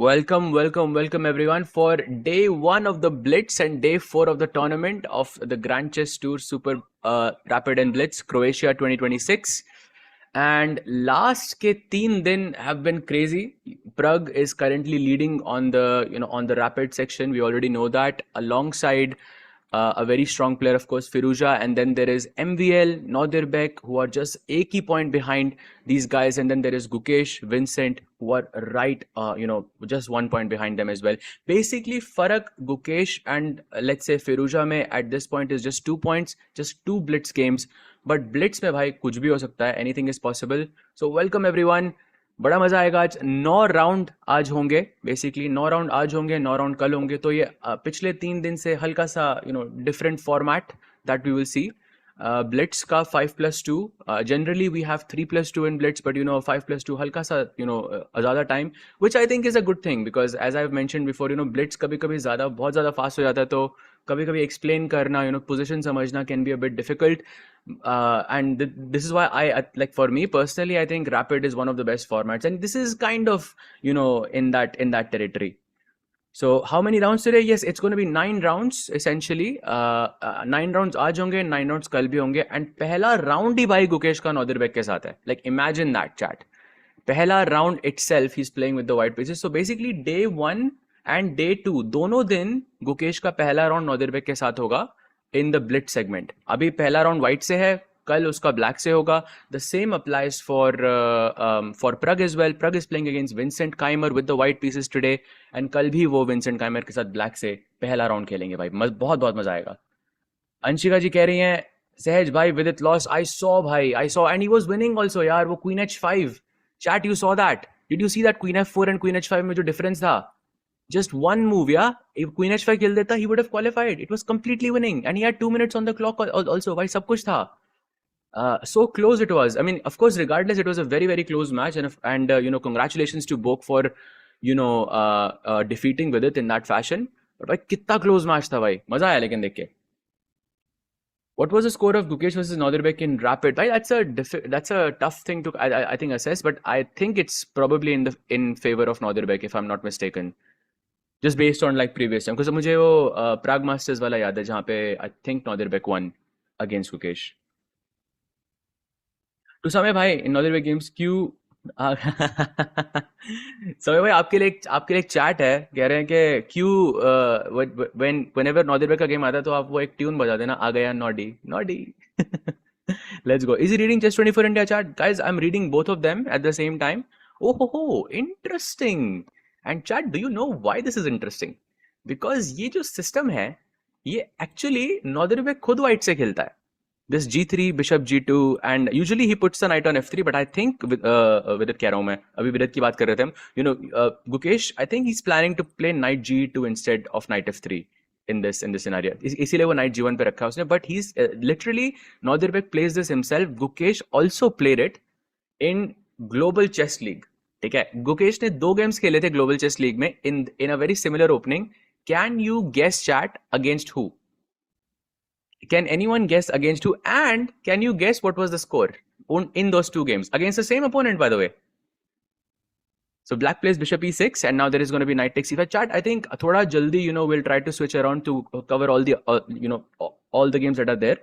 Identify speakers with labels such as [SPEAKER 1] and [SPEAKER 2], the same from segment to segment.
[SPEAKER 1] Welcome everyone for day one of the Blitz and day four of the tournament of the Grand Chess Tour Super Rapid and Blitz Croatia 2026. And last ke 3 दिन have been crazy. Pragg is currently leading on the rapid section. We already know that, alongside a very strong player, of course, Firuza, and then there is MVL, Nodirbek, who are just a key point behind these guys, and then there is Gukesh, Vincent, who are right, just 1 point behind them as well. Basically, Farak, Gukesh, and let's say Firuza mein at this point is just 2 points, just 2 Blitz games. But Blitz में भाई कुछ भी हो सकता है, anything is possible. So welcome everyone. बड़ा मजा आएगा आज. 9 राउंड आज होंगे, बेसिकली 9 राउंड आज होंगे, 9 राउंड कल होंगे. तो ये पिछले 3 दिन से हल्का सा different format that we will see. Blitz का 5+2. Generally we have 3+2 in Blitz, but 5+2 हल्का सा ज़्यादा time, which I think is a good thing, because as I've mentioned before, Blitz कभी कभी बहुत ज़्यादा फास्ट हो जाता है, तो कभी कभी एक्सप्लेन करना, पोजीशन समझना can be a bit difficult. And this is why like, for me personally, I think Rapid is one of the best formats, and this is kind of in that territory. So how many rounds today? Yes, it's going to be 9 rounds essentially. 9 rounds आज होंगे, 9 rounds कल भी होंगे, and पहला round ही भाई गुकेश का नॉदरबेक के साथ है. Like imagine that, chat. पहला round itself he's playing with the white pieces. So basically day 1 and day 2 दोनों दिन गुकेश का पहला round नॉदरबेक के साथ होगा in the Blitz segment. अभी पहला round white से है, कल उसका black से होगा. The same applies for Pragg as well. Pragg is playing against Vincent Keimer with the white pieces today, and कल भी वो Vincent Keimer के साथ black से पहला round खेलेंगे भाई. बहुत मजा आएगा. अंशिका जी कह रही हैं, सहज भाई with it lost. I saw and he was winning also यार. वो Queen H5. Chat, you saw that? Did you see that Queen F4 and Queen H5 में जो difference था? Just one move, yeah. If Queen H5 kill deta, he would have qualified. It was completely winning, and he had 2 minutes on the clock also. Why सब कुछ था? So close it was. I mean, of course, regardless, it was a very, very close match, and congratulations to Bok for defeating with it in that fashion. But भाई कितना close match था भाई, मजा आया लेकिन देख के. What was the score of Gukesh versus Nodirbek in Rapid? Right, that's a tough thing to I think assess, but I think it's probably in favor of Nodirbek, if I'm not mistaken. Just based on like previous time, because मुझे वो Pragg Masters वाला याद है जहाँ पे I think Nodirbek won against Gukesh. तो समय भाई इन Nodirbek games क्यों समय भाई आपके लिए एक चैट है, कह रहे हैं कि क्यों whenever Nodirbek का गेम आता है तो आप वो एक ट्यून बजा देना, आ गया Noddy. Let's go. Is he reading Chess24 India chat? Guys, I'm reading both of them at the same time. Oh, interesting. And chat, do you know why this is interesting? Because ये जो system है, ये actually Nodirbek खुद white से खेलता है. This G3, Bishop G2, and usually he puts the knight on F3, but I think with it कह रहा हूँ मैं, अभी विदित की बात कर रहे थे हम. Gukesh, I think he's planning to play knight G2 instead of knight F3 in this scenario. इसीलिए वो knight G1 पे रखा है उसने. But he's literally, Nodirbek plays this himself. Gukesh also played it in Global Chess League. ठीक है, गुकेश ने 2 games खेले थे ग्लोबल चेस लीग में in a very similar opening. Can you guess, chat, against who? Can anyone guess against who? And can you guess what was the score in those 2 games against the same opponent, by the way? So black plays bishop e6, and now there is going to be knight takes e5. Chat, I think thoda jaldi, we'll try to switch around to cover all the all the games that are there.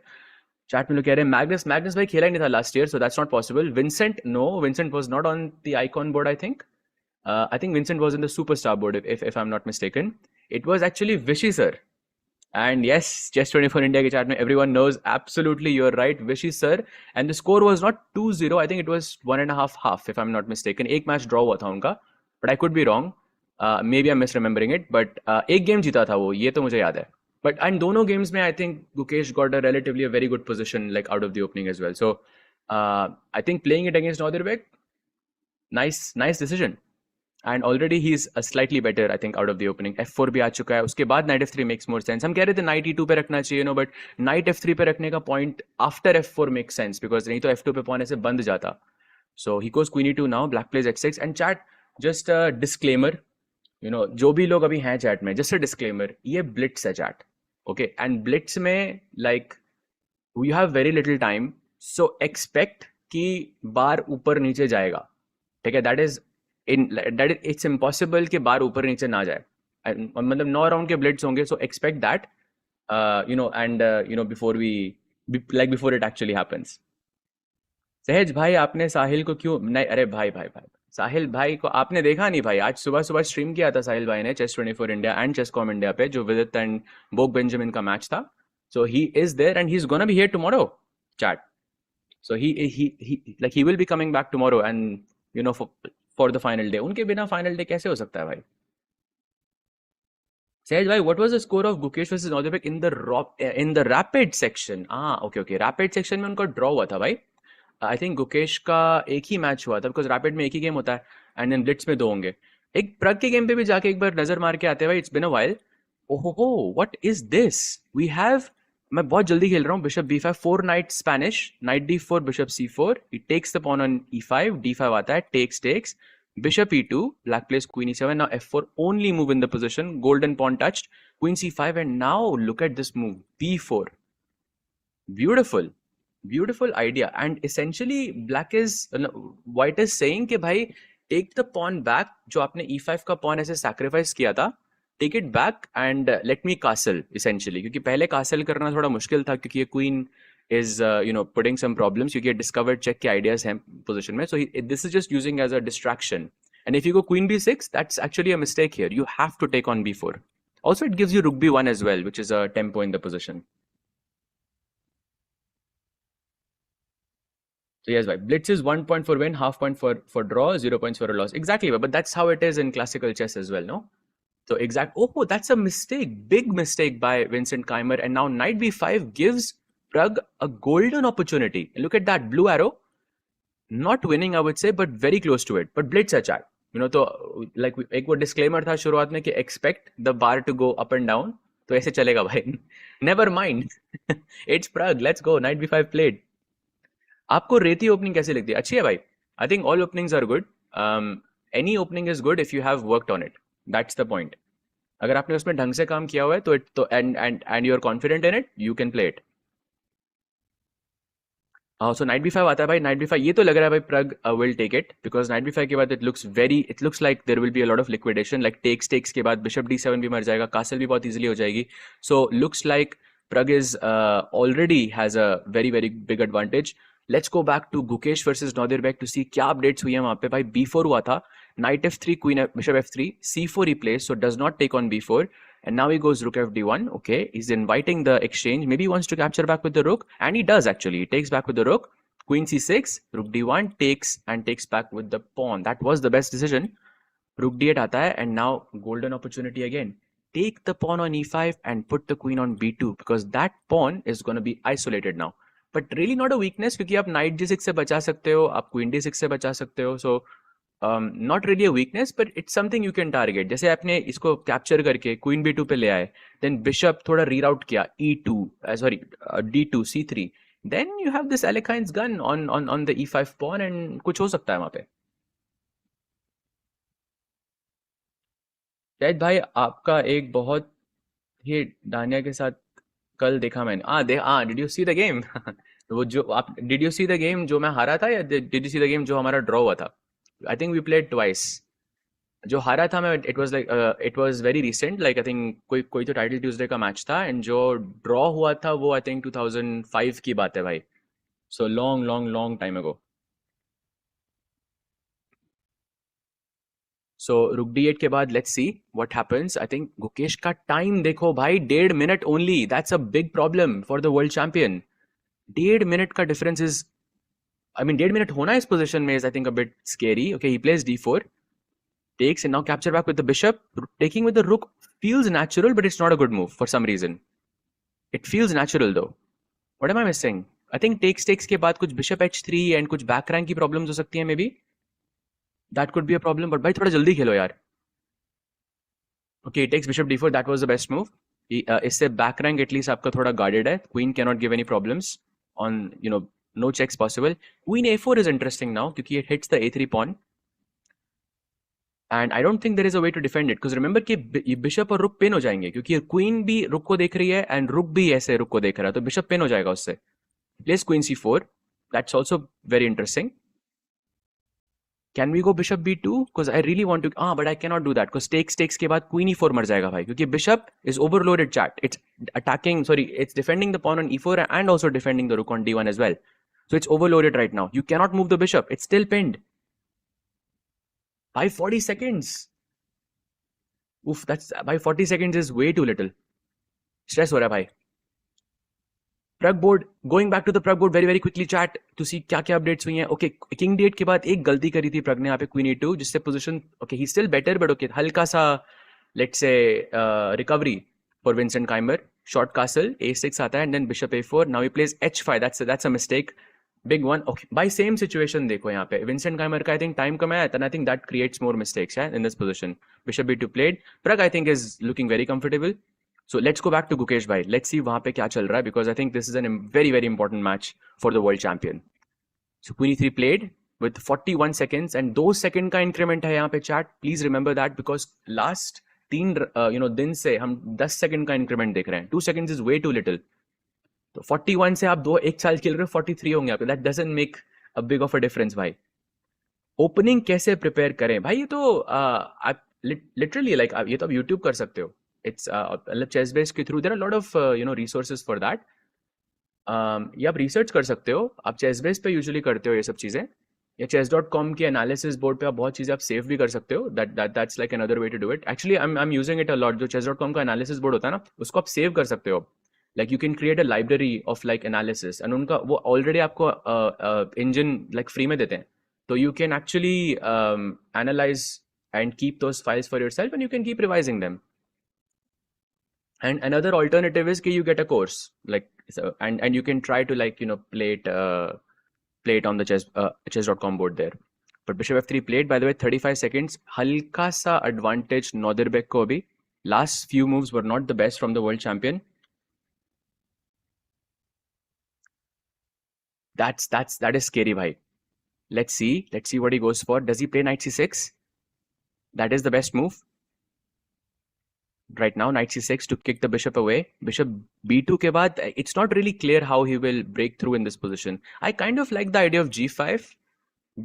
[SPEAKER 1] Chat में लोग कह रहे हैं Magnus भाई खेला ही नहीं था last year, so that's not possible. Vincent was not on the icon board, I think. I think Vincent was in the superstar board, if I'm not mistaken. It was actually Vishy sir. And yes, Chess24 India के chat में everyone knows, absolutely you're right, Vishy sir. And the score was not 2-0, I think it was 1.5, if I'm not mistaken. एक match draw हुआ था उनका, but I could be wrong. Maybe I'm misremembering it, but एक game जीता था वो, ये तो मुझे याद है. But and दोनों games में I think Gukesh got a relatively very good position like out of the opening as well. So I think playing it against Nodirbek, nice decision. And already he's a slightly better, I think, out of the opening. F4 भी आ चुका है, उसके बाद knight F3 makes more sense. हम कह रहे थे knight E2 पे रखना चाहिए, but knight F3 पे रखने का point after F4 makes sense, because नहीं तो F2 पे pawn ऐसे बंद जाता. So he goes Queen E2 now, black plays H6. And chat, just a disclaimer, जो भी लोग अभी हैं chat में, just a disclaimer, ये Blitz है chat. Okay, and Blitz में like you have very little time, so expect कि बार ऊपर नीचे जाएगा. ठीक है, that is in that it's impossible कि बार ऊपर नीचे ना जाए. मतलब 9 राउंड के ब्लिट्स होंगे, so expect that, and before we, like before it actually happens. Sahaj भाई, आपने साहिल को क्यों नहीं? अरे भाई भाई भाई, साहिल भाई को आपने देखा नहीं भाई? आज सुबह सुबह स्ट्रीम किया था साहिल भाई ने chess 24 India and chess com India पे, जो विदित एंड बोग बेंजामिन का मैच था. So he is there and he is gonna be here tomorrow, chat. सो he will be coming back tomorrow and for the final day. उनके बिना final day कैसे हो सकता है भाई? Sahej bhai, what was the score of Gukesh versus Nodirbek in the rapid section? Okay. Rapid section में उनका draw हुआ था भाई. आई थिंक गुकेश का एक ही मैच हुआ था, बिकॉज रैपिड में एक ही गेम होता है एंड देन ब्लिट्स में 2 होंगे. एक प्रग के गेम पे भी जाके एक बार नजर मार के आते हैं भाई. It's been a while. ओहो, what is this we have? मैं बहुत जल्दी खेल रहा हूँ. Bishop b5, 4 knight Spanish, knight d4, bishop c4, he takes the pawn on e5, d5 आता है, takes, bishop e2, black place queen e7, now f4, only move in the position, golden pawn touched, queen c5, and now look at this move, b4. Beautiful idea. And essentially white is saying कि भाई take the pawn back. जो आपने e5 का pawn ऐसे sacrifice किया था, take it back and let me castle essentially. क्योंकि पहले castle करना थोड़ा मुश्किल था, क्योंकि ये queen is putting some problems, क्योंकि ये discovered check के ideas हैं position में. So this is just using as a distraction. And if you go queen b6, that's actually a mistake here. You have to take on b4. Also, it gives you rook b1 as well, which is a tempo in the position. So yes, bhai. Blitz is 1 point for win, half point for draw, 0 points for a loss. Exactly, but that's how it is in classical chess as well, no? So oh, that's a mistake, big mistake by Vincent Keimer. And now knight b5 gives Pragg a golden opportunity. Look at that blue arrow. Not winning, I would say, but very close to it. But Blitz है chat. तो like एक वो disclaimer था शुरुआत में कि expect the bar to go up and down. तो ऐसे चलेगा भाई. Never mind. It's Pragg. Let's go. Knight b5 played. आपको रेती ओपनिंग कैसी लगती है? अच्छी है भाई. I think all openings are good. Any opening is good if you have worked on it. That's the point. अगर आपने उसमें ढंग से काम किया हुआ है तो and you are confident in it, you can play it. So knight b5 आता है भाई. नाइट b5 ये तो लग रहा है भाई Pragg will take it, because knight b5 के बाद it looks like there will be a lot of liquidation. Like takes के बाद बिशप d7 भी मर जाएगा, कासल भी बहुत इजीली हो जाएगी. सो looks like Pragg is already has a very very big advantage. Let's go back to Gukesh versus Nodirbek to see क्या updates हुई हैं वहाँ पे भाई. b4 हुआ था, knight f3, queen bishop f3, c4 he plays, so does not take on b4, and now he goes rook fd1. Okay, he's inviting the exchange, maybe he wants to capture back with the rook, and he does actually. He takes back with the rook, queen c6, rook d1, takes and takes back with the pawn. That was the best decision. Rook d8 आता है, and now golden opportunity again. Take the pawn on e5 and put the queen on b2, because that pawn is going to be isolated now. But really not a weakness, क्योंकि आप knight g6 से बचा सकते हो, आप queen d6 से बचा सकते हो. So not really a weakness, but it's something you can target. जैसे आपने इसको capture करके queen b2 पे ले आए, then bishop थोड़ा reroute किया e2, d2, c3, then you have this Alekhine's gun on the e5 pawn, and कुछ हो सकता है वहाँ पे. शायद भाई आपका एक बहुत ही दानिया के साथ कल देखा मैंने. Did you see the game? वो जो आप did you see the game जो मैं हारा था, या did you see the game जो हमारा ड्रॉ हुआ था? I think we played twice. जो हारा था मैं, it was very recent, like I think कोई तो टाइटल ट्यूसडे का मैच था, एंड जो ड्रॉ हुआ था वो आई थिंक 2005 की बात है भाई. So long long long time ago. So rook d8 के बाद let's see what happens. I think Gukesh का टाइम देखो भाई, 1.5 minute only. That's a big problem for the world champion. 1.5 minute का difference is, I mean 1.5 minute होना इस position में is I think a bit scary. Okay, he plays d4, takes, and now capture back with the bishop. Taking with the rook feels natural, but it's not a good move for some reason. It feels natural though. What am I missing? I think takes के बाद कुछ bishop h3 and कुछ back rank की problems हो सकती हैं maybe. That could be a problem, but भाई थोड़ा जल्दी खेलो यार. Okay, he takes bishop d4. That was the best move. इससे back rank at least आपका थोड़ा guarded है. Queen cannot give any problems on, no checks possible. Queen a4 is interesting now क्योंकि it hits the a3 pawn. And I don't think there is a way to defend it, because remember कि bishop और rook pin हो जाएंगे, क्योंकि queen भी rook को देख रही है and rook भी ऐसे rook को देख रहा है, तो bishop पिन हो जाएगा उससे. Plays queen c4. That's also very interesting. Can we go bishop b2? Because I really want to. But I cannot do that because takes के बाद queen e4 मर जाएगा भाई, क्योंकि bishop is overloaded chat. It's attacking. Sorry, it's defending the pawn on e4 and also defending the rook on d1 as well. So it's overloaded right now. You cannot move the bishop. It's still pinned. By 40 seconds. Oof, that's by 40 seconds is way too little. Stress हो रहा है भाई. Pragg board, going back to the Pragg board very very quickly chat to see क्या क्या updates हुई हैं. Okay, king d8 के बाद एक गलती करी थी Pragg ने यहाँ पे queen e2, जिससे position, okay, he's still better, but okay, हल्का सा let's say recovery for Vincent Keimer. Short castle, a6 आता है and then bishop a4. Now he plays h5. That's a mistake, big one. Okay, by same situation देखो यहाँ पे Vincent Keimer का I think time कम है, and I think that creates more mistakes in this position. Bishop b2 played. Pragg I think is looking very comfortable. So let's go back to Gukesh bhai. Let's see वहाँ पे क्या चल रहा है, because I think this is a very very important match for the world champion. So queen e3 played with 41 seconds and 2 second का increment है यहाँ पे chat. Please remember that because last 3 दिन से हम 10 second का increment देख रहे हैं. 2 seconds is way too little. तो 41 से आप एक साल खेल रहे हो 43 होंगे आपके. That doesn't make a big of a difference भाई. Opening कैसे prepare करें भाई? ये तो आप literally like ये तो आप YouTube कर सकते हो. It's chess base के through there are a lot of resources for that. ये आप research कर सकते हो. आप chess base पे usually करते हो ये सब चीजें. या chess.com के analysis board पे आप बहुत चीजें आप save भी कर सकते हो. That's like another way to do it. Actually I'm using it a lot. जो chess.com का analysis board होता है ना, उसको आप save कर सकते हो. Like you can create a library of like analysis and उनका वो already आपको engine like free में देते हैं. So you can actually analyze and keep those files for yourself and you can keep revising them. And another alternative is that you get a course, like and you can try to like play it on the chess.com board there. But bishop f3 played, by the way, 35 seconds. Halka sa advantage Nodirbek ko abhi. Last few moves were not the best from the world champion. That is scary, bhai. Let's see what he goes for. Does he play knight c6? That is the best move. Right now, knight c6 to kick the bishop away. Bishop b2 के बाद, it's not really clear how he will break through in this position. I kind of like the idea of g5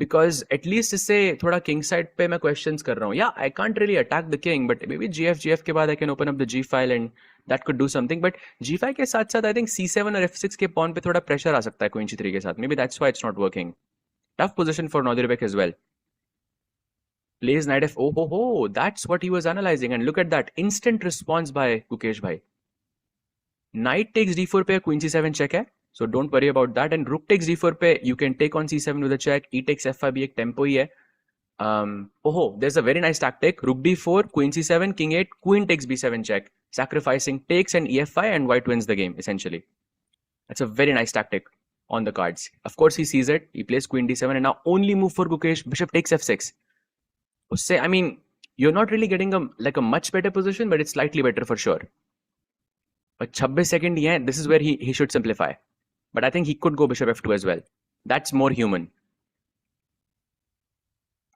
[SPEAKER 1] because at least इससे थोड़ा king side पे मैं questions कर रहा हूँ. Yeah, I can't really attack the king, but maybe gf के बाद I can open up the g file and that could do something. But g5 के साथ साथ I think c7 और f6 के pawn पे थोड़ा pressure आ सकता है queen g3 के साथ. Maybe that's why it's not working. Tough position for Nodirbek as well. Plays knight f. Oh, that's what he was analyzing. And look at that instant response by Gukesh bhai. Knight takes d4 पे queen c7 check है. So don't worry about that. And rook takes d4 पे you can take on c7 with a check. E takes f5 भी एक tempo ही है. There's a very nice tactic. Rook d4, queen c7, king 8, queen takes b7 check. Sacrificing takes and ef5 and white wins the game essentially. That's a very nice tactic on the cards. Of course he sees it. He plays queen d7 and now only move for Gukesh. Bishop takes f6. Usse, I mean, you're not really getting a much better position, but it's slightly better for sure. But 26 seconds, yeah, this is where he should simplify. But I think he could go bishop f2 as well. That's more human.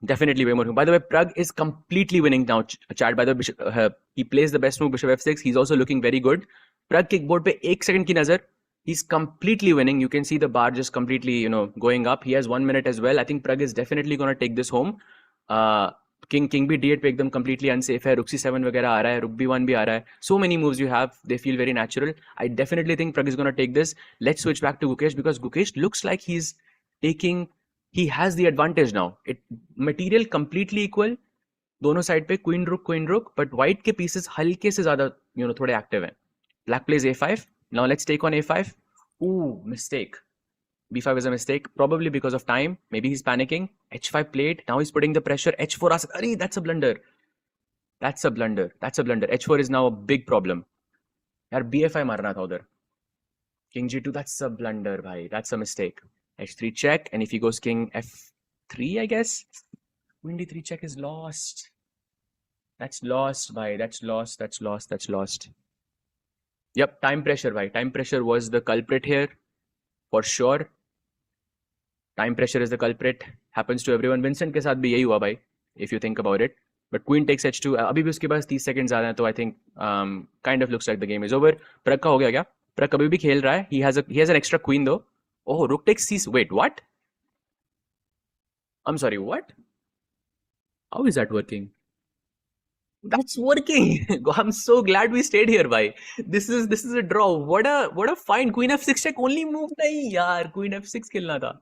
[SPEAKER 1] Definitely way more human. By the way, Pragg is completely winning now. Chat, by the way, he plays the best move, bishop f6. He's also looking very good. Pragg kickboard pe 1 second ki nazar. He's completely winning. You can see the bar just completely, going up. He has 1 minute as well. I think Pragg is definitely going to take this home. King भी d8 पे एकदम completely unsafe है. Rook c7 वगैरह आ रहा है. Rook b1 भी आ रहा है. So many moves you have. They feel very natural. I definitely think Pragg is going to take this. Let's switch back to Gukesh because Gukesh looks like he has the advantage now. Material completely equal. दोनों side पे queen rook. But white के pieces हल्के से ज़्यादा थोड़े active हैं. Black plays a5. Now let's take on a5. Ooh, mistake. b5 is a mistake, probably because of time. Maybe he's panicking. h5 played. Now he's putting the pressure. h4 Arey, that's a blunder. h4 is now a big problem. Yaar, b5 marna tha udhar. King g2, that's a blunder, bhai. That's a mistake. h3 check. And if he goes king f3, I guess. Queen d3 check is lost. That's lost, bhai. That's lost. Yep, time pressure, bhai. Time pressure was the culprit here. For sure. Time pressure is the culprit. Happens to everyone. Vincent के साथ भी यही हुआ भाई. If you think about it. But queen takes h2. अभी भी उसके पास 30 seconds आ रहे हैं. तो I think kind of looks like the game is over. Pragg का हो गया क्या? Pragg अभी भी खेल रहा है. He has an extra queen though. Oh, rook takes c. Wait, what? I'm sorry, what? How is that working? That's working. I'm so glad we stayed here, bhai. This is a draw. What a fine Queen F6 check only move nahi yaar. Queen F6 खेलना था.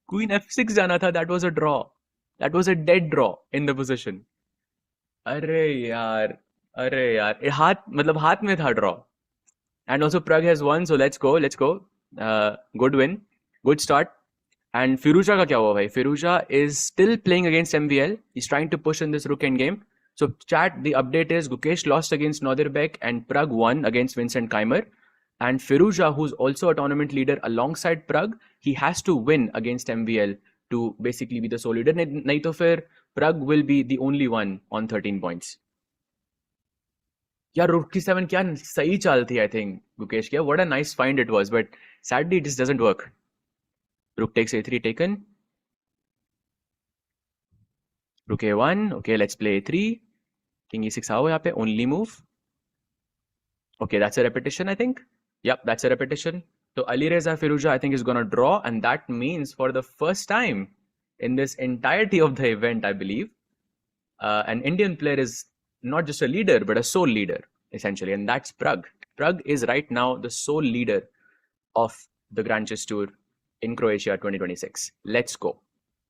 [SPEAKER 1] Queen F6 जाना था. That was a draw. That was a dead draw in the position. अरे यार. अरे यार. हाथ मतलब हाथ में था draw. And also Pragg has won, so let's go. Let's go. Good win. Good start. And Firuza का क्या हुआ भाई? Firuza is still playing against MVL. He's trying to push in this rook endgame. So chat, the update is Gukesh lost against Nodirbek and Pragg won against Vincent Keimer. And Firuza, who's also a tournament leader alongside Pragg, he has to win against MVL to basically be the sole leader. नहीं तो फिर Pragg will be the only one on 13 points. Yeah, rook d7 क्या सही चाल थी, I think, Gukesh क्या. What a nice find it was, but sadly it just doesn't work. Rook takes a3 taken. Rook a1. Okay, let's play a3. King e6 आओ यहाँ पे. Only move. Okay, that's a repetition, I think. Yep, that's a repetition. So Alireza Firuza, I think, is going to draw, and that means for the first time in this entirety of the event, I believe, an Indian player is not just a leader, but a sole leader, essentially, and that's Pragg. Pragg is right now the sole leader of the Grand Chess Tour in Croatia 2026. Let's go.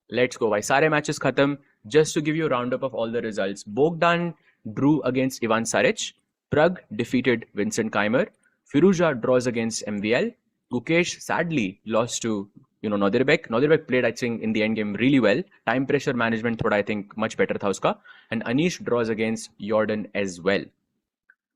[SPEAKER 1] Let's go. Bhai, सारे matches खत्म. Just to give you a roundup of all the results. Bogdan drew against Ivan Saric. Pragg defeated Vincent Keimer. Firuza draws against MVL. Gukesh sadly lost to Nodirbek. Nodirbek played, I think, in the end game really well. Time pressure management thoda, I think, much better था उसका. And Anish draws against Jordan as well.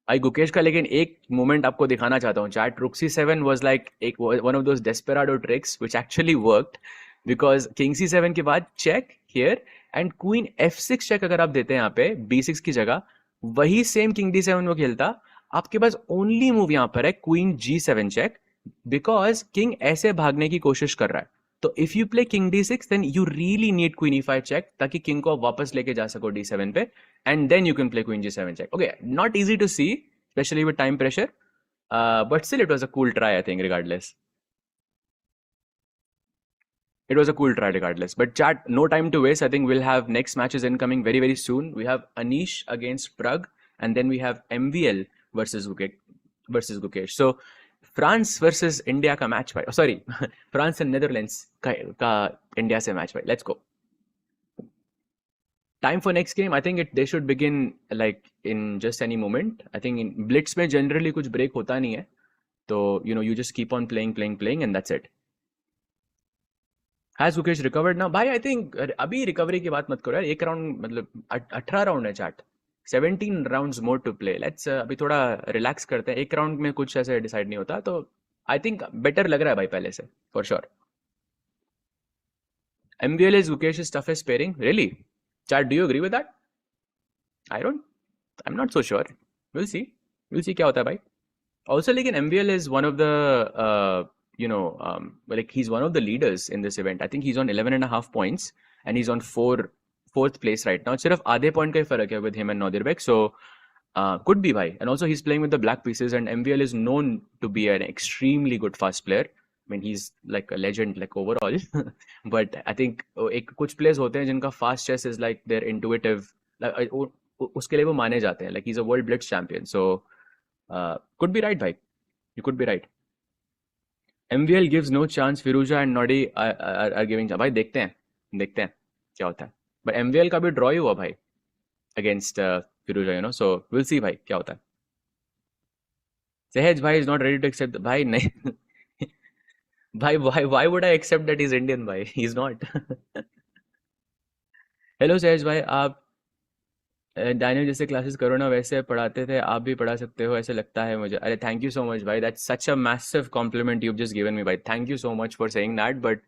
[SPEAKER 1] भाई गुकेश का लेकिन एक moment आपको दिखाना चाहता हूँ chat. Rook c7 was like one of those desperado tricks which actually worked because King c7 के बाद check here and Queen f6 check अगर आप देते हैं यहाँ पे b6 की जगह, वही सेम King d7 वो खेलता. आपके पास ओनली मूव यहाँ पर है Queen g7 check because King ऐसे भागने की कोशिश कर रहा है. तो if you play King d6 then you really need Queen e5 check ताकि King को आप वापस लेके जा सको d7 पे, and then you can play Queen g7 check. Okay, not easy to see, especially with time pressure, but still it was a cool try, I think, regardless. It was a cool try regardless. But chat, no time to waste. I think we'll have next matches incoming very, very soon. We have Anish against Pragg, and then we have MVL versus Gukesh. So France versus India का match भाई. Oh, sorry, France and Netherlands का India से match भाई. Let's go. Time for next game. I think they should begin like in just any moment. I think in Blitz में generally कुछ break होता नहीं है. तो you just keep on playing and that's it. Has Gukesh recovered now? भाई I think अभी recovery की बात मत करो यार. एक round मतलब 18 round है chat. 17 rounds more to play. Let's अभी थोड़ा relax करते हैं. एक round में कुछ ऐसे decide नहीं होता. तो I think better लग रहा है भाई पहले से for sure. MVL is Gukesh's toughest pairing. Really? Chat, do you agree with that? I'm not so sure. We'll see. We'll see क्या होता है भाई. Also, like MVL is one of the like he's one of the leaders in this event. I think he's on 11.5 points and he's on fourth place right now. सिर्फ आधे point का ही फर्क है with him and Nodirbek. So could be bhai. And also he's playing with the black pieces and MVL is known to be an extremely good fast player. I mean he's like a legend like overall. But I think एक कुछ players होते हैं जिनका fast chess is like they're intuitive. Like उसके लिए वो माने जाते हैं. Like he's a world blitz champion. So could be right bhai. You could be right. MVL gives no chance. Firuza and Nodi are giving. भाई देखते हैं क्या होता है. But MVL का भी draw ही हुआ भाई against Firuza, so we'll see भाई क्या होता है. Sehaj भाई is not ready to accept. भाई नहीं. भाई why would I accept that he's Indian भाई? He's not. Hello Sehaj भाई, आप डैनियल जैसे क्लासेस करो ना वैसे पढ़ाते थे, आप भी पढ़ा सकते हो ऐसे लगता है मुझे. अरे थैंक यू सो मच भाई, that's such a massive compliment you just given me भाई. Thank you so much for saying that. But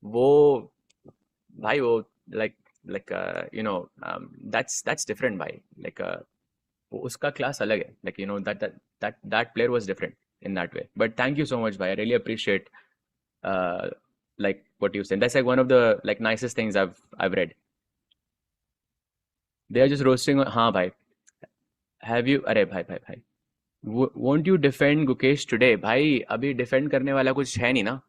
[SPEAKER 1] वो भाई वो लाइक that's different भाई. Like उसका क्लास अलग है. Like that player was different in that way. But thank you so much भाई. I really appreciate like what you said. That's like one of the like nicest things I've read. They are just roasting. हाँ भाई. Have you? अरे भाई. Won't you defend Gukesh today? भाई अभी defend करने वाला कुछ है नहीं ना.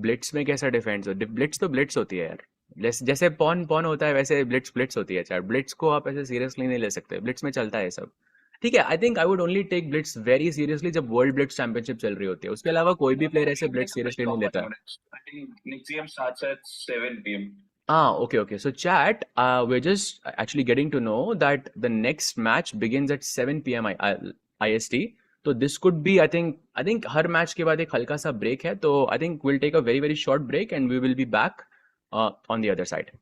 [SPEAKER 1] Blitz में कैसा defend? Blitz तो Blitz होती है यार. जैसे पॉन पॉन होता है वैसे ब्लिट्स ब्लिट्स होती है चैट। ब्लिट्स को आप ऐसे सीरियसली नहीं ले सकते, ब्लिट्स में चलता है ये सब। ठीक है, I think I would only take blitz very seriously जब वर्ल्ड ब्लिट्स चैंपियनशिप चल रही होती है, उसके अलावा कोई भी प्लेयर ऐसे ब्लिट्स सीरियसली नहीं लेता। Ah, okay, okay. So, chat, we're just actually getting to know that the next match begins at 7 p.m. IST. So this could be, I think her match के बाद एक हल्का सा ब्रेक है, तो I think we'll take a very very short break and we will be back on the other side.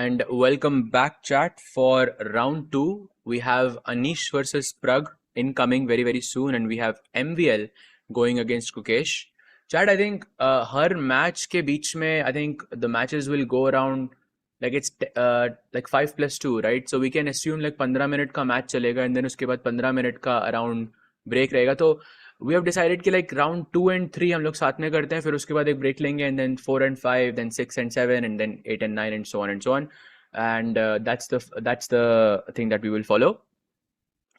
[SPEAKER 1] And welcome back, chat, for round 2. We have Anish versus Pragg incoming very, very soon, and we have MVL going against Gukesh. Chat, I think her match ke beech mein, I think the matches will go around like it's like 5+2, right? So we can assume like 15 minute ka match chalega, and then uske baad 15 minute ka around break रहेगा. तो we have decided कि like round 2 and 3 हम लोग साथ में करते हैं, फिर उसके बाद एक break लेंगे, and then 4 and 5, then 6 and 7, and then 8 and 9, and so on and so on. And that's the thing that we will follow.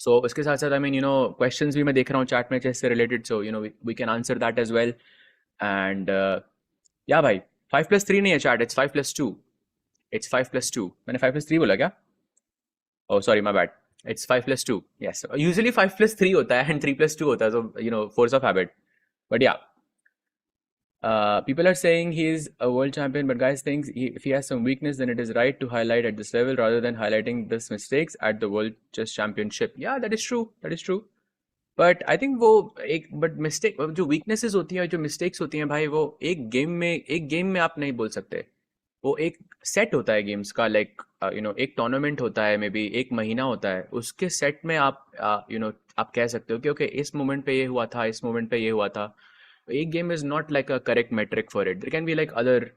[SPEAKER 1] So उसके साथ साथ I mean, questions भी मैं देख रहा हूँ chat में chess से related, so we can answer that as well. And yeah भाई, 5+3 नहीं है chat, it's 5+2. It's 5+2. मैंने 5+3 बोला क्या? Oh, sorry, my bad. It's 5+2. Yes. Usually 5+3 hota hai and 3+2 hota hai. So, force of habit. But yeah. People are saying he is a world champion, but guys think if he has some weakness, then it is right to highlight at this level rather than highlighting this mistakes at the World Chess Championship. Yeah, that is true. That is true. But I think but mistake, जो weaknesses होती हैं, जो mistakes होती हैं भाई, वो एक game में आप नहीं बोल सकते. वो एक सेट होता है गेम्स का, लाइक एक टूर्नामेंट होता है, मे बी एक महीना होता है, उसके सेट में आप आप कह सकते हो कि ओके इस मोमेंट पे ये हुआ था, इस मोमेंट पे ये हुआ था. एक game is not like a correct metric for it. There can be like other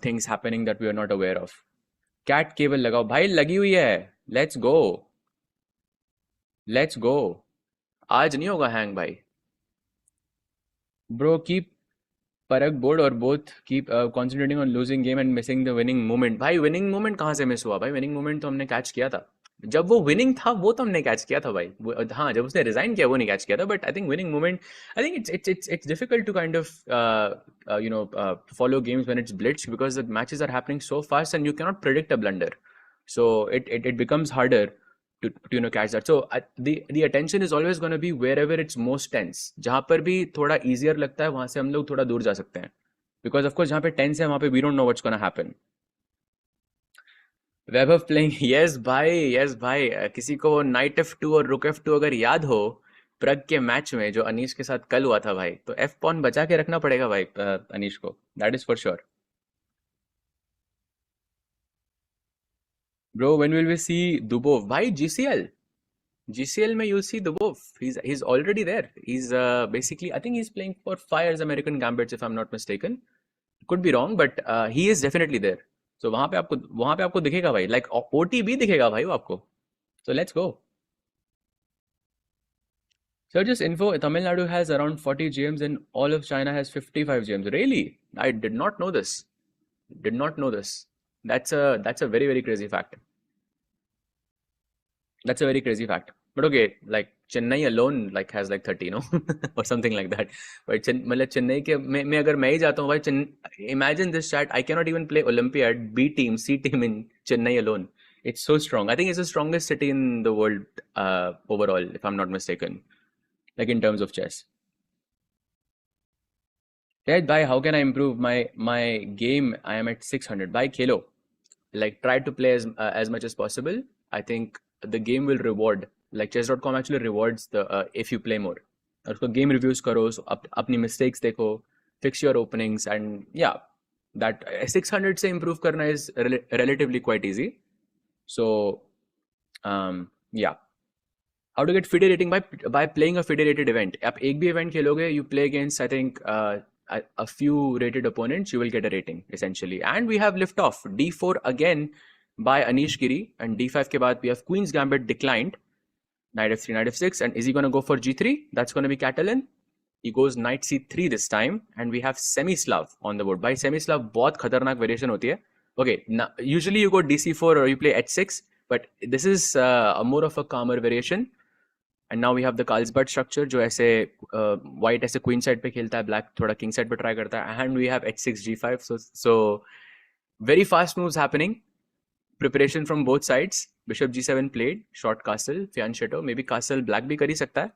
[SPEAKER 1] things happening that we are not aware of. Cat cable लगाओ भाई, लगी हुई है. Let's go, let's go. आज नहीं होगा हैंग भाई. Bro keep Pragg board or both keep concentrating on losing game and missing the winning moment. भाई winning moment कहाँ से miss हुआ भाई? winning moment तो हमने catch किया था. जब वो winning था वो तो हमने catch किया था भाई. हाँ, जब उसने resign किया वो नहीं catch किया था. But I think winning moment, I think it's difficult to kind of follow games when it's Blitz because the matches are happening so fast and you cannot predict a blunder. So it becomes harder to catch that. So the attention is always going to be wherever it's most tense. जहाँ पर भी थोड़ा easier लगता है वहाँ से हम लोग थोड़ा दूर जा सकते हैं. Because of course जहाँ पे tense है वहाँ पे we don't know what's going to happen. Webber playing, yes भाई. किसी को Knight F2 और Rook F2 अगर याद हो प्रग के मैच में जो अनीश के साथ कल हुआ था भाई, तो F pawn बचा के रखना पड़ेगा भाई अनीश को. That is for sure. Bro, when will we see Dubov? Bhai, GCL में you'll see Dubov. He's already there. He's basically, I think he's playing for Fire's American Gambits if I'm not mistaken. Could be wrong, but he is definitely there. So वहाँ पे आपको दिखेगा भाई. Like OT भी दिखेगा भाई वो आपको. So let's go. So just info, Tamil Nadu has around 40 GMs and all of China has 55 GMs. Really? I did not know this. That's a very, very crazy fact. That's a very crazy fact. But okay, like Chennai alone like has like 30, or something like that. But मतलब Chennai के मैं अगर मैं ही जाता हूँ भाई, imagine this chat, I cannot even play Olympiad B team, C team in Chennai alone. It's so strong. I think it's the strongest city in the world overall, if I'm not mistaken, like in terms of chess. Ted, bhai, how can I improve my game? I am at 600. Bhai, khelo. Like try to play as much as possible. I think the game will reward. Like chess.com actually rewards the if you play more. और उसको game reviews करो, अपनी mistakes देखो, fix your openings, and yeah, that 600 से improve करना is relatively quite easy. So yeah, how to get FIDE rating by playing a FIDE rated event. आप एक भी event खेलोगे, you play against I think a few rated opponents, you will get a rating essentially. And we have lift off D4 again by Anish Giri, and D5 के बाद we have Queen's Gambit declined, Knight F3, Knight F6, and is he going to go for G3? That's going to be Catalan. He goes Knight C3 this time, and we have Semi-Slav on the board. By Semi-Slav बहुत खतरनाक variation होती है. Okay, now, usually you go DC4 or you play H6, but this is more of a calmer variation. And now we have the Carlsbad structure, जो ऐसे white ऐसे queen side पे खेलता है, black थोड़ा king side पे try करता है, and we have H6 G5. So very fast moves happening. Preparation from both sides. Bishop G7 played, short castle, fianchetto. Maybe castle black भी कर ही सकता है.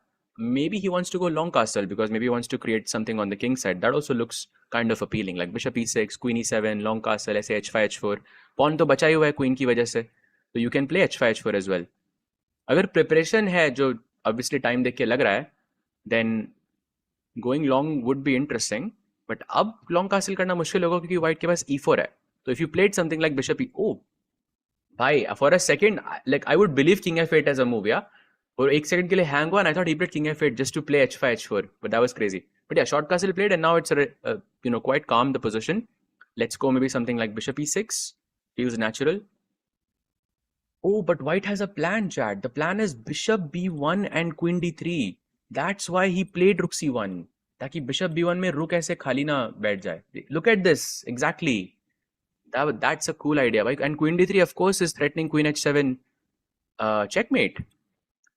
[SPEAKER 1] Maybe he wants to go long castle because maybe he wants to create something on the king side. That also looks kind of appealing. Like Bishop E6, Queen E7, long castle, ऐसे H5 H4. Pawn तो बचा ही हुआ है queen की वजह से. So you can play H5 H4 as well. अगर preparation है जो obviously time देख के लग रहा है, then going long would be interesting. But अब long castle करना मुश्किल होगा क्योंकि white के पास E4 है. So if you played something like Bishop E, oh, भाई for a second like I would believe king f8 as a move, yeah. और एक second के लिए hang हुआ and I thought he played king f8 just to play h5 h4, but that was crazy. But yeah, short castle played and now it's quite calm the position. Let's go maybe something like bishop e6. Feels natural. Oh, but white has a plan, Chad. The plan is bishop b1 and queen d3. That's why he played rook c1. ताकि bishop b1 में rook ऐसे खाली ना बैठ जाए. Look at this. Exactly. That's a cool idea. And queen d3 of course is threatening queen h7 checkmate.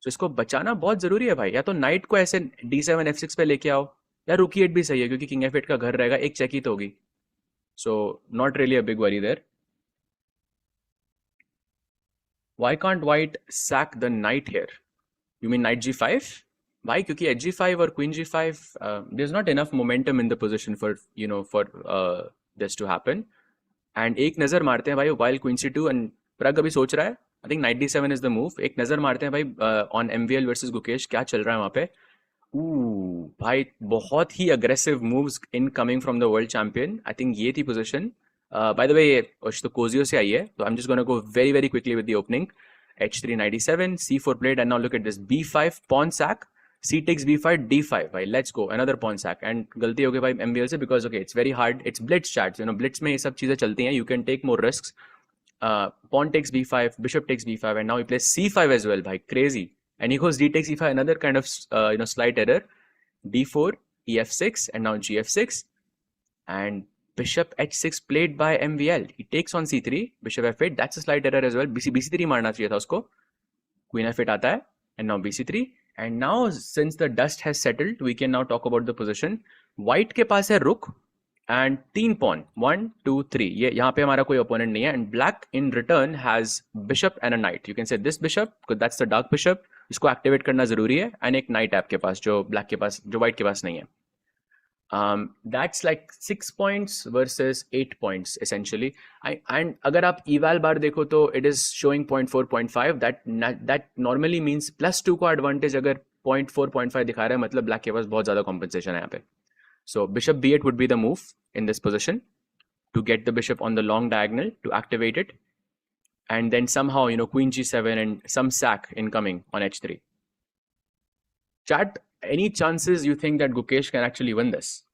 [SPEAKER 1] So इसको बचाना बहुत जरूरी है भाई. या तो knight को ऐसे d7 f6 पे लेके आओ, या rook e8 भी सही है क्योंकि king f8 का घर रहेगा, एक चेक ही तो होगी. So not really a big worry there. Why can't white sack the knight here? You mean knight g5? Why? क्योंकि h g5 और queen g5 there's not enough momentum in the position for this to happen. And एक नजर मारते हैं भाई while queen c2 and Pragg अभी सोच रहा है. I think knight d7 is the move. एक नजर मारते हैं भाई on MVL versus Gukesh क्या चल रहा है वहाँ पे. भाई बहुत ही aggressive moves incoming from the world champion. I think ये थी position. By the way, तो कोजियो से आई है, so I'm just going to go very very quickly with the opening. h3 knight e7, c4 played, and now look at this b5 pawn sack, c takes b5 d5. भाई let's go another pawn sack. And गलती हो गई भाई MVL से because okay it's very hard, it's blitz chats, blitz में ये सब चीजें चलती हैं, you can take more risks. Pawn takes b5, bishop takes b5, and now he plays c5 as well. Bhai, crazy. And he goes d takes e5, another kind of slight error. d4, ef6, and now gf6, and bishop h6 played by MVL. He takes on c3, bishop f8. That's a slight error as well. bc3 मारना चाहिए था उसको. Queen f8 आता है, and now bc3. And now since the dust has settled, we can now talk about the position. White के पास है rook and 3 pawn. 1, 2, 3. ये यहाँ पे हमारा कोई opponent नहीं है. And black in return has bishop and a knight. You can say this bishop because that's the dark bishop. इसको activate करना जरूरी है. And एक knight आपके पास जो black के पास, जो white के पास नहीं है. That's like 6 points versus 8 points essentially. And अगर आप eval bar देखो तो it is showing 0.4, 0.5. That normally means +2 का advantage अगर 0.4, 0.5 दिखा रहा है, मतलब black के पास बहुत ज़्यादा compensation है यहाँ पे. So bishop b8 would be the move in this position to get the bishop on the long diagonal to activate it, and then somehow queen g7 and some sack incoming on h3. Chat, any chances you think that Gukesh can actually win this?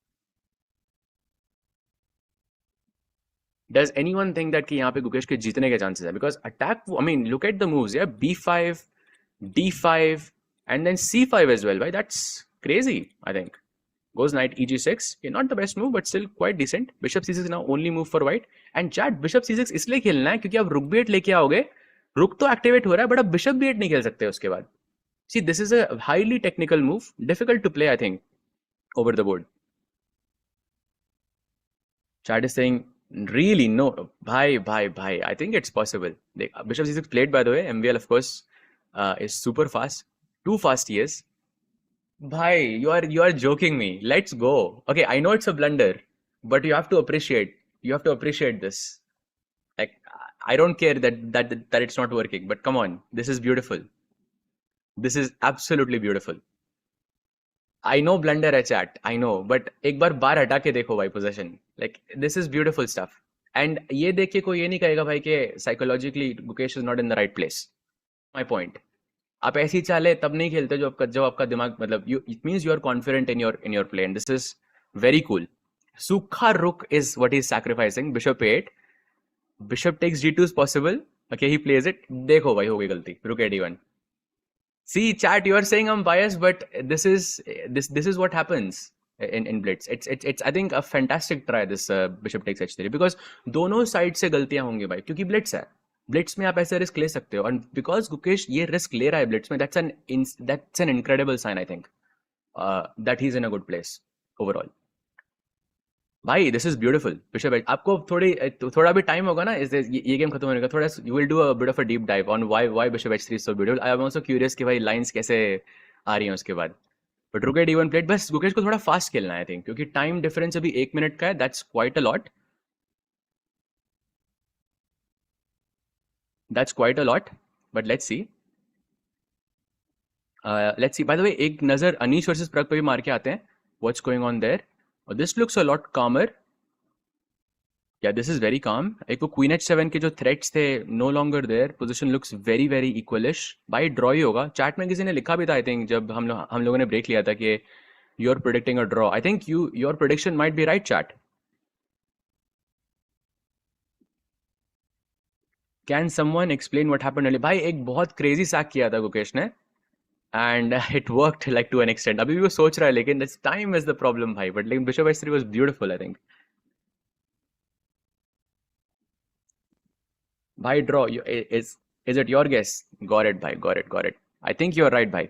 [SPEAKER 1] Does anyone think that कि यहाँ पे Gukesh के जीतने के chances है? Because attack, I mean, look at the moves, yeah, b5, d5, and then c5 as well. Right? That's crazy. I think goes knight eg6. Okay, not the best move, but still quite decent. Bishop c6 is now only move for white. And chat, bishop c6 इसलिए खेलना है क्योंकि आप rook b8 लेके आओगे. Rook तो activate हो रहा है, but आप bishop b8 नहीं खेल सकते उसके बाद. See, this is a highly technical move, difficult to play, I think, over the board. Chat is saying, really, no, bhai. I think it's possible. Bishop c6 played, by the way. MVL, of course, is super fast. Too fast he is. Bhai, you are joking me. Let's go. Okay, I know it's a blunder, but you have to appreciate. You have to appreciate this. Like, I don't care that it's not working, but come on, this is beautiful. This is absolutely beautiful. I know blunder है chat, I know, but एक बार हटा के देखो भाई possession. Like this is beautiful stuff. And ये देख के कोई ये नहीं कहेगा भाई कि psychologically Gukesh is not in the right place. My point. आप ऐसी चाले तब नहीं खेलते जो आपका दिमाग मतलब it means you are confident in your play, and this is very cool. सूखा rook is what he's sacrificing. Bishop 8. Bishop takes g2 is possible. Okay, he plays it. देखो भाई हो गई गलती. Rook a1. See, chat, you are saying I'm biased, but this is what happens in Blitz. It's I think a fantastic try, this bishop takes h3, because दोनों side से गलतियां होंगी भाई, क्योंकि Blitz है. Blitz में आप ऐसे रिस्क ले सकते हो, and because Gukesh ये रिस्क ले रहा है Blitz में, that's an incredible sign, I think, that he's in a good place overall. भाई this is beautiful. Bishop h, आपको थोड़ा भी टाइम होगा ना ये गेम खत्म होने का, थोड़ा you will do a bit of a deep dive on why bishop h3 is so beautiful. I am also curious कि भाई लाइंस कैसे आ रही हैं उसके बाद. But rook d1 played. बस गुकेश को थोड़ा फास्ट खेलना है, I think, क्योंकि टाइम डिफरेंस अभी 1 मिनट का है. That's quite a lot. That's quite a lot. But let's see. By the way, एक नजर अनीश वर्सेस प्रग पे भी मार के आते हैं. What's going on there? This looks a lot calmer. Yeah this is very calm. एक वो क्वीन H7 के जो थ्रेट्स थे no longer there, position looks very very equalish. भाई ड्रॉ ही होगा। चैट में किसी ने लिखा भी था आई थिंक, जब हम लोगों ने ब्रेक लिया था कि you are predicting a draw. I think your prediction might be right chat. Can someone explain what happened early? भाई एक बहुत क्रेजी सैक किया था गुकेश ने, and it worked like to an extent. अभी भी वो सोच रहा है, लेकिन टाइम इज द प्रॉब्लम भाई। बट लेकिन bishop H3 was beautiful I think. भाई draw is it your guess? Got it bhai, got it. I think you're right bhai.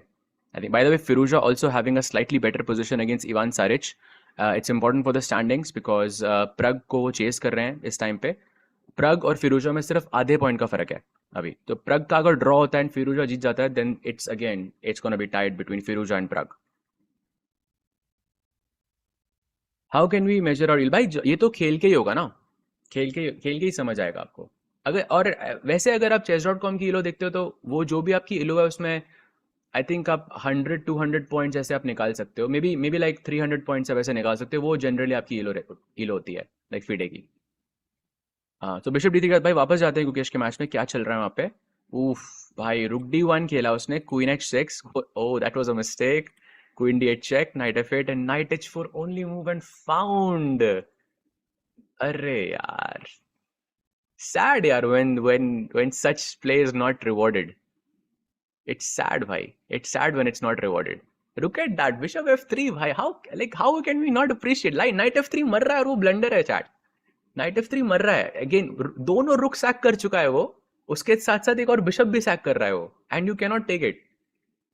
[SPEAKER 1] I think, by the way, Firuza also having a slightly better position against Ivan Saric. It's important for the standings because Pragg को वो chess कर रहे हैं इस time पे। Pragg और फिरूजा में सिर्फ आधे पॉइंट का फर्क है अभी। तो Pragg का अगर ड्रॉ होता है एंड फिरूजा जीत जाता है, then it's gonna be tied between Firouzja and Pragg. How can we measure और भाई ये तो खेल के ही होगा ना। खेल के ही समझ आएगा आपको। अगर और वैसे अगर आप chess.com की इलो देखते हो, तो वो जो भी आपकी इलो है उसमें आई थिंक आप 100-200 पॉइंट्स ऐसे आप निकाल सकते हो। मे बी लाइक 300 पॉइंट्स आप ऐसे निकाल सकते हो। वो जनरली आपकी इलो होती है लाइक फीडे की। हाँ, तो बिशप D3 के बाद भाई वापस जाते हैं गुकेश के मैच में। क्या चल रहा है वहाँ पे? उफ, भाई रुक D1 खेला उसने, queen H6। Oh that was a mistake. Queen D8 check, knight F8 and knight H4 only move and found. अरे यार, sad यार, when such play is not rewarded. It's sad भाई, it's sad when it's not rewarded. Look at that, bishop F3 भाई। how can we not appreciate? like knight F3 मर रहा है और वो ब्लंडर है चैट। नाइट F3 मर रहा है अगेन। दोनों रुक सैक कर चुका है वो, उसके साथ साथ एक और बिशप भी सैक कर रहा है वो, and you can not take it.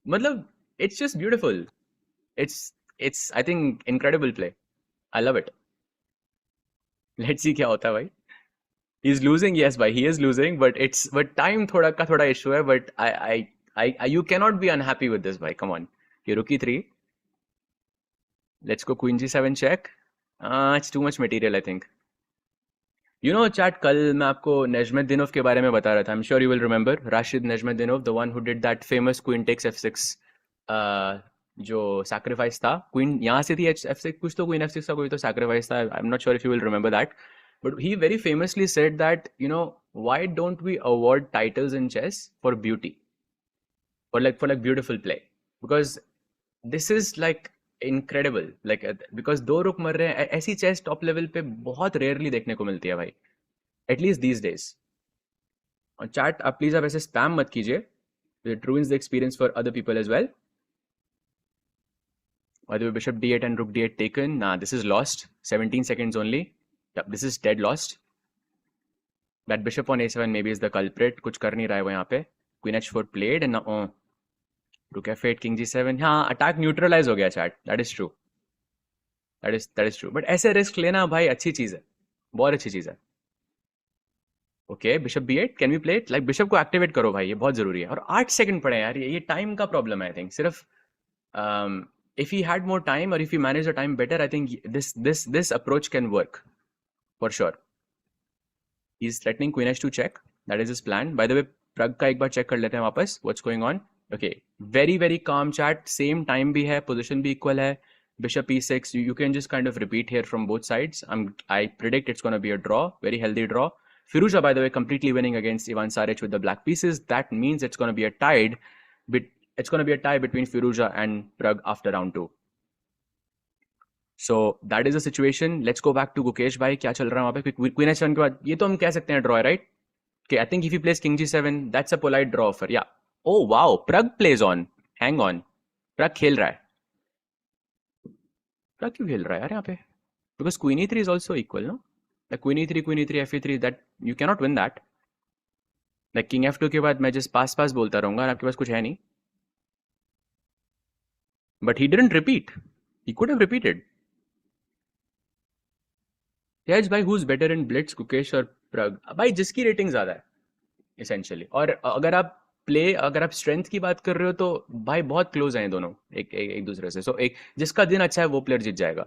[SPEAKER 1] मतलब it's just beautiful. It's I think incredible play. I love it. Let's see क्या होता है भाई। ही इज लूजिंग, यस भाई he is losing, but time थोड़ा इशू है। But I you can not be unhappy with this भाई, come on. ये रुकी 3। Let's go queen G7 check. It's too much material I think. Chat, कल मैं आपको नेजमेद्दीनोव के बारे में बता रहा था। I am sure you will remember Rashid Nezhmetdinov, the one who did that famous queen takes F6 जो सैक्रिफाइस था। क्वीन यहाँ से थी F6, कुछ तो क्वीन F6 का कोई तो सैक्रिफाइस था। I am not sure if you will remember that, but he very famously said that why don't we award titles in chess for beauty, for like beautiful play, because this is like incredible, like because दो रुक मर रहे हैं। ऐसी chess top level पे बहुत rarely देखने को मिलती है भाई, एटलीस्ट दीज डेज। और चैट आप प्लीज आप ऐसे स्पैम मत कीजिए, it ruins the experience for other people as well. By the way, bishop D8 and rook D8 taken. Nah, this is lost. 17 seconds only. Yep, this is dead lost. That bishop on A7 maybe is the culprit. कुछ कर नहीं रहा है वो यहाँ पे। Queen H4 played and now rook F8, King G7। हाँ, attack neutralize हो गया chat. That is true, that is true. But ऐसे रिस्क लेना भाई अच्छी चीज है, बहुत अच्छी चीज है। Okay, bishop B8, can we play it? Like bishop को एक्टिवेट करो भाई, ये बहुत जरूरी है। और 8 सेकंड पड़े यार, ये टाइम का प्रॉब्लम है आई थिंक सिर्फ। If he had more time और if he manage the time better, I think this approach can work for sure. He is threatening queen H2 check, that is his plan. By the way, Pragg का एक बार check कर लेते हैं वापस, what's going on. Okay, very very calm chat, same time भी है, position भी इक्वल है। Bishop E6, you can just kind of repeat here from both sides. I predict it's going to be a draw, very healthy draw. Firuza, by the way, completely winning against Ivan Saric with the black pieces. That means it's going to be a tie between Firuza and Pragg after round 2. So that is the situation. Let's go back to Gukesh भाई, क्या चल रहा है वहाँ पे? Queen H7 के बाद ये तो हम कह सकते हैं draw है, right? Okay, I think if he plays King G7, that's a polite draw offer. Yeah. Oh wow, Pragg plays on. Hang on, Pragg खेल रहा है। Pragg क्यों खेल रहा है यार यहाँ पे? Because Queen E3 is also equal, no? Like Queen E3, F3, that you cannot win that. Like King F2 के बाद मैं just pass बोलता रहूंगा और आपके पास कुछ है नहीं। But he didn't repeat. He could have repeated. Yes भाई, who's better in Blitz, Gukesh और Pragg? भाई जिसकी रेटिंग ज्यादा है essentially। और अगर आप स्ट्रेंथ की बात कर रहे हो तो भाई बहुत क्लोज हैं दोनों एक दूसरे से। सो एक जिसका दिन अच्छा है वो प्लेयर जीत जाएगा।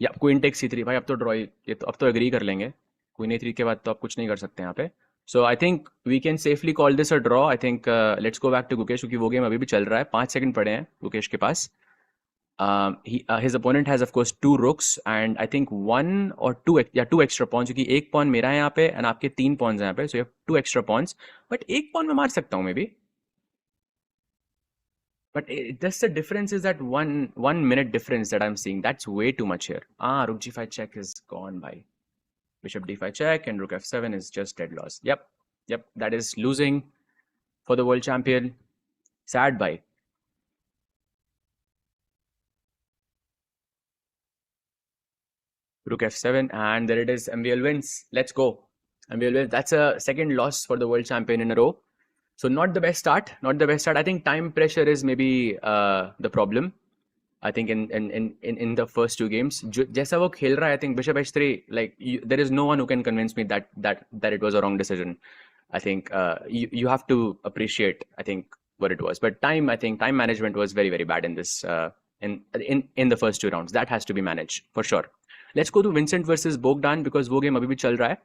[SPEAKER 1] या क्वीन टेक C3 भाई, अब तो ड्रॉ, ये तो अब तो एग्री कर लेंगे। क्वीन A3 के बाद तो आप कुछ नहीं कर सकते यहाँ पे। So I think we can safely call this a draw. I think let's go back to Gukesh, क्योंकि वो गेम अभी भी चल रहा है। 5 सेकंड पड़े हैं गुकेश के पास। His opponent has of course 2 rooks and I think 1 or 2 2 extra pawns, क्योंकि एक pawn मेरा है यहाँ पे and आपके 3 pawns हैं यहाँ पे, so you have 2 extra pawns, but एक pawn मैं मार सकता हूँ maybe. But just the difference is that one minute difference that I'm seeing. That's way too much here. Rook g5 check is gone by. Bishop d5 check and rook f7 is just dead loss. Yep, that is losing for the world champion. Sad bye. Rook f7 and there it is. MVL wins. Let's go. MVL wins. That's a second loss for the world champion in a row. So not the best start. I think time pressure is maybe the problem. I think in the first 2 games, जैसा वो खेल रहा है, I think bishop h3, like there is no one who can convince me that it was a wrong decision. I think you have to appreciate, I think, what it was. But I think time management was very, very bad in this in the first 2 rounds. That has to be managed for sure. Let's go to Vincent versus Bogdan because वो game अभी भी चल रहा है.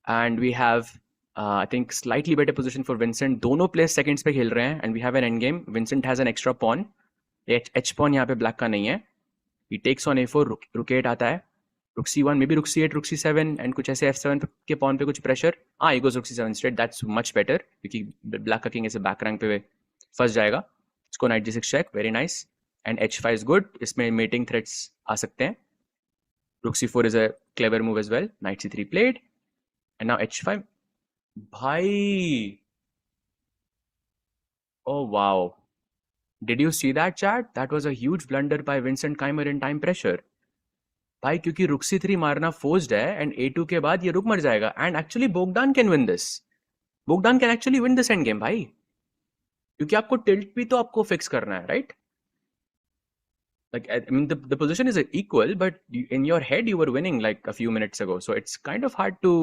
[SPEAKER 1] And we have I think slightly better position for Vincent. दोनों players seconds पे खेल रहे हैं and we have an end game. Vincent has an extra pawn. H pawn यहाँ पे black का नहीं है. He takes on a4, rook 8 आता है. Rook c1, maybe rook c8, rook c7 and कुछ ऐसे f7 के pawn पे कुछ pressure. He goes rook c7 straight. That's much better क्योंकि black का king ऐसे back rank पे फंस जाएगा. इसको knight g6 check, very nice. And h5 is good. इसमें mating threats आ सकते हैं. Rook c4 is a clever move as well. Knight c3 played. And now h5. Bhai. Oh wow. Did you see that, chat? That was a huge blunder by Vincent Keimer in time pressure. भाई क्योंकि रुक c3 मारना forced है and a2 के बाद ये रुक मर जाएगा and actually Bogdan can win this. Bogdan can actually win this endgame भाई, क्योंकि आपको tilt भी तो आपको fix करना है, right? Like I mean the position is equal, but in your head you were winning like a few minutes ago, so it's kind of hard to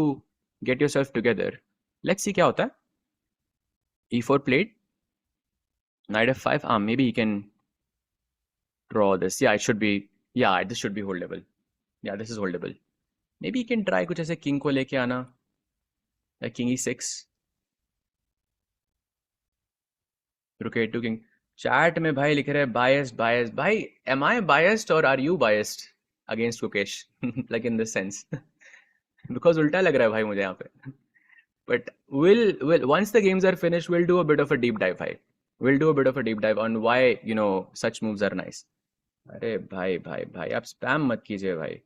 [SPEAKER 1] get yourself together. Let's see क्या होता है. e4 played. Knight f5. Maybe he can draw this. Yeah, it should be. Yeah, this should be holdable. Yeah, this is holdable. Maybe he can try कुछ ऐसे king को लेके आना. Like king e6. Rook a2 king. Chat में भाई लिख रहे हैं biased. भाई, am I biased or are you biased against Gukesh? Like in this sense. Because उल्टा लग रहा है भाई मुझे यहाँ पे. But we'll once the games are finished, we'll do a bit of a deep dive. We'll do a bit of a deep dive on why, you know, such moves are nice. अरे भाई आप spam मत कीजिए भाई.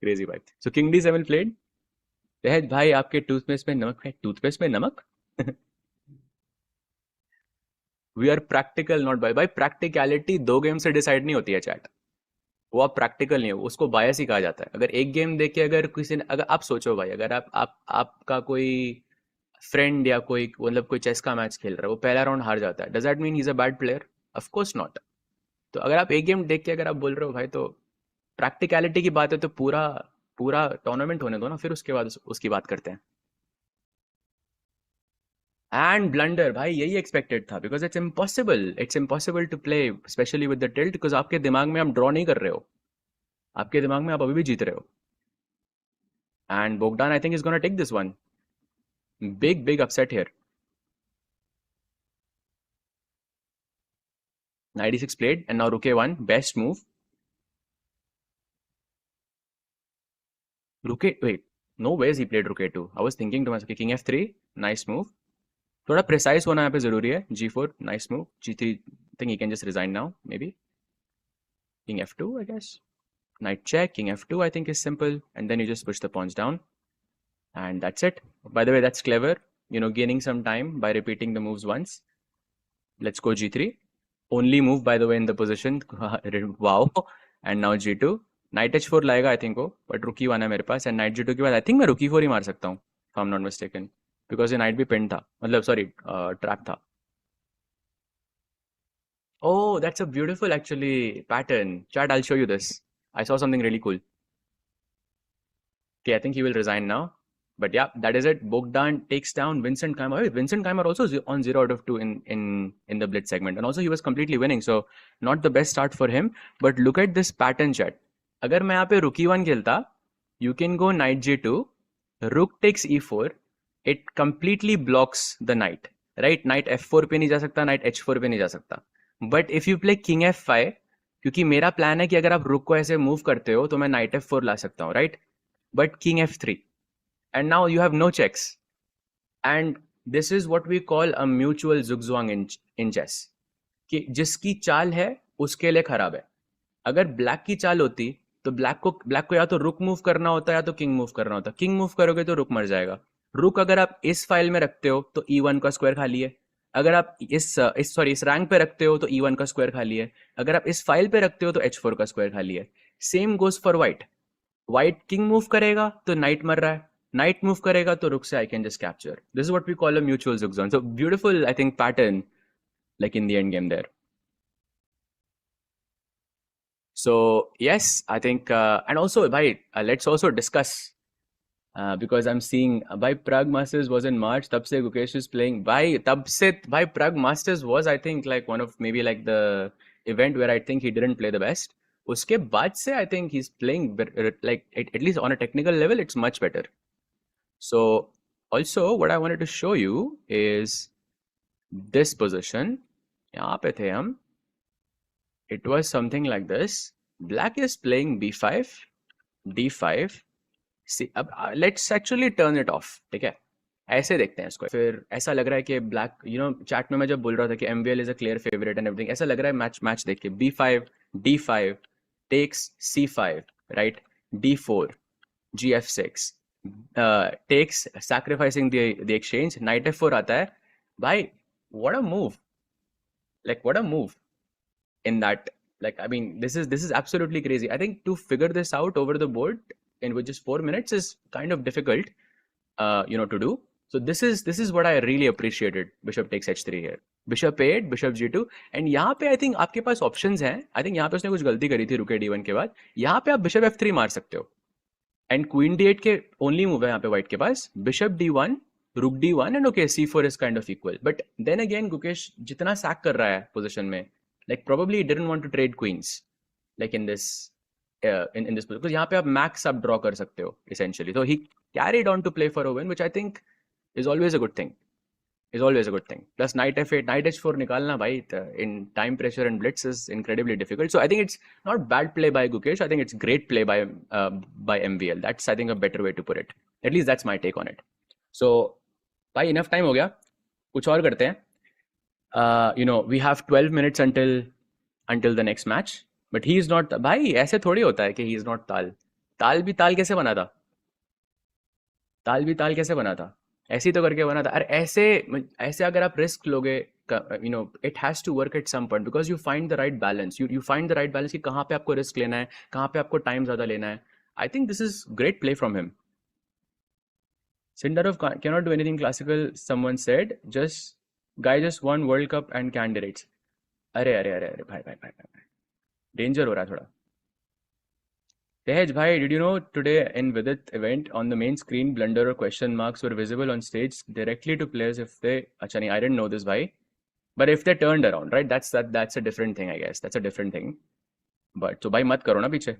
[SPEAKER 1] Crazy भाई. So king d7 played. तहत भाई आपके टूथपेस्ट में नमक है. टूथपेस्ट में नमक? We are practical not by. भाई practicality 2 गेम से डिसाइड नहीं होती है चैट. वो आप प्रैक्टिकल नहीं हो, उसको बायस ही कहा जाता है. अगर एक गेम देख के अगर किसी ने, अगर आप सोचो भाई, अगर आपका कोई फ्रेंड या कोई मतलब कोई चेस का मैच खेल रहा है, वो पहला राउंड हार जाता है, does that mean he is a bad player? Of course not. तो अगर आप एक गेम देख के अगर आप बोल रहे हो भाई, तो प्रैक्टिकलिटी की बात है तो पूरा टूर्नामेंट होने दो ना, फिर उसके बाद उसकी बात करते हैं. एंड ब्लंडर भाई, यही एक्सपेक्टेड था because it's impossible to play especially with the tilt, because आपके दिमाग में आप ड्रॉ नहीं कर रहे हो, आपके दिमाग में आप अभी भी जीत रहे हो. And Bogdan I think is gonna take this one. Big upset here. Knight d6 played and now rook a1, best move. Wait, no ways he played rook a2. I was thinking to myself, king f3, nice move. थोड़ा precise होना यहाँ पे जरूरी है. g4, nice move. g3, I think he can just resign now, maybe. King f2, I guess. Knight check, king f2, I think is simple. And then you just push the pawns down. And that's it. By the way, that's clever. You know, gaining some time by repeating the moves once. Let's go g3. Only move, by the way, in the position. Wow. And now g2. Knight h4 लाएगा I think वो, but rook e1 है मेरे पास. And knight g2 के बाद I think मैं rook e4 ही मार सकता हूँ, if I'm not mistaken. Because ये knight भी pinned था, मतलब sorry, trap था. Oh, that's a beautiful actually pattern. Chat, I'll show you this. I saw something really cool. Okay, I think he will resign now. But yeah, that is it. Bogdan takes down Vincent Keimer. Vincent Keimer also on 0 out of 2 in the Blitz segment. And also he was completely winning. So not the best start for him. But look at this pattern, chat. अगर मैं यहाँ पे rook e1 खेलता, you can go knight g2, rook takes e4, it completely blocks the knight. Right, night F4 पे नहीं जा सकता, night H4 पे नहीं जा सकता. But if you play king F5, क्योंकि मेरा प्लान है कि अगर आप रुक को ऐसे मूव करते हो तो मैं नाइट F4 ला सकता हूँ, right. But king F3 and now you have no checks. And this is what we call a mutual zugzwang in chess, कि जिसकी चाल है उसके लिए खराब है. अगर ब्लैक की चाल होती तो ब्लैक को या तो रुक मूव करना होता या तो किंग मूव करना होता. किंग मूव करोगे तो रुक मर जाएगा. रुक अगर आप इस फाइल में रखते हो तो E1 का स्क्वायर खाली है. अगर आप इस रैंक पे रखते हो तो E1 का स्क्वायर खाली है. अगर आप इस फाइल पे रखते हो तो H4 का स्क्वायर खाली है. Same goes for white. White king move करेगा तो नाइट मर रहा है. नाइट मूव करेगा तो रुक से I can just capture. This is what we call a mutual zigzag. So beautiful I think pattern like in the end game there. So yes, I think and also bhai, let's also discuss because I'm seeing bhai Pragg Masters was in March. Tab se Gukesh is playing. Bhai Pragg Masters was I think like one of maybe like the event where I think he didn't play the best. Uske baad se I think he's playing like at least on a technical level it's much better. So also what I wanted to show you is this position. यहाँ पे थे हम. It was something like this. Black is playing b5, d5. See, अब let's actually turn it off. ठीक है, ऐसे देखते हैं इसको. फिर ऐसा लग रहा है कि ब्लैक, यू नो, चैट में मैं जब बोल रहा था कि MVL is a clear favourite and everything, ऐसा लग रहा है मैच देख के. b5, d5, takes c5, right, d4, gf6, takes, sacrificing the exchange, knight f4 आता है. भाई, what a move. Like what a move in that. Like I mean, this is absolutely crazy. I think to figure this out over the board in with just 4 minutes is kind of difficult, to do. So this is what I really appreciated. Bishop takes h3 here, bishop 8, bishop g2. And यहाँ पे I think आपके पास options हैं. I think यहाँ पे उसने कुछ गलती करी थी रुके d1 के बाद. यहाँ पे आप bishop f3 मार सकते हो. And queen d8 के only move है यहाँ पे white के पास. bishop d1, rook d1 and okay c4 is kind of equal. But then again Gukesh जितना sack कर रहा है position में, like probably he didn't want to trade queens like in this in this, because यहाँ पे आप max आप draw कर सकते हो essentially. So he carried on to play for a win, which I think is always a good thing. Plus knight f8, knight h4 निकालना भाई in time pressure and blitz is incredibly difficult. So I think it's not bad play by Gukesh. I think it's great play by MVL. That's I think a better way to put it. At least that's my take on it. So भाई enough time हो गया, कुछ और करते हैं. We have 12 minutes until the next match. But he is not. भाई ऐसे थोड़ी होता है कि he is not ताल. ताल भी ताल कैसे बना था? ऐसे ही तो करके बना था. अरे ऐसे अगर आप रिस्क लोगे, it has to work at some point because you find the right balance. You find the right balance कि कहाँ पे आपको रिस्क लेना है, कहाँ पे आपको टाइम ज़्यादा लेना है. I think this is great play from him. Sindarov cannot do anything classical, someone said. Guy just won World Cup and candidates. अरे भाई डेंजर हो रहा है थोड़ा. Tehej bhai, did you know today in Vidit event on the main screen blunder or question marks were visible on stage directly to players if they, acha nahi, I didn't know this bhai, but if they turned around, right, that's a different thing, I guess. That's a different thing. But so bhai mat karo na piche.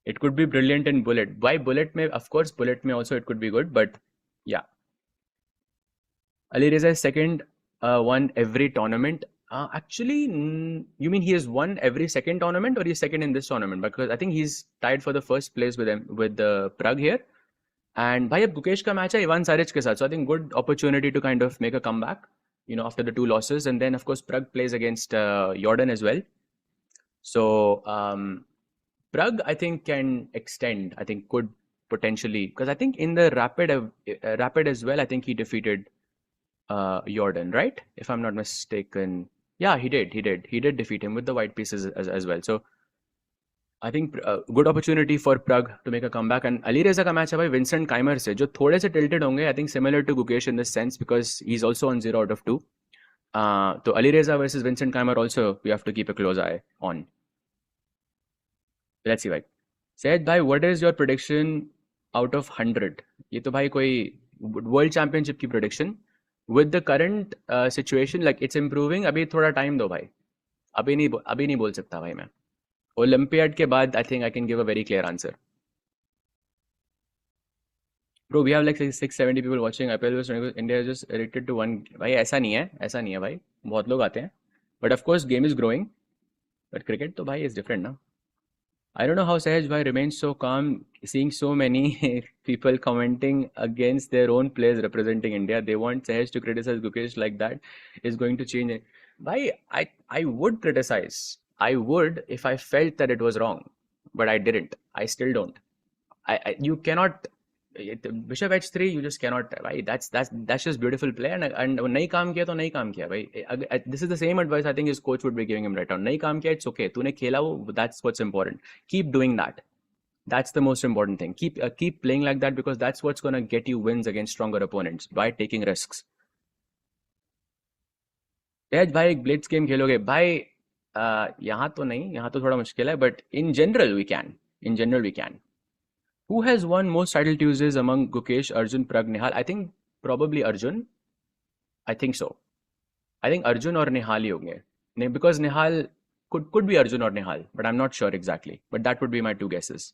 [SPEAKER 1] It could be brilliant in bullet. Why bullet may, of course bullet may also it could be good, but yeah. Ali Reza is second, won every tournament. Actually, you mean he has won every second tournament or he's second in this tournament? Because I think he's tied for the first place with the Pragg here. And bhai, ab Gukesh ka match hai Ivan Saric ke sath. So I think good opportunity to kind of make a comeback, after the 2 losses. And then of course Pragg plays against Jordan as well. So Pragg I think can extend. I think could potentially, because I think in the rapid as well, I think he defeated Jordan, right? If I'm not mistaken. Yeah, he did defeat him with the white pieces as well. So I think good opportunity for Pragg to make a comeback. And Ali Reza का match है भाई Vincent Keimer से, जो थोड़े से tilted होंगे. I think similar to Gukesh in this sense because he's also on 0 out of 2. So Ali Reza versus Vincent Keimer also we have to keep a close eye on. Let's see भाई. Said भाई, what is your prediction out of 100? ये तो भाई कोई World Championship की prediction. With the current situation, like it's improving. अभी थोड़ा time दो भाई. अभी नहीं बोल सकता भाई मैं. Olympiad के बाद I think I can give a very clear answer. Bro, we have like 670 people watching IPL because India is just addicted to one. भाई ऐसा नहीं है भाई, बहुत लोग आते हैं. But of course, game is growing. But cricket तो भाई is different ना. I don't know how Sahaj bhai remains so calm, seeing so many people commenting against their own players representing India. They want Sahaj to criticize Gukesh like that is going to change it. Bhai, I would criticize. I would if I felt that it was wrong, but I didn't. I still don't. You cannot Bishop H3, you just cannot. Right? That's just beautiful play. And नहीं काम किया तो नहीं काम किया भाई. This is the same advice I think his coach would be giving him right now. नहीं काम किया, it's okay. तूने खेला वो, that's what's important. Keep doing that. That's the most important thing. Keep playing like that because that's what's gonna get you wins against stronger opponents by taking risks. तेज भाई एक Blitz game खेलोगे भाई? यहाँ तो नहीं, यहाँ तो थोड़ा मुश्किल है, but in general we can. In general we can. Who has won most title Tuesdays among Gukesh, Arjun, Pragg, Nihal? I think probably Arjun. I think so. I think Arjun or Nihal ही होंगे. Because Nihal could be Arjun or Nihal, but I'm not sure exactly. But that would be my two guesses.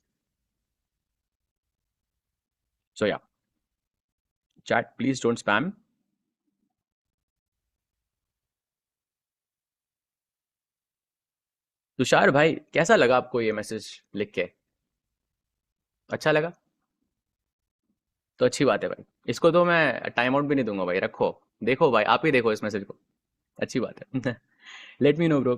[SPEAKER 1] So yeah. Chat, please don't spam. Tushar भाई, कैसा लगा आपको ये message लिख के? अच्छा लगा? तो अच्छी बात है भाई. इसको तो मैं टाइम आउट भी नहीं दूंगा भाई. रखो, देखो भाई, आप ही देखो इस मैसेज को. अच्छी बात है. Late me no bro.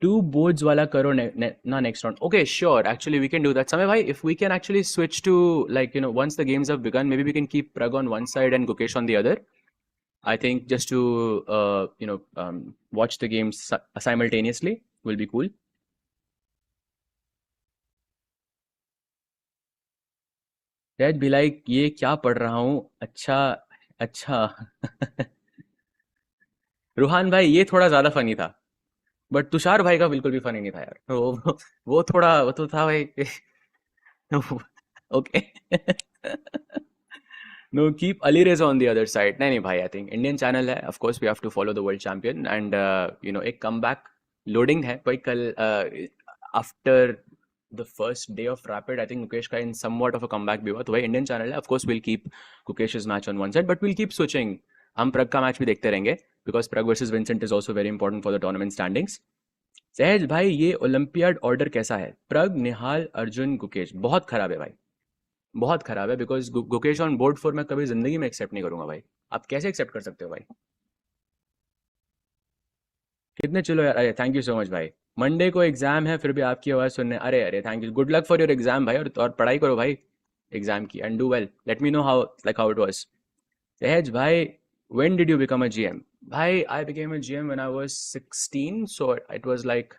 [SPEAKER 1] Two boards wala karo na next round. Okay, sure. Actually, we can do that. Samay bhai, if we can actually switch to, like, once the games have begun, maybe we can keep Pragg on one side and Gukesh on the other. I think just to watch the games simultaneously will be cool. Dad be like, ये क्या पढ़ रहा हूँ? अच्छा अच्छा. रूहान भाई, ये थोड़ा ज्यादा फनी था. बट तुषार भाई का बिल्कुल भी फनी नहीं था यार. वो थोड़ा वो तो था भाई. Okay. No, keep Ali Reza on the other side. नहीं नहीं भाई, I think Indian channel है. Of course, we have to follow the world champion. And एक comeback loading है. भाई कल after the first day of Rapid, I think Gukesh का in somewhat of a comeback भी हुआ. तो भाई Indian channel है. Of course, we'll keep Gukesh's match on one side, but we'll keep switching. हम Pragg का match भी देखते रहेंगे because Pragg versus Vincent is also very important for the tournament standings. सहज भाई, ये ओलंपियाड ऑर्डर कैसा है? Pragg, निहाल, अर्जुन, गुकेश. बहुत खराब है भाई, बहुत खराब है. बिकॉज गुकेश ऑन बोर्ड 4 मैं कभी जिंदगी में एक्सेप्ट नहीं करूंगा भाई. आप कैसे एक्सेप्ट कर सकते हो भाई? कितने चलो यार. अरे थैंक यू सो मच भाई. मंडे को एग्जाम है फिर भी आपकी आवाज सुनने. अरे अरे thank you. Good luck for your exam भाई. और पढ़ाई करो भाई एग्जाम की and do well. Late me know how it was. सहज भाई, when did you become a GM? Bhai, I became a GM when I was 16, so it was like,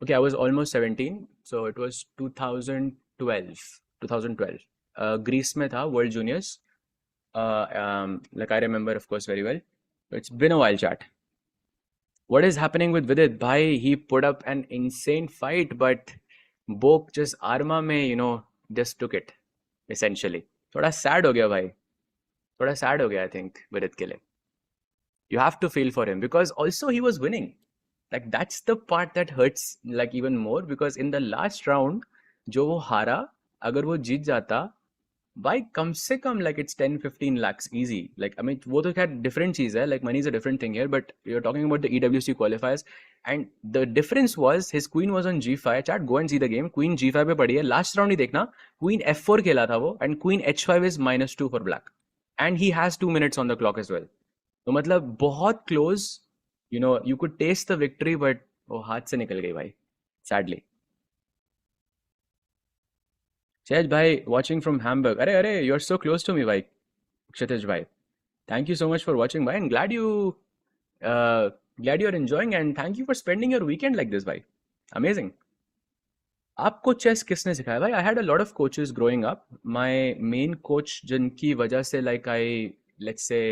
[SPEAKER 1] okay, I was almost 17, so it was 2012. 2012. Greece में था World Juniors. Like I remember, of course, very well. It's been a while, chat. What is happening with Vidit? Bhai, he put up an insane fight, but Bok just Arma में, just took it, essentially. थोड़ा sad हो गया भाई. थोड़ा sad हो गया, I think, Vidit के लिए. You have to feel for him because also he was winning. Like that's the part that hurts like even more because in the last round, जो वो हारा, अगर वो जीत जाता, भाई कम से कम like it's 10-15 lakhs easy. Like I mean, वो तो खैर different चीज है. Like money is a different thing here, but you're talking about the EWC qualifiers, and the difference was his queen was on G5. Chat, go and see the game. Queen G5 पे पड़ी है. Last round ही देखना. Queen F4 खेला था वो, and Queen H5 is -2 for black. And he has 2 minutes on the clock as well. तो मतलब बहुत close, you could taste the victory, but वो हाथ से निकल गई भाई, sadly. Chej भाई, watching from Hamburg. अरे you're so close to me भाई, Kshitij भाई. Thank you so much for watching भाई, and glad you're enjoying, and thank you for spending your weekend like this भाई. Amazing. आपको chess किसने सिखाया भाई? I had a lot of coaches growing up. My main coach जिनकी वजह से like I, let's say,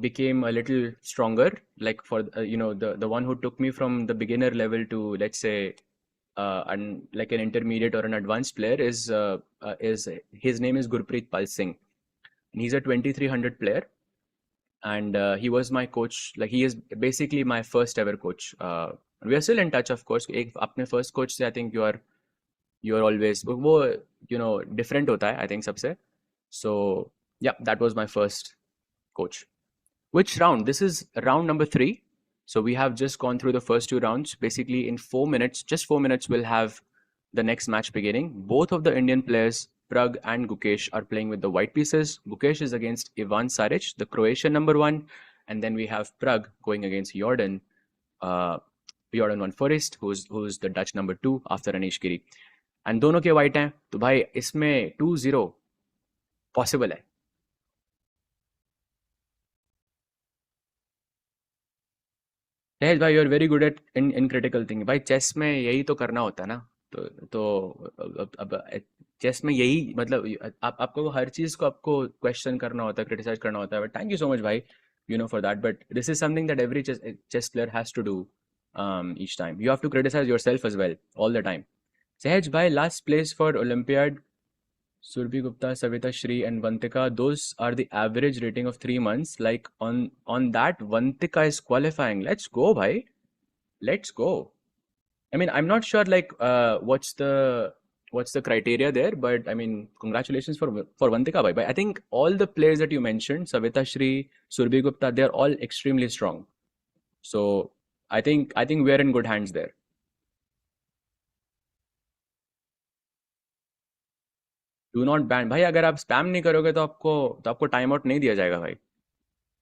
[SPEAKER 1] became a little stronger, like for the one who took me from the beginner level to, let's say, like an intermediate or an advanced player is his name is Gurpreet Pal Singh. And he's a 2300 player, and he was my coach. Like he is basically my first ever coach. We are still in touch, of course. एक अपने first coach से I think you are you are always वो different होता है I think सबसे. So yeah that was my first coach. Which round? This is round number 3. So we have just gone through the first 2 rounds. Basically, in 4 minutes, just 4 minutes, we'll have the next match beginning. Both of the Indian players, Pragg and Gukesh, are playing with the white pieces. Gukesh is against Ivan Saric, the Croatian number 1. And then we have Pragg going against Jordan. Uh, Jordan Van Forest, who's the Dutch number 2 after Anish Giri. And दोनों के white हैं तो भाई इसमें 2-0 possible है. सहज भाई you are very good at in critical thinking. भाई chess में यही तो करना होता है ना. तो चेस में यही मतलब आपको हर चीज को आपको क्वेश्चन करना होता है, क्रिटिसाइज करना होता है. But thank you so much भाई for that. But this is something that every chess player has to do each time. You have to criticize yourself as well all the time. Sehaj bhai, last place for Olympiad, Surbhi Gupta, Savita Shri, and Vantika. Those are the average rating of 3 months. Like on that, Vantika is qualifying. Let's go, bhai. Let's go. I mean, I'm not sure like what's the criteria there, but I mean, congratulations for Vantika, bhai. But I think all the players that you mentioned, Savita Shri, Surbhi Gupta, they're all extremely strong. So I think we're in good hands there. Do not ban भाई. अगर आप spam नहीं करोगे तो आपको time out नहीं दिया जाएगा भाई.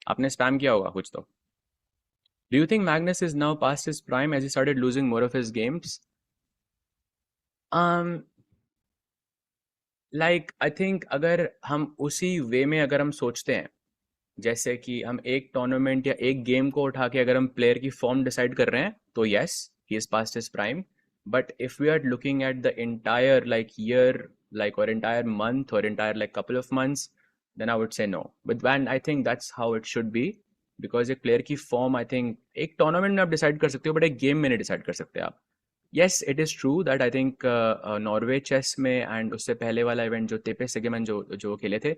[SPEAKER 1] आपने स्पैम किया होगा कुछ तो. Do you think Magnus is now past his prime age he started losing more of his games? um like I think अगर हम उसी वे में अगर हम सोचते हैं, जैसे कि हम एक टूर्नामेंट या एक गेम को उठा के अगर हम प्लेयर की फॉर्म डिसाइड कर रहे हैं तो yes he is past his prime. But if we are looking at the entire like year, like or entire month or entire like couple of months, then I would say no. But when I think that's how it should be, because एक player की form I think एक tournament में आप decide कर सकते हो but एक game में नहीं डिसाइड कर सकते आप. yes it is true that I think Norway chess में एंड उससे पहले वाला इवेंट जो तेपे सेगेमन जो जो खेले थे,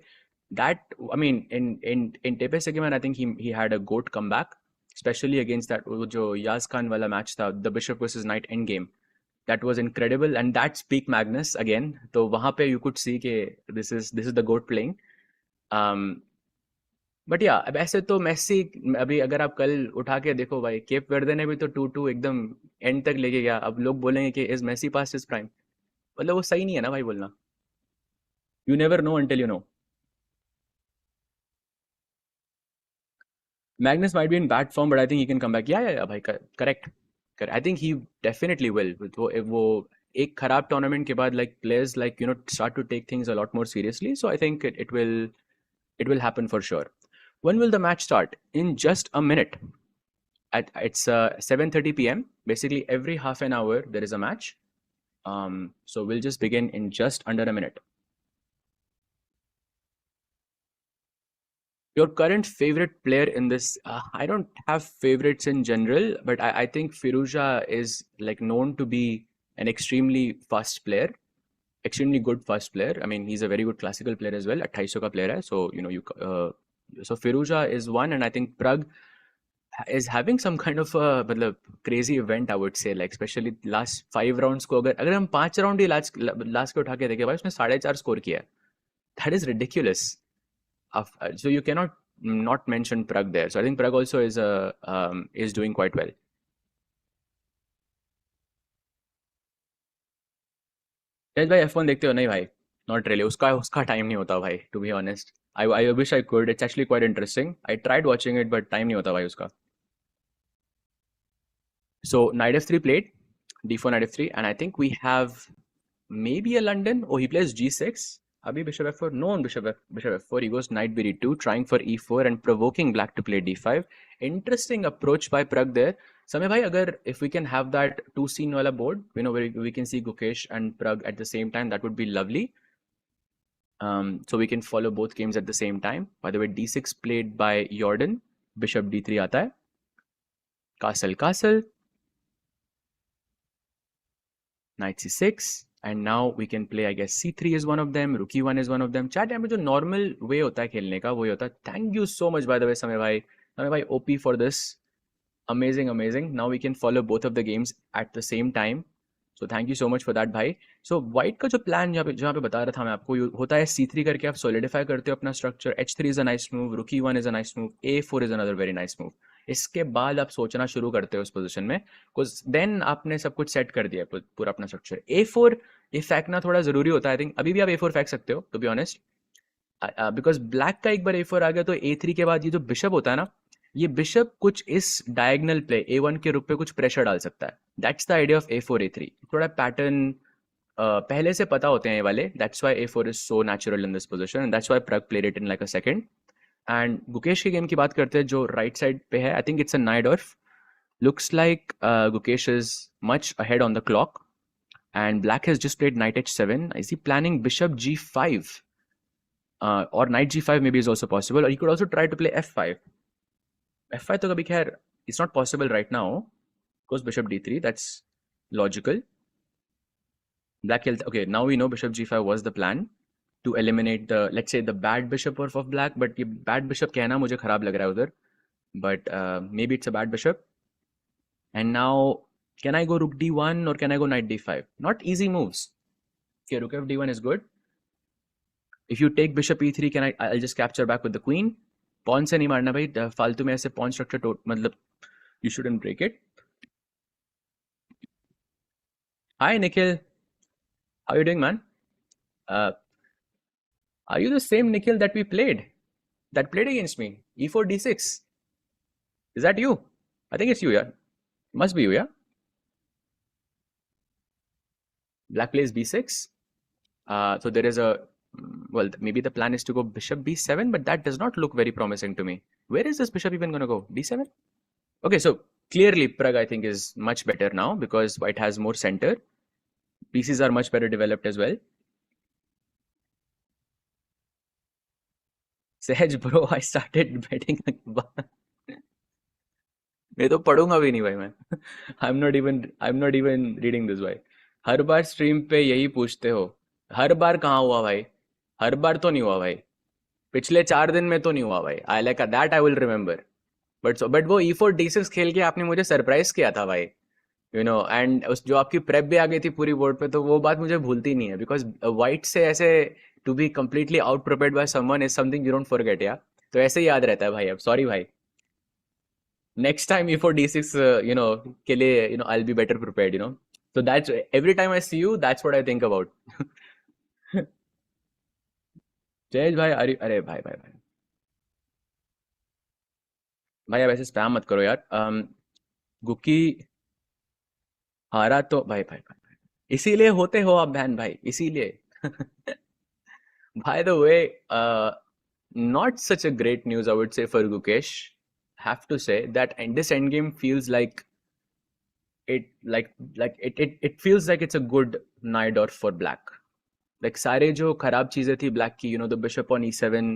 [SPEAKER 1] that I mean in Tepe Segeman I think he had a goat comeback, especially against that वो जो याज खान वाला मैच था, the Bishop versus Knight end game. That was incredible and that's peak Magnus again. तो वहाँ पे you could see कि this is the goat playing. um but या अब ऐसे तो मेसी, अभी अगर आप कल उठा के देखो भाई, केप वर्दे ने भी तो 2-2 एकदम एंड तक लेके गया. अब लोग बोलेंगे कि is Messi past his prime, मतलब वो सही नहीं है ना भाई बोलना. You never know until you know. Magnus might be in bad form, but I think he can come back. Yeah, भाई correct. I think he definitely will. वो एक खराब tournament के बाद like players like start to take things a lot more seriously. So I think it will happen for sure. When will the match start? In just a minute. It's 7:30 p.m. Basically every half an hour there is a match. So we'll just begin in just under a minute. Your current favorite player in this? I don't have favorites in general, but I think Firuza is like known to be an extremely fast player, extremely good fast player. I mean, he's a very good classical player as well. 2800 का player है, so so Firuza is one, and I think Pragg is having some kind of a मतलब crazy event, I would say, like especially last 5 rounds को अगर हम 5 round ही last के उठा के देखे भाई, उसने 4.5 score किया है. That is ridiculous. So you cannot not mention Pragg there. So I think Pragg also is doing quite well. तेज भाई F1 देखते हो? नहीं भाई, not really. उसका टाइम नहीं होता भाई, to be honest. I wish I could. It's actually quite interesting. I tried watching it, but time नहीं होता भाई उसका. So knight f3 played, d4 knight f3, and I think we have maybe a London. Oh, he plays g6. Abhi bishop f4. No, on bishop f4. He goes knight bd2, trying for e4 and provoking black to play d5. Interesting approach by Pragg there. Samay bhai, agar if we can have that 2-scene wala board, where we can see Gukesh and Pragg at the same time, that would be lovely. So we can follow both games at the same time. By the way, d6 played by Jordan. Bishop d3 aata hai. Castle. Knight c6. And now we can play, I guess c3 is one of them, rook e1 is one of them. Chat यहाँ पे जो normal way होता है खेलने का वही होता है. Thank you so much by the way समय भाई OP for this. Amazing. Now we can follow both of the games at the same time. So thank you so much for that भाई. सो वाइट का जो plan जहाँ पे बता रहा था मैं आपको, होता है C3 करके आप सोलिडिफाई करते हो अपना structure. H3 is a nice move, रुकी 1 is a nice move, A4 is another very nice move. इसके बाद आप सोचना शुरू करते हो उस पोजीशन में, बिकॉज देन आपने सब कुछ सेट कर दिया पूरा अपना स्ट्रक्चर. A4 ये फेंकना थोड़ा जरूरी होता है. आई थिंक अभी भी आप A4 फेंक सकते हो to be honest, because black का एक बार A4 आ गया तो A3 के बाद ये जो बिशप होता है ना, ये बिशप कुछ इस डायगोनल पे A1 के रुख पे कुछ प्रेशर डाल सकता है. That's the idea of A4 A3. थोड़ा पैटर्न पहले से पता होते हैं ये वाले. That's why A4 is so natural in this position and that's why Pragg played it in like a second. And Gukesh की गेम की बात करते हैं जो राइट साइड पे है. I think it's a Najdorf. Looks like Gukesh is much ahead on the clock and black has just played knight h7. Is he planning bishop g5? Or knight g5 maybe is also possible, or he could also try to play f5. f5 तो कभी खैर it's not possible right now. Goes bishop d3, that's logical. Black okay, now we know bishop g5 was the plan to eliminate the, let's say, the bad bishop of black. But ये bad bishop कहना मुझे खराब लग रहा है उधर. But maybe it's a bad bishop. And now can I go rook d1 or can I go knight d5? Not easy moves. Okay, rook f d1 is good. If you take bishop e3, I'll just capture back with the queen. Pawn से नहीं मारना भाई, फालतू में ऐसे pawn structure मतलब you shouldn't break it. Hi Nikhil, how are you doing, man? Are you the same Nikhil that played against me? E4 d6. Is that you? I think it's you, yeah. Must be you, yeah. Black plays b6. So there is a, well, maybe the plan is to go bishop b7, but that does not look very promising to me. Where is this bishop even going to go? d7? Okay, so clearly Pragg, I think, is much better now because white has more center. Pieces are much better developed as well. Sehaj bro, I started betting. मैं तो पढ़ूंगा भी नहीं भाई मैं. I'm not even reading this भाई. हर बार stream पे यही पूछते हो. हर बार कहाँ हुआ भाई? हर बार तो नहीं हुआ भाई. पिछले 4 दिन में तो नहीं हुआ भाई. I like that, I will remember. But वो E4 D6 खेल के आपने मुझे सरप्राइज किया था भाई, यू नो. एंड उस जो आपकी प्रेप भी आ गई थी पूरी बोर्ड पे, तो वो बात मुझे भूलती नहीं है. बिकॉज वाइट से ऐसे to be completely out prepared by someone is something you don't forget yeah. तो ऐसे ही याद रहता है भाई. अब सॉरी भाई. Next time E4 D6 के लिए I'll be better prepared. So that's every time I see you, that's what I think about. Jayesh भाई, अरे भाई भाई भाई भाई, अब ऐसे स्पैम मत करो यार. गुक्की हारा तो भाई भाई भाई, इसीलिए होते हो आप बहन भाई, इसीलिए. By the way, not such a great news, I would say, for Gukesh. Have to say that this endgame feels like it feels like it's a good night or for black. Like सारे जो खराब चीजें थी black की, the bishop on e7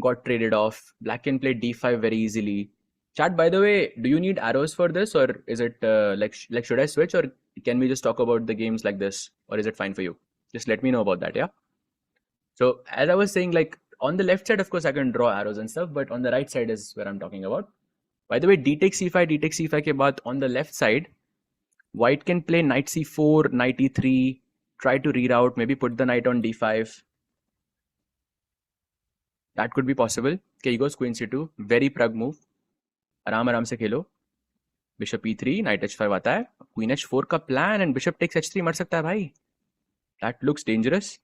[SPEAKER 1] got traded off. Black can play d5 very easily. Chat, by the way, do you need arrows for this, or is it like should I switch, or can we just talk about the games like this, or is it fine for you? Just let me know about that, yeah. So as I was saying, like on the left side, of course, I can draw arrows and stuff, but on the right side is where I'm talking about. By the way, d takes c5, d takes c5 के बाद on the left side, white can play knight c4, knight e3, try to reroute, maybe put the knight on d5. That could be possible. Okay, he goes queen c2, very Pragg move. आराम आराम से खेलो. Bishop e3, knight h5 आता है. Queen h4 का plan and bishop takes h3 मर सकता है भाई. That looks dangerous.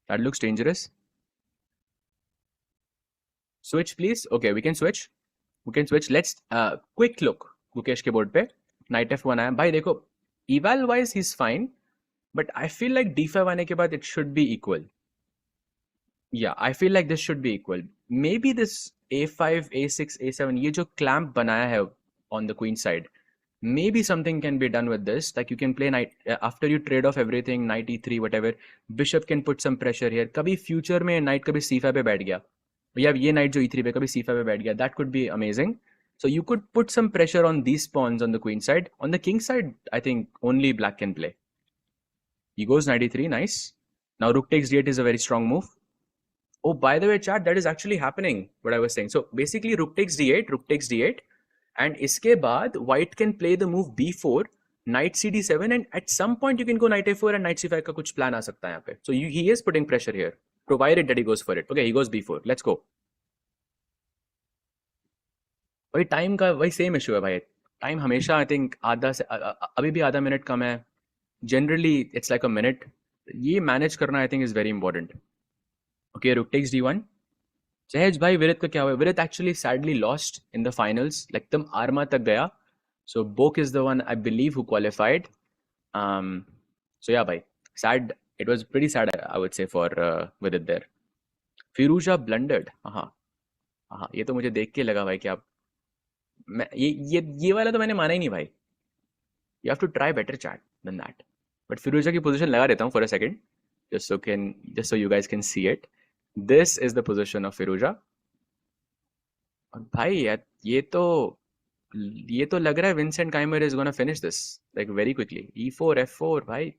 [SPEAKER 1] That looks dangerous. Switch please. Okay, we can switch. We can switch. Let's quick look. Gukesh के board पे knight f1 आया. भाई देखो, eval wise he's fine, but I feel like d5 आने के बाद it should be equal. Yeah, I feel like this should be equal. Maybe this a5, a6, a7, ये जो clamp बनाया है on the queen side, maybe something can be done with this. Like you can play knight after you trade off everything, knight e3, whatever. Bishop can put some pressure here. कभी future में knight कभी c5 पे बैठ गया, या ये knight जो e3 पे कभी c5 पे बैठ गया, that could be amazing. So you could put some pressure on these pawns on the queen side. On the king side, I think only black can play. He goes knight e3, nice. Now rook takes d8 is a very strong move. Oh, by the way, chat, that is actually happening, what I was saying. So basically rook takes d8, and इसके बाद white can play the move b4, knight cd7 and at some point you can go knight a4 and knight c5 का कुछ plan आ सकता है यहाँ पे. So he is putting pressure here, provided that he goes for it. Okay, he goes b4. Let's go. वही time का वही same issue है भाई. टाइम हमेशा आई थिंक आधा से अभी भी आधा मिनट कम है. Generally it's like a minute. ये मैनेज करना I think is very important. Okay, rook takes d1. Sahaj भाई विरित का क्या हुआ? Virit actually sadly lost in the finals. Like एकदम आर्मा तक गया. So Bok is the one I believe who qualified. So yeah, bhai, sad. It was pretty sad, I would say, for with it there. Firuza blundered. हाँ, ये तो मुझे देख के लगा भाई कि आप ये वाला तो मैंने माना ही नहीं भाई. You have to try better chat than that. But Firuza की position लगा देता हूँ for a second, just so you guys can see it. This is the position of Firuza. और भाई यार ये तो लग रहा है Vincent Keymer is gonna finish this like very quickly. e4 f4 भाई,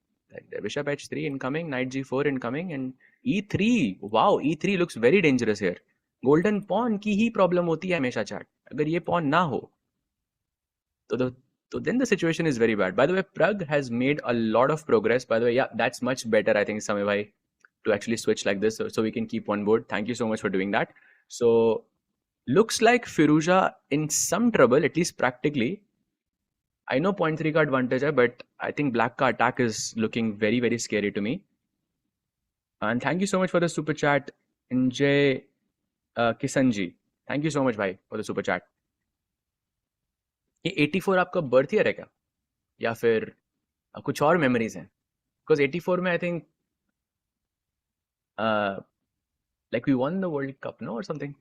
[SPEAKER 1] bishop h3 incoming, knight g4 incoming and e3. Wow, e3 looks very dangerous here. Golden pawn की ही प्रॉब्लम होती है हमेशा चैट. अगर ये पॉन ना हो तो then the situation is very bad. By the way, Pragg has made a lot of progress. By the way, yeah, that's much better I think, Samay bhai, to actually switch like this so we can keep on board. Thank you so much for doing that. So looks like Firuza in some trouble, at least practically. I know 0.3 ka advantage hai, but I think black ka attack is looking very, very scary to me. And thank you so much for the super chat, Njay Kisanji. Thank you so much, bhai, for the super chat. ये 84 आपका birth year है क्या, या फिर कुछ और memories हैं? Because 84 में I think like we won the World Cup, no, or something.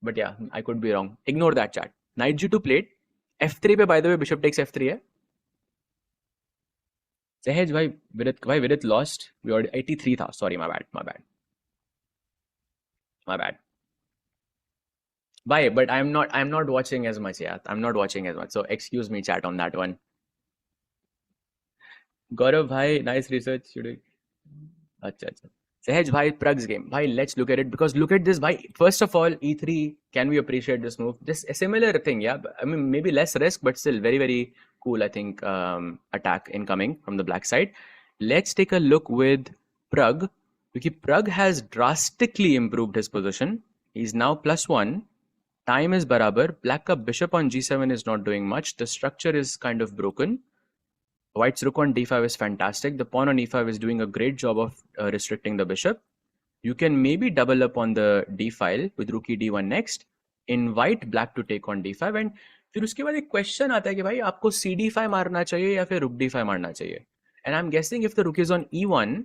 [SPEAKER 1] But yeah, I could be wrong. Ignore that chat. Knight g2 played. f3 पे by the way bishop takes f3 है. Sahej भाई Virit lost. We already 83 था. Sorry, my bad. Bye, but I'm not watching as much. Yeah, I'm not watching as much. So excuse me, chat, on that one. Gaurav bhai, nice research. Acha. Sahej bhai, Pragg's game. Bhai, let's look at it, because look at this, bhai. First of all, e3, can we appreciate this move? This a similar thing, yeah. I mean, maybe less risk, but still very, very cool, I think, attack incoming from the black side. Let's take a look with Pragg, because Pragg has drastically improved his position. He's now +1. Time is barabar. Black ka bishop on g7 is not doing much. The structure is kind of broken. White's rook on d5 is fantastic. The pawn on e5 is doing a great job of restricting the bishop. You can maybe double up on the d file with rook e d1 next. Invite black to take on d5 and फिर उसके बाद एक question आता है कि भाई आपको cd5 मारना चाहिए या फिर rook d5 मारना चाहिए. And I'm guessing if the rook is on e1,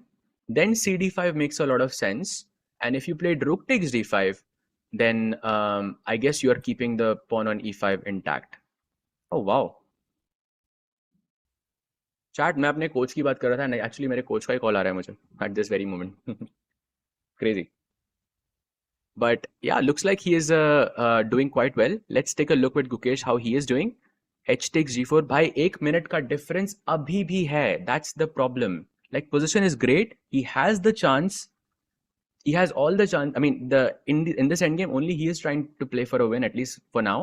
[SPEAKER 1] then cd5 makes a lot of sense. And if you played rook takes d5, then I guess you are keeping the pawn on e5 intact. Oh wow. Chat, मैं अपने coach की बात कर रहा था. Actually मेरे coach का ही call आ रहा है मुझे at this very moment. Crazy. But yeah, looks like he is doing quite well. Let's take a look with Gukesh how he is doing. H takes g4. भाई 1 मिनट का difference अभी भी है. That's the problem. Like position is great. He has the chance. He has all the chance. I mean, in this endgame only he is trying to play for a win, at least for now.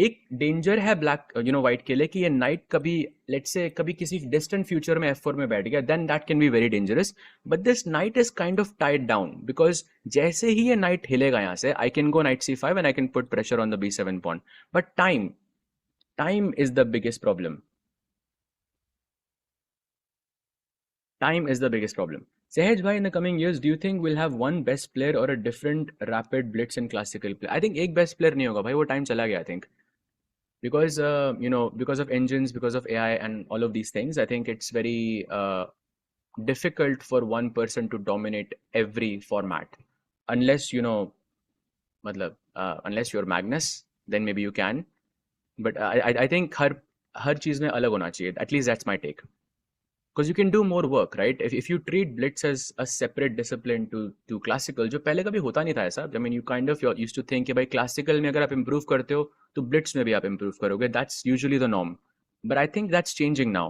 [SPEAKER 1] एक danger है black white के लिए कि ये night कभी let's say कभी किसी distant future में f4 में बैठ गया, then that can be very dangerous. But this knight is kind of tied down, because जैसे ही ये नाइट हिलेगा यहाँ से, I can go knight c5 and I can put pressure on the b7 pawn. But time is the biggest problem. Time is the biggest problem. Sahej bhai, in the coming years, do you think we'll have one best player or a different rapid blitz and classical play? I think एक best player नहीं होगा भाई, वो time चला गया I think. Because because of engines, because of AI and all of these things, I think it's very difficult for one person to dominate every format. Unless unless you're Magnus, then maybe you can. But I think हर चीज में अलग होना चाहिए. At least that's my take. Because you can do more work, right? If you treat Blitz as a separate discipline to classical, जो पहले कभी होता नहीं था ऐसा. I mean, you kind of used to think कि भाई classical में अगर आप improve करते हो, तो Blitz में भी आप improve करोगे. That's usually the norm. But I think that's changing now,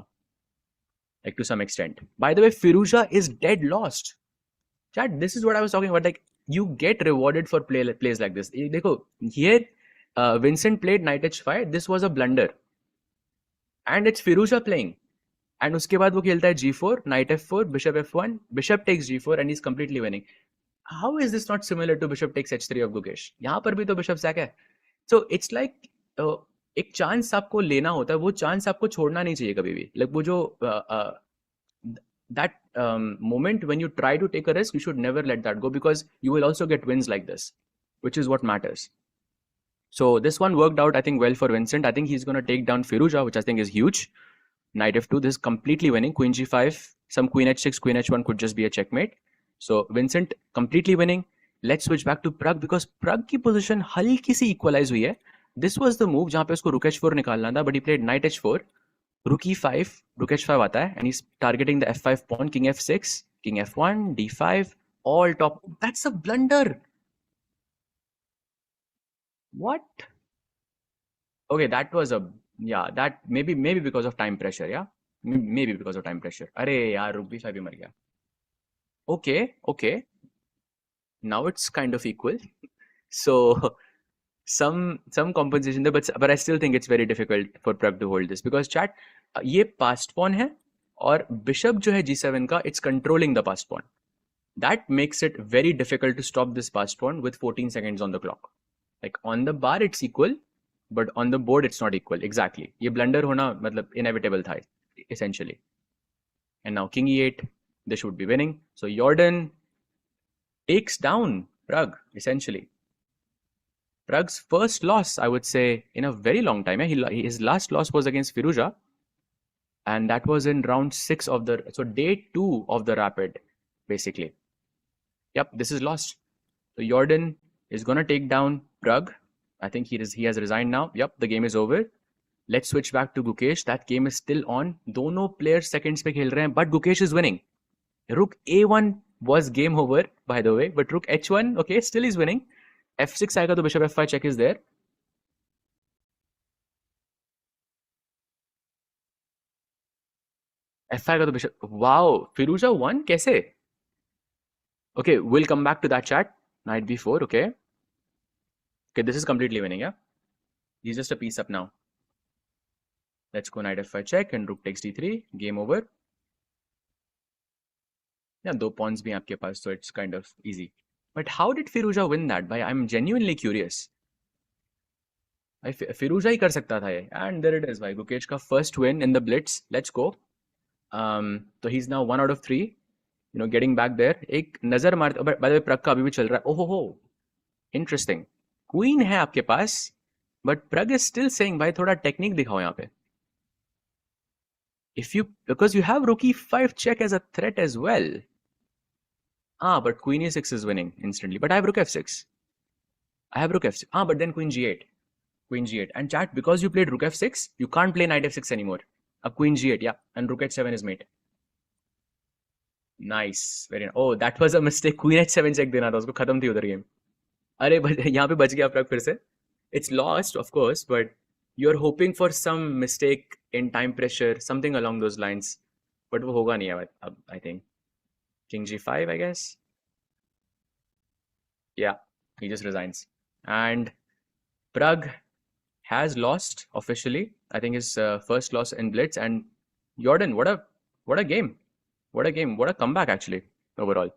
[SPEAKER 1] like to some extent. By the way, Firuza is dead lost. Chat, this is what I was talking about. Like, you get rewarded for plays like this. देखो, here Vincent played knight h5. This was a blunder. and it's Firouzja playing. And उसके बाद वो खेलता है G4, Knight F4, Bishop F1, Bishop takes G4 and he's completely winning. How is this not similar to Bishop takes H3 of Gukesh? यहाँ पर भी तो Bishop sack है. So it's like एक चांस आपको लेना होता है, वो चांस आपको छोड़ना नहीं चाहिए कभी भी. Like वो जो that moment when you try to take a risk, you should never let that go, because you will also get wins like this, which is what matters. So this one worked out, I think, well for Vincent. I think he's going to take down Firouzja, which I think is huge. Knight F2, this is completely winning. Queen G5, some Queen H6, Queen H1 could just be a checkmate. So Vincent completely winning. Let's switch back to Pragg, because Pragg की position हल्की सी equalize हुई है. This was the move जहाँ पे उसको Rook H4 निकालना था, but he played Knight H4, Rook E5, Rook H5 आता है, and he's targeting the F5 pawn, King F6, King F1, D5, all top. That's a blunder. What? Okay, that was a, yeah, that maybe because of time pressure, yeah, maybe because of time pressure. अरे यार, Rook B5 भी मर गया. Okay. Now it's kind of equal. So some compensation there, but I still think it's very difficult for Pragg to hold this, because chat ये passed pawn है और bishop जो है G7 का, it's controlling the passed pawn. That makes it very difficult to stop this passed pawn with 14 seconds on the clock. Like on the bar it's equal, but on the board it's not equal. Exactly. ये blunder होना मतलब inevitable था essentially. And now King E8, they should be winning. So Jordan takes down Pragg essentially. Pragg's first loss, I would say, in a very long time. His last loss was against Firouzja, and that was in round 6 of the, so day 2 of the Rapid, basically. Yep, this is lost. So Jordan is gonna take down Pragg. I think he has resigned now. Yep, the game is over. Let's switch back to Gukesh. That game is still on. दोनों players seconds पे खेल रहे हैं, but Gukesh is winning. Rook A1 was game over, by the way, but Rook H1, okay, still is winning. F6 आएगा तो Bishop F5 check is there. F5 आएगा तो Bishop. Wow, Firouzja won? कैसे? Okay, we'll come back to that chat. Knight B4, okay. Okay, this is completely winning, yeah. He's just a piece up now. Let's go Knight F5 check and Rook takes D3. Game over. Yeah, दो pawns भी आपके पास, so it's kind of easy. But how did Firouzja win that? I'm genuinely curious. Firouzja ही कर सकता था ये. And there it is, भाई. Gukesh का first win in the Blitz. Let's go. So he's now 1 out of 3. You know, getting back there. एक नजर मारते. By the way, Pragg का अभी भी चल रहा है. Oh ho. Interesting. Queen है आपके पास, but Pragg is still saying, भाई थोड़ा technique दिखाओ यहाँ पे. Because you have Rook E5 check as a threat as well. But Queen E6 is winning instantly. But I have Rook F6. But then Queen G8. And chat, because you played Rook F6, you can't play Knight F6 anymore. Queen G8, yeah. And Rook H7 is mate. Nice. Very nice. Oh, that was a mistake. Queen H7 check देना था, उसको खत्म थी उधर game. अरे यहाँ पे बच गया Pragg फिर से. It's lost, of course, but you're hoping for some mistake in time pressure, something along those lines. But वो होगा नहीं है, I think. King G5, I guess. Yeah, he just resigns. And Pragg has lost officially. I think his first loss in Blitz. And Jordan, what a game. What a comeback actually, overall.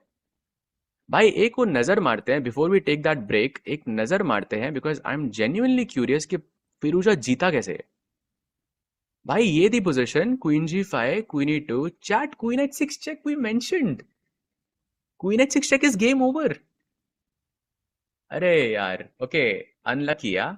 [SPEAKER 1] भाई एक को नजर मारते हैं before we take that break. एक नजर मारते हैं because I'm genuinely curious कि Firouzja जीता कैसे है. भाई ये थी position. Queen G5, Queen E2, chat, Queen H6 check we mentioned. Queen H6 check is game over. अरे यार, okay, unlucky, yeah.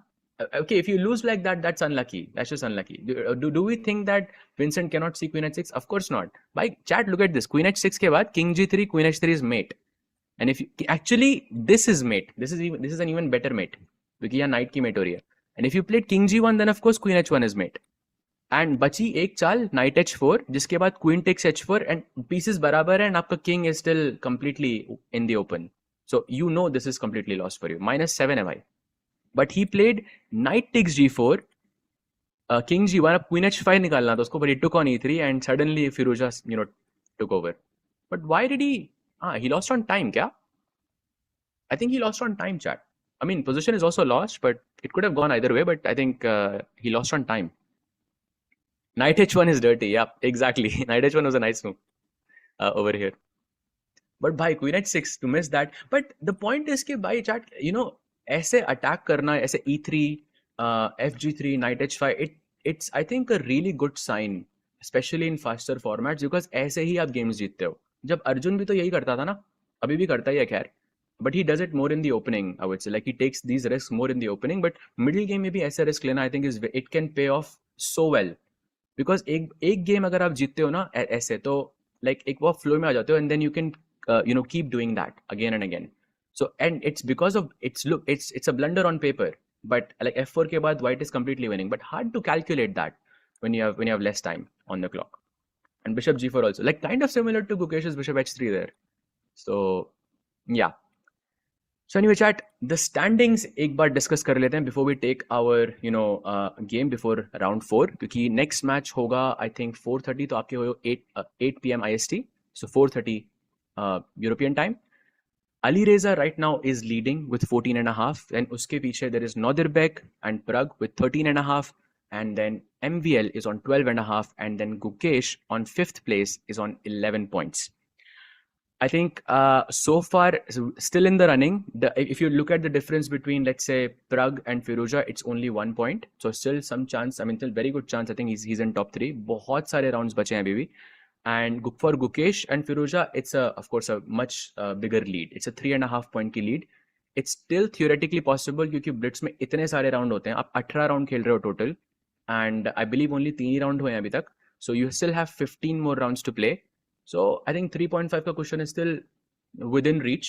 [SPEAKER 1] Okay, if you lose like that, that's unlucky. That's just unlucky. Do we think that Vincent cannot see Queen H6? Of course not. By chat, look at this. Queen H6 के बाद King G3, Queen H3 is mate. And if you, actually this is mate. This is an even better mate. क्योंकि यहाँ knight की mate हो रही है. And if you played King G1, then of course Queen H1 is mate. And बची एक चाल Knight H4, जिसके बाद Queen takes H4 and pieces बराबर है and आपका King is still completely in the open. So you know this is completely lost for you. -7 है भाई. But he played Knight takes G4, King G1, अब Queen H5 निकालना था उसको, but he took on E3 and suddenly Firouzja, took over. But why did he? He lost on time, क्या? I think he lost on time, chat. I mean, position is also lost, but it could have gone either way, but I think he lost on time. Knight h1 is dirty. Yeah, exactly. Knight h1 was a nice move over here. But भाई queen h6 to miss that. But the point is कि भाई chat, ऐसे attack करना, ऐसे e3, fg3, knight h5, it's I think a really good sign, especially in faster formats, because ऐसे ही आप games जीतते हो. जब अर्जुन भी तो यही करता था ना, अभी भी करता ही है खैर. But he does it more in the opening, I would say. Like he takes these risks more in the opening, but middle game में भी ऐसे risk लेना I think it can pay off so well. Because एक एक game अगर आप जीतते हो ना ऐसे तो लाइक एक वो फ्लो में आ जाते हो and then you can keep doing that again and again so and it's because of it's a blunder on paper but like f4 के बाद white is completely winning but hard to calculate that when you have less time on the clock and bishop g4 also like kind of similar to Gukesh's bishop h3 there so yeah. So anyway, chat, the standings एक बार discuss कर लेते हैं before we take our game before round 4 क्योंकि next match होगा I think 4:30 तो आपके हो 8 p.m. IST so 4:30 European time. Ali Reza right now is leading with 14.5 and उसके पीछे there is Nodirbek and Pragg with 13.5 and then MVL is on 12.5 and then Gukesh on 5th place is on 11 points. I think so far still in the running. If you look at the difference between let's say Pragg and Firouzja, it's only 1 point. So still some chance. I mean, still very good chance. I think he's in top 3. बहुत सारे rounds बचे हैं अभी भी. And for Gukesh and Firouzja, it's of course a much bigger lead. It's a 3.5 point की lead. It's still theoretically possible क्योंकि Blitz में इतने सारे round होते हैं. आप 18 round खेल रहे हो total. And I believe only 3 round हुए हैं अभी तक. So you still have 15 more rounds to play. So I think 3.5 का cushion is still within reach,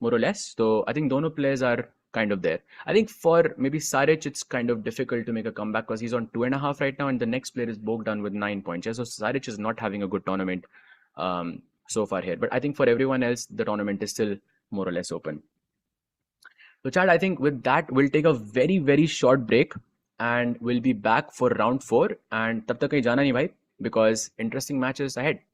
[SPEAKER 1] more or less. So I think dono players are kind of there. I think for maybe Saric, it's kind of difficult to make a comeback because he's on 2.5 right now, and the next player is Bogdan with 9 points. Yeah, so Saric is not having a good tournament so far here. But I think for everyone else, the tournament is still more or less open. So Chad, I think with that, we'll take a very, very short break and we'll be back for round 4. And tab tak kahin jana nahi bhai, because interesting matches ahead.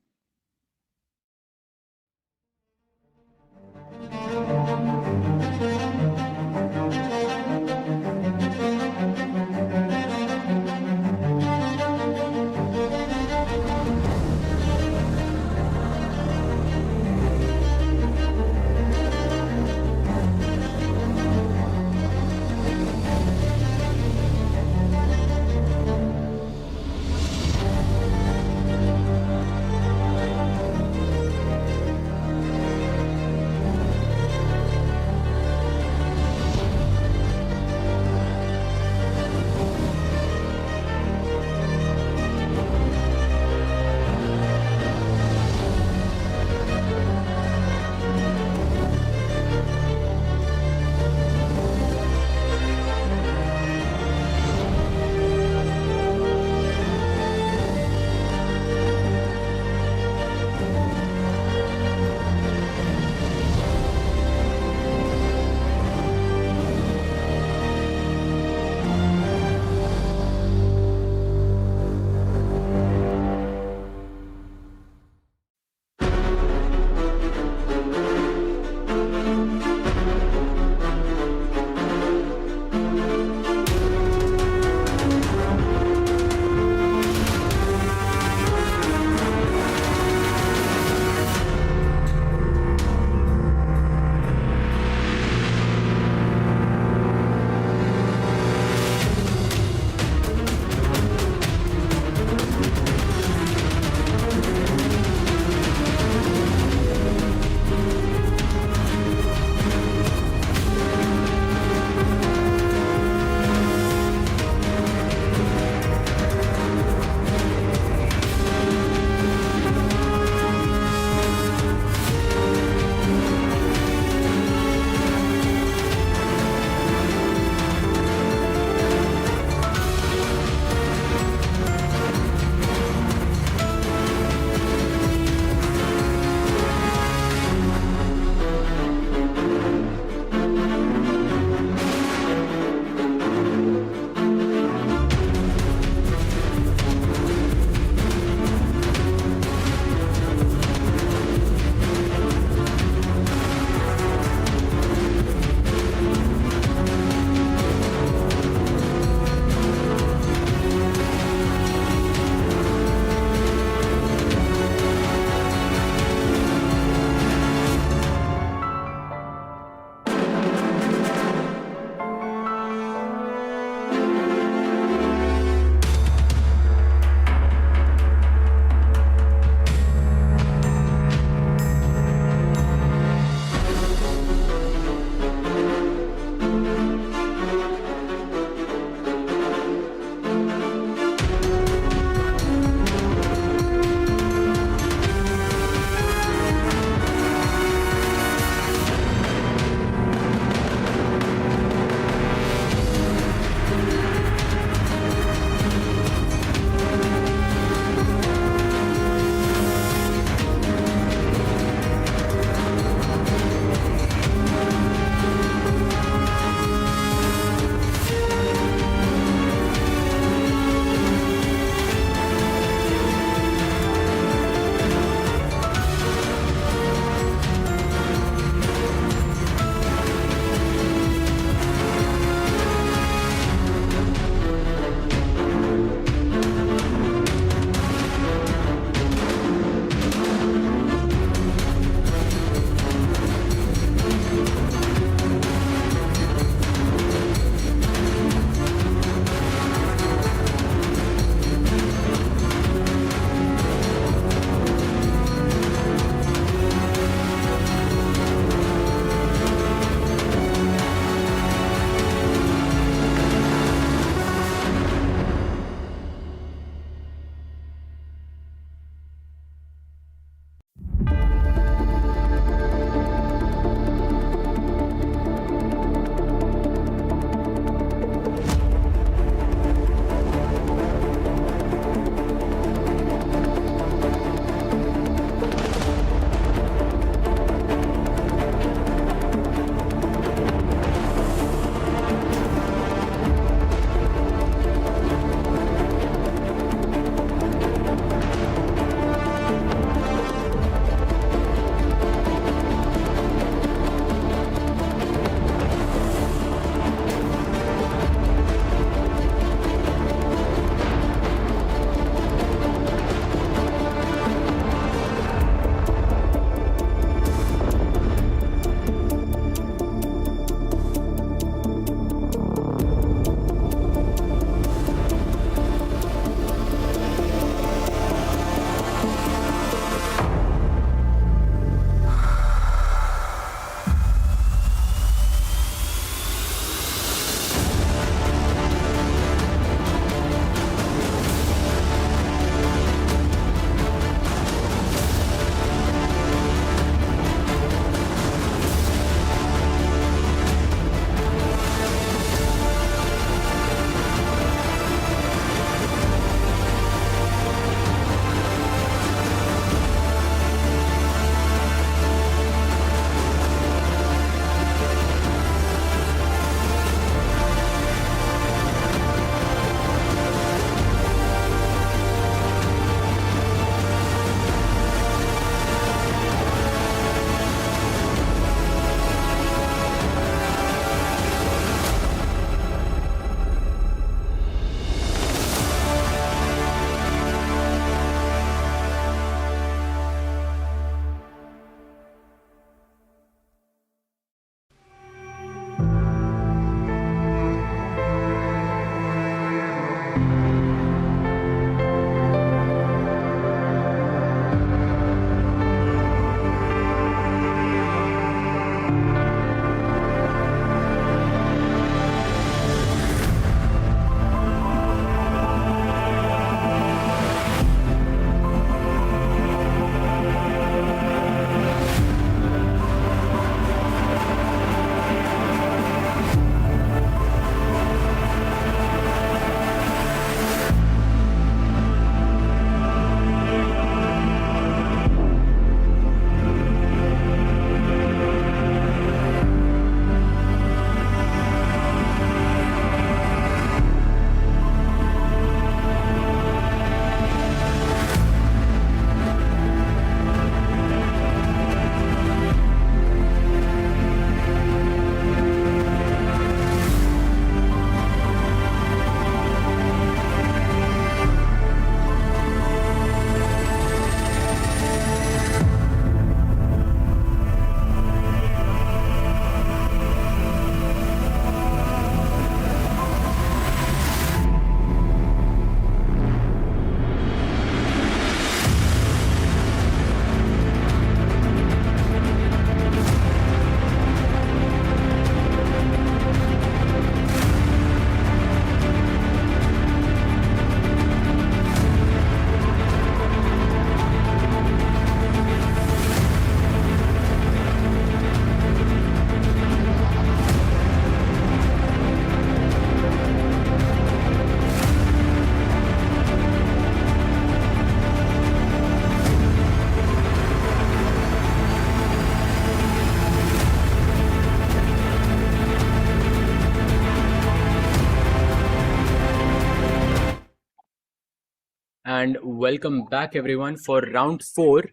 [SPEAKER 1] and welcome back everyone for round 4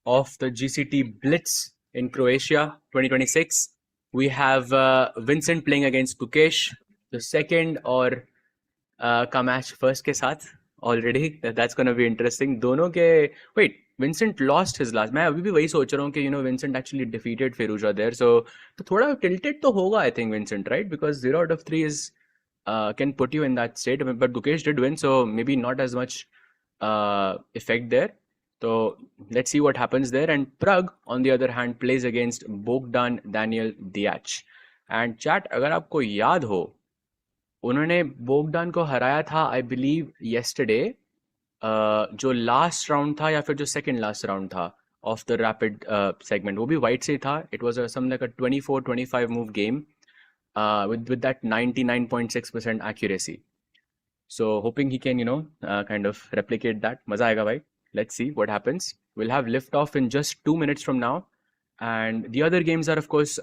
[SPEAKER 1] of the GCT Blitz in Croatia 2026. We have Vincent playing against Gukesh, the second or का match first के साथ already that's gonna be interesting दोनों के wait Vincent lost his last मैं अभी भी वही सोच रहा हूँ कि Vincent actually defeated Firouzja there so तो थोड़ा टिल्टेड तो होगा I think Vincent right because 0 out of 3 is can put you in that state but Gukesh did win so maybe not as much effect there so let's see what happens there and Pragg on the other hand plays against Bogdan Daniel Diach and chat अगर आपको याद हो उन्होंने Bogdan को हराया था I believe yesterday जो last round था या फिर जो सेकंड लास्ट राउंड था ऑफ द रैपिड सेगमेंट वो भी वाइट से था it was some like a 24-25 move game with that 99.6% accuracy so hoping he can kind of replicate that मजा आएगा भाई let's see what happens we'll have lift off in just 2 minutes from now and the other games are of course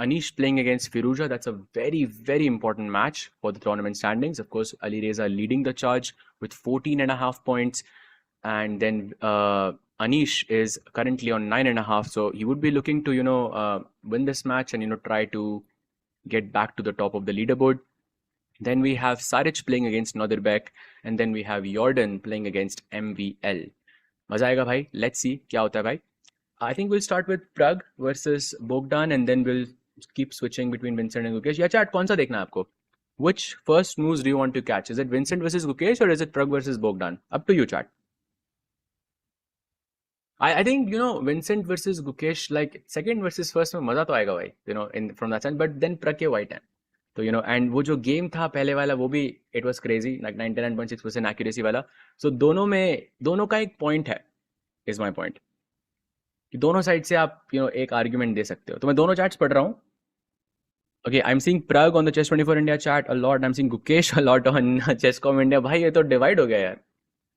[SPEAKER 1] Anish playing against Firuza. That's a very, very important match for the tournament standings. Of course, Ali Reza leading the charge with 14.5 points. And then Anish is currently on 9.5. So he would be looking to, win this match and, try to get back to the top of the leaderboard. Then we have Saric playing against Nodirbek. And then we have Jordan playing against MVL. Maza aayega bhai. Let's see kya hota hai bhai. I think we'll start with Pragg versus Bogdan and then we'll keep switching between Vincent and Gukesh. Yeah, chat, कौन सा देखना है आपको? Which first moves do you want to catch? Is it Vincent versus Gukesh or is it Pragg versus Bogdan? Up to you, chat. I think, Vincent versus Gukesh, like second versus first में मजा तो आएगा भाई, from that sense. But then Pragg के white है. तो, and वो जो game था पहले वाला वो भी, it was crazy, like 99.6% accuracy वाला. So दोनों का एक point है, is my point. दोनों साइड से आप एक आर्गुमेंट दे सकते हो तो मैं दोनों चैट्स पढ़ रहा हूँ okay I am seeing Pragg on the chess24 India chat a lot I am seeing Gukesh a lot on chess.com India भाई ये तो डिवाइड हो गया यार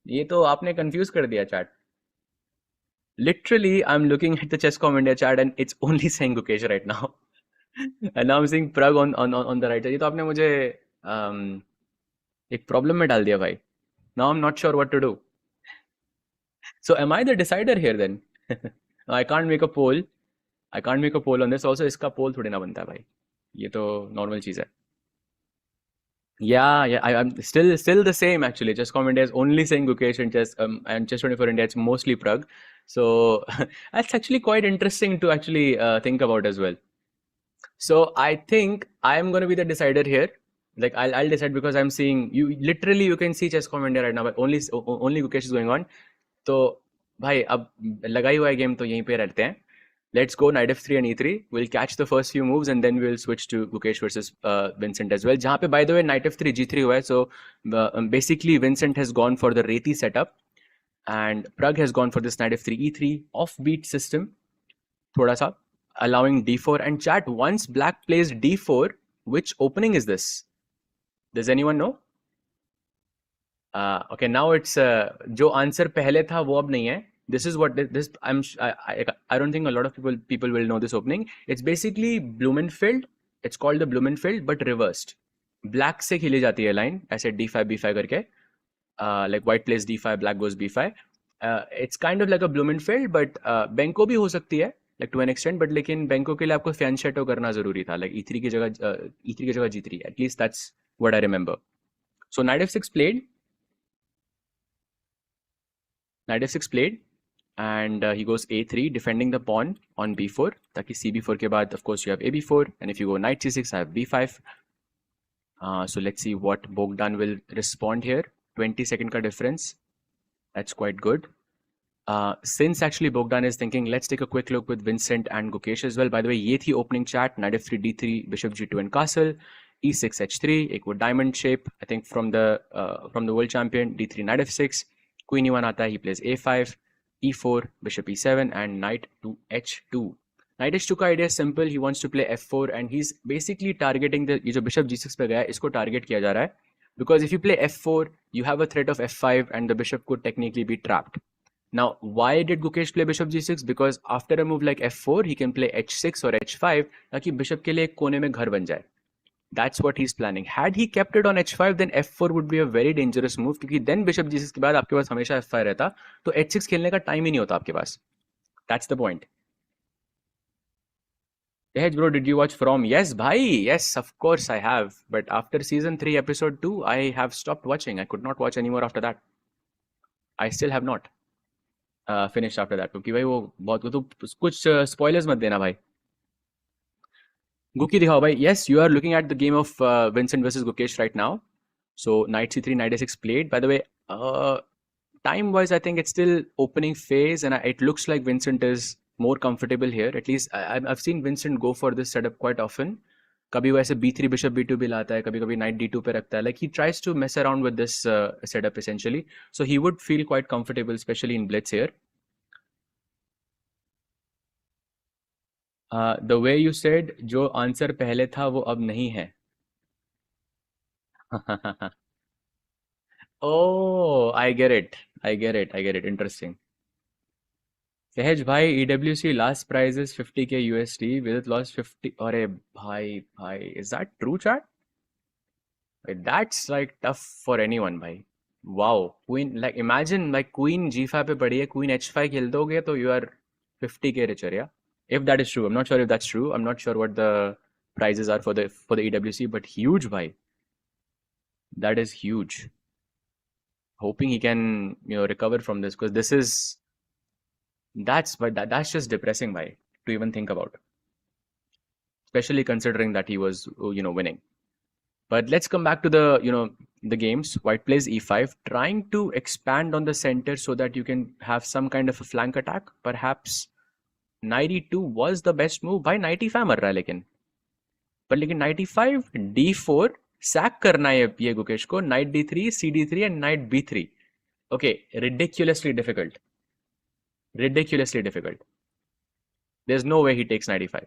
[SPEAKER 1] ये तो आपने कंफ्यूज कर दिया chat literally I am looking at the chess.com India chat and it's only saying Gukesh right now and now I am seeing Pragg on the right ये तो आपने मुझे एक प्रॉब्लम में डाल दिया भाई now I am not sure what to do so am I the decider here then I can't make a poll. I can't make a poll on this. Also, इसका poll थोड़ी ना बनता है भाई. ये तो normal चीज़ है. Yeah. I'm still the same actually. Chess.com India is only saying Gukesh and chess24 India. It's mostly Pragg. So that's actually quite interesting to actually think about as well. So I think I'm going to be the decider here. Like I'll decide because I'm seeing you. Literally, you can see chess.com India right now, but only Gukesh is going on. So भाई अब लगा ही हुआ है game तो यहीं पे रहते हैं let's go knight f3 and e3 we'll catch the first few moves and then we'll switch to Gukesh versus Vincent as well जहाँ पे by the way knight f3 g3 हुआ है so basically Vincent has gone for the Reti setup and Pragg has gone for this knight f3 e3 offbeat system थोड़ा सा allowing d4 and chat once black plays d4 which opening is this does anyone know okay now it's जो answer पहले था वो अब नहीं है this is what this I don't think a lot of people will know this opening it's basically Blumenfeld it's called the Blumenfeld but reversed black से खेली जाती है line ऐसे d5 b5 करके like white plays d5 black goes b5 it's kind of like a Blumenfeld but Benko भी हो सकती है like to an extent but लेकिन Benko के लिए आपको fianchetto करना जरूरी था like e3 की जगह g3 at least that's what I remember so knight f6 played knight f6 played and he goes a3 defending the pawn on b4 ताकि cb4 के बाद of course you have ab4 and if you go knight c6 I have b5 so let's see what Bogdan will respond here 20-second का difference that's quite good since actually Bogdan is thinking let's take a quick look with Vincent and Gukesh as well by the way ये थी opening chat knight f3 d3 bishop g2 and castle e6 h3 एक वो diamond shape I think from the world champion d3 knight f6 queen e1 आता है he plays a5 e4 bishop e7 and knight to h2 knight h2 का idea is simple he wants to play f4 and he's basically targeting the ये जो bishop g6 पे गया है इसको target किया जा रहा है because if you play f4 you have a threat of f5 and the bishop could technically be trapped now why did Gukesh play bishop g6 because after a move like f4 he can play h6 or h5 ताकि bishop के लिए एक कोने में घर बन जाए That's what he's planning. Had he kept it on h5, then f4 would be a very dangerous move, क्योंकि then bishop g6 के बाद आपके पास हमेशा f5 रहता, तो h6 खेलने का टाइम ही नहीं होता आपके पास. That's the point. Hey bro, did you watch From? Yes, bhai. Yes, of course I have. But after season 3, episode 2, I have stopped watching. I could not watch anymore after that. I still have not finished after that. क्योंकि भाई वो बहुत तो कुछ spoilers मत देना भाई. Guki दिखाओ भाई. Yes, you are looking at the game of Vincent versus Gukesh right now. So knight c3, knight a6 played. By the way, time-wise, I think it's still opening phase, and it looks like Vincent is more comfortable here. At least I've seen Vincent go for this setup quite often. कभी वो ऐसे b3 bishop b2 भी लाता है, कभी कभी knight d2 पे रखता है. Like he tries to mess around with this setup essentially. So he would feel quite comfortable, especially in Blitz here. The way you said, जो आंसर पहले था वो अब नहीं है. Oh, I get it. I get it. I get it. Interesting. Sehaj bhai, EWC last prize is 50k USD. With it lost 50. अरे भाई, is that true, chat? That's like tough for anyone, भाई. Wow, Queen, like imagine like Queen G5 पे पड़ी है, Queen H5 खेल दोगे तो you are 50k richer, yeah. If that is true, I'm not sure if that's true. I'm not sure what the prizes are for the EWC, but huge, bhai. That is huge. Hoping he can, recover from this, because this is that's just depressing, bhai, to even think about. Especially considering that he was, winning. But let's come back to the games. White plays e5, trying to expand on the center so that you can have some kind of a flank attack. Perhaps knight e2 was the best move. भाई knight e5 मर रहा है लेकिन knight e5 d4 sack करना है ये गुकेश को. knight d3 cd3 and knight b3. Okay, ridiculously difficult. There's no way he takes knight e5.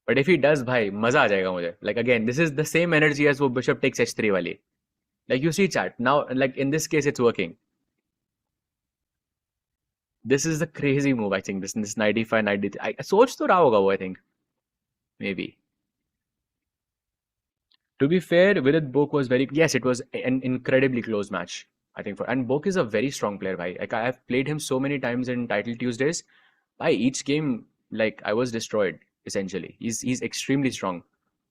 [SPEAKER 1] But if he does, भाई मजा आ जाएगा मुझे. Like again, this is the same energy as वो bishop takes h3 वाली. Like you see chat now, like in this case it's working. This is the crazy move, I think. This knight e5, knight d3. I सोच तो रहा होगा वो, I think. Maybe. To be fair, Vidit Bok was yes, it was an incredibly close match, I think. And Bok is a very strong player, bhai. Like I've played him so many times in Title Tuesdays. By each game, like I was destroyed, essentially. He's extremely strong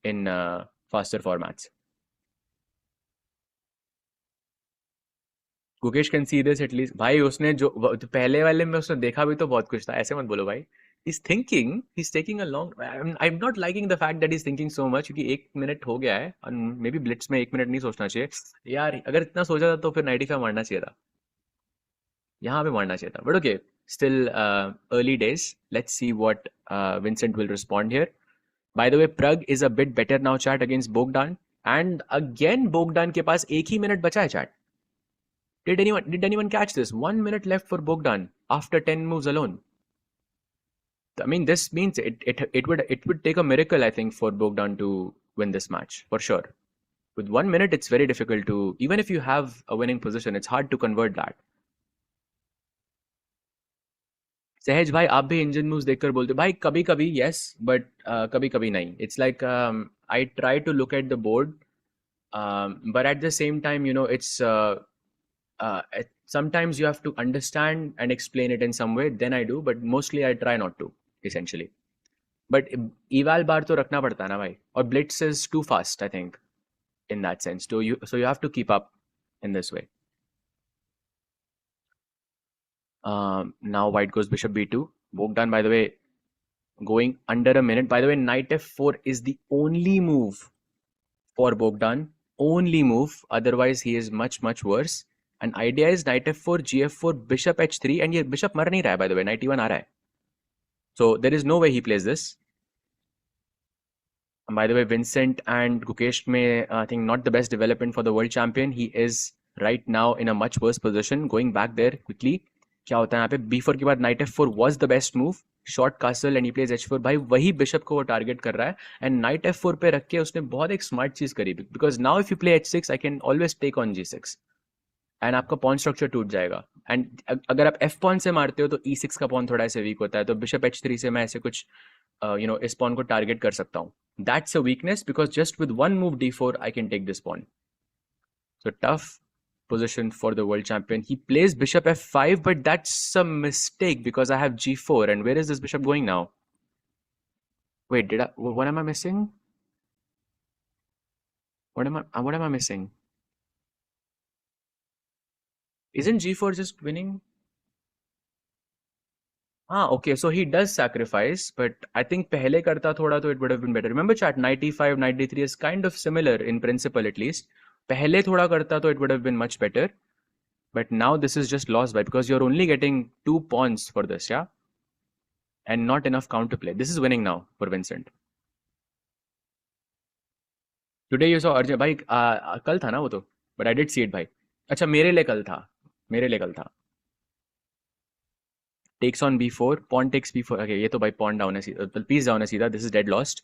[SPEAKER 1] in faster formats. Gukesh can see this at least. भाई उसने जो पहले वाले में उसने देखा भी तो बहुत कुछ था, ऐसे मत बोलो भाई. He's thinking, he's taking a long. I'm not liking the fact that he's thinking so much, क्योंकि 1 मिनट हो गया है और मे बी ब्लिट्स में 1 मिनट नहीं सोचना चाहिए यार. अगर इतना सोचा था तो फिर 95 मारना चाहिए था, यहाँ पे मारना चाहिए था. But okay, still early days. Let's see what Vincent will respond here. By the way, Pragg is a bit better now, chat, against Bogdan. And again, Bogdan के पास 1 ही मिनट बचा है, chat. Did anyone catch this? 1 minute left for Bogdan after 10 moves alone. I mean, this means it would take a miracle, I think, for Bogdan to win this match for sure. With 1 minute, it's very difficult to, even if you have a winning position, it's hard to convert that. सहज भाई, आप भी engine moves देखकर बोलते हो भाई? कभी कभी yes, but कभी कभी नहीं. It's like I try to look at the board, but at the same time, it's sometimes you have to understand and explain it in some way. Then I do, but mostly I try not to, essentially. But eval bar तो रखना पड़ता है ना भाई. और Blitz is too fast, I think, in that sense. So you have to keep up in this way. Now white goes bishop b2. Bogdan, by the way, going under a minute. By the way, knight f4 is the only move for Bogdan. Only move. Otherwise, he is much, much worse. And idea is knight f4, gf4, bishop h3. And ये bishop मर नहीं रहा है, by the way. Knight e1 आ रहा है. So there is no way he plays this. And by the way, Vincent and Gukesh may, I think, not the best development for the world champion. He is right now in a much worse position. Going back there quickly. क्या होता है यहाँ पे? b4 के बाद knight f4 was the best move. Short castle and he plays h4. भाई वही bishop को वो target कर रहा है. And knight f4 पे रख के उसने बहुत एक smart चीज करी. Because now if you play h6, I can always take on g6. And आपका pawn structure टूट जाएगा. And अगर आप f pawn से मारते हो तो e6 का pawn थोड़ा ऐसे weak होता है. तो bishop h3 से मैं ऐसे कुछ इस pawn को target कर सकता हूँ. That's a weakness because just with one move d4, I can take this pawn. So tough position for the world champion. He plays bishop f5, but that's a mistake because I have g4. And where is this bishop going now? Wait, what am I missing? What am I missing? Isn't g4 just winning? Okay, so he does sacrifice, but I think pehle karta thoda to it would have been better. Remember chat, knight e5, knight d3 is kind of similar in principle at least. Pehle thoda karta to it would have been much better. But now this is just lost by because you're only getting 2 pawns for this, yeah? And not enough counterplay. This is winning now for Vincent. Today you saw Arjun भाई कल था ना वो तो, but I did see it भाई. अच्छा मेरे लिए कल था, मेरे लिए कल था. Takes on b4, pawn takes b4. Okay, ये तो भाई pawn down है सीधा, piece down है सीधा. This is dead lost.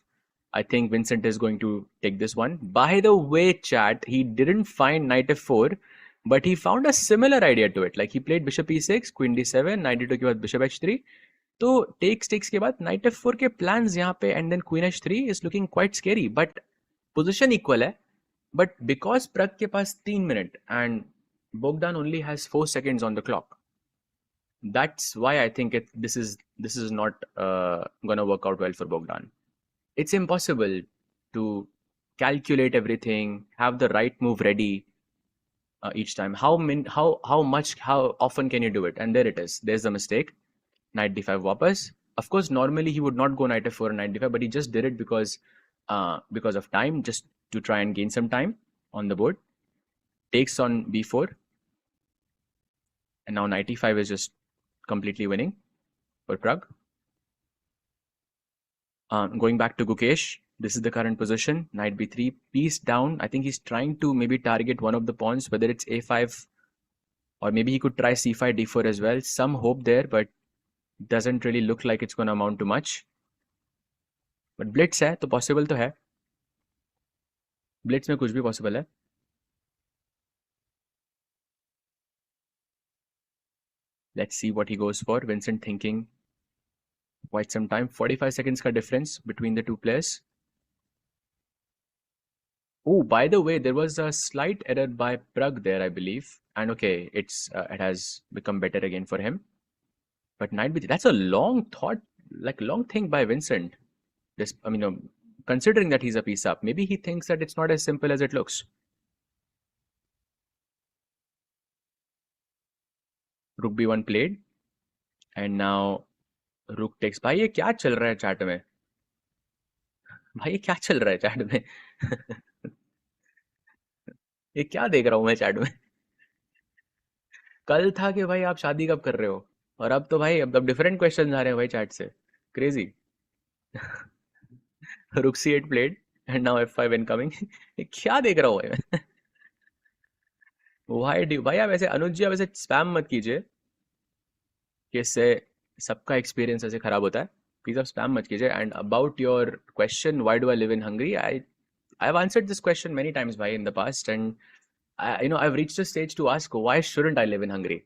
[SPEAKER 1] I think Vincent is going to take this one. By the way, chat, he didn't find knight f4, but he found a similar idea to it. Like he played bishop e6, queen d7, knight d2 के बाद bishop h3. तो takes के बाद knight f4 के plans यहाँ पे and then queen h3 is looking quite scary. But position equal है. But because Pragg के पास 3 minutes and Bogdan only has 4 seconds on the clock. That's why I think this is not gonna work out well for Bogdan. It's impossible to calculate everything, have the right move ready each time. How often can you do it? And there it is. There's the mistake. Knight d5 wapas. Of course, normally he would not go knight f4 and knight d5, but he just did it because of time, just to try and gain some time on the board. Takes on b4. And now knight e5 is just completely winning for Pragg. Going back to Gukesh, this is the current position. Knight b3, piece down. I think he's trying to maybe target one of the pawns, whether it's a5 or maybe he could try c5, d4 as well. Some hope there, but doesn't really look like it's going to amount to much. But Blitz है, तो possible तो है. Blitz में कुछ भी possible है. Let's see what he goes for. Vincent thinking quite some time. 45 seconds ka difference between the two players. Oh, by the way, there was a slight error by Pragg there, I believe. And okay, it has become better again for him. But knight b3, that's a long thing by Vincent. This, considering that he's a piece up, maybe he thinks that it's not as simple as it looks. Rook b1 played, and now rook takes. भाई ये क्या चल रहा है chat में? भाई ये क्या चल रहा है चैट में? ये क्या देख रहा हूँ मैं चैट में? कल था कि भाई आप शादी कब कर रहे हो, और अब तो भाई अब डिफरेंट क्वेश्चन आ रहे हैं भाई चैट से. Crazy. Rook c8 played and now f5 incoming. ये क्या देख रहा हूँ भाई मैं? भाई आप ऐसे अनुज जी, आप ऐसे स्पैम मत कीजिए कि इससे सबका एक्सपीरियंस ऐसे खराब होता है. प्लीज आप स्पैम मत कीजिए. And about your question, why do I live in Hungary, I have answered this question many times भाई in the past, and I've reached a stage to ask, why shouldn't I live in Hungary?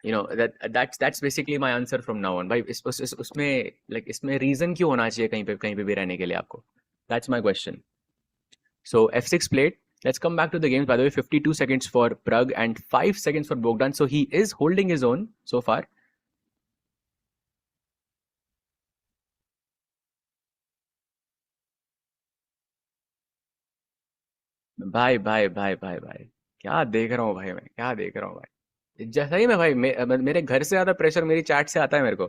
[SPEAKER 1] That's basically my answer from now on. भाई इसमें reason क्यों होना चाहिए कहीं पे भी रहने के लिए आपको? That's my question. So f6 played. Let's come back to the games. By the way, 52 seconds for Pragg and 5 seconds for Bogdan. So he is holding his own so far. भाई क्या देख रहा हूँ भाई मैं, क्या देख रहा हूँ भाई. जैसा ही मैं भाई मेरे घर से ज्यादा प्रेशर मेरी चैट से आता है मेरे को.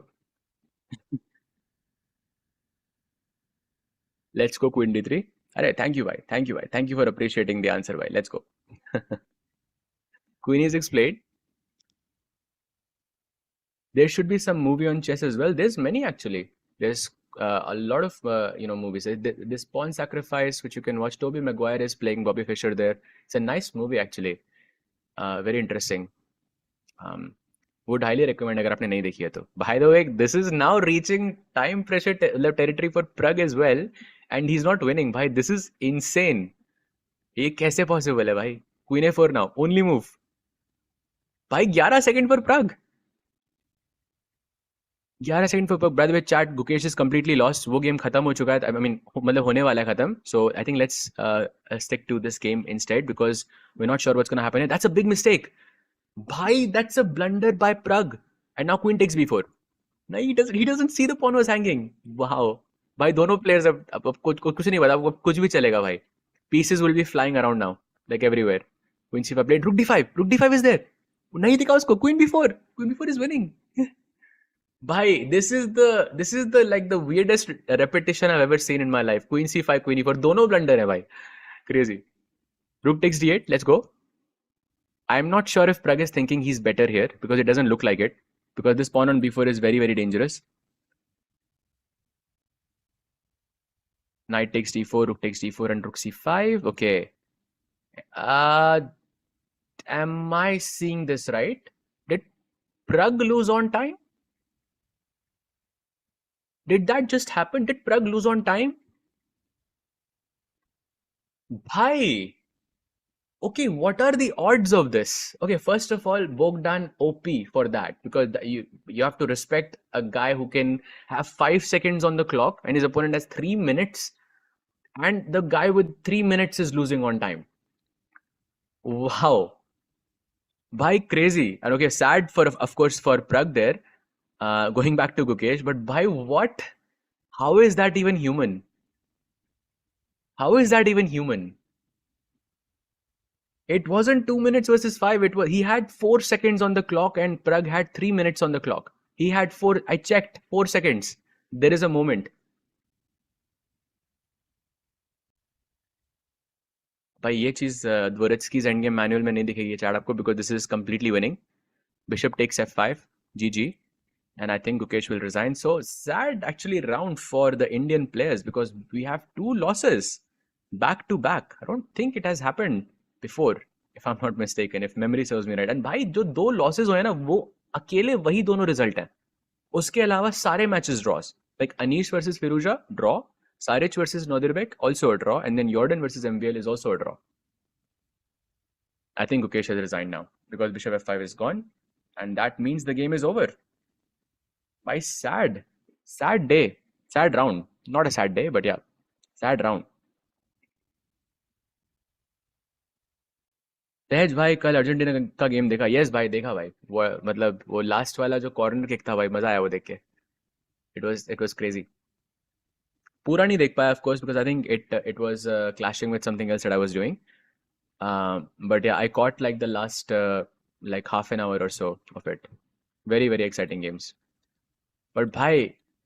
[SPEAKER 1] Let's go queen d3. अरे thank you भाई, thank you for appreciating the answer भाई. Let's go. Queen e6 played. There should be some movie on chess as well. There's many actually. There's a lot of movies. This Pawn Sacrifice, which you can watch. Tobey Maguire is playing Bobby Fischer there. It's a nice movie actually. Very interesting. Would highly recommend अगर आपने नहीं देखी है तो. By the way, this is now reaching time pressure territory for Pragg as well, and he's not winning. भाई, this is insane. ये कैसे possible है भाई? Queen a4 now, only move. भाई 11 second for Pragg. 11 second for Pragg. By the way, chat, Gukesh is completely lost. वो game खत्म हो चुका है. I mean, मतलब होने वाला है खत्म. So I think let's stick to this game instead because we're not sure what's going to happen. That's a big mistake. Bhai, that's a blunder by Pragg. And now Queen takes b4. No, he doesn't see the pawn was hanging. Wow. भाई दोनों players अब कुछ नहीं पता, अब कुछ भी चलेगा भाई. Pieces will be flying around now, like everywhere. Queen c5 played rook d5. Rook d5 is there. नहीं दिखा उसको. Queen b4. Queen b4 is winning. Bhai, this is the like the weirdest repetition I've ever seen in my life. Queen c5, Queen e4, दोनों blunder है भाई. Crazy. Rook takes d8. Let's go. I'm not sure if Pragg is thinking he's better here because it doesn't look like it. Because this pawn on b4 is very, very dangerous. Knight takes d4, rook takes d4, and rook c5. Okay. Am I seeing this right? Did Pragg lose on time? Did that just happen? Did Pragg lose on time? Bhai! Okay, what are the odds of this? Okay, first of all, Bogdan OP for that because you have to respect a guy who can have 5 seconds on the clock and his opponent has 3 minutes, and the guy with 3 minutes is losing on time. Wow. Bhai, crazy. And okay, sad for, of course, for Pragg there, going back to Gukesh, but bhai, what? How is that even human? How is that even human? It wasn't 2 minutes versus 5. He had 4 seconds on the clock and Pragg had 3 minutes on the clock. He had 4. I checked 4 seconds. There is a moment. भाई ये चीज Dvoretsky's endgame manual में नहीं दिखेगी chat आपको because this is completely winning. Bishop takes f5. GG. And I think Gukesh will resign. So sad actually round for the Indian players because we have 2 losses back to back. I don't think it has happened before, if I'm not mistaken, if memory serves me right. And भाई जो 2 losses हुए ना वो अकेले वही दोनों result हैं. उसके अलावा सारे matches draws. Like Anish versus Firuza, draw. Saric versus Nodirbek, also a draw. And then Jordan versus MVL is also a draw. I think Gukesh has resigned now because Bishop f5 is gone. And that means the game is over. Why sad? Sad day. Sad round. Not a sad day, but yeah. Sad round. सहज भाई कल Argentina का game देखा? Yes भाई देखा भाई. वो मतलब वो लास्ट वाला जो कॉर्नर किक था भाई, मजा आया वो देख के. It was crazy. पूरा नहीं देख पाया of course because I think it was clashing with something else that I was doing. But yeah, I caught like the last like half an hour or so of it. Very, very exciting games. But bhai,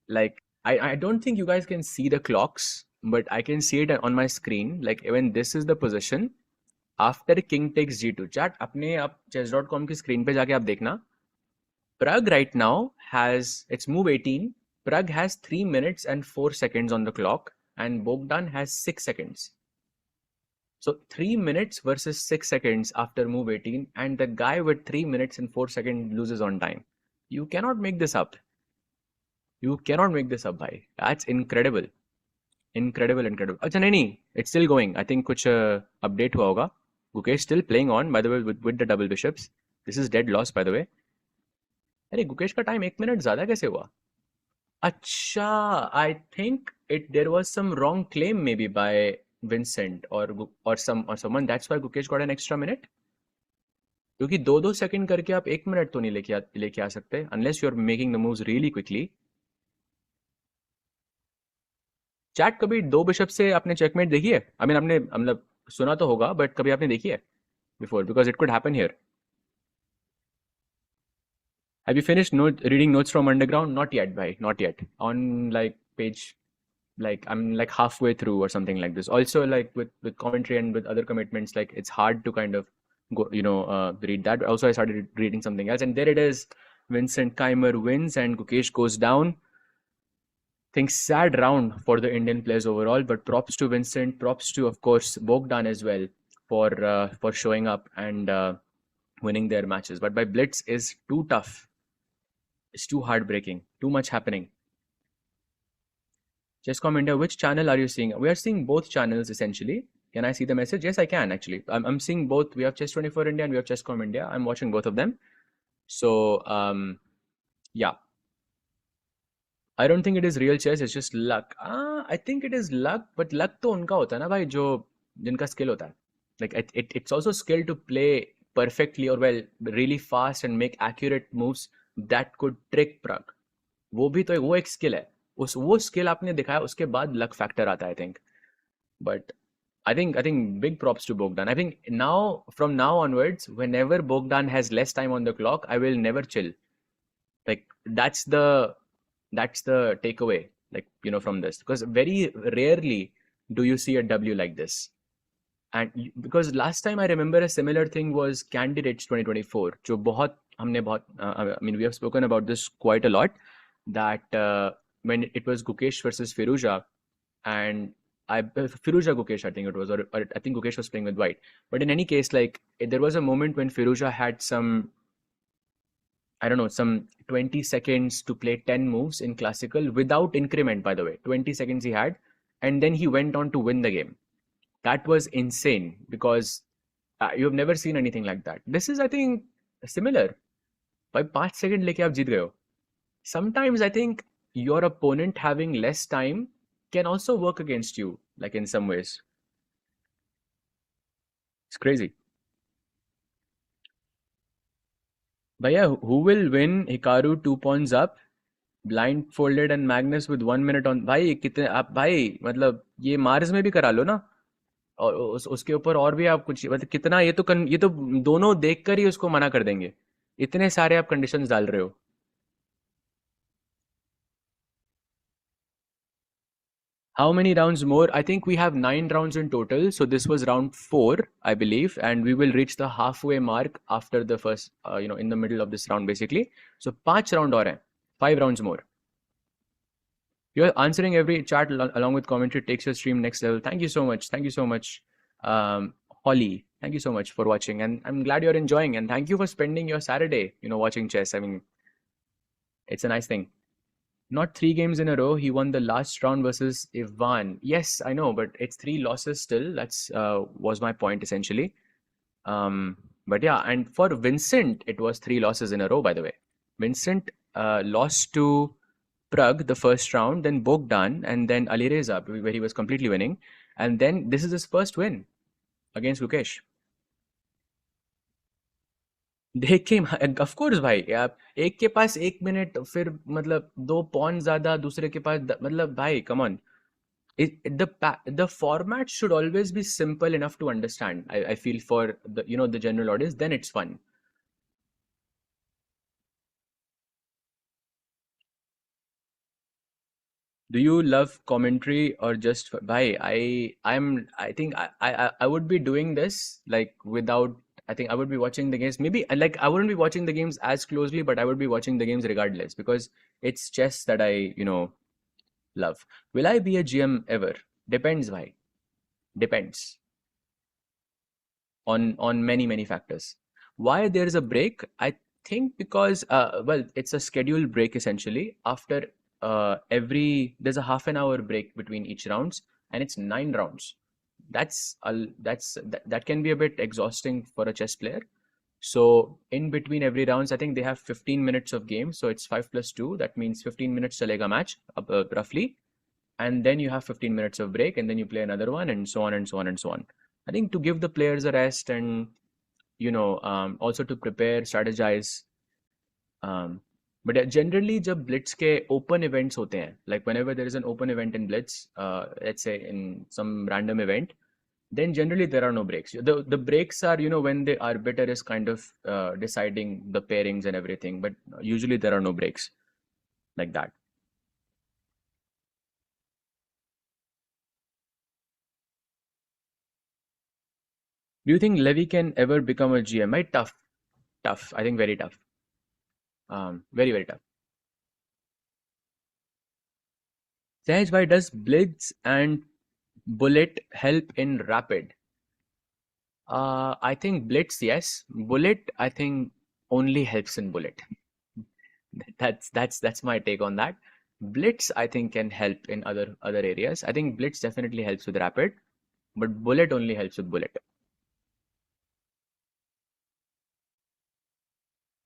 [SPEAKER 1] like I don't think you guys can see the clocks, but I can see it on my screen. Like even this is the position after king takes g2. Chat अपने आप chess.com की screen पे जाके आप देखना. Pragg right now has it's move 18. Pragg has 3 minutes and 4 seconds on the clock, and Bogdan has 6 seconds. So 3 minutes versus 6 seconds after move 18, and the guy with 3 minutes and 4 seconds loses on time. You cannot make this up. You cannot make this up, bhai. That's incredible. Incredible. अच्छा नहीं, it's still going. I think कुछ update हुआ होगा. Gukesh still playing on, by the way, with the double bishops. This is dead loss, by the way. अरे गुकेश का time 1 minute ज्यादा कैसे हुआ? अच्छा, I think there was some wrong claim maybe by Vincent or someone. That's why Gukesh got an extra minute. क्योंकि 2-2 second करके आप 1 minute तो नहीं लेके आ सकते unless you are making the moves really quickly. Chat कभी 2 बिशप से आपने चेकमेट देखी है? I mean आपने मतलब सुना तो होगा बट कभी आपने देखी है before because it could happen here. Have you finished reading Notes from Underground? Not yet, bhai. Not yet. On like page, like I'm like halfway through or something like this. Also, like with commentary and with other commitments, like it's hard to kind of go, read that. Also, I started reading something else, and there it is. Vincent Keimer wins, and Gukesh goes down. Think sad round for the Indian players overall, but props to Vincent. Props to, of course, Bogdan as well for showing up and winning their matches. But by Blitz is too tough. It's too heartbreaking. Too much happening. Chesscom India, which channel are you seeing? We are seeing both channels essentially. Can I see the message? Yes, I can actually. I'm seeing both. We have Chess24 India and we have Chesscom India. I'm watching both of them. So, yeah. I don't think it is real chess. It's just luck. I think it is luck, but luck तो उनका होता है ना भाई जो जिनका skill होता है. Like it's also skill to play perfectly or well, really fast and make accurate moves that could trick Pragg. वो एक skill है. वो skill आपने दिखाया उसके बाद luck factor आता है I think. But I think big props to Bogdan. I think now from now onwards, whenever Bogdan has less time on the clock, I will never chill. Like that's the takeaway, like from this, because very rarely do you see a W like this. And because last time I remember a similar thing was Candidates 2024, जो I mean we have spoken about this quite a lot, that when it was Gukesh versus Firuza, and Firuza Gukesh I think it was, or I think Gukesh was playing with white. But in any case, like there was a moment when Firuza had some, I don't know, some 20 seconds to play 10 moves in classical without increment, by the way. 20 seconds he had, and then he went on to win the game. That was insane because you've never seen anything like that. This is, I think, similar. By 5 seconds leke aap jeet gaye ho. Sometimes I think your opponent having less time can also work against you, like in some ways. It's crazy. But yeah, who will win Hikaru 2 pawns up, blindfolded and Magnus with 1 minute on? भाई कितने आप भाई मतलब ये Mars में भी करा लो ना, और उसके ऊपर और भी आप कुछ मतलब कितना ये तो दोनों देखकर ही उसको मना कर देंगे, इतने सारे आप कंडीशंस डाल रहे हो. How many rounds more? I think we have 9 rounds in total. So this was round 4, I believe, and we will reach the halfway mark after the first, in the middle of this round, basically. So 5 round और हैं, 5 rounds more. You're answering every chat along with commentary. Takes your stream next level. Thank you so much. Thank you so much, Holly. Thank you so much for watching, and I'm glad you're enjoying. And thank you for spending your Saturday, watching chess. I mean, it's a nice thing. Not 3 games in a row. He won the last round versus Ivan. Yes, I know, but it's 3 losses still. That's was my point essentially. But yeah, and for Vincent, it was 3 losses in a row, by the way. Vincent lost to Pragg the first round, then Bogdan, and then Alireza, where he was completely winning. And then this is his first win against Gukesh. देख के of course भाई, आप एक के पास 1 minute, फिर मतलब 2 pawn ज्यादा, दूसरे के पास मतलब भाई come on. The format should always be simple enough to understand. I feel for the general audience, then it's fun. Do you love commentary or just bhai? I think I would be doing this like without. I think I would be watching the games. Maybe like I wouldn't be watching the games as closely, but I would be watching the games regardless because it's chess that I love. Will I be a GM ever? Depends, bhai. Depends on many factors. Why there is a break? I think because well, it's a scheduled break essentially. After there's a half an hour break between each rounds, and it's 9 rounds. That can be a bit exhausting for a chess player. So in between every rounds, I think they have 15 minutes of game. So it's 5 + 2. That means 15 minutes chalega match roughly, and then you have 15 minutes of break, and then you play another one, and so on and so on and so on. I think to give the players a rest and also to prepare, strategize. But generally, जब Blitz के open events होते हैं, like whenever there is an open event in Blitz, let's say in some random event, then generally there are no breaks. The breaks are when the arbiter is kind of deciding the pairings and everything, but usually there are no breaks like that. Do you think Levy can ever become a GM? Right? Tough. I think very tough. Very tough. Sahaj, why does Blitz and Bullet help in Rapid? I think Blitz, yes. Bullet, I think only helps in Bullet. That's my take on that. Blitz, I think, can help in other areas. I think Blitz definitely helps with Rapid, but Bullet only helps with Bullet.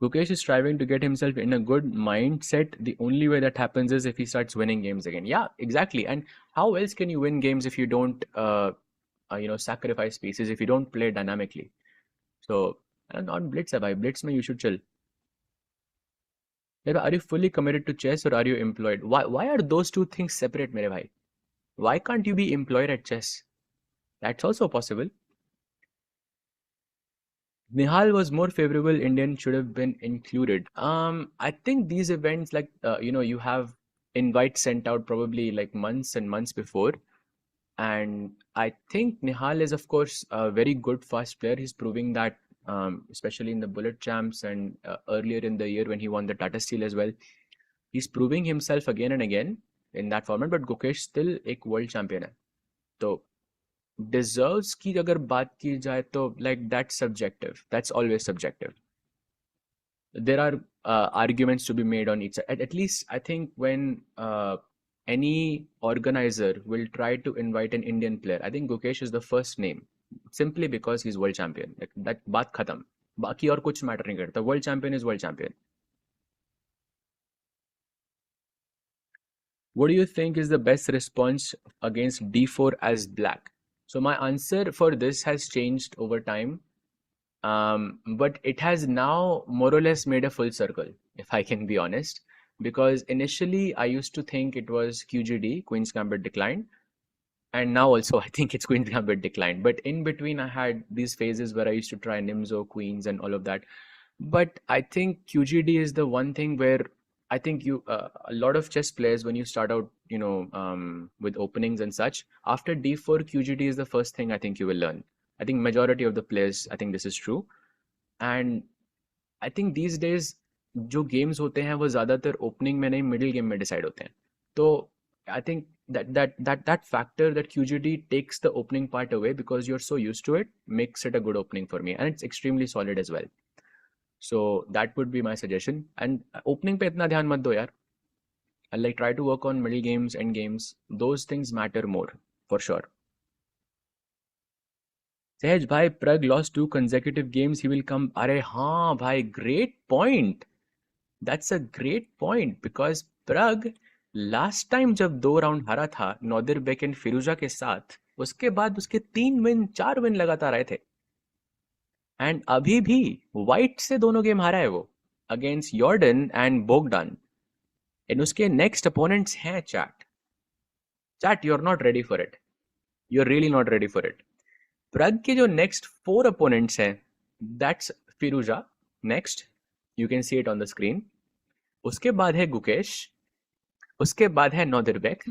[SPEAKER 1] Gukesh is striving to get himself in a good mindset. The only way that happens is if he starts winning games again. Yeah, exactly. And how else can you win games if you don't, sacrifice pieces, if you don't play dynamically? So, and on Blitz, bhai, Blitz mein you should chill. Are you fully committed to chess or are you employed? Why are those two things separate, mere bhai? Why can't you be employed at chess? That's also possible. Nihal was more favorable. Indian should have been included. I think these events, like you have invites sent out probably like months and months before, and I think Nihal is of course a very good fast player. He's proving that, especially in the Bullet Champs and earlier in the year when he won the Tata Steel as well. He's proving himself again and again in that format. But Gukesh still एक world champion है. तो deserves की अगर बात की जाए तो like that's subjective. That's always subjective. There are arguments to be made on each side. At least I think when any organizer will try to invite an Indian player, I think Gukesh is the first name simply because he's world champion. Like that बात खत्म. बाकी और कुछ matter नहीं करता. World champion is world champion. What do you think is the best response against d4 as black? So my answer for this has changed over time. But it has now more or less made a full circle, if I can be honest. Because initially I used to think it was QGD, Queen's Gambit Decline, and now also I think it's Queen's Gambit Decline. But in between, I had these phases where I used to try Nimzo, Queens, and all of that. But I think QGD is the one thing where I think a lot of chess players, when you start out, with openings and such, after D4, QGD is the first thing I think you will learn. I think majority of the players, I think this is true. And I think these days जो games होते हैं वो ज़्यादातर opening में नहीं middle game में decide होते हैं. तो I think that factor that QGD takes the opening part away because you're so used to it makes it a good opening for me, and it's extremely solid as well. So that would be my suggestion. And opening पे इतना ध्यान मत दो यार. And like try to work on middle games, end games. Those things matter more for sure. Sehaj bhai, Pragg lost 2 consecutive games. He will come. अरे हाँ भाई, great point. That's a great point because Pragg last time जब 2 round हारा था नॉदिरबेक and फिरोजा के साथ, उसके बाद उसके 3 विन 4 विन लगातार आए थे. एंड अभी भी वाइट से दोनों गेम हारा है वो, against Jorden and Bogdan. And उसके नेक्स्ट अपोनेंट्स हैं chat you are not ready for it. You are really not ready for it. Pragg के जो नेक्स्ट 4 अपोनेंट्स हैं, that's Firouzja next, you can see it on the screen. उसके बाद है गुकेश, उसके बाद है नॉदिरबेक,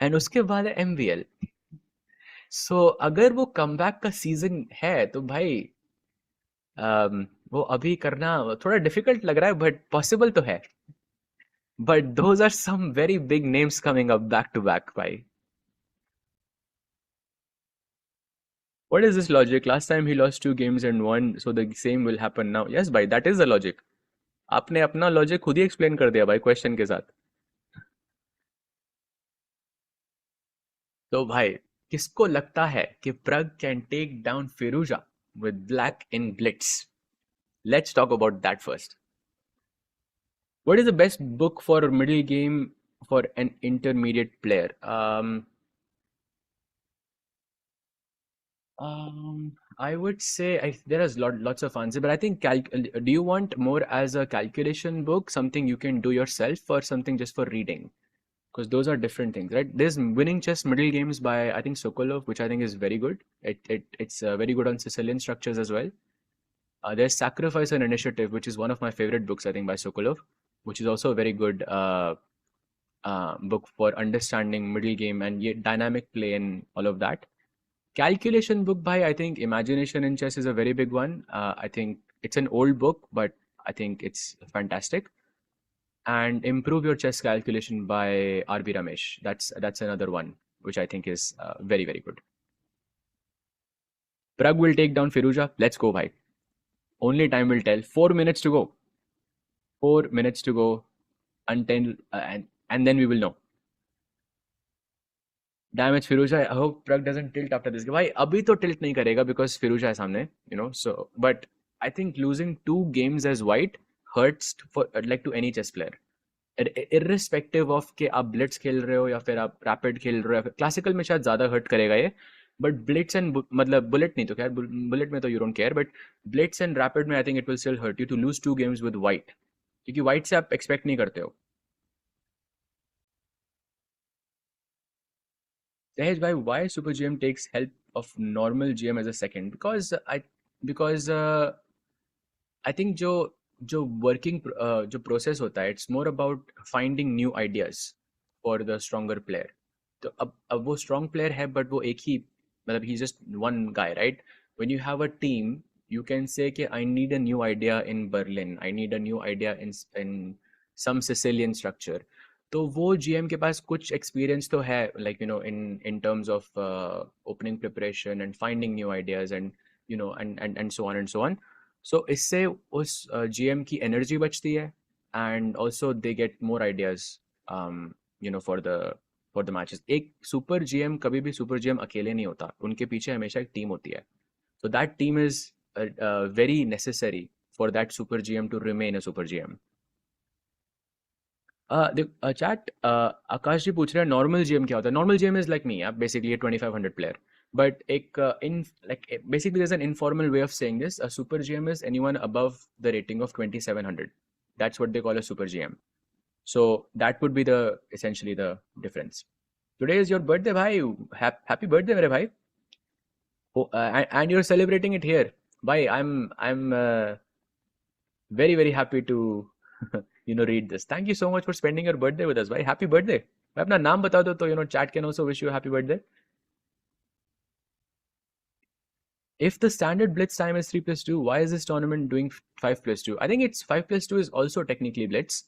[SPEAKER 1] एंड उसके बाद है एमवीएल. सो अगर वो कमबैक का सीजन है तो भाई वो अभी करना थोड़ा डिफिकल्ट लग रहा है, बट पॉसिबल तो है. But those are some very big names coming up back to back भाई. What is this logic? Last time he lost 2 games and won, so the same will happen now. Yes भाई, that is the logic. आपने अपना logic खुद ही explain कर दिया भाई question के साथ. तो भाई किसको लगता है कि Pragg can take down Firouzja with black in blitz? Let's talk about that first. What is the best book for middle game for an intermediate player? I would say there is lots of answers, but I think do you want more as a calculation book, something you can do yourself, or something just for reading? Because those are different things, right? There's Winning Chess Middle Games by I think Sokolov, which I think is very good. It's very good on Sicilian structures as well. There's Sacrifice and Initiative, which is one of my favorite books, I think, by Sokolov, which is also a very good book for understanding middle game and dynamic play and all of that. Calculation book by I think Imagination in Chess is a very big one. I think it's an old book, but I think it's fantastic. And Improve Your Chess Calculation by R.B. Ramesh. That's another one which I think is very, very good. Pragg will take down Firouzja. Let's go, bhai. Only time will tell. 4 minutes to go. 4 minutes to go until and then we will know. Damage Firouzja. I hope Pragg doesn't tilt after this. Bhai, abhi to tilt nahi karega because Firouzja hai samne, So, but I think losing 2 games as white hurts for like to any chess player. Irrespective of कि आप Blitz खेल रहे हो या फिर आप rapid खेल रहे हो, क्लासिकल में शायद ज़्यादा हर्ट करेगा ये, बट ब्लिट्स एंड मतलब बुलेट नहीं तो खैर, बुलेट में तो you don't care, but blitz and rapid में I think it will still hurt you to lose 2 games with white, क्योंकि वाइट से आप एक्सपेक्ट नहीं करते हो. Dahej bhai, why Super GM takes help of normal GM as a second? Because I think जो working जो process होता है, it's more about finding new ideas for the stronger player. तो अब वो स्ट्रॉन्ग प्लेयर है, बट वो एक ही मतलब ही just one guy, right? When you have a team, you can say कि I need a new idea in Berlin, I need a new idea in some Sicilian structure. तो वो GM के पास कुछ एक्सपीरियंस तो है, like in terms of opening preparation and finding new ideas and and so on and so on. So इससे उस GM की एनर्जी बचती है, and also they get more ideas for the matches. एक सुपर जीएम कभी भी super GM अकेले नहीं होता, उनके पीछे हमेशा एक टीम होती है. So that team is very necessary for that super GM to remain a super GM. Chat Akash ji पूछ रहे हैं नॉर्मल जीएम क्या होता है. Normal GM is like me, आप बेसिकली 2500 प्लेयर, बट एक in like basically there's an informal way of saying this. A super GM is anyone above the rating of 2700. That's what they call a super GM. So that would be the essentially the difference. Today is your birthday, bhai. Happy birthday, mere bhai. Oh, and you're celebrating it here. Bhai, I'm very very happy to read this. Thank you so much for spending your birthday with us, bhai. Happy birthday. मैं अपना नाम बता दो तो chat can also wish you a happy birthday. If the standard blitz time is 3+2, why is this tournament doing 5+2? I think it's 5+2 is also technically blitz.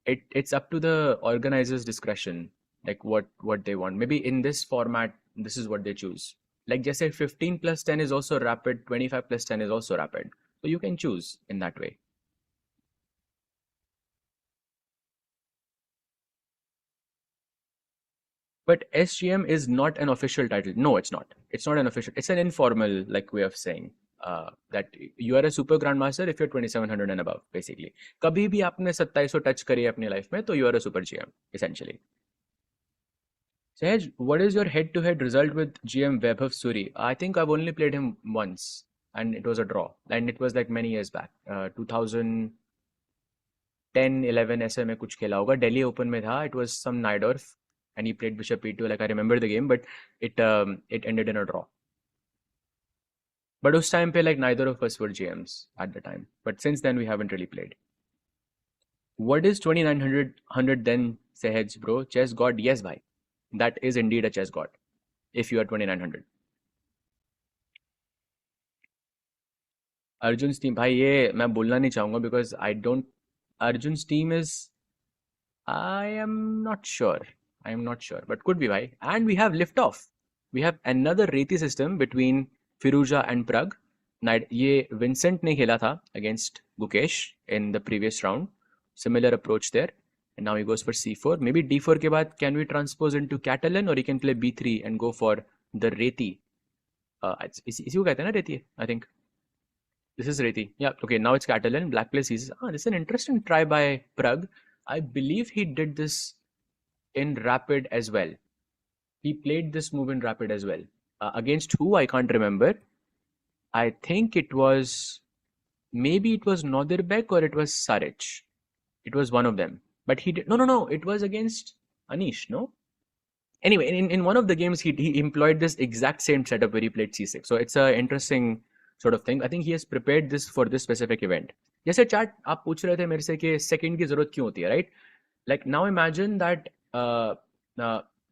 [SPEAKER 1] It's up to the organizer's discretion, like what they want. Maybe in this format, this is what they choose. Like just say 15+10 is also rapid, 25+10 is also rapid. So you can choose in that way. But SGM is not an official title. No, it's not. It's not an official. It's an informal like way of saying that you are a super grandmaster if you're 2700 and above, basically. कभी भी आपने 2700 touch करी है अपनी life में, तो you are a super GM essentially. Sahaj, what is your head-to-head result with GM Vaibhav Suri? I think I've only played him once, and it was a draw, and it was like many years back. 2010-11 ऐसे में कुछ खेला होगा. Delhi Open में था. It was some Naidorf. And he played bishop e2. Like I remember the game, but it ended in a draw. But उस time पे like neither of us were GMs at the time. But since then we haven't really played. What is 2900 then, Sehaj bro? Chess god? Yes, bhai. That is indeed a chess god. If you are 2900. Arjun's team, भाई ये मैं बोलना नहीं चाहूँगा because I don't. Arjun's team is. I am not sure. But could be why. And we have liftoff. We have another Reti system between Firuza and Pragg. ये Vincent ने खेला था against Gukesh in the previous round. Similar approach there. And now he goes for c4. Maybe d4 के बाद can we transpose into Catalan, or he can play b3 and go for the Reti. इसी को कहते हैं ना Reti, I think. This is Reti. Yeah, okay, now it's Catalan. Black plays c6. This is an interesting try by Pragg. I believe he did this in rapid as well. He played this move in rapid as well. Against who? I can't remember. I think it was Nodirbek or it was Saric. It was one of them. But he did no. It was against Anish, no? Anyway, in one of the games he employed this exact same setup where he played c6. So it's an interesting sort of thing. I think he has prepared this for this specific event. जैसे chat आप पूछ रहे थे मेरे से कि second की जरूरत क्यों होती है, right? Like now imagine that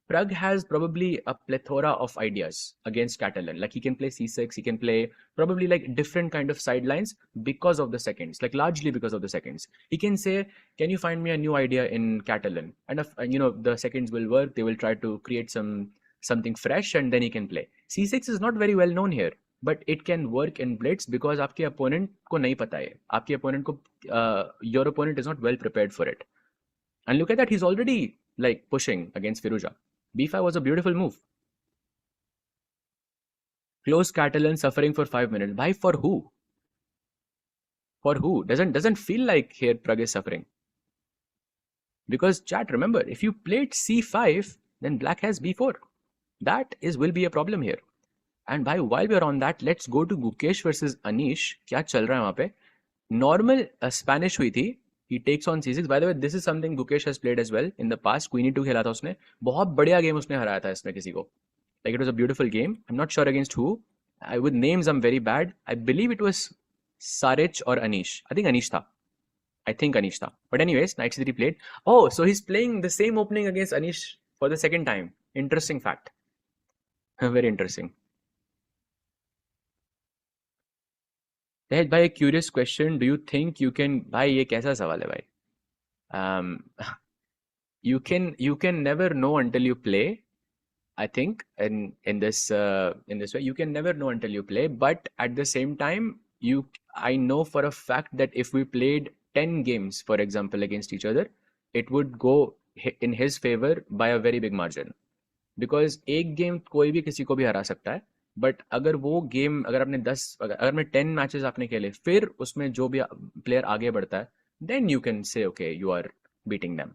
[SPEAKER 1] Pragg has probably a plethora of ideas against Catalan. Like he can play c6, he can play probably like different kind of sidelines because of the seconds, like largely because of the seconds. He can say, can you find me a new idea in Catalan? And if, the seconds will work, they will try to create something fresh, and then he can play. c6 is not very well known here, but it can work in Blitz because आपके opponent को नहीं पता है. आपके opponent को, your opponent is not well prepared for it. And look at that, he's already like pushing against Firuza. b5 was a beautiful move. Close Catalan suffering for 5 minutes. Bhai, for who? For who? Doesn't feel like here Pragg is suffering. Because chat, remember, if you played c5, then black has b4. That will be a problem here. And while we're on that, let's go to Gukesh versus Anish. क्या चल रहा है वहाँ पे? Normal Spanish हुई थी. He takes on c6. By the way, this is something Gukesh has played as well in the past. Queen e2 खेला था उसने. बहुत बढ़िया game उसने हराया था इसमें किसी को. Like it was a beautiful game. I'm not sure against who. With names, I'm very bad. I believe it was Sarich or Anish. I think Anish था. But anyways, knight c3 played. Oh, so he's playing the same opening against Anish for the second time. Interesting fact. Very interesting. भाई, a curious question. Do you think you can? भाई ये कैसा सवाल है भाई? You can never know until you play. I think in this way, you can never know until you play. But at the same time, I know for a fact that if we played 10 games, for example, against each other, it would go in his favor by a very big margin. Because एक game कोई भी किसी को भी हरा सकता है. But अगर वो गेम अगर आपने 10 मैचेस आपने खेले, फिर उसमें जो भी प्लेयर आगे बढ़ता है, then you can say okay you are beating them.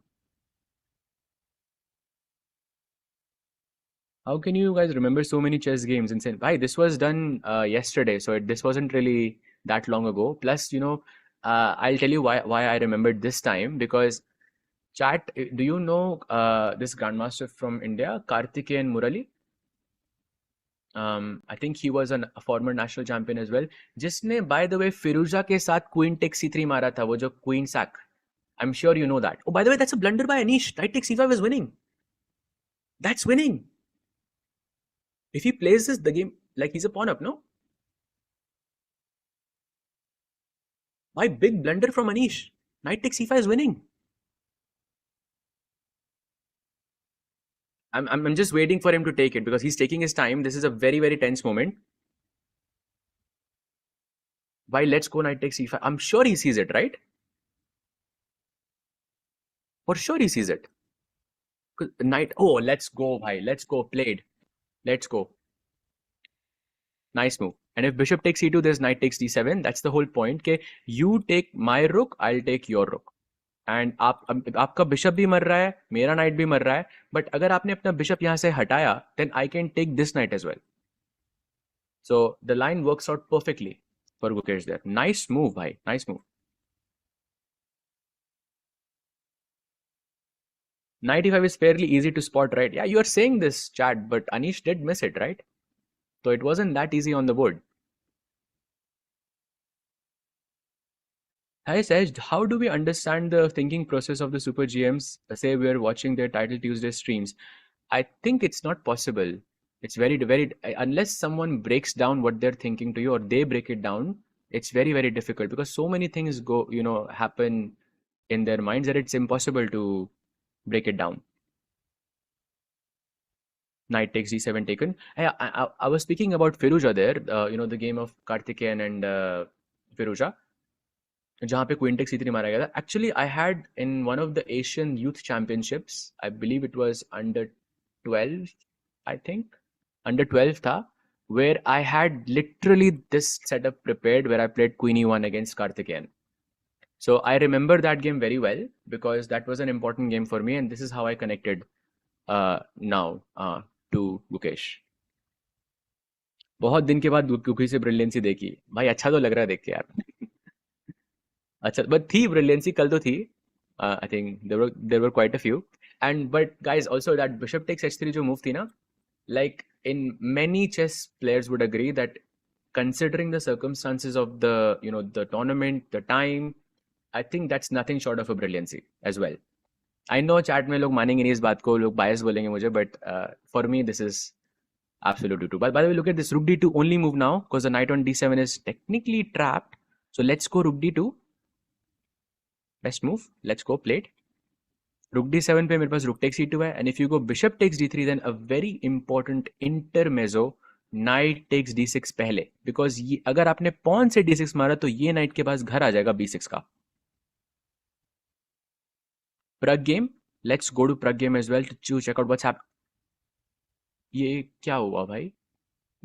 [SPEAKER 1] How can you guys remember so many chess games? Insane. Bhai, this was done yesterday, so this wasn't really that long ago. Plus, I'll tell you why I remembered this time, because chat, do you know this grandmaster from India, Karthikeyan Murali? I think he was a former national champion as well. जिसने by the way फिरूजा के साथ queen takes c3 मारा था, वो जो queen sack. I'm sure you know that. Oh, by the way, that's a blunder by Anish. Knight takes c5 is winning. That's winning. If he plays this, the game, like he's a pawn up, no? By big blunder from Anish. Knight takes c5 is winning. I'm just waiting for him to take it because he's taking his time. This is a very, very tense moment. Why let's go knight takes c5. I'm sure he sees it, right? For sure he sees it. Knight, oh, let's go, bhai. Let's go, played. Let's go. Nice move. And if bishop takes e2, there's knight takes d7. That's the whole point. Okay, you take my rook, I'll take your rook. And आपका bishop भी मर रहा है, मेरा night भी मर रहा है, बट अगर आपने अपना बिशप यहां से हटाया, then I can take this knight as well. So the line works out perfectly for Gukesh there. Nice move भाई, nice move. Knight e5 is fairly easy to spot, right? Yeah, you are saying this, chat, but Anish did miss it, right? So it wasn't that easy on the board. Hi Saj, how do we understand the thinking process of the Super GMs? Say we're watching their Title Tuesday streams. I think it's not possible. It's very, very, unless someone breaks down what they're thinking to you or they break it down, it's very, very difficult because so many things go, happen in their minds that it's impossible to break it down. Knight takes d7 taken. I was speaking about Firuja there, the game of Karthikeyan and Firuja. जहाँ पे queen takes c3 मारा गया था. Actually I had in one of the Asian youth championships, I believe it was under 12, I think under 12 था, where I had literally this setup prepared where I played queen e1 against Karthikeyan. So I remember that game very well because that was an important game for me and this is how I connected now to Gukesh. बहुत दिन के बाद गुकी से brilliancy देखी भाई, अच्छा तो लग रहा है देख के यार. अच्छा, but थी ब्रिलियंसी कल तो थी. I think there were quite a few. But guys, also that bishop takes h3 जो move थी ना, like in many chess players would agree that considering the circumstances of the the tournament, the time, I think that's nothing short of a brilliancy as well. I know chat में लोग मानेंगे नहीं इस बात को, लोग bias बोलेंगे मुझे, but for me this is absolutely true. But by the way, look at this, rook d2 only move now because the knight on d7 is technically trapped. So let's go rook d2. Best move. Let's go, played. Rook d7 पे मेरे पास rook takes e2 है, and if you go bishop takes d3, then a very important intermezzo, knight takes d6 पहले, because ये अगर आपने pawn से d6 मारा तो ये knight के पास घर आ जाएगा b6 का. Pragg game. Let's go to Pragg game as well to check out what's happening. ये क्या हुआ भाई?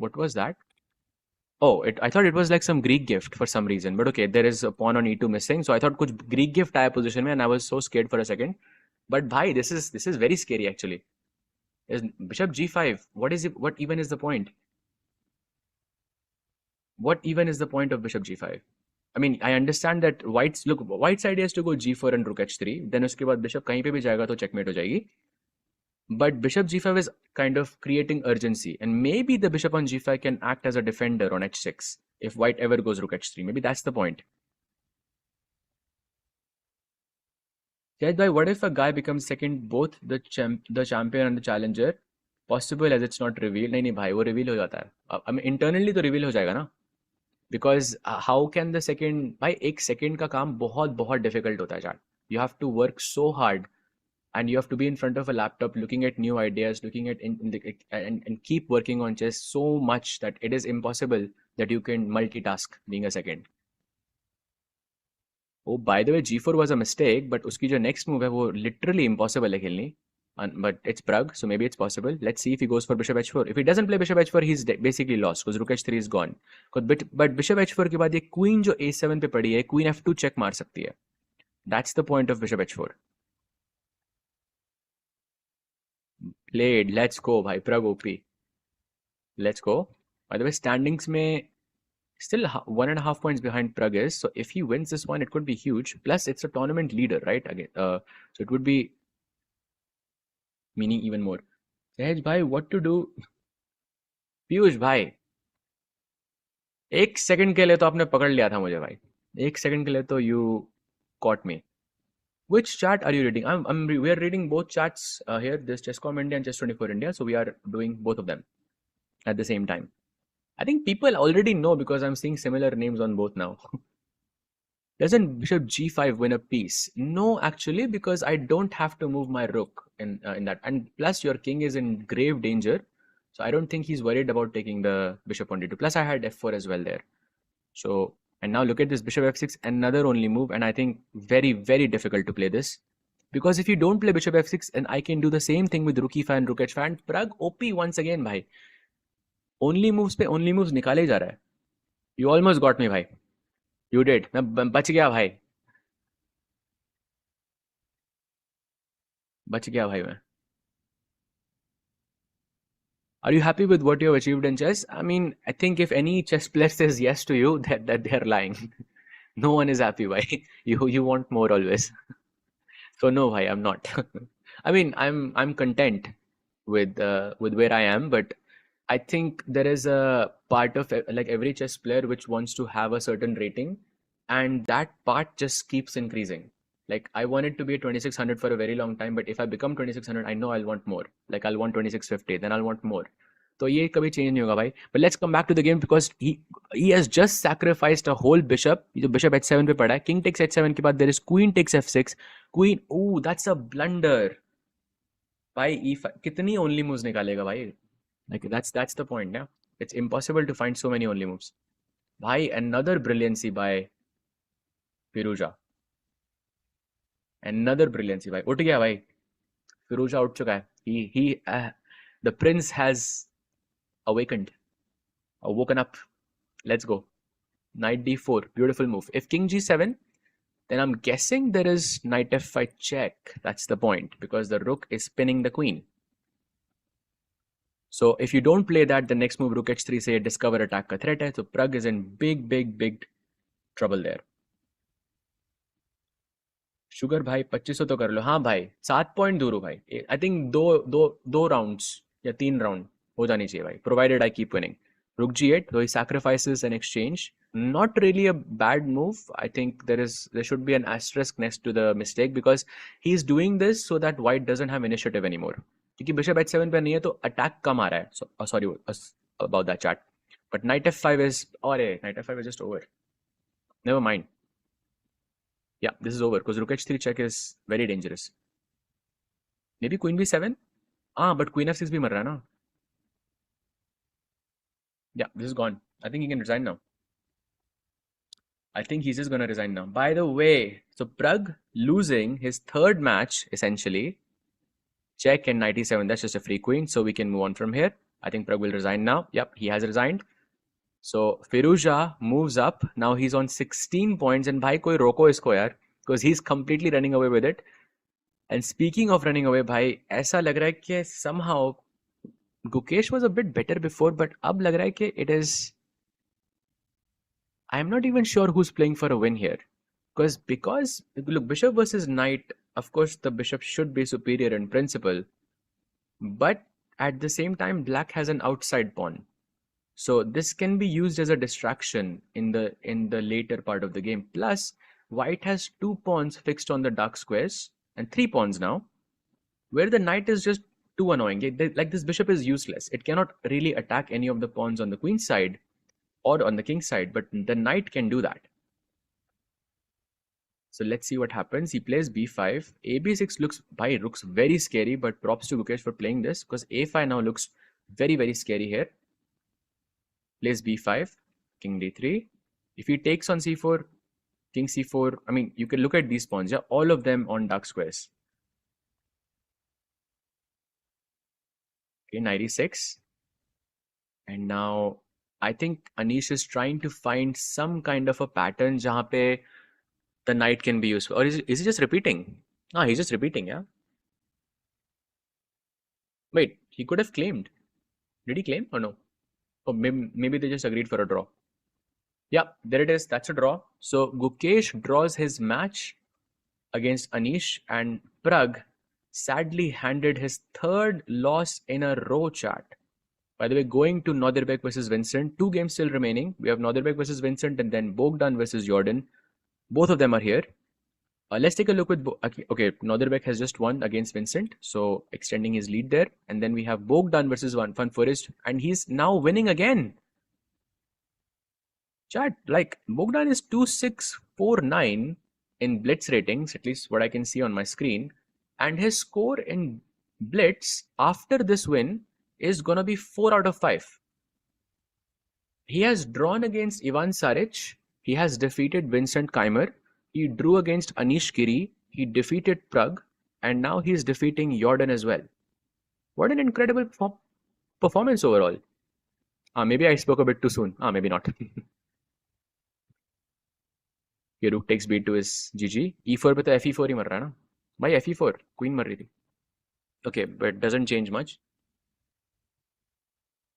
[SPEAKER 1] What was that? Oh, I thought it was like some Greek gift for some reason. But okay, there is a pawn on e2 missing. So I thought कुछ Greek gift आया position में, and I was so scared for a second. But bhai, this is very scary actually. Is bishop g5. What is it? What even is the point? What even is the point of bishop g5? I mean, I understand that white's idea is to go g4 and rook h3. Then उसके बाद bishop कहीं पे भी जाएगा तो checkmate हो जाएगी. But bishop g5 is kind of creating urgency, and maybe the bishop on g5 can act as a defender on h6 if white ever goes rook h3. Maybe that's the point. Judge, what if a guy becomes second, both the champion and the challenger? Possible as it's not revealed. नहीं नहीं भाई, वो reveal हो जाता है. I mean, internally तो reveal हो जाएगा ना. Because how can the second, भाई एक second का काम बहुत बहुत difficult होता है यार. You have to work so hard, and you have to be in front of a laptop looking at new ideas, looking at and keep working on chess so much that it is impossible that you can multitask being a second. Oh, by the way, g4 was a mistake, but उसकी जो next move है वो literally impossible है खेलनी. But it's Pragg, so maybe it's possible. Let's see if he goes for bishop h4. If he doesn't play bishop h4, he's basically lost because rook h3 is gone. But bishop h4 के बाद ये queen जो a7 पे पड़ी है, queen f2 check मार सकती है. That's the point of bishop h4. Played. Let's go, bhai. Pragg OP. Let's go. By the way, standings में still 1.5 points behind Pragg is. So if he wins this one, it could be huge. Plus, it's a tournament leader, right? Again, so it would be meaning even more. Sahej bhai, what to do? Piyush भाई, एक second के लिए तो आपने पकड़ लिया था मुझे भाई. एक सेकंड के लिए तो you caught me. Which chat are you reading? We are reading both chats here. There's Chesscom India and Chess24 India. So we are doing both of them at the same time. I think people already know because I'm seeing similar names on both now. Doesn't bishop g5 win a piece? No, actually, because I don't have to move my rook in that. And plus, your king is in grave danger. So I don't think he's worried about taking the bishop on d2. Plus, I had f4 as well there. So, and now look at this bishop f6, another only move. And I think very, very difficult to play this. Because if you don't play bishop f6, and I can do the same thing with rook e5 and rook h5. And Pragg OP once again, bhai. Only moves पे only moves निकाले जा रहा है. You almost got me, भाई. You did. मैं बच गया भाई. बच गया भाई मैं. Are you happy with what you have achieved in chess? I mean, I think if any chess player says yes to you, that they're lying. No one is happy, bhai. You want more always. So no, bhai, I'm not. I mean, I'm content with where I am, but I think there is a part of like every chess player which wants to have a certain rating, and that part just keeps increasing. Like I wanted to be 2600 for a very long time, but if I become 2600, I know I'll want more. Like I'll want 2650, then I'll want more. तो ये कभी change नहीं होगा भाई. But let's come back to the game because he has just sacrificed a whole bishop. ये जो bishop h7 पे पड़ा है. King takes h7 के बाद there is queen takes f6. Queen, oh, that's a blunder. भाई e5 कितनी only moves निकालेगा भाई? Like that's the point, yeah. It's impossible to find so many only moves. Bhai, another brilliancy by Firuza. Another brilliancy by उठ गया भाई. Firuza उठ चुका है. The prince has awakened, woken up. Let's go. Knight d4, beautiful move. If king g7, then I'm guessing there is knight f5 check. That's the point because the rook is spinning the queen. So if you don't play that, the next move rook h3 से discover attack का threat है. So Pragg is in big trouble there. Sugar भाई 2500 तो कर लो. हाँ भाई 7 point दूर हो भाई. आई थिंक दो राउंड्स या 3 राउंड हो जानी चाहिए भाई, provided I keep winning. rook g8, though he sacrifices an exchange. Not really a bad move. I think there should be an asterisk next to the mistake because he's doing this so that white doesn't have initiative anymore. क्योंकि bishop h7 पे नहीं है तो attack कम आ रहा है. So, sorry about that chat. But knight f5 is, knight f5 is just over. Never mind. Yeah, this is over because rook h3 check is very dangerous. Maybe queen b7? But queen f6 भी मर रहा है ना. Yeah, this is gone. I think he can resign now. I think he's just gonna resign now. By the way, so Pragg losing his third match, essentially. Check and knight e7, that's just a free queen, so we can move on from here. I think Pragg will resign now. Yep, he has resigned. So Firuza moves up. Now he's on 16 points. And bhai koi roko isko yaar. Because he's completely running away with it. And speaking of running away, bhai, ऐसा लग रहा है कि somehow Gukesh was a bit better before, but अब लग रहा है कि it is. I'm not even sure who's playing for a win here. Because look, bishop versus knight, of course the bishop should be superior in principle, but at the same time black has an outside pawn. So this can be used as a distraction in the later part of the game. Plus, white has 2 pawns fixed on the dark squares and 3 pawns now, where the knight is just too annoying. Like this bishop is useless. It cannot really attack any of the pawns on the queen side or on the king side, but the knight can do that. So let's see what happens. He plays b5. ab6 looks very scary, but props to Gukesh for playing this, because a5 now looks very, very scary here. Plays b5, king d3. If he takes on c4, king c4, I mean, you can look at these pawns, yeah, all of them on dark squares. Okay, knight e6. And now I think Anish is trying to find some kind of a pattern jahan pe the knight can be useful. Or is he just repeating? Ah, he's just repeating, yeah. Wait, he could have claimed. Did he claim or no? Or maybe they just agreed for a draw. Yeah, there it is. That's a draw. So Gukesh draws his match against Anish, and Pragg sadly handed his third loss in a row, chat. By the way, going to Nodirbek versus Vincent, 2 games still remaining. We have Nodirbek versus Vincent and then Bogdan versus Jordan. Both of them are here. Let's take a look with... Okay, Nodirbek has just won against Vincent, so extending his lead there. And then we have Bogdan versus Van Forest, and he's now winning again. Chat, like, Bogdan is 2649 in Blitz ratings, at least what I can see on my screen. And his score in Blitz after this win is gonna be 4 out of 5. He has drawn against Ivan Saric. He has defeated Vincent Keimer. He drew against Anish Giri. He defeated Pragg. And now he is defeating Jordan as well. What an incredible performance overall. Maybe I spoke a bit too soon. Maybe not. ये rook takes b2 is GG. e4 पे तो fe4 ही मर रहा है ना भाई. fe4 queen मर रही थी. Okay, but doesn't change much.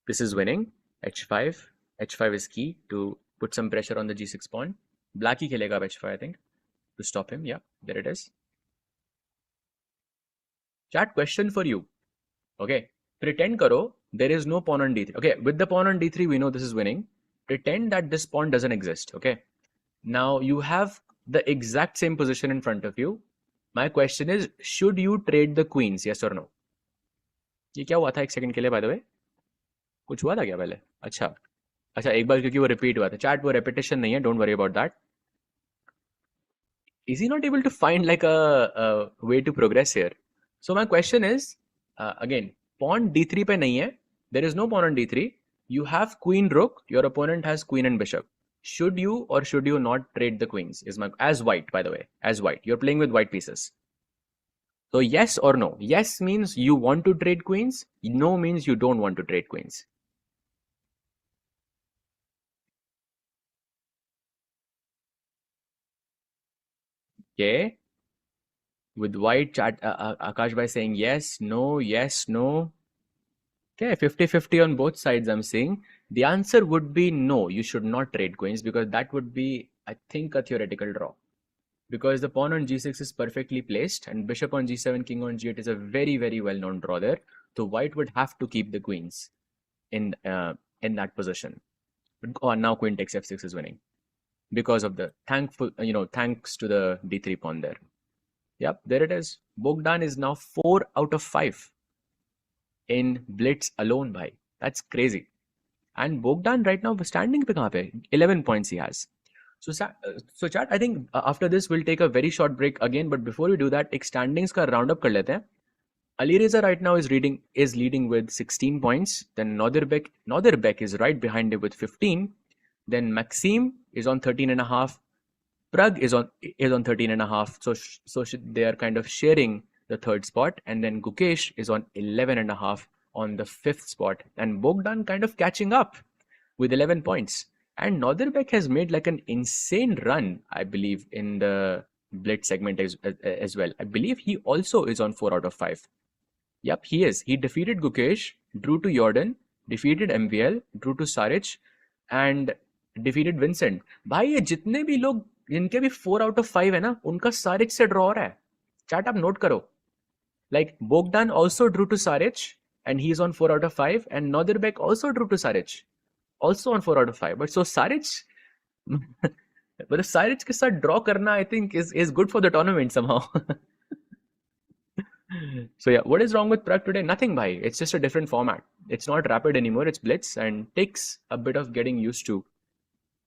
[SPEAKER 1] This is winning. h5. h5 is key to put some pressure on the g6 pawn. Black ही खेलेगा h5 I think to stop him. Yeah, there it is. Chat, question for you. Okay, pretend karo there is no pawn on d3. Okay, with the pawn on d3 we know this is winning. Pretend that this pawn doesn't exist. Okay, now you have the exact same position in front of you. My question is, should you trade the queens, yes or no? ये क्या हुआ था एक second के लिए, by the way? कुछ हुआ था क्या पहले? अच्छा एक बार, क्योंकि वो रिपीट हुआ था. चैट, वो रेपिटेशन नहीं है, don't worry about that. Is he not able to find like a way to progress here? So my question is, again, pawn d3 पे नहीं है. There is no pawn on d3. You have queen rook. Your opponent has queen and bishop. Should you or should you not trade the queens? As white, by the way, as white. You're playing with white pieces. So yes or no? Yes means you want to trade queens. No means you don't want to trade queens. Okay. With white, chat, Akash by saying yes, no, yes, no. Okay, 50-50 on both sides I'm seeing. The answer would be no, you should not trade queens, because that would be, I think, a theoretical draw. Because the pawn on g6 is perfectly placed and bishop on g7, king on g8 is a very, very well-known draw there. So white would have to keep the queens in that position. Oh, now queen takes f6 is winning because of the thanks to the d3 pawn there. Yep, there it is. Bogdan is now 4 out of 5 in Blitz alone, bhai. That's crazy. And Bogdan right now standing pe kahan pe? 11 points he has. So chat, I think after this we'll take a very short break again. But before we do that, ek standings ka round up kar lete hain. Alireza right now is leading with 16 points. Then Nodirbek is right behind him with 15. Then Maxime is on 13.5. Pragg is on 13.5. So they are kind of sharing the third spot. And then Gukesh is on 11.5 on the 5th spot. And Bogdan kind of catching up. with 11 points. And Nodirbek has made like an insane run, I believe, in the Blitz segment as well. I believe he also is on 4 out of 5. Yep, he is. He defeated Gukesh, drew to Jordan, defeated MVL, drew to Saric, and defeated Vincent. भाई ये जितने भी लोग जिनके भी 4 out of 5 है ना, उनका Saric से draw हो रहा है. Chat आप note करो. Like Bogdan also drew to Saric, and he's on 4 out of 5, and Nodirbek also drew to Saric, also on 4 out of 5. But so Saric, but the Saric के साथ draw करना, I think is good for the tournament somehow. So yeah, what is wrong with Pragg today? Nothing, bhai. It's just a different format. It's not rapid anymore. It's Blitz and takes a bit of getting used to,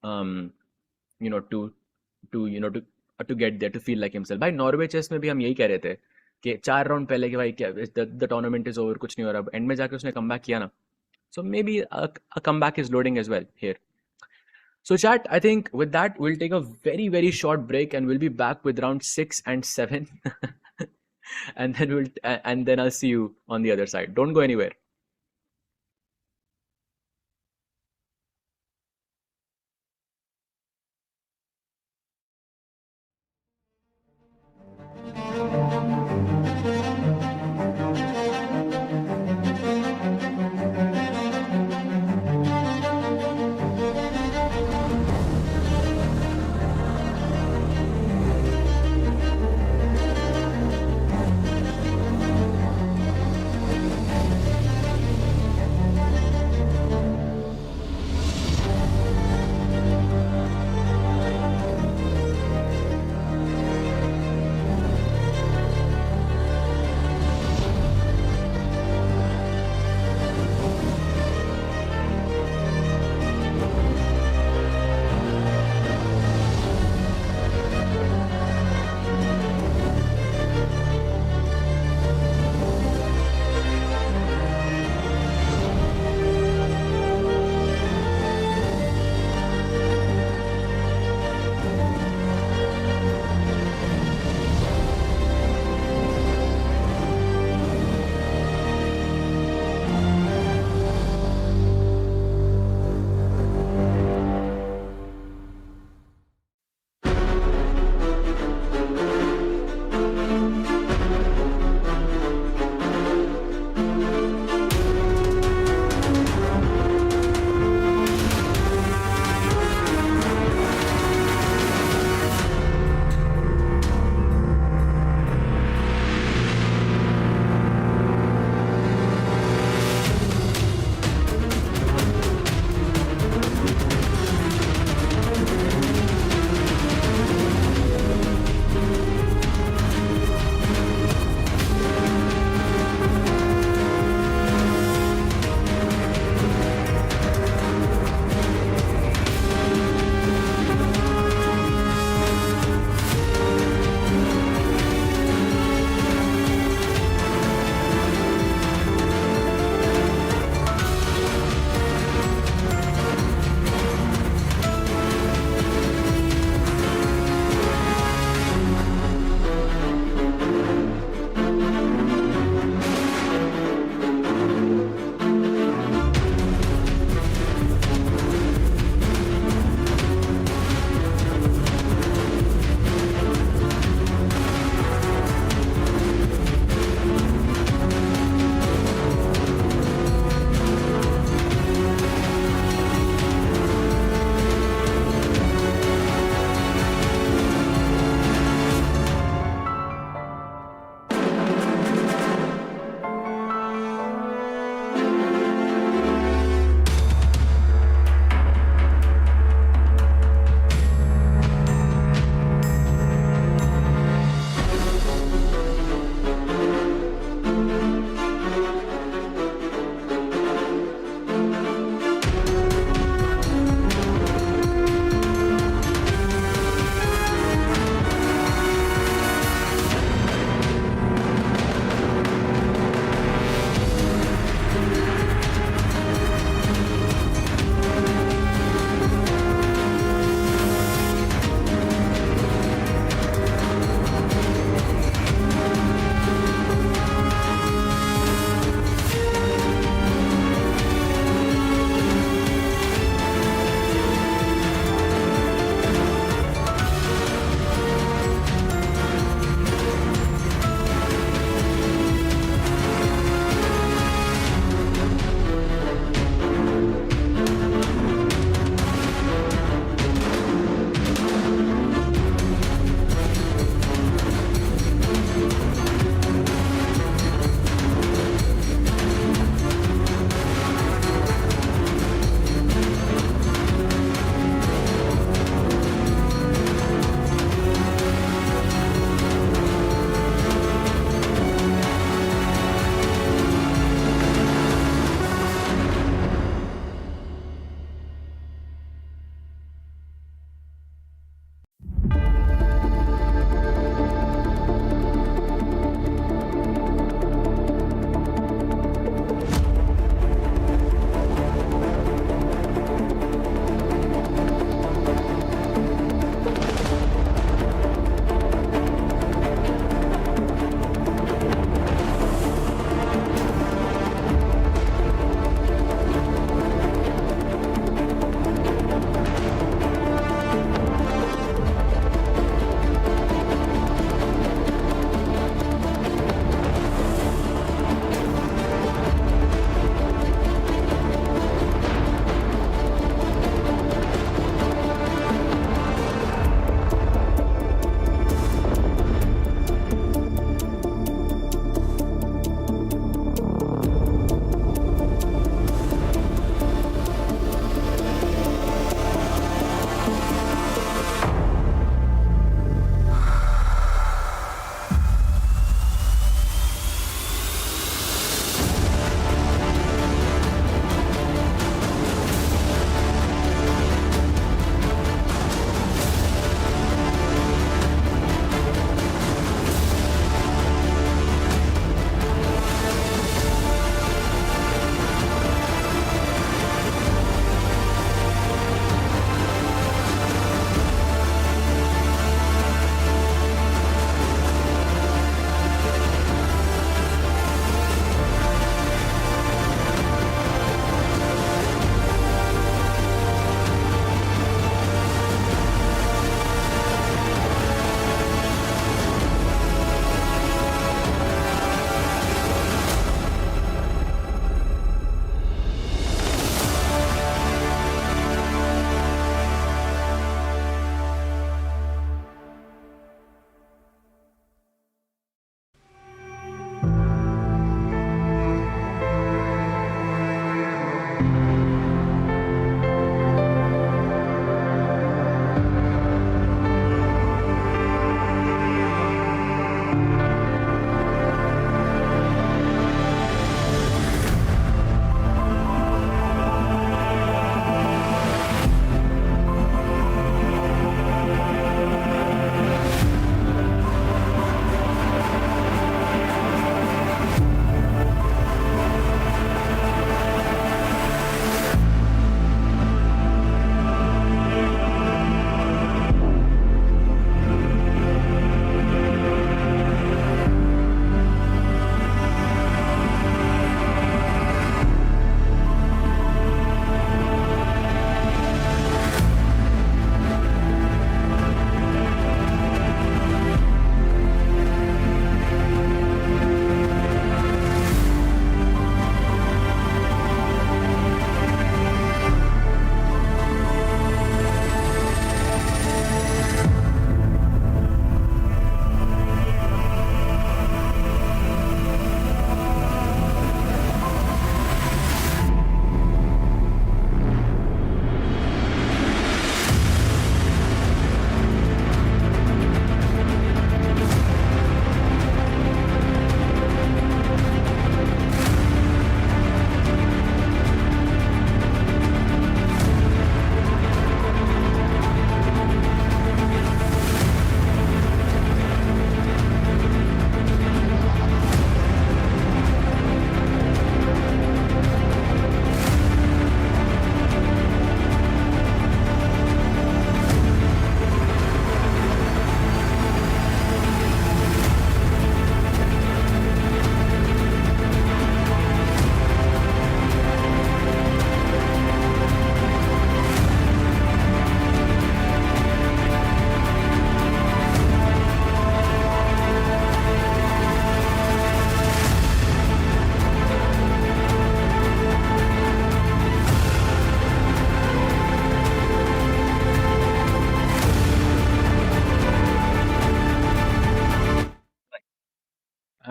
[SPEAKER 1] you know, to get there, to feel like himself. भाई Norway chess में भी हम यही कह रहे थे कि 4 round पहले कि भाई क्या the tournament is over, कुछ नहीं हो रहा. एंड में जाके उसने कमबैक किया ना. So maybe a comeback is loading as well here. So chat, I think with that we'll take a very, very short break and we'll be back with round 6 and 7. And then I'll see you on the other side. Don't go anywhere.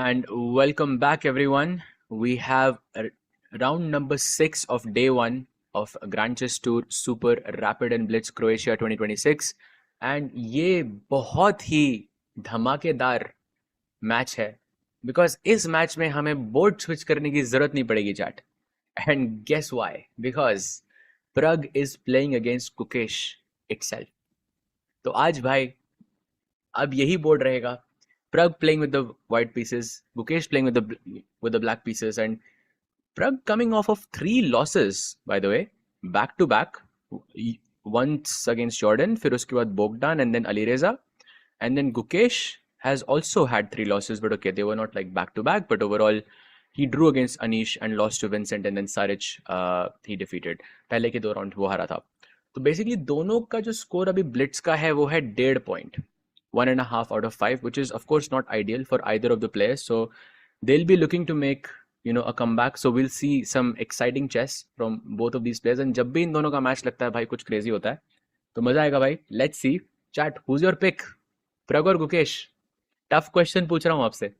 [SPEAKER 1] And welcome back, everyone. We have round number 6 of day 1 of Grand Chess Tour Super Rapid and Blitz Croatia 2026. And ये बहुत ही धमाकेदार match है because इस match में हमें board switch करने की जरूरत नहीं पड़ेगी chat. And guess why? Because Pragg is playing against Gukesh itself. तो आज भाई अब यही बोर्ड रहेगा. Pragg playing with the white pieces, Gukesh playing with the black pieces, and Pragg coming off of 3 losses, by the way, back to back. Once against Jordan, फिर उसके बाद Bogdan and then Alireza, and then Gukesh has also had 3 losses, but okay, they were not like back to back, but overall he drew against Anish and lost to Vincent, and then Saric he defeated. पहले के 2 round वो हारा था. तो basically दोनों का जो score अभी ब्लिट्स का है वो है 1.5 point, 1.5 out of 5, which is of course not ideal for either of the players. So they'll be looking to make a comeback. So we'll see some exciting chess from both of these players. And जब भी इन दोनों का match लगता है भाई कुछ crazy होता है तो मजा आएगा भाई. Let's see. Chat, who's your pick? Pragg or Gukesh? Tough question पूछ रहा हूँ आपसे.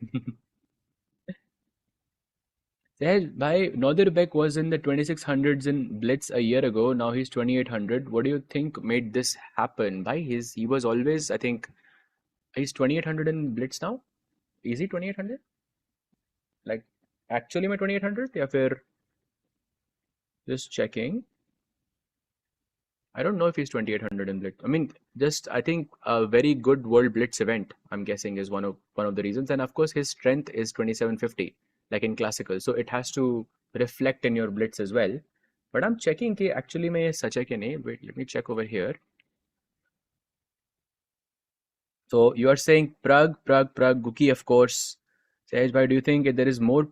[SPEAKER 1] Bhai, Nodirbek was in the 2600s in Blitz a year ago. Now he's 2800. What do you think made this happen? Bhai, he was always, I think, he's 2800 in Blitz now. Is he 2800? Like, actually मैं 2800 या फिर just checking. I don't know if he's 2800 in Blitz. I mean, just I think a very good World Blitz event, I'm guessing, is one of the reasons. And of course, his strength is 2750, like in classical. So it has to reflect in your Blitz as well. But I'm checking कि actually में ये सच है कि नहीं. Wait, let me check over here. So you are saying Pragg, Guki, of course. Sahej bhai, do you think there is more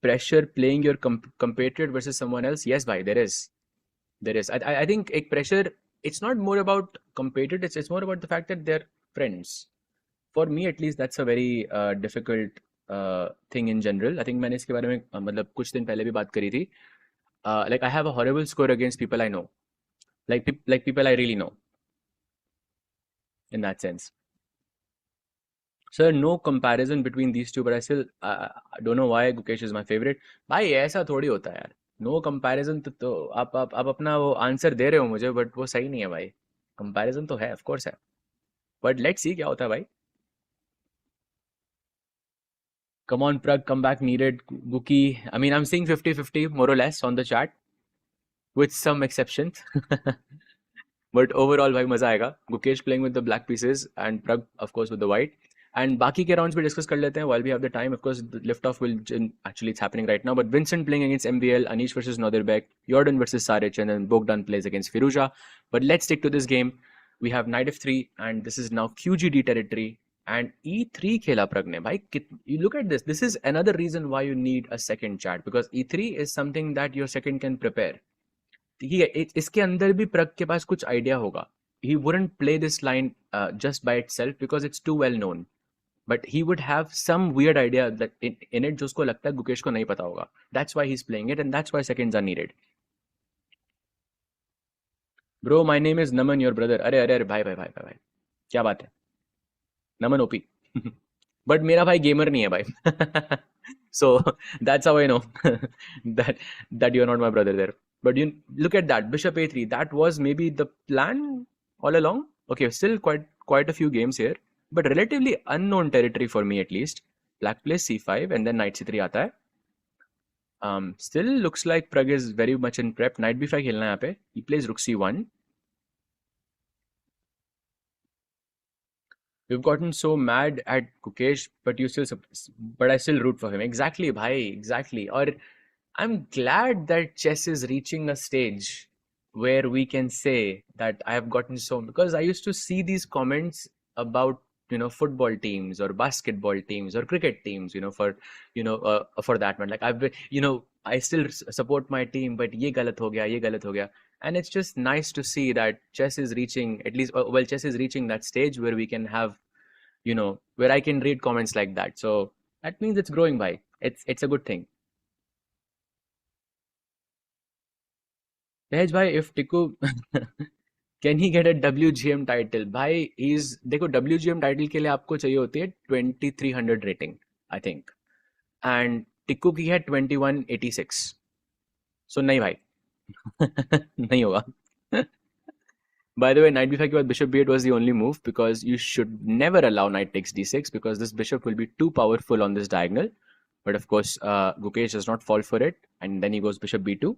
[SPEAKER 1] pressure playing your compatriot versus someone else? Yes, bhai, there is. I think a pressure. It's not more about compatriot. It's more about the fact that they're friends. For me, at least, that's a very difficult thing in general. I think मैंने इसके बारे में मतलब कुछ दिन पहले भी बात करी थी. Like I have a horrible score against people I know, like people I really know. In that sense. Sir, no comparison between these two, but I still don't know why Gukesh is my favorite. भाई ऐसा थोड़ी होता है यार. No comparison तो आप अपना वो आंसर दे रहे हो मुझे, but वो सही नहीं है भाई. Comparison तो है, of course है. But let's see क्या होता है भाई. Come on, Pragg, comeback needed. Guki, I mean, I'm seeing 50-50 more or less on the chat, with some exceptions. But overall भाई मजा आएगा. Gukesh playing with the black pieces and Pragg, of course, with the white. And बाकी के rounds भी discuss कर लेते हैं while we have the time. Of course, the lift-off will actually it's happening right now. But Vincent playing against MVL, Anish versus Nodirbek, Jordan versus Saric, and then Bogdan plays against Firuza. But let's stick to this game. We have knight f3, and this is now QGD territory. And e3 खेला Pragg ने भाई. You look at this. This is another reason why you need a second chat, because e3 is something that your second can prepare. इसके अंदर भी Pragg के पास कुछ idea होगा. He wouldn't play this line just by itself because it's too well known. But he would have some weird idea that in it जो उसको लगता है गुकेश को नहीं पता होगा. That's why he's playing it, and that's why seconds are needed. Bro, my name is Naman, your brother. अरे भाई क्या बात है? नमन ओपी. But मेरा भाई गेमर नहीं है भाई. So that's how I know that you're not my brother there. But you look at that, bishop a3. That was maybe the plan all along. Okay, still quite a few games here, but relatively unknown territory for me at least. Black plays c5 and then knight c3 आता है. Still looks like Pragg is very much in prep. Knight b5 खेलना है यहाँ पे. He plays rook c1. We've gotten so mad at Gukesh, but I still root for him. Exactly, bhai, exactly. Or I'm glad that chess is reaching a stage where we can say that I have gotten so, because I used to see these comments about football teams or basketball teams or cricket teams, for that one. Like I still support my team, but ye galat ho gaya. And it's just nice to see that chess is reaching that stage where we can have, where I can read comments like that. So that means it's growing by. It's a good thing. Tehj bhai, if Tiku can he get a WGM title? भाई देखो WGM title के लिए आपको चाहिए होती है 2300 rating. I think. And Tikku की है 2186. So नहीं भाई. नहीं होगा. By the way, knight b5 के बाद bishop b8 was the only move because you should never allow knight takes d6 because this bishop will be too powerful on this diagonal. But of course, Gukesh does not fall for it, and then he goes bishop b2.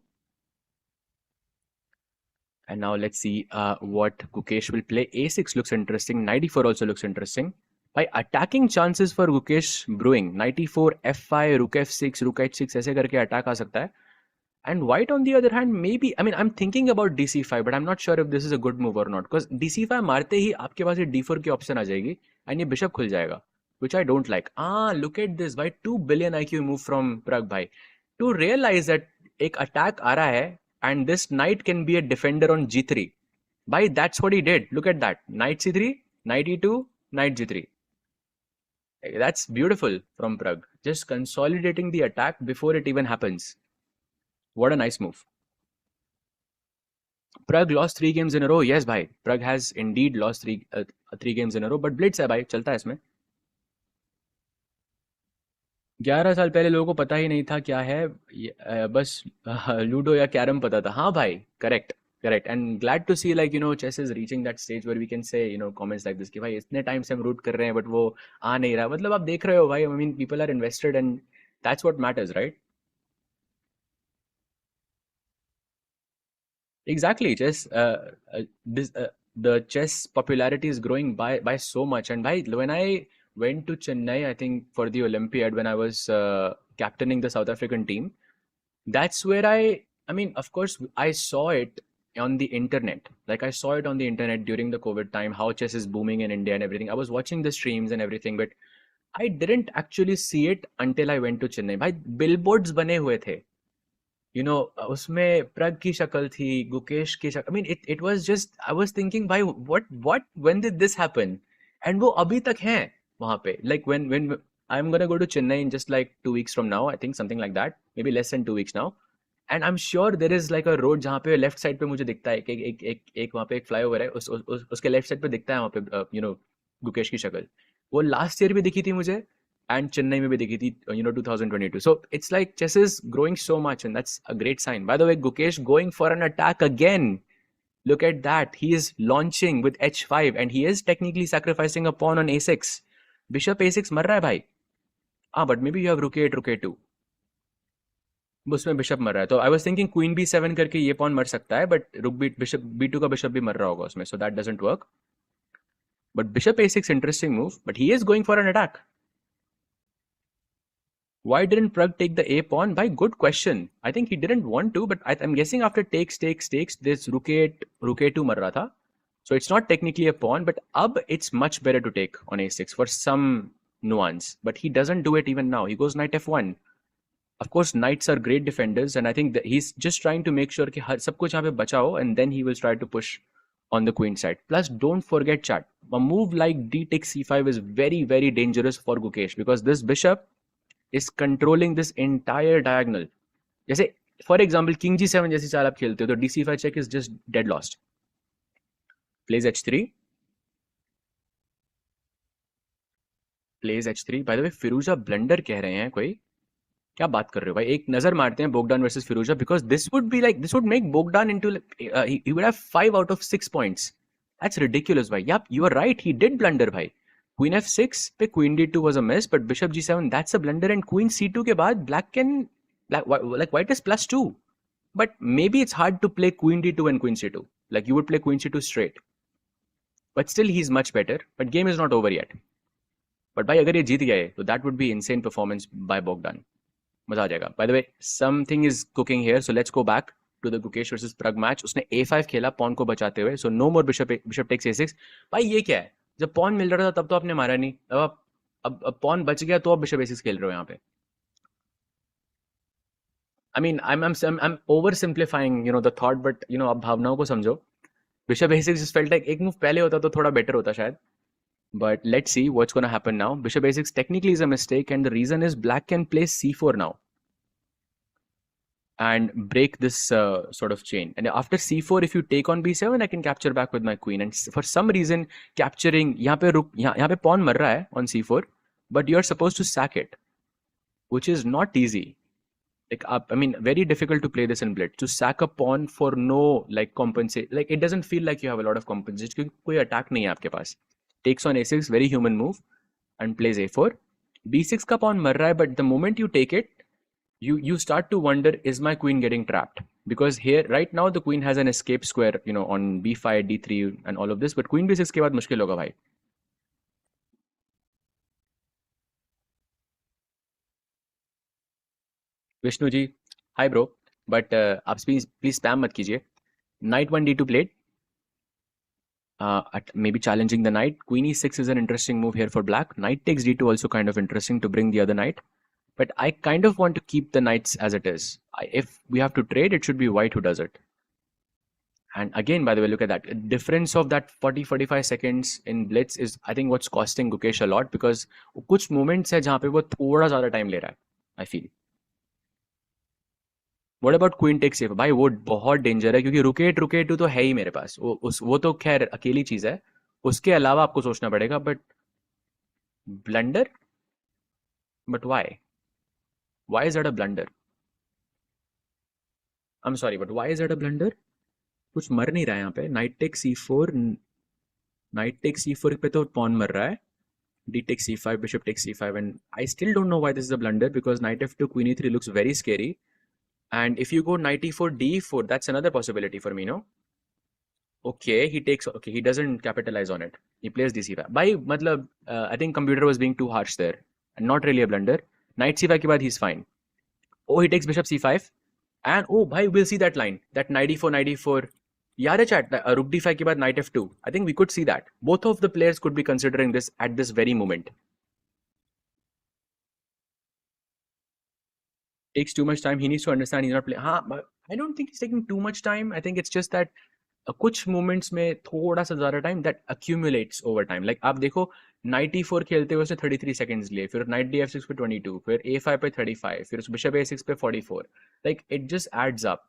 [SPEAKER 1] And now let's see what Gukesh will play. A6 looks interesting. Knight e4 also looks interesting. By attacking chances for Gukesh brewing. Knight e4, f5, rook f6, rook h6 ऐसे करके attack आ सकता है. And white on the other hand, maybe, I mean, I'm thinking about dc5, but I'm not sure if this is a good move or not. Because dc5 मारते ही आपके पास ये d4 की option आ जाएगी and ये bishop खुल जाएगा, which I don't like. Look at this, भाई 2 billion IQ move from Pragg भाई. To realize that एक attack आ रहा है and this knight can be a defender on g3. Bhai, that's what he did. Look at that. Knight c3, knight e2, knight g3. That's beautiful from Pragg. Just consolidating the attack before it even happens. What a nice move. Pragg lost 3 games in a row. Yes, bhai. Pragg has indeed lost 3 games in a row. But Blitz है भाई, चलता है इसमें. 11 साल पहले लोगों को पता ही नहीं था क्या है, बस लूडो या कैरम पता था. हाँ भाई, correct. And glad to see, like, you know, chess is reaching that stage where we can say, you know, comments like this कि भाई इतने टाइम से हम रूट कर रहे हैं, but वो आ नहीं रहा. मतलब आप देख रहे हो भाई, I mean, people are invested and that's what matters, right? Exactly. The chess popularity is growing by so much. And when I went to Chennai, I think for the Olympiad, when I was captaining the South African team, that's where I mean, of course, I saw it on the internet. Like I saw it on the internet during the COVID time, how chess is booming in India and everything. I was watching the streams and everything, but I didn't actually see it until I went to Chennai. भाई billboards बने हुए थे. You know, उसमें प्रग की शक्ल थी, गुकेश की शक्ल. I mean, it was just, I was thinking, भाई, when did this happen? And वो अभी तक हैं वहाँ पे. Like when I'm gonna go to Chennai in just like 2 weeks from now, I think something like that, maybe less than 2 weeks now. And I'm sure there is like a road जहाँ पे left side पे मुझे दिखता है एक वहाँ पे एक फ्लाईओवर है, उसके लेफ्ट साइड पे दिखता है वहाँ पे you know, गुकेश की शक्ल. वो लास्ट ईयर भी दिखी थी मुझे and Chennai में भी दिखी थी, you know, 2022. So it's like chess is growing so much and that's a great sign. By the way, Gukesh going for an attack again. Look at that. He is launching with h5 and he is technically sacrificing a pawn on a6. Bishop a6 मर रहा है भाई. But maybe you have rook a8, rook a2. उसमें bishop मर रहा है, तो आई was thinking queen b7 करके ये पॉन मर सकता है, बट रुक बिशप b2 का बिशप भी मर रहा होगा उसमें, so that doesn't work. But bishop a6 interesting move, but he is going for an attack. Why didn't Pragg take the a pawn? By good question. I think he didn't want to, but I'm guessing after takes, this rook a8, rook a2 मर रहा था. So it's not technically a pawn, but अब it's much better to take on a6 for some nuance. But he doesn't do it even now. He goes knight f1. Of course, knights are great defenders, and I think that he's just trying to make sure कि हर सब कुछ यहाँ पे बचा हो, and then he will try to push on the queen side. Plus, don't forget, chat, a move like d takes c5 is very, very dangerous for Gukesh because this bishop is controlling this entire diagonal. जैसे for example king g7 जैसी चाल आप खेलते हो तो d5 check is just dead lost. Plays h3. Plays h3. By the way, Firouzja blunder कह रहे हैं कोई. क्या बात कर रहे हो भाई? एक नजर मारते हैं Bogdan versus Firouzja, because this would make Bogdan into he would have 5 out of 6 points. That's ridiculous भाई. Yep, you are right, he did blunder भाई. Queen f6 पे queen d2 was a miss, but bishop g7, that's a blunder, and queen c2 के बाद like white is +2. But maybe it's hard to play queen d2 and queen c2. Like you would play queen c2 straight. But still he's much better. But game is not over yet. But भाई अगर ये जीत गया है तो that would be insane performance by Bogdan. मजा आ जाएगा. By the way, something is cooking here, so let's go back to the Gukesh versus Pragg match. उसने a5 खेला pawn को बचाते हुए, so no more bishop takes a6. भाई ये क्या है? जब pawn मिल रहा था तब तो आपने मारा नहीं, अब pawn बच गया तो आप bishop a6 खेल रहे हो यहाँ पे. I mean, I'm oversimplifying, you know, the thought, but you know, आप भावनाओं को समझो. Bishop a6 just felt like एक move पहले होता तो थोड़ा better होता शायद. But let's see what's going to happen now. Bishop a6 technically is a mistake, and the reason is black can play c4 now and break this sort of chain. And after c4, if you take on b7, I can capture back with my queen. And for some reason, capturing यहाँ पे pawn मर रहा है on c4, but you're supposed to sack it. which is not easy. Like I mean, very difficult to play this in Blitz. To sack a pawn for no like compensate, like it doesn't feel like you have a lot of compensation क्योंकि कोई attack नहीं है आपके पास. Takes on a6, very human move, and plays a4. b6 का pawn मर रहा है, but the moment you take it, you start to wonder, is my queen getting trapped? Because here right now the queen has an escape square, you know, on b5, d3 and all of this, but queen b6 के बाद मुश्किल होगा भाई. Vishnu ji, hi bro, but आप please spam मत कीजिए. Knight 1 d2 played. Maybe challenging the knight. Queen e6 is an interesting move here for black. Knight takes d2 also kind of interesting to bring the other knight. But I kind of want to keep the knights as it is. If we have to trade, it should be white who does it. And again, by the way, look at that. A difference of that 40-45 seconds in Blitz is, I think, what's costing Gukesh a lot, because कुछ moments है जहाँ पे वो थोड़ा ज़्यादा time ले रहा है, I feel. What about queen takes a4? भाई वो बहुत डेंजर है, क्योंकि रुके टू तो है ही मेरे पास. वो तो खैर अकेली चीज है, उसके अलावा आपको सोचना पड़ेगा. But blunder, but why is that a blunder? I am sorry, but why is that a blunder? कुछ मर नहीं रहा है यहाँ पे. नाइट टेक c4 पे तो पॉन मर रहा है. d takes c5, bishop takes c5, and I still don't know why this is a blunder, because knight f2, queen e3 looks very scary. And if you go knight e4, d4, that's another possibility for me, no? Okay, he doesn't capitalize on it. He plays d5. By matlab, I think computer was being too harsh there. And not really a blunder. Knight c5 ke baad he's fine. Oh, he takes bishop c5. And oh, bhai, we'll see that line. That knight e4. Yaar hai chat, rook d5 ke baad knight f2. I think we could see that. Both of the players could be considering this at this very moment. Takes too much time. He needs to understand he's not playing. But I don't think he's taking too much time. I think it's just that कुछ moments में थोड़ा सा ज़्यादा time that accumulates over time. Like आप देखो, night e4 खेलते हुए उसने 33 सेकंड्स लिए, फिर नाइट df6 पे 22, फिर a5 पे 35, फिर बिशप a6 पे 44. Like it just adds up.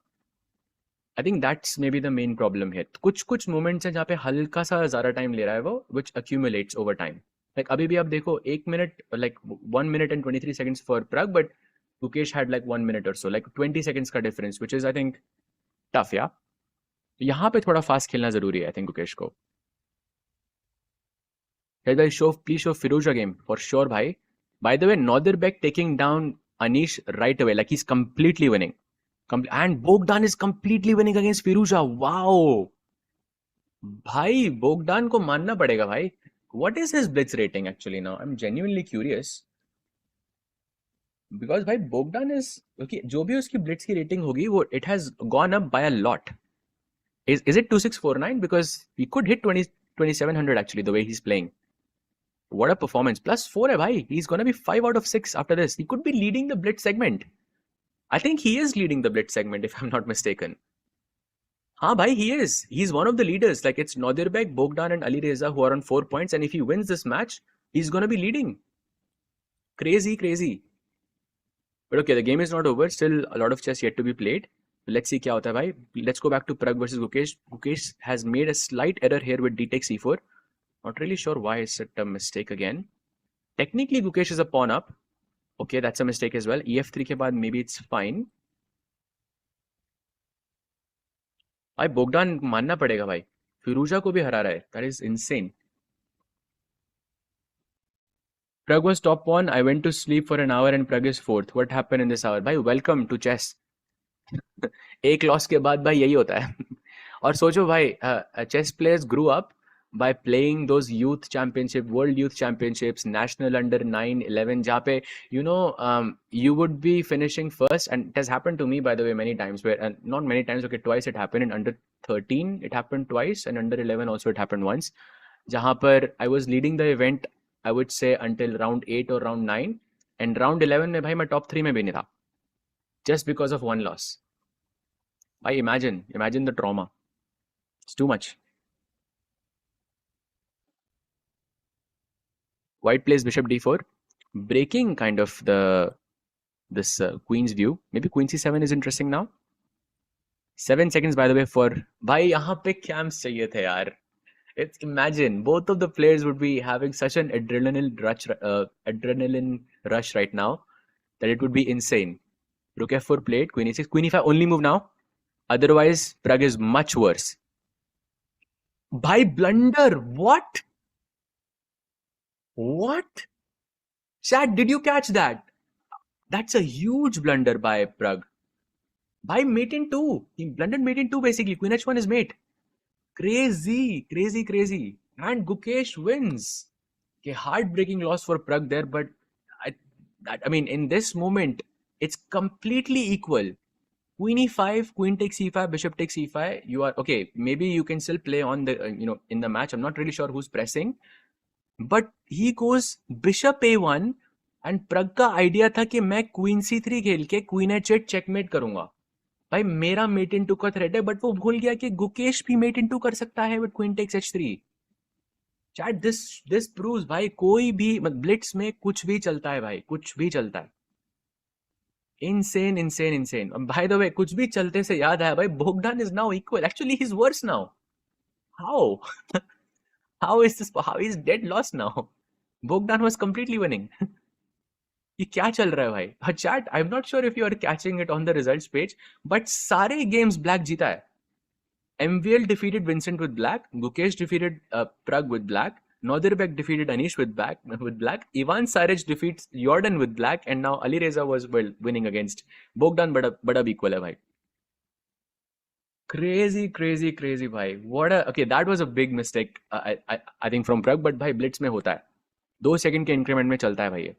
[SPEAKER 1] I think that's may be the main problem है. कुछ मोमेंट्स हैं जहाँ पे हल्का सा ज़्यादा टाइम ले रहा है वो, which accumulates over time. Like अभी भी आप देखो 1 minute, like 1 minute and 23 seconds for Pragg, but Gukesh had like 1 minute or so, like 20 seconds का difference, which is I think tough, yeah. यहाँ पे थोड़ा फास्ट खेलना जरूरी है, I think, गुकेश को. Please show Firouzja game for sure, bhai. By the way, Nodirbek taking down Anish right away, like he's completely winning. And Bogdan is completely winning against Firouzja. Wow, भाई Bogdan को मानना पड़ेगा भाई. What is his blitz rating actually now? I'm genuinely curious. Because भाई Bogdan is okay, जो भी उसकी blitz की rating होगी वो it has gone up by a lot. Is it 2649? Because he could hit 2700 actually, the way he's playing. What a performance. +4 hai bhai. He's gonna be 5 out of 6 after this. He could be leading the Blitz segment. I think he is leading the Blitz segment, if I'm not mistaken. Haan bhai, he is. He's one of the leaders. Like, it's Nodirbek, Bogdan and Ali Reza who are on 4 points, and if he wins this match, he's gonna be leading. Crazy. But okay, the game is not over. Still a lot of chess yet to be played. Let's see क्या होता है भाई. Let's go back to Pragg versus Gukesh. Gukesh has made a slight error here with d takes e4. Not really sure why is it a mistake again. Technically, Gukesh is a pawn up. Okay, that's a mistake as well. ef3 के बाद maybe it's fine. भाई Bogdan मानना पड़ेगा भाई. Firouzja को भी हरा रहा है. That is insane. Pragg was top pawn. I went to sleep for an hour and Pragg is fourth. What happened in this hour? भाई welcome to chess. एक लॉस के बाद भाई यही होता है. और सोचो भाई, chess players grew up by playing those youth championship, world youth championships, national under 9, 11, जहाँ पे you would be finishing first, and it has happened to me by the way many times, where not many times, okay, twice it happened. In under 13 it happened twice, and under 11 also it happened once, जहाँ पर I was leading the event, I would say until round 8 or round 9, and round 11 में भाई मैं top 3 में भी नहीं था, just because of one loss. भाई imagine the trauma. It's too much. White plays bishop d4, breaking kind of this queen's view. Maybe queen c7 is interesting now. 7 seconds by the way for भाई यहाँ पे camps चाहिए थे यार. It's imagine both of the players would be having such an adrenaline rush right now. that it would be insane. Rook f4 played, queen e6, queen e5 only move now. Otherwise, Pragg is much worse. By blunder, what? What? Chat, did you catch that? That's a huge blunder by Pragg. By mate in 2. He blundered mate in 2 basically. Queen h1 is mate. Crazy, crazy, crazy. And Gukesh wins. Okay, heartbreaking loss for Pragg there, but I mean, in this moment, it's completely equal. Queen e5, queen takes e5, bishop takes e5. You are okay. Maybe you can still play on the in the match. I'm not really sure who's pressing, but he goes bishop a1 and Pragg का idea था कि मैं queen c3 खेल के queen h8 checkmate करूंगा. भाई मेरा mate in 2 का threat है, but वो भूल गया कि गुकेश भी mate in 2 कर सकता है with queen takes h3. Chat, this proves भाई कोई भी blitz में कुछ भी चलता है भाई, कुछ भी चलता है. Insane, insane, insane. By the way, कुछ भी चलते से याद आया भाई, Bogdan is now equal. Actually, he's worse now. How? How is this? How is dead lost now? Bogdan was completely winning. ये क्या चल रहा है भाई? Chat, I'm not sure if you are catching it on the results page, but सारे games black जीता है. MVL defeated Vincent with black. Gukesh defeated Pragg with black. Nodirbek defeated Anish with black. Ivan Saric defeats Jordan with black, and now Ali Reza was winning against Bogdan, but ab equal hai bhai. Crazy, crazy, crazy bhai. Okay, that was a big mistake. I think from Pragg, but bhai blitz में होता है. 2 second के increment में चलता है भाई ये.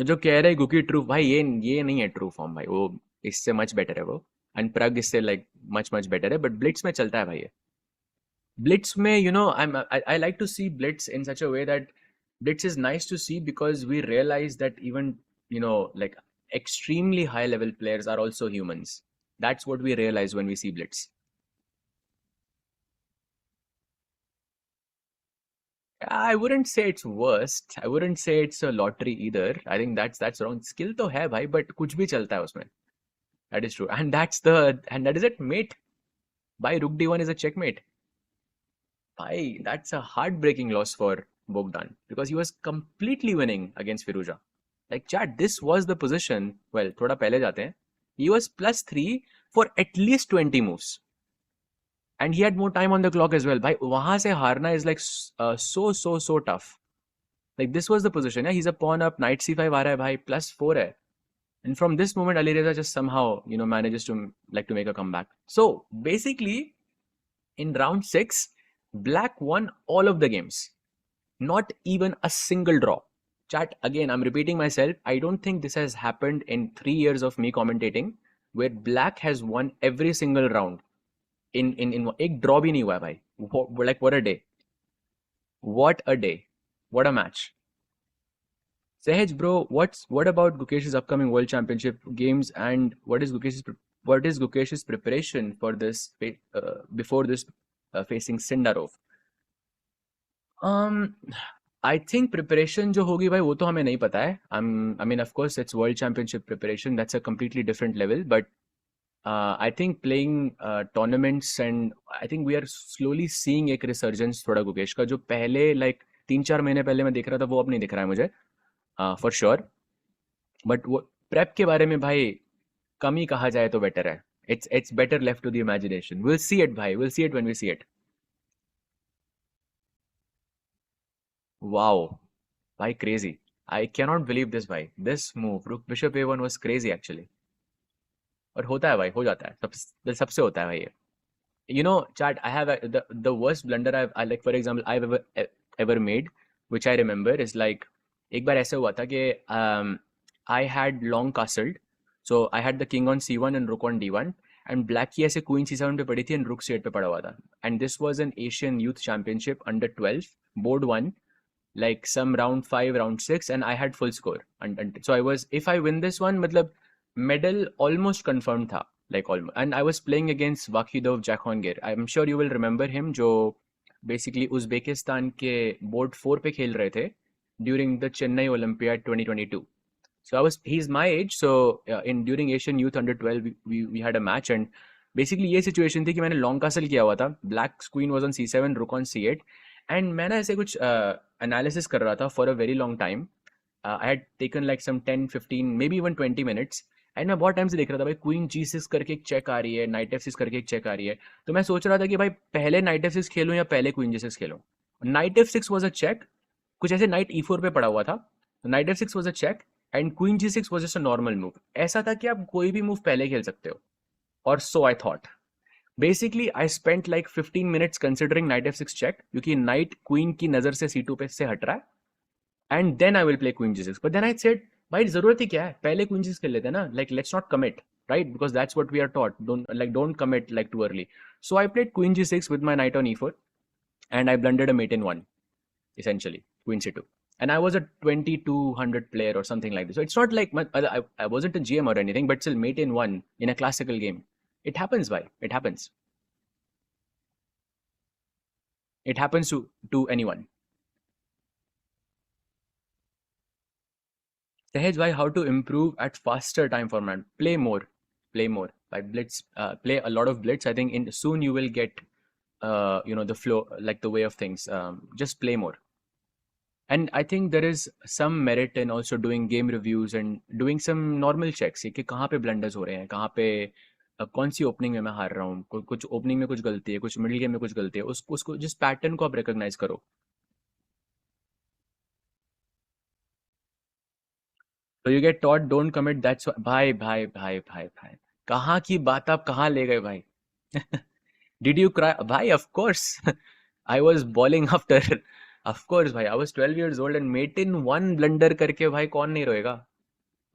[SPEAKER 1] जो कह रहे गुकी ट्रू भाई, ये नहीं है ट्रू फॉर्म भाई. वो इससे मच बेटर है वो, एंड Pragg इससे लाइक मच बेटर है, बट ब्लिट्स में चलता है भाई ये. Blitz may, I like to see Blitz in such a way that Blitz is nice to see because we realize that even, like extremely high level players are also humans. That's what we realize when we see Blitz. I wouldn't say it's worst. I wouldn't say it's a lottery either. I think that's wrong. Skill to hai bhai, but kuch bhi chalta hai usme. That is true. And that is it, mate. By Rook D1 is a checkmate. Bhai, that's a heartbreaking loss for Bogdan because he was completely winning against Firuza. Like chat, this was the position. Well, thoda pehle jate hain. He was +3 for at least 20 moves. And he had more time on the clock as well. Bhai, wahan se harna is like so tough. Like this was the position. Yeah? He's a pawn up, knight c5 aa raha hai bhai, +4 hai. And from this moment, Ali Reza just somehow, manages to make a comeback. So basically, in round 6, Black won all of the games. Not even a single draw. Chat, again, I'm repeating myself. I don't think this has happened in 3 years of me commentating, where Black has won every single round. In एक draw भी नहीं हुआ है भाई. Like what a day. What a day. What a match. Sahej bro, what about Gukesh's upcoming World Championship games, and what is Gukesh's preparation for this before this facing Sindarov? I think preparation जो होगी भाई वो तो हमें नहीं पता है. I mean, of course, it's World Championship preparation. That's a completely different level. But I think playing tournaments, and I think we are slowly seeing एक resurgence थोड़ा गुकेश का, जो पहले like 3-4 महीने पहले मैं देख रहा था वो अब नहीं दिख रहा है मुझे for sure. But वो prep के बारे में भाई कम ही कहा जाए तो better है. It's better left to the imagination. We'll see it भाई. We'll see it when we see it. Wow, bhai, crazy. I cannot believe this bhai. This move, Rook Bishop A1 was crazy actually. और होता है भाई, हो जाता है. सबसे होता है भाई ये. Chat, I have the worst blunder like for example I've ever made, which I remember is like एक बार ऐसे हुआ था कि I had long castled, so I had the king on c1 and rook on d1, and black की ऐसे queen c7 पे पड़ी थी and rook c8 पे पड़ा हुआ था. And this was an Asian Youth Championship under 12, board 1. Like some round 5, round 6, and I had full score. And so if I win this one, matlab medal almost confirmed tha, like almost. And I was playing against Vakhidov Jakhongir. I'm sure you will remember him, jo basically Uzbekistan ke board 4 pe khel rahe the during the Chennai Olympiad 2022. So he's my age. So during Asian Youth under 12, we had a match, and basically ये situation थी कि मैंने long castle किया हुआ था. Black's queen was on c7, rook on c8. And मैंने ऐसे कुछ analysis कर रहा था for a very long time. I had taken like some 10, 15, maybe even 20 minutes. And मैं बहुत टाइम से देख रहा था भाई क्वीन G6 करके एक चेक आ रही है, नाइट F6 करके एक चेक आ रही है. तो मैं सोच रहा था कि भाई पहले नाइट F6 खेलूं या पहले क्वीन G6 खेलूं. Knight F6 was a check. कुछ ऐसे नाइट E4 पे पड़ा हुआ था. Knight F6 was a check and queen G6 was just a normal move. ऐसा था कि आप कोई भी मूव पहले खेल सकते हो. और so I thought. Basically I spent like 15 minutes considering knight F6 check, क्योंकि नाइट क्वीन की नजर से C2 पे से हट रहा है. And then I will play queen G6. But then I said भाई जरूरत ही क्या है, पहले क्वीन G6 खेल लेते हैं ना. Like let's not commit, right? Because that's what we are taught. Don't commit like too early. So I played queen G6 with my knight on E4, and I blundered a mate in one, essentially queen C2. And I was a 2200 player or something like this. So it's not like I wasn't a GM or anything, but still mate in one in a classical game. It happens, why? It happens. It happens to anyone. Sahej, why? How to improve at faster time format? Play more, play more. By Blitz, play a lot of Blitz. I think in soon you will get, the flow, like the way of things. Just play more. And I think there is some merit in also doing game reviews and doing some normal checks कि कहाँ पे blunders हो रहे हैं, कहाँ पे कौन सी opening में मैं हार रहा हूँ, कुछ ओपनिंग में कुछ गलती है, कुछ मिडिल गेम में कुछ गलती है, उसको जिस पैटर्न को आप रिकॉग्नाइज करो. तो you get taught don't commit. That's भाई भाई भाई भाई भाई, कहाँ की बात आप कहाँ ले गए भाई. डिड यू क्राई भाई? Of course. I was bawling after. Of course भाई, I was 12 years old and mate in one blunder करके भाई कौन नहीं रोएगा.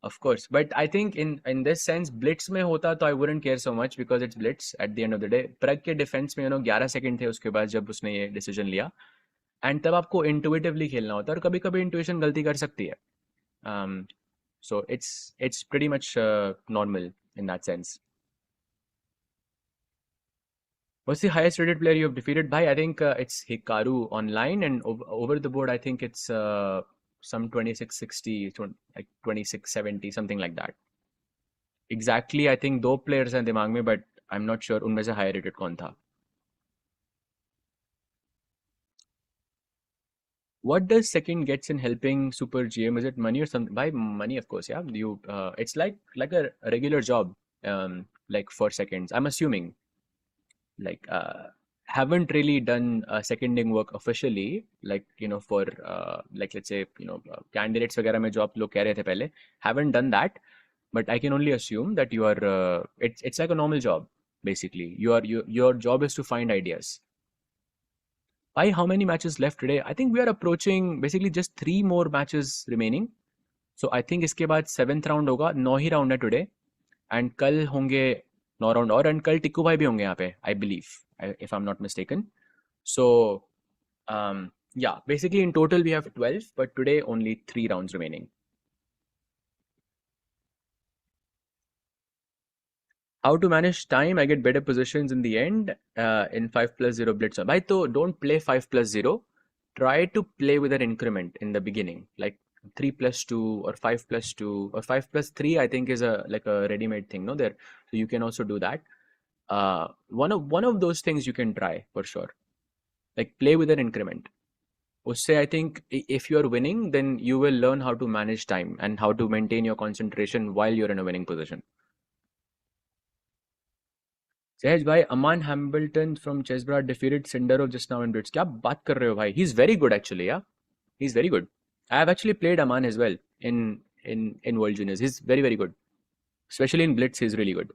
[SPEAKER 1] Of course. But I think in this sense blitz में होता तो I wouldn't care so much, because it's blitz at the end of the day. Pragg के defence में 11 सेकंड थे उसके बाद जब उसने ये डिसीजन लिया. एंड तब आपको इंटुइटिवली खेलना होता है, और कभी कभी इंटुइशन गलती कर सकती है. So it's pretty much normal in that sense. What's the highest rated player you have defeated? Bhai, I think it's Hikaru online, and over the board I think it's some 2660, like 2670, something like that. Exactly, I think दो players हैं दिमाग में, but I'm not sure उनमें से higher rated कौन था. What does second gets in helping Super GM? Is it money or something? By money, of course, yeah. It's like a regular job, like for seconds. I'm assuming, like, haven't really done seconding work officially, like for like let's say candidates वगैरह में जो आप लोग कह रहे थे पहले, haven't done that. But I can only assume that you are. It's like a normal job basically. Your job is to find ideas. Why? How many matches left today? I think we are approaching basically just 3 more matches remaining. So I think इसके बाद 7th round होगा. 9 ही round है today. And कल होंगे 9 round और. And कल टिक्कू भाई भी होंगे यहाँ पे, I believe, if I'm not mistaken. So yeah, basically in total we have 12, but today only 3 rounds remaining. How to manage time? I get better positions in the end in 5+0 blitz. Bhai, so don't play 5+0. Try to play with an increment in the beginning, like 3+2 or 5+2 or 5+3. I think is like a ready-made thing, no? There, so you can also do that. One of those things you can try for sure. Like play with an increment. Usse, I think if you are winning, then you will learn how to manage time and how to maintain your concentration while you're in a winning position. Sahej bhai, Aman Hambleton from Chessbrad defeated Sindarov just now in Blitz. क्या बात कर रहे हो भाई? He's very good actually, yeah. He's very good. I have actually played Aman as well in World Juniors. He's very very good. Especially in Blitz, he's really good.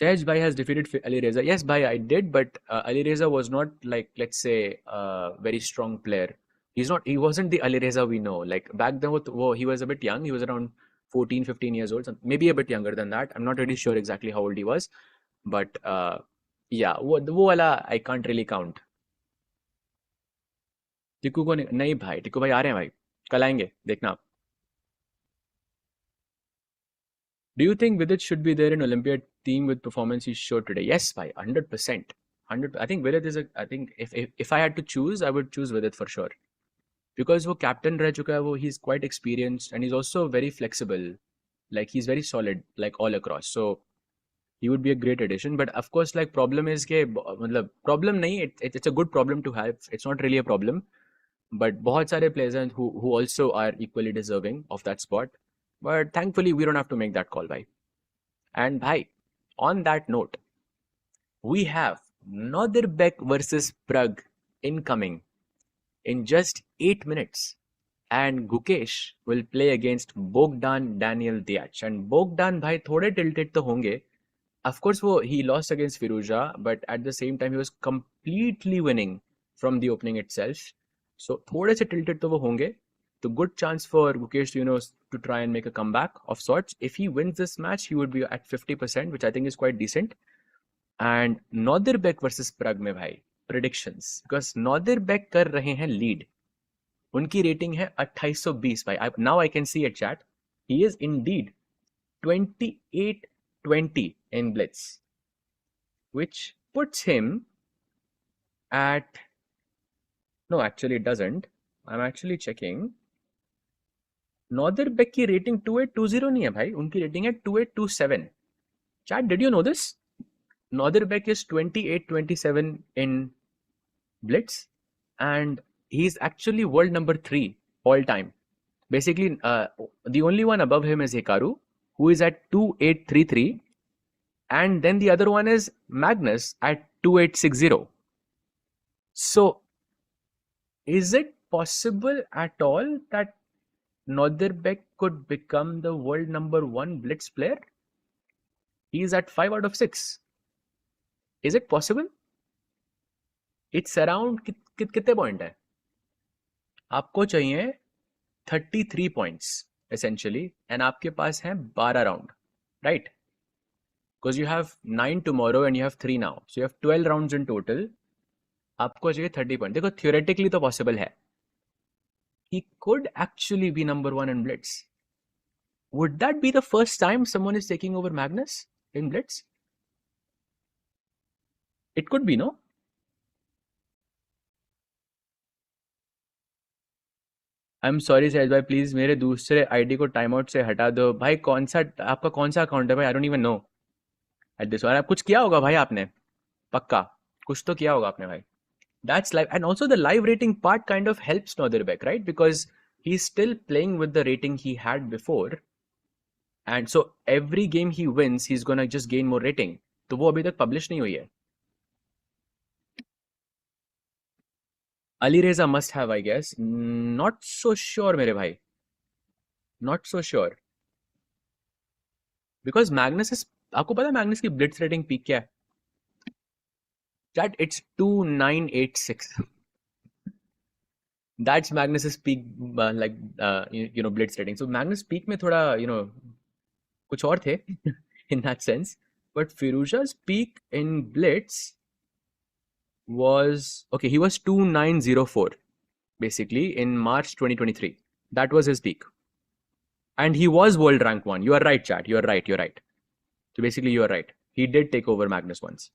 [SPEAKER 1] Sahej bhai has defeated Ali Reza. Yes, bhai, I did, but Ali Reza was not like, let's say, a very strong player. He wasn't the Ali Reza we know. Like back then, he was a bit young. He was around 14, 15 years old, maybe a bit younger than that. I'm not really sure exactly how old he was. But yeah, वो वाला I can't really count. Tikku को नहीं भाई, टिक्कू भाई आ रहे हैं भाई, कल आएंगे, देखना आप. Do you think Vidit should be there in Olympiad team with performance he showed today? Yes, bhai, 100%. 100. I think Vidit is a. I think if I had to choose, I would choose Vidit for sure. Because वो captain रह चुका है, वो he's quite experienced and he's also very flexible. Like he's very solid, like all across. So he would be a great addition. But of course, like problem is के मतलब problem नहीं, it's a good problem to have. It's not really a problem. but बहुत सारे players हैं who also are equally deserving of that spot. But thankfully, we don't have to make that call, bhai. And bhai, on that note, we have Nodirbek versus Pragg incoming in just 8 minutes. And Gukesh will play against Bogdan Daniel Diach. And Bogdan bhai थोड़े tilted तो होंगे. Of course, he lost against Firuza, but at the same time, he was completely winning from the opening itself. So थोड़े से tilted तो वो होंगे. So good chance for Gukesh to try and make a comeback of sorts. If he wins this match, he would be at 50%, which I think is quite decent. And Nodirbek versus Pragg में भाई predictions, because Nodirbek कर रहे हैं lead. उनकी rating है 2820 भाई. Now I can see it, chat. He is indeed 2820 in Blitz, which puts him at... No, actually it doesn't. I'm actually checking. Nodirbek की rating 2820 नहीं है भाई, उनकी रेटिंग है 2827. Chat, did you know this? Nodirbek is 2827 in Blitz, and he's actually world number 3 all time. Basically, the only one above him is Hikaru, who is at 2833, and then the other one is Magnus at 2860. So, is it possible at all that Nodirbek could become the world number 1 Blitz player? He is at 5 out of 6. Is it possible? It's around कितने point है? आपको चाहिए 33 points essentially, and आपके पास है 12 round, right? Because you have 9 tomorrow and you have 3 now, so you have 12 rounds in total. आपको चाहिए 30 points. देखो theoretically तो possible है. He could actually be number 1 in Blitz. Would that be the first time someone is taking over Magnus in Blitz? It could be, no? I'm sorry सहज भाई, please मेरे दूसरे ID को time out से हटा दो भाई. आपका कौन सा अकाउंट है भाई? I don't even know at this one. आप कुछ किया होगा भाई आपने, पक्का कुछ तो किया होगा आपने भाई. That's live, and also the live rating part kind of helps Nodirbek, right? Because he's still playing with the rating he had before, and so every game he wins, he's gonna just gain more rating. तो वो अभी तक publish नहीं हुई है. Ali Reza must have, I guess. Not so sure, मेरे भाई. Not so sure. Because Magnus is... आपको पता है Magnus की blitz rating peak क्या है? Chat, it's 2986. That's Magnus's peak, blitz rating. So Magnus peak में थोड़ा, कुछ और थे in that sense. But Firuza's peak in blitz was... Okay, he was 2904 basically in March 2023. That was his peak. And he was world rank 1. You are right, chat. You are right. So basically you are right. He did take over Magnus once.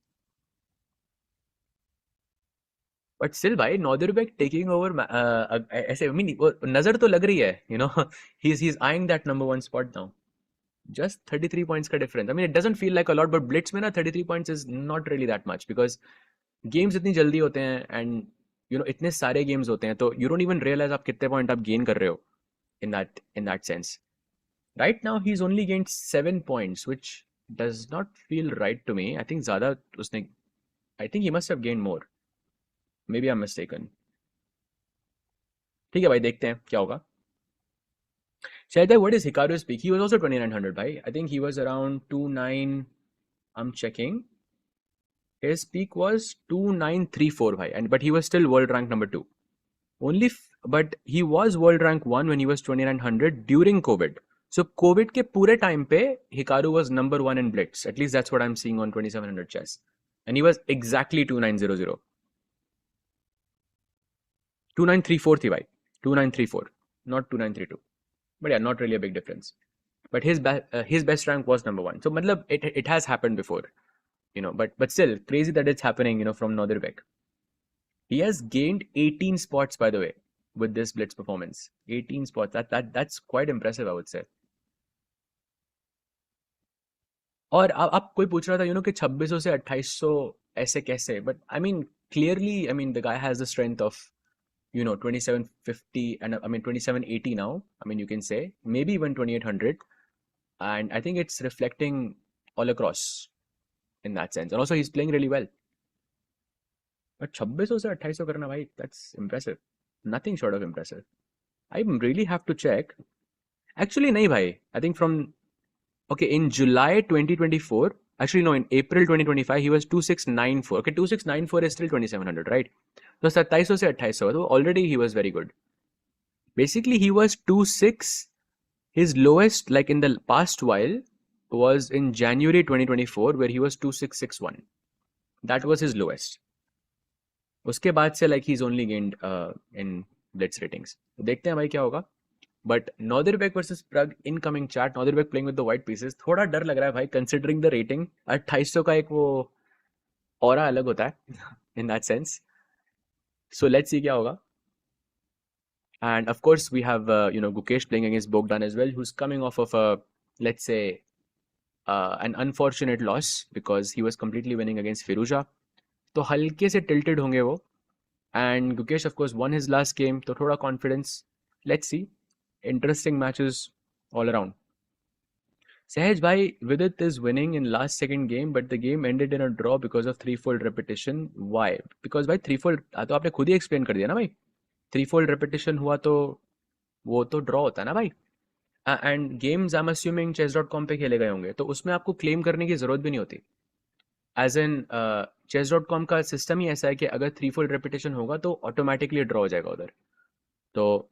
[SPEAKER 1] But still भाई, Nodirbek taking over ऐसे, I mean, नजर तो लग रही है, he's eyeing that number 1 spot now. Just 33 points का difference. I mean, it doesn't feel like a lot, but Blitz में ना 33 points is not really that much, because games इतनी जल्दी होते हैं, and इतने सारे games होते हैं, तो you don't even realize आप कितने point आप gain कर रहे हो in that sense. Right now he's only gained 7 points, which does not feel right to me. I think he must have gained more. Maybe I'm mistaken. ठीक है भाई, देखते हैं क्या होगा. Shahid, what is Hikaru's peak? He was also 2900 bhai. I think he was around 29. I'm checking. His peak was 2934 bhai, but he was still world rank number 2. But he was world rank 1 when he was 2900 during COVID. So COVID के पूरे time पे Hikaru was number 1 in Blitz. At least that's what I'm seeing on 2700 chess. And he was exactly 2900. 2934 थी भाई. 2934, not 2932. But yeah, not really a big difference. But his best rank was number 1. So matlab, it has happened before, but still crazy that it's happening, from Nodirbek. He has gained 18 spots, by the way, with this Blitz performance. 18 spots. That's quite impressive, I would say. और आप कोई पूछ रहा था, कि 2600 से 2800 ऐसे कैसे? But I mean, clearly, the guy has the strength of 2750 and I mean 2780 now. I mean, you can say maybe even 2800, and I think it's reflecting all across in that sense. And also, he's playing really well. But 2600 से 2800 करना भाई, that's impressive. Nothing short of impressive. I really have to check. Actually, nahi bhai. I think in July 2024, actually no, in April 2025, he was 2694. Okay, 2694 is still 2700, right? So 2700 से 2800, so already he was very good. Basically, he was 26. His lowest, like in the past while, was in January 2024, where he was 2661. That was his lowest. उसके बाद से like he's only gained in Blitz ratings. देखते हैं भाई क्या होगा. But Nodirbek versus Pragg incoming chat. Nodirbek playing with the white pieces. थोड़ा डर लग रहा है भाई, considering the rating. 2800 का एक वो aura अलग होता है in that sense. So let's see क्या होगा. And of course we have Gukesh playing against Bogdan as well, who's coming off of a, let's say, an unfortunate loss because he was completely winning against Firuza. तो हल्के से tilted होंगे वो. And Gukesh of course won his last game, तो थोड़ा confidence. Let's see. Interesting matches all around. Sahaj bhai, Vidit is winning in last second game, but the game ended in a draw because of threefold repetition. Why? Because भाई threefold तो आपने खुद ही explain कर दिया ना भाई. Threefold repetition हुआ तो वो तो draw होता है ना भाई. And games I'm assuming chess.com पे खेले गए होंगे, तो उसमें आपको claim करने की जरूरत भी नहीं होती. As in chess.com का system ही ऐसा है कि अगर threefold repetition होगा तो automatically draw हो जाएगा उधर. तो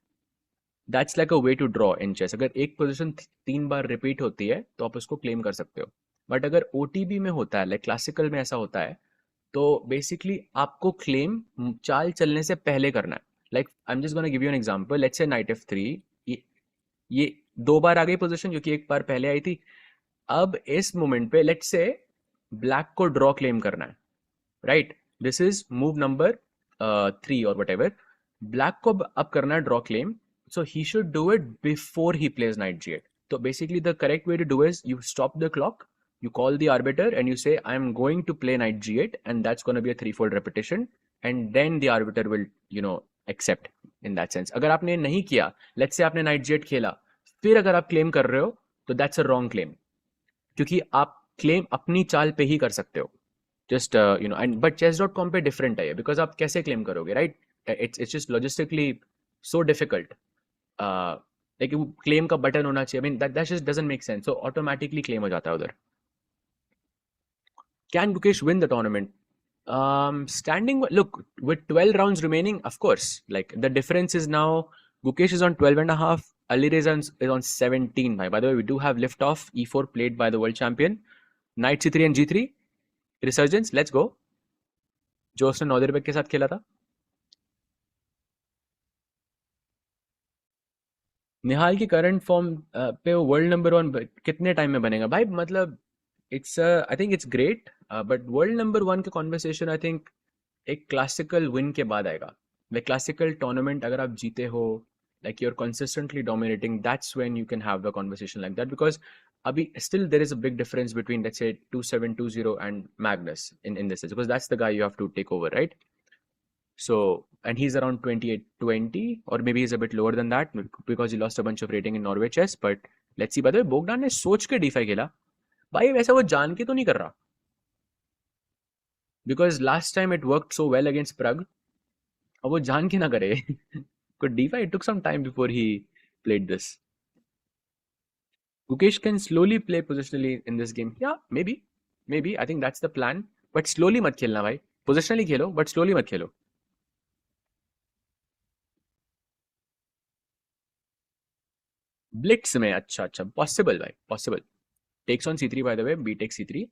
[SPEAKER 1] that's like a way to draw in chess. अगर एक पोजीशन 3 बार रिपीट होती है तो आप उसको क्लेम कर सकते हो. बट अगर OTB में होता है, लाइक क्लासिकल में ऐसा होता है, तो बेसिकली आपको क्लेम चाल चलने से पहले करना है. Like I am just gonna give you an example. Let's say night F3, ये 2 बार आ गई पोजीशन क्योंकि 1 बार पहले आई थी. अब इस मोमेंट पे लेट्स से ब्लैक को ड्रॉ क्लेम करना है, right? This is move number 3 और वट एवर. ब्लैक को अब करना है draw claim. So he should do it before he plays knight g8. So basically the correct way to do is you stop the clock, you call the arbiter and you say I am going to play knight g8 and that's going to be a threefold repetition, and then the arbiter will accept in that sense. अगर आपने नहीं किया, let's say आपने knight g8 खेला, फिर अगर आप claim कर रहे हो तो that's a wrong claim, क्योंकि आप claim अपनी चाल पे ही कर सकते हो. Just and but chess.com पे different है because आप कैसे claim करोगे, right? It's just logistically so difficult. like claim का बटन होना चाहिए. I mean that just doesn't make sense. So automatically claim हो जाता है उधर. Can Gukesh win the tournament? Standing, look, with 12 rounds remaining, of course. Like the difference is now Gukesh is on 12.5, Alireza is on 17. By the way, we do have liftoff. E4 played by the world champion. Knight C3 and G3. Resurgence, let's go. जो उसने नॉदिरबेक के साथ खेला था. निहाल की current form पे वो world number 1 कितने टाइम में बनेगा भाई? मतलब it's I think it's great, but world number 1 के कॉन्वर्सेशन आई थिंक एक क्लासिकल विन के बाद आएगा. लाइक क्लासिकल टूर्नामेंट अगर आप जीते हो, like you are consistently dominating, that's when you can have a conversation like that. Because अभी still there is a big difference between, let's say, 2720 and Magnus in this, because that's the guy you have to take over, right? So, and he's around 2820, or maybe he's a bit lower than that because he lost a bunch of rating in Norway chess. But let's see. By the way, Bogdan ने सोच के D5 खेला भाई, वैसा वो जान के तो नहीं कर रहा, because last time it worked so well against Pragg. अब वो जान के ना करे. Could D5, it took some time before he played this. Gukesh can slowly play positionally in this game. Yeah, maybe I think that's the plan. But slowly मत खेलना भाई. Positionally Khelo, but slowly मत खेलो. Blitz में अच्छा possible भाई, possible. Takes on C3 by the way, B takes C3.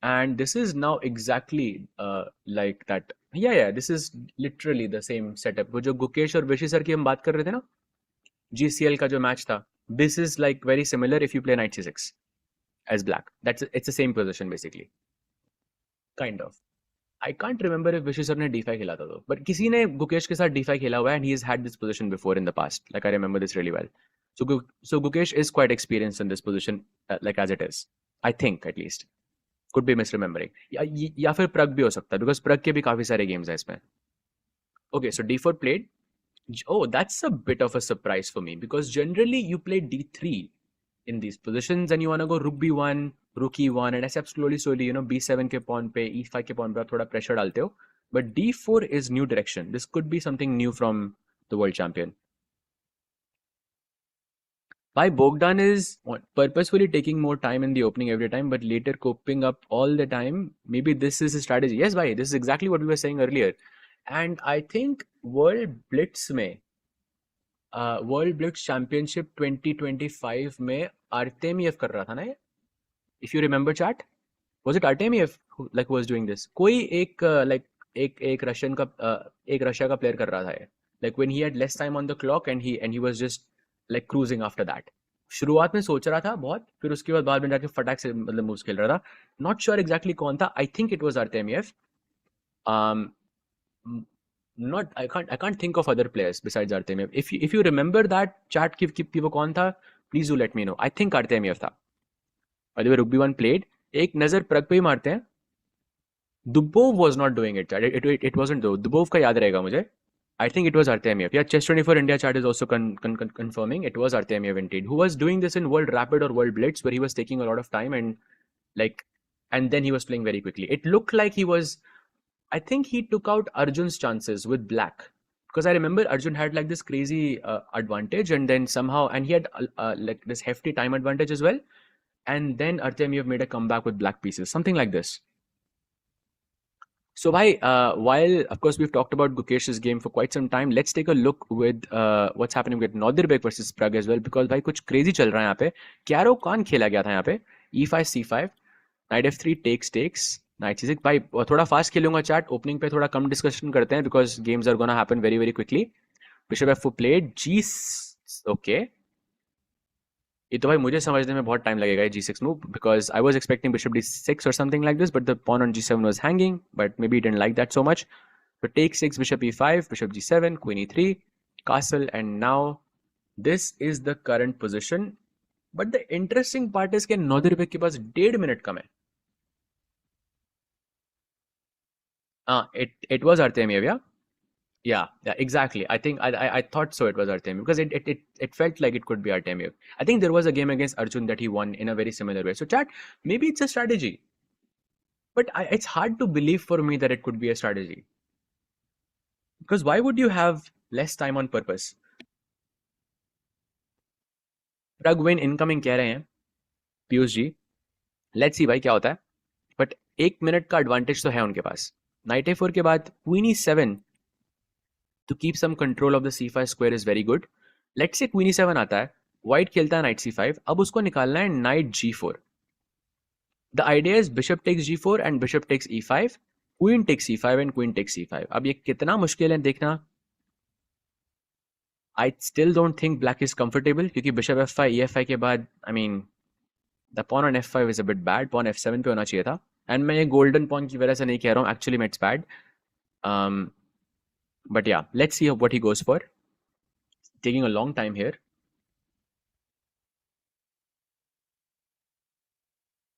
[SPEAKER 1] And this is now exactly like that. Yeah, this is literally the same setup. वो जो गुकेश और विशी सर की हम बात कर रहे थे ना, GCL का जो मैच था, this is like very similar if you play knight C6 as black. It's the same position basically. Kind of. I can't remember if Vishi sir ने D5 खेला था तो, but किसी ने गुकेश के साथ D5 खेला हुआ है, and he has had this position before in the past. Like I remember this really well. So Gukesh is quite experienced in this position, like as it is. I think at least. Could be misremembering. या फिर Pragg भी हो सकता है, because Pragg के भी काफी सारे games हैं इसमें. Okay, so d4 played. Oh, that's a bit of a surprise for me because generally you play d3 in these positions and you want to go rook b1, rook e1 and ऐसे आप slowly b7 के pawn पे e5 के pawn पे आप थोड़ा pressure डालते हो. But d4 is new direction. This could be something new from the world champion. Why Bogdan is purposefully taking more time in the opening every time, but later coping up all the time. Maybe this is his strategy. Yes, bhai, this is exactly what we were saying earlier. And I think World Blitz Championship 2025 में Artemiev कर रहा था ना ये? If you remember chat, was it Artemiev who was doing this? कोई एक Russian का एक रशिया का प्लेयर कर रहा था ये. Like when he had less time on the clock and he was just like cruising after that. शुरुआत में सोच रहा था बहुत, फिर उसके बाद में जाके फटाक से मतलब मूव्स खेल रहा था. Not sure exactly कौन था. I think it was Artemiev. Not I can't think of other players besides Artemiev. If you remember that chat कि वो कौन था, please do let me know. I think Artemiev था. By the way, Rugby one played. एक नजर प्रग पे ही मारते हैं. Dubov was not doing it. It wasn't though. Dubov का याद रहेगा मुझे. I think it was Artemiev. Yeah, Chess24 India chat is also confirming it was Artemiev indeed, who was doing this in World Rapid or World Blitz, where he was taking a lot of time and then he was playing very quickly. It looked like I think he took out Arjun's chances with black, because I remember Arjun had like this crazy advantage, and then somehow, and he had like this hefty time advantage as well, and then Artemiev made a comeback with black pieces, something like this. So while of course we've talked about Gukesh's game for quite some time, let's take a look with what's happening with Nodirbek versus Pragg as well, because भाई कुछ crazy चल रहा है यहाँ पे. Caro Khan खेला गया था यहाँ पे. E5 C5, Knight F3 takes, Knight C6. भाई थोड़ा fast खेलूंगा chat. Opening पे थोड़ा कम discussion करते हैं because games are gonna happen very very quickly. Bishop F4 played. Okay. ये तो भाई मुझे समझने में बहुत टाइम लगेगा G6 move, because I was expecting bishop D6 or something like this, but the pawn on G7 was hanging, but maybe he didn't like that so much. So take 6, bishop E5, bishop G7, queen E3, castle, and now this is the current position. But the interesting part is कि Nodirbek के पास 1.5 minute कम है. It was Artemiev, yeah? Yeah, exactly. I think I thought so. It was Artemiev because it felt like it could be Artemiev. I think there was a game against Arjun that he won in a very similar way. So chat, maybe it's a strategy, but it's hard to believe for me that it could be a strategy. Because why would you have less time on purpose? Pragg win incoming कह रहे हैं Piyush ji. Let's see भाई क्या होता है. But 1 minute का advantage तो है उनके पास. Knight A4 के बाद Queen E7 to keep some control of the C5 square is very good. Let's say Queen E7 आता है, White खेलता है Knight C5, अब उसको निकालना है Knight G4. The idea is Bishop takes G4 and Bishop takes E5, Queen takes C5 and Queen takes C5. अब ये कितना मुश्किल है देखना. I still don't think Black is comfortable क्योंकि Bishop F5, EF5 के बाद, I mean, the pawn on F5 is a bit bad. Pawn F7 पे होना चाहिए था. And मैं ये golden pawn की वजह से नहीं कह रहा हूँ. Actually, it's bad. But yeah, let's see what he goes for. Taking a long time here.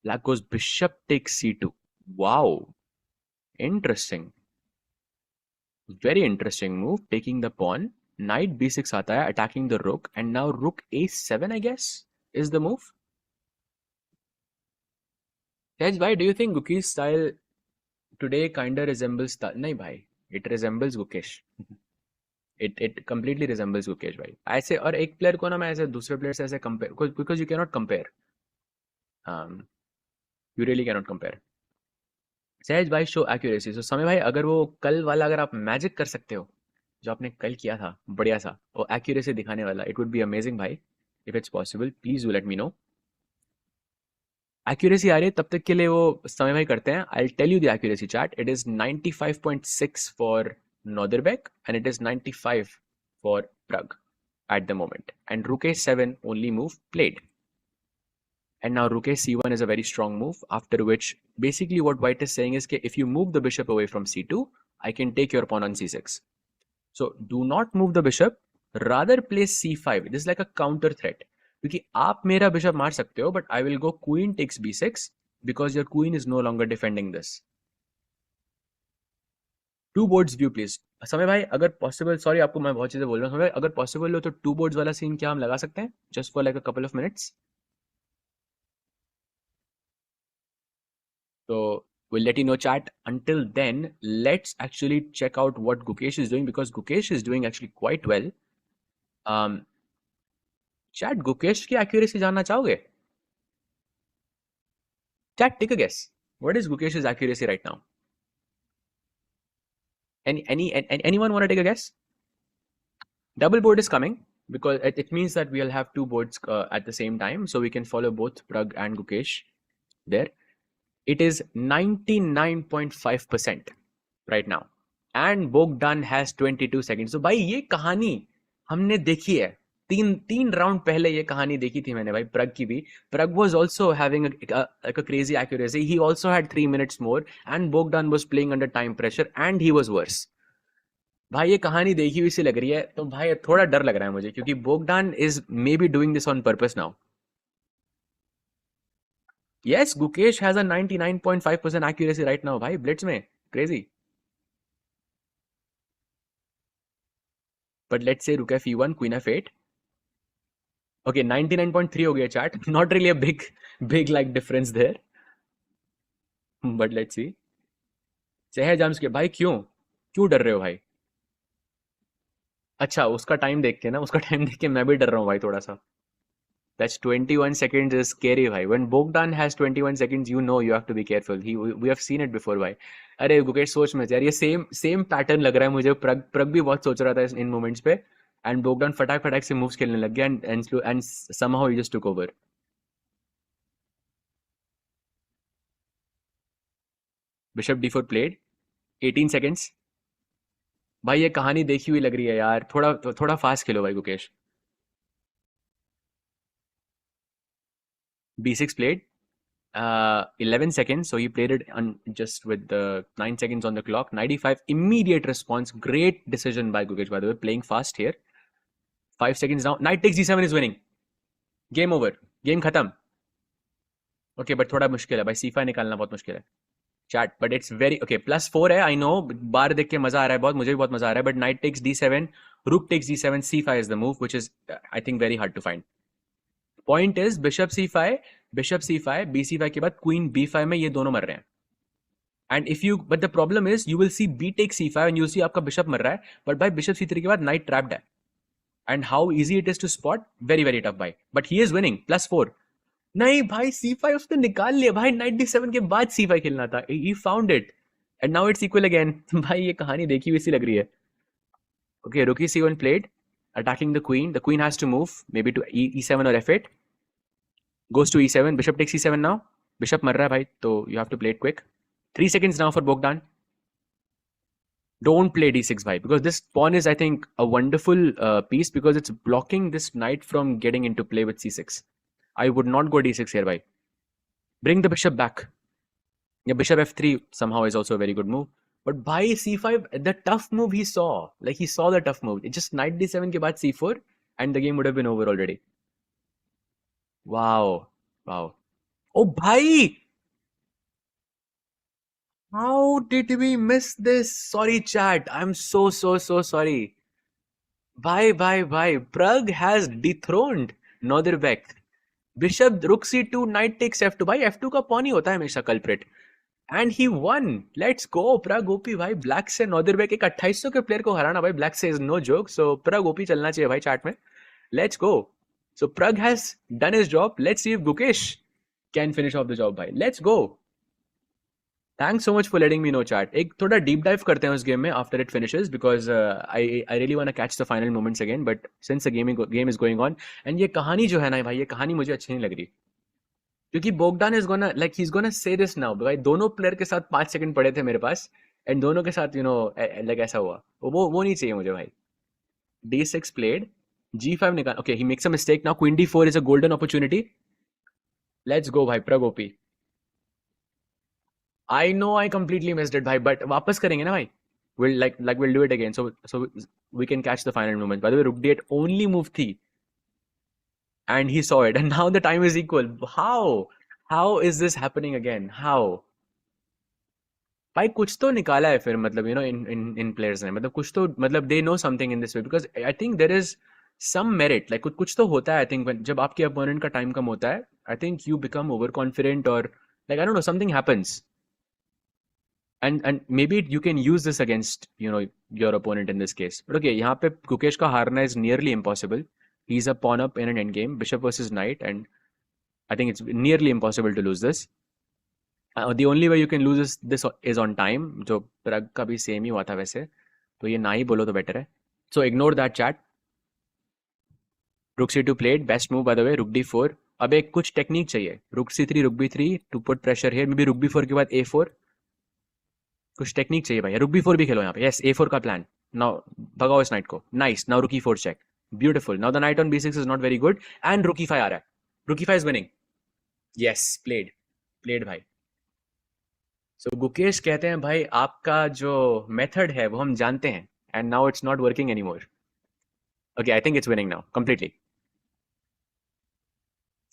[SPEAKER 1] Black goes bishop takes C2. Wow. Interesting. Very interesting move. Taking the pawn. Knight B6 आता है, attacking the rook. And now rook A7, I guess, is the move. Tej bhai, do you think Gukesh's style today kinda resembles... नहीं भाई. It resembles Gukesh. It completely resembles Gukesh भाई. ऐसे और एक player को ना मैं ऐसे दूसरे प्लेयर से ऐसे compare, because you cannot compare. You really cannot compare. सहज भाई शो एक्यूरेसी. सो समय भाई, अगर वो कल वाला अगर आप मैजिक कर सकते हो जो आपने कल किया था बढ़िया सा, वो एक्यूरेसी दिखाने वाला, इट वुड बी अमेजिंग भाई. If it's possible please do let me know. Accuracy आ रही है तब तक के लिए वो समय भाई करते हैं. I tell you the accuracy chat. It is 95.6 for Nodirbek and it is 95 for Pragg at the moment. And rook a7 only move played. And now rook a c1 is a very strong move, after which basically what white is saying is that if you move the bishop away from c2, I can take your pawn on c6. So do not move the bishop, rather play c5. This is like a counter threat. क्योंकि आप मेरा bishop मार सकते हो, but I will go queen takes b6 because your queen is no longer defending this. Two boards view please समय भाई, अगर possible, sorry आपको मैं बहुत चीजें बोल रहा हूँ समय भाई, अगर पॉसिबल हो तो टू बोर्ड्स वाला सीन क्या हम लगा सकते हैं just for like a couple of minutes? So we'll let you know, chat. Until then, let's actually check out what Gukesh is doing, because Gukesh is doing actually quite well. Um, chat, Gukesh की accuracy जानना चाहोगे? Chat, take a guess. What is Gukesh's accuracy right now? Anyone want to take a guess? Double board is coming because it means that we'll have two boards at the same time, so we can follow both Pragg and Gukesh there. It is 99.5% right now. And Bogdan has 22 seconds. So भाई ये कहानी हमने देखी है, तीन round पहले ये कहानी देखी थी मैंने भाई, प्रग की भी. Pragg was also having like a crazy accuracy. He also had 3 minutes more, and Bogdan was playing under time pressure and he was worse. भाई ये कहानी देखी हुई सी लग रही है, तो भाई थोड़ा डर लग रहा है मुझे, क्योंकि Bogdan is maybe doing this on purpose now. Yes, Gukesh has a 99.5% accuracy right now भाई Blitz में. Crazy. But let's say Rook f1, Queen f8. Okay, 99.3 हो गया chat. Not really a big like difference there. But let's see. सहज jams के भाई क्यों डर रहे हो भाई? अच्छा, उसका टाइम देख के ना, उसका टाइम देख के मैं भी डर रहा हूँ भाई थोड़ा सा. That's 21 seconds is scary भाई. When Bogdan has 21 seconds, you know you have to be careful. We have seen it before भाई. अरे गुकेश सोच मत यार, ये सेम पैटर्न लग रहा है मुझे. प्रग भी बहुत सोच रहा था इन मोमेंट्स पे, एंड बोगडान फटाक से मूव्स खेलने लग गया, and somehow he just took over. Bishop d4 played. 18 seconds. भाई ये कहानी देखी हुई लग रही है यार, थोड़ा फास्ट खेलो भाई Gukesh. b6 played. 11 seconds, so he played it on just with the 9 seconds on the clock. 95 immediate response. Great decision by Gukesh, by the way, playing fast here. 5 seconds now. Knight takes g7 is winning. Game over. Game खत्म. Okay, but थोड़ा मुश्किल है भाई, c5 निकालना बहुत मुश्किल है chat. But it's very okay. +4 है, आई नो. बार देख के मजा आ रहा है बहुत, मुझे भी बहुत मजा आ रहा है. But night takes d7, rook takes d7, c5 is the move, which is I think very hard to find. Point is bishop c5, bc5 के बाद क्वीन b5 में ये दोनों मर रहे हैं. And if you, but the problem is you will see b takes c5 and you see आपका bishop मर रहा है, बट भाई बिशप c3 के बाद नाइट ट्रैप्ड है. And how easy it is to spot, very very tough भाई. But he is winning. +4. नहीं भाई, c5 उसने निकाल लिया भाई. नाइट d7 के बाद c5 खेलना था. He found it and now it's equal again. भाई ये कहानी देखी हुई सी लग रही है. Okay, rook c1 played, attacking the queen. The queen has to move, maybe to e7 or f8. Goes to e7. Bishop takes e7 now. Bishop मर रहा है भाई, तो you have to play it quick. 3 seconds now for Bogdan. Don't play d6 भाई, because this pawn is, I think, a wonderful piece, because it's blocking this knight from getting into play with c6. I would not go d6 here भाई. Bring the bishop back. Yeah, bishop f3 somehow is also a very good move. But by c5, the tough move he saw. Like he saw the tough move. It just knight d7 के बाद c4 and the game would have been over already. Wow. Wow. Oh bhai! How did we miss this? Sorry chat. I'm so sorry. Bhai. Pragg has dethroned Nodirbek. Bishop rook c2, knight takes f2. भाई f2 का pawn ही होता है हमेशा culprit. And he won. Let's go Pragg OP भाई. Black से Nodirbek, एक 2800 के player को हराना भाई ब्लैक से is no joke. So Pragg OP चलना चाहिए भाई चैट में. Let's go. So Pragg has done his job. Let's see if Gukesh can finish off the job भाई. Let's go. Thanks so much for letting me know chat. एक थोड़ा deep dive करते हैं उस गेम में after it finishes, because I really want to catch the final moments again. But since the game is going on, and ये कहानी जो है ना भाई, ये कहानी मुझे अच्छी नहीं लग रही, क्योंकि Bogdan is gonna like he is gonna say this now भाई. दोनों प्लेयर के साथ 5 सेकंड पड़े थे मेरे पास, एंड दोनों के साथ लाइक ऐसा हुआ. वो नहीं चाहिए मुझे भाई. d6 played. g5 निकाल. Okay, he makes a mistake now. Queen d4 is a golden opportunity. Let's go भाई Pragg OP. I know I completely missed it भाई, बट वापस करेंगे ना भाई. we'll do it again, so we can catch the final moment. By the way, rook d8 only move थी, and he saw it, and now the time is equal. How is this happening again? How? भाई कुछ तो निकाला है फिर, मतलब इन players ने, मतलब कुछ तो, मतलब they know something in this way, because I think there is some merit, like कुछ कुछ तो होता है आई थिंक, जब आपके अपोनेंट का टाइम कम होता है, I think you become over confident, और like I don't know, something happens, and maybe you can use this against your opponent in this case. But okay, यहाँ पे गुकेश का हारना is nearly impossible. He's a pawn up in an endgame, bishop versus knight, and I think it's nearly impossible to lose this. The only way you can lose this is on time, जो प्रग का भी same ही हुआ था वैसे, तो ये ना ही बोलो तो बेटर है. So ignore that chat. Rook c2 played, best move by the way. Rook d4. अब एक कुछ टेक्निक चाहिए. Rook c3, Rook b3 to put pressure here. Maybe Rook b4 के बाद a4. कुछ टेक्निक चाहिए भाई. Rook b4 भी खेलो यहाँ पे. Yes, a4 का प्लान. Now भगाओ इस नाइट को. Nice. Now Rook e4 check. Beautiful. Now the knight on b6 is not very good. And Rook e5 आ रहा है. Rook e5 is winning. Yes, played. Played भाई. So गुकेश कहते हैं भाई आपका जो मेथड है वो हम जानते हैं. And now it's not working anymore. Okay, I think it's winning now. Completely.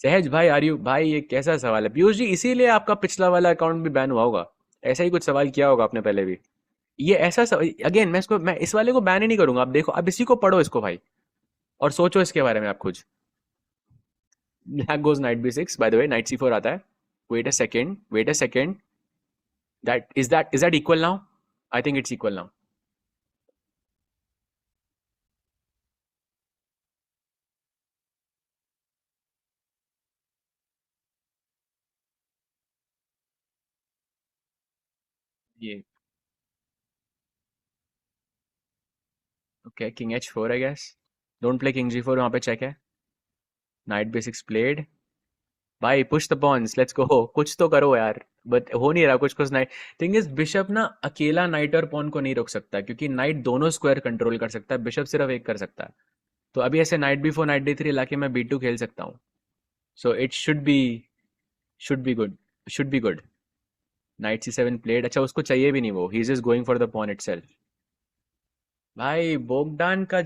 [SPEAKER 1] सहज भाई, आर यू भाई, ये कैसा सवाल है पीयूष जी? इसीलिए आपका पिछला वाला अकाउंट भी बैन हुआ होगा. ऐसा ही कुछ सवाल किया होगा आपने पहले भी. ये ऐसा अगेन, मैं इस वाले को बैन ही नहीं करूंगा. आप देखो, अब इसी को पढ़ो इसको भाई, और सोचो इसके बारे में आप खुद. Black goes knight B six, by the way knight c4 आता है. Wait a second, wait a second. That equal now? I think it's equal now. ये okay, king h4 I guess. Don't play king g4, वहां पे check है. Knight b6 played. भाई push the pawns, let's go. कुछ तो करो यार. But हो नहीं रहा कुछ कुछ. नाइट थिंग इज, बिशप ना अकेला नाइट और पॉन को नहीं रोक सकता, क्योंकि नाइट दोनों स्क्वायर कंट्रोल कर सकता है, बिशप सिर्फ एक कर सकता है. तो अभी ऐसे knight B four knight D three लाके मैं b2 खेल सकता हूँ. So it should be good, should be good. Knight c7 played. अच्छा, उसको चाहिए भी नहीं, वो he is just going for the pawn itself. भाई बोगडान का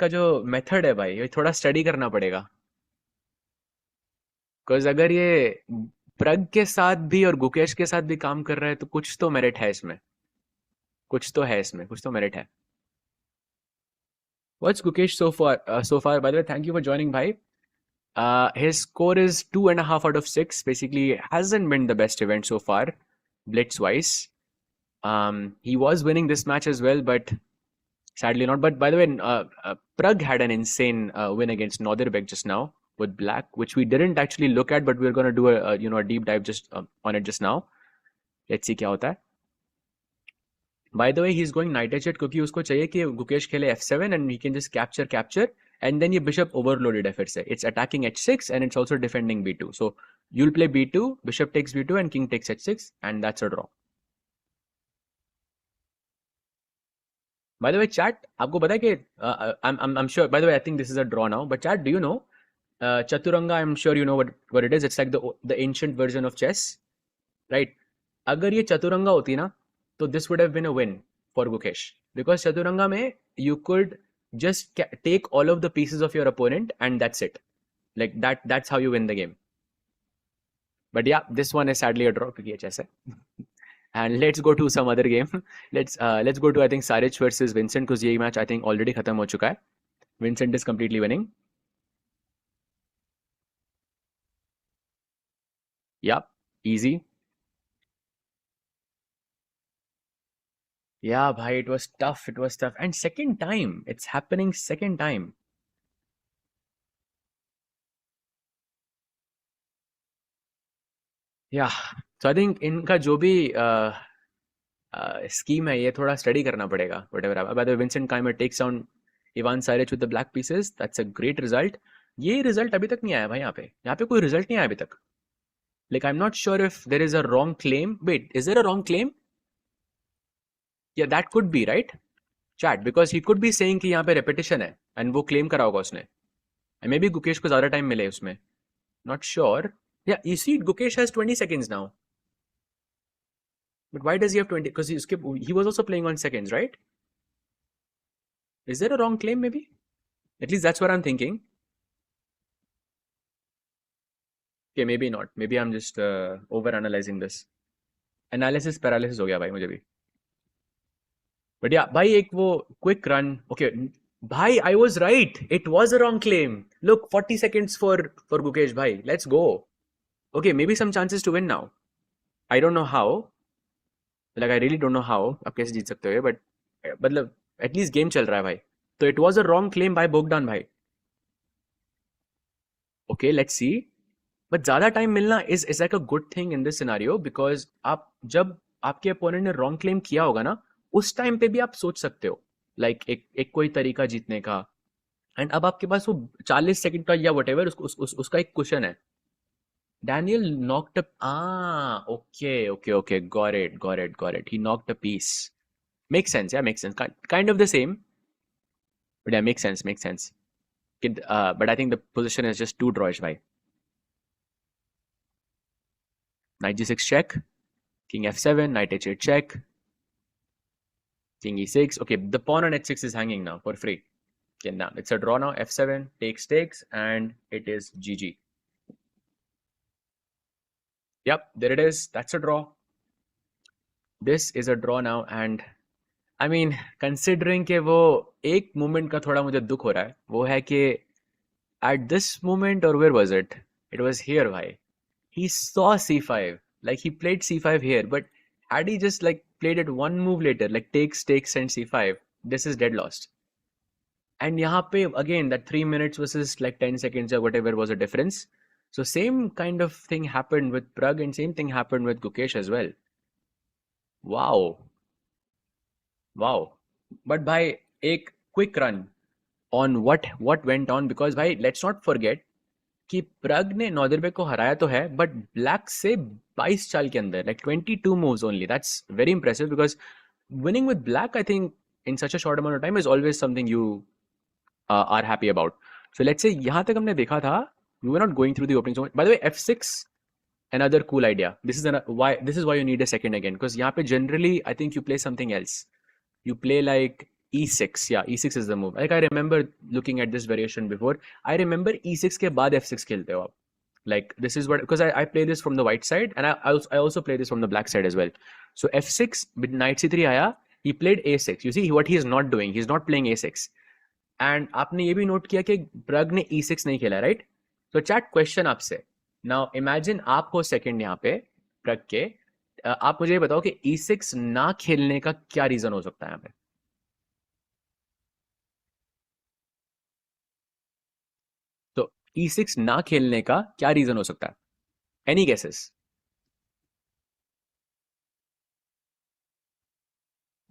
[SPEAKER 1] जो मेथड है भाई, ये थोड़ा स्टडी करना पड़ेगा. बिकॉज अगर ये प्रग के साथ भी और गुकेश के साथ भी काम कर रहा है, तो कुछ तो मेरिट है इसमें. कुछ तो है इसमें, कुछ तो मेरिट है. What's Gukesh so far? So far, by the way, thank you for joining, bhai. His score is 2.5 out of 6. Basically, hasn't been the best event so far, Blitz wise. He was winning this match as well, but sadly not. But by the way, Pragg had an insane win against Nodirbek just now with black, which we didn't actually look at, but we're going to do a deep dive just on it just now. Let's see क्या होता है. By the way, he's going knight h8 क्योंकि उसको चाहिए कि गुकेश खेले f7 and he can just capture and then ये bishop overloaded है फिर से. It's attacking h6 and it's also defending b2. So you'll play b2, bishop takes b2 and king takes h6 and that's a draw. By the way, chat, आपको पता है कि I'm sure, by the way, I think this is a draw now, but chat, do you know Chaturanga? I'm sure you know what it is. It's like the ancient version of chess, right? अगर ये चतुरंगा होती ना, तो this would have been a win for Gukesh, because chaturanga में you could just take all of the pieces of your opponent and that's it. Like that's how you win the game. But yeah, this one is sadly a draw क्योंकि ये chess है. And let's go to some other game. Let's go to I think Saric versus Vincent, because ये match I think already खत्म हो चुका है. Vincent is completely winning. Yeah, easy. Yeah, bhai, it was tough. It was tough. And second time, it's happening second time. Yeah. So I think इनका जो भी scheme है, ये थोड़ा स्टडी करना पड़ेगा. Whatever. By the way, Vincent Keimer takes down Ivan Saric with the black pieces. That's a great result. ये result अभी तक नहीं आया भाई. यहाँ पे कोई रिजल्ट नहीं आया अभी तक. Like I'm not sure if there is a wrong claim. Wait, is there a wrong claim? Yeah, that could be, right? Chat, because he could be saying कि यहाँ पे repetition है and वो claim करा होगा उसने. And maybe गुकेश को ज़्यादा time मिले उसमें. Not sure. Yeah, you see, Gukesh has 20 seconds now. But why does he have 20? Because he was also playing on seconds, right? Is there a wrong claim maybe? At least that's what I'm thinking. Okay, maybe not. Maybe I'm just over analyzing this. Analysis paralysis हो गया भाई मुझे भी. But या भाई एक वो quick run. Okay भाई, I was right, it was a wrong claim. Look, 40 seconds for Gukesh भाई. Let's go. Okay, maybe some chances to win now. I don't know how. Like I really don't know how आप कैसे जीत सकते हो, but मतलब at least game चल रहा है भाई. तो it was a wrong claim by Bogdan भाई. Okay, let's see. बट ज्यादा टाइम मिलना is like a good thing in this scenario, because आप जब आपके अपोनेंट ने रॉन्ग क्लेम किया होगा ना, उस टाइम पे भी आप सोच सकते हो एक कोई तरीका जीतने का. एंड अब आपके पास वो 40 सेकंड का या वट एवर उसका एक क्वेश्चन है. Daniel knocked up. Okay, got it, he knocked a piece. Make sense, yeah make sense, kind of the same. But yeah make sense. But I think the position is just too drawish भाई. Knight g6 check, king f7, knight h8 check, king e6. Okay, the pawn on h6 is hanging now for free. Okay, now it's a draw now. f7 takes, and it is GG. Yep, there it is. That's a draw. This is a draw now, and I mean, considering के वो एक moment का थोड़ा मुझे दुख हो रहा है, वो है कि at this moment, or where was it? It was here, bhai. He saw c5. Like he played c5 here, but had he just like played it one move later, like takes, and c5, this is dead lost. And यहाँ पे again that 3 minutes versus like 10 seconds or whatever was a difference. So same kind of thing happened with Pragg, and same thing happened with Gukesh as well. Wow. But bhai, एक quick run on what went on, because भाई let's not forget कि प्रग ने नॉदरबेक को हराया तो है, but black से 22 चाल के अंदर, like 22 moves only. That's very impressive, because winning with black, I think in such a short amount of time, is always something you are happy about. So let's say यहाँ तक हमने देखा था. We were not going through the opening so much. By the way, f6 another cool idea. This is why you need a second again, because यहाँ पे generally I think you play something else. You play like e6. Yeah, e6 is the move. Like I remember looking at this variation before. I remember e6 के बाद f6 खेलते हो आप. Like this is what, because I play this from the white side, and I also play this from the black side as well. So f6 with knight c3 आया, he played a6. You see what he is not doing. He's not playing a6. And आपने ये भी note किया कि प्रग ने e6 नहीं खेला, right? So chat question आपसे. Now imagine आप हो second यहाँ पे प्रग के. आप मुझे बताओ कि e6 ना खेलने का क्या रीजन हो सकता है यहाँ पे. तो e6 ना खेलने का क्या रीजन हो सकता है? Any guesses?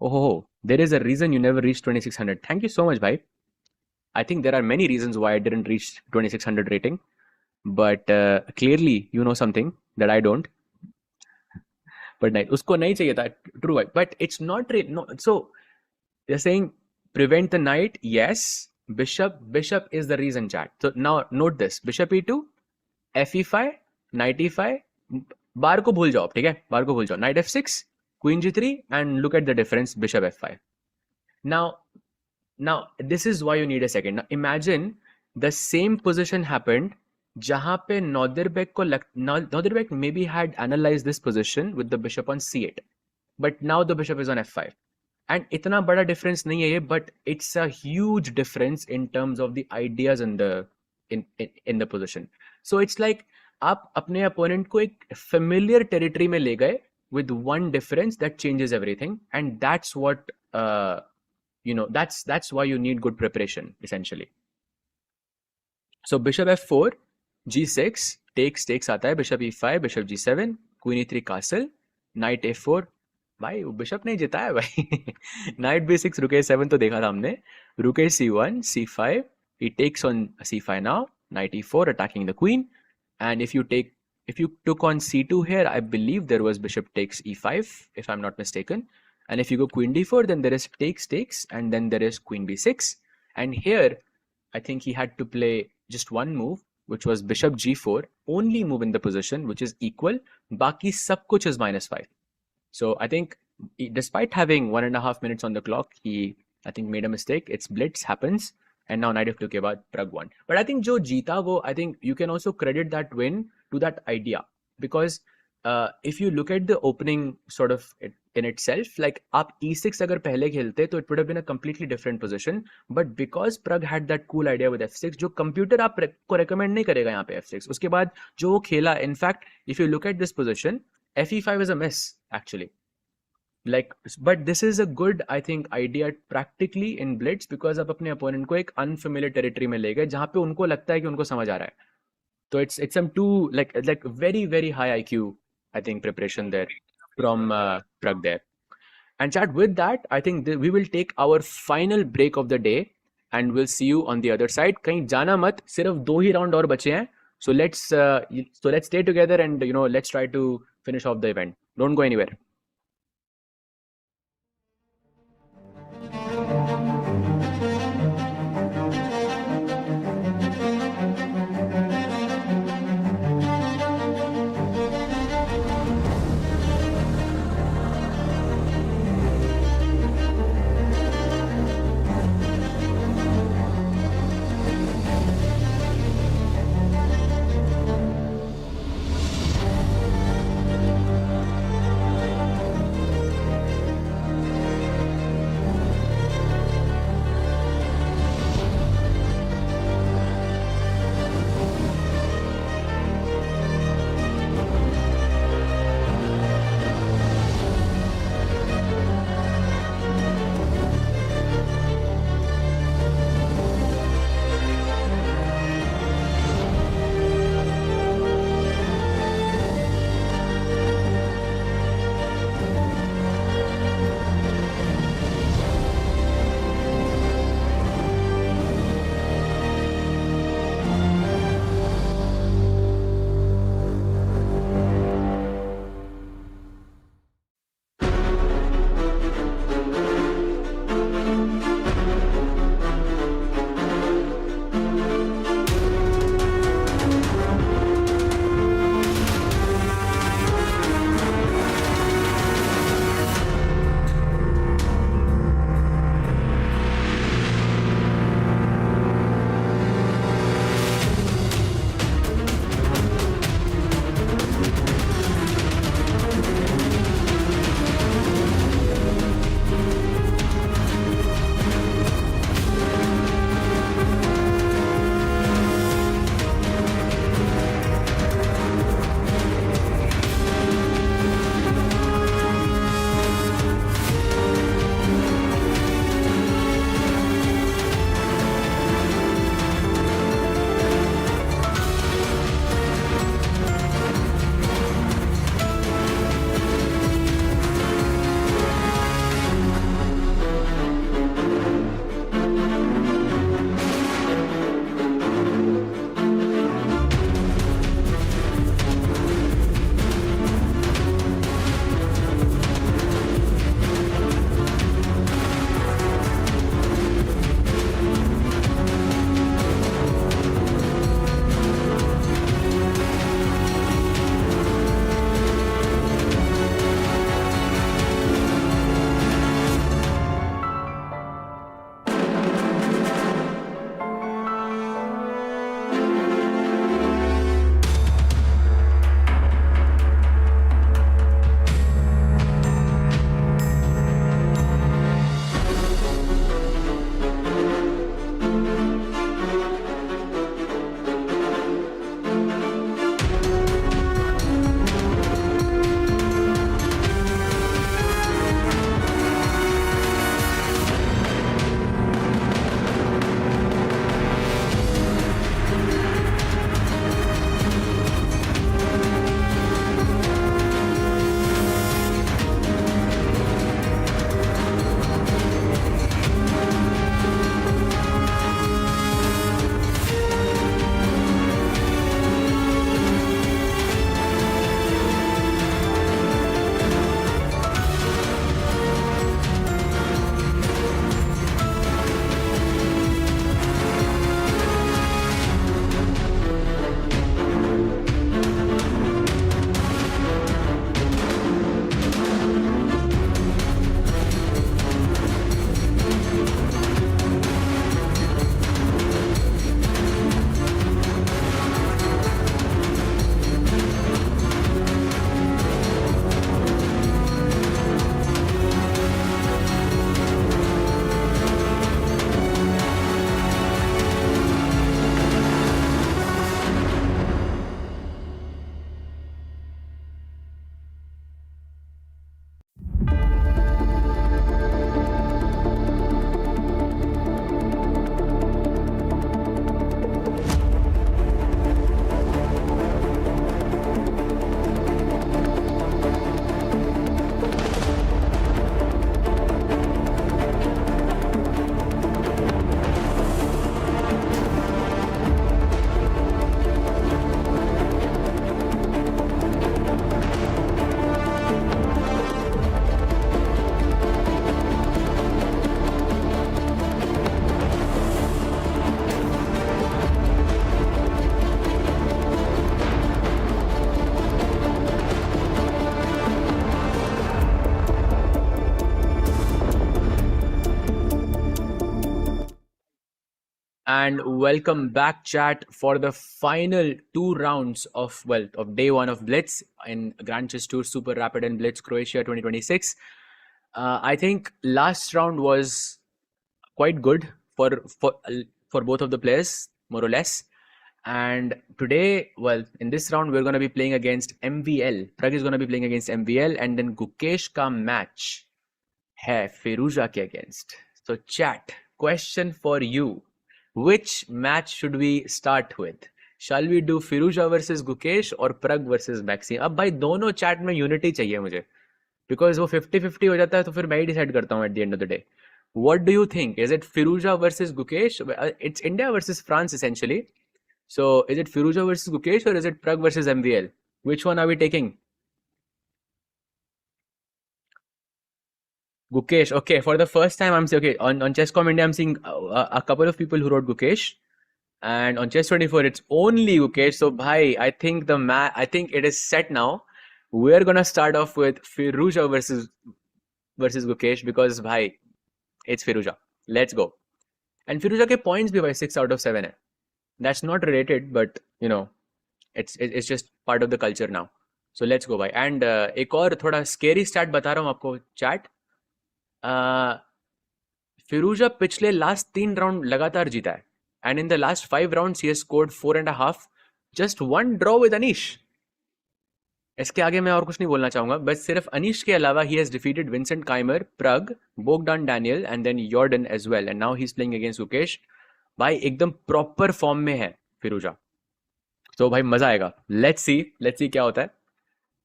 [SPEAKER 1] ओहो, there is a reason you never reach 2600. Thank you so much भाई. I think there are many reasons why I didn't reach 2600 rating, but clearly you know something that I don't. But नहीं, उसको नहीं चाहिए था. True, but it's not no. So they're saying prevent the knight. Yes, bishop is the reason, chat. So now note this: bishop e2, f e5, knight e5. बार को भूल जाओ, ठीक है? बार को भूल जाओ. Knight f6, queen g3, and look at the difference: bishop f5. Now this is why you need a second. Now imagine the same position happened जहां पे Nodirbek maybe had analyzed this position with the bishop on c8, but now the bishop is on f5. And इतना बड़ा difference नहीं है ये, but it's a huge difference in terms of the ideas in the position. So it's like आप अपने opponent को एक familiar territory में ले गए with one difference that changes everything, and that's what that's why you need good preparation essentially. So bishop f4, g6, takes आता है, bishop e5, bishop g7, queen e3 castle, knight a4. भाई bishop नहीं जीता है भाई. knight b6, rook a7 तो देखा था हमने. rook a c1, c5, he takes on c5 now, knight e4 attacking the queen. And if you took on c2 here, I believe there was bishop takes e5 if I'm not mistaken. And if you go queen d4, then there is takes, and then there is queen b6. And here I think he had to play just one move, which was bishop g4, only move in the position, which is equal. Baki sab kuch is -5. So I think despite having 1.5 minutes on the clock, he, I think, made a mistake. It's blitz, happens. And now knight f2 ke baad Pragg won. But I think jo jeeta wo, I think you can also credit that win to that idea. Because if you look at the opening sort of in itself, like आप e6 अगर पहले खेलते तो it would have been a completely different position. But because Pragg had that cool idea with f6, जो computer आपको recommend नहीं करेगा यहाँ पे f6. उसके बाद जो वो खेला, in fact, if you look at this position, fe5 is a miss actually. Like, but this is a good, I think, idea practically in Blitz because आप अपने opponent को एक unfamiliar territory में ले गए जहाँ पे उनको लगता है कि उनको समझ आ रहा है. So it's some too like very high IQ, I think, preparation there from Pragg there. And chat, with that, I think we will take our final break of the day and we'll see you on the other side. कहीं जाना मत, सिर्फ 2 ही round और बचे हैं. So let's stay together and let's try to finish off the event. Don't go anywhere. and welcome back, chat, for the final two rounds of day one of Blitz in Grand Chess Tour Super Rapid and Blitz Croatia 2026. I think last round was quite good for both of the players, more or less. And today, in this round, we're going to be playing against MVL. Pragg is going to be playing against MVL, and then Gukesh ka match hai Firuza ke against. So, chat, question for you. Which match should we start with? Shall we do Firuza versus Gukesh or Pragg versus Maxi? अब भाई दोनों chat में unity चाहिए मुझे, because वो 50-50 हो जाता है तो फिर मैं ही डिसाइड करता हूँ eight the end of the day. What do you think? Is it Firuza versus Gukesh? It's India versus France essentially. So is it Firuza versus Gukesh or is it Pragg versus MVL? Which one are we taking? Gukesh. Okay, for the first time I'm saying, okay, on Chess.com India I'm seeing a couple of people who wrote Gukesh, and on Chess24 it's only Gukesh. So bhai, I think I think it is set now. We're gonna start off with Firuza versus Gukesh because bhai, it's Firuza. Let's go. And Firuza के points भी भाई 6 out of 7 है. That's not related, but you know, it's just part of the culture now. So let's go भाई. And एक और थोड़ा scary stat बता रहा हूँ आपको chat. Firuza पिछले last 3 round लगातार जीता है. And in the last 5 rounds he has scored 4.5. Just one draw with Anish. इसके आगे मैं और कुछ नहीं बोलना चाहूंगा, बस सिर्फ अनीश के अलावा he has defeated Vincent Keimer, Pragg, Bogdan Daniel and then Jordan as well, and now he's playing against Gukesh. भाई एकदम प्रॉपर फॉर्म में है फिरूजा, तो भाई मजा आएगा. लेट्स सी क्या होता है.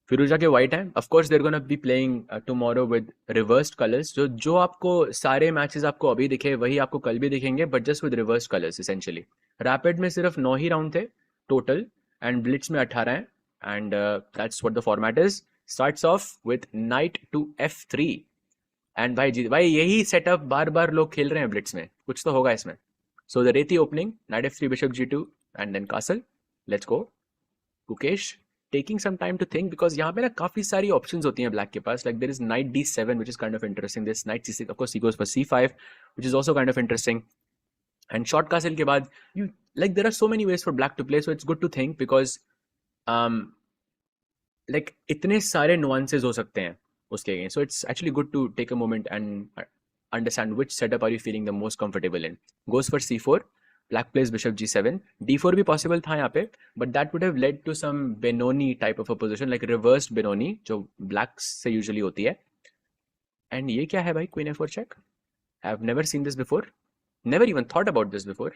[SPEAKER 1] फिरूजा के वाइट है, of course they're gonna be playing tomorrow with reversed colours. जो आपको सारे मैचेस आपको अभी दिखे वही आपको कल भी दिखेंगे, but just with reversed colours essentially. Rapid में सिर्फ 9 ही राउंड थे टोटल एंड ब्लिट्स में 18 हैं. And that's what the format is. Starts off with knight to f3. And भाई यही सेटअप बार बार लोग खेल रहे हैं ब्लिट्स में, कुछ तो होगा इसमें. So the रेती opening, knight f3, bishop g2 and then castle. Let's go. Gukesh taking some time to think because यहाँ पे ना काफी सारी options होती हैं black के पास. Like there is knight d7 which is kind of interesting. There's knight c6, of course he goes for c5 which is also kind of interesting. And short castle के बाद there are so many ways for black to play, so it's good to think because like इतने सारे nuances हो सकते हैं उसके against. So it's actually good to take a moment and understand which setup are you feeling the most comfortable in. Goes for c4, black plays bishop g7, d4 भी possible था यहाँ पे, but that would have led to some Benoni type of a position, like reversed Benoni जो black से usually होती है. And ये क्या है भाई, queen f4 check. I have never seen this before, never even thought about this before.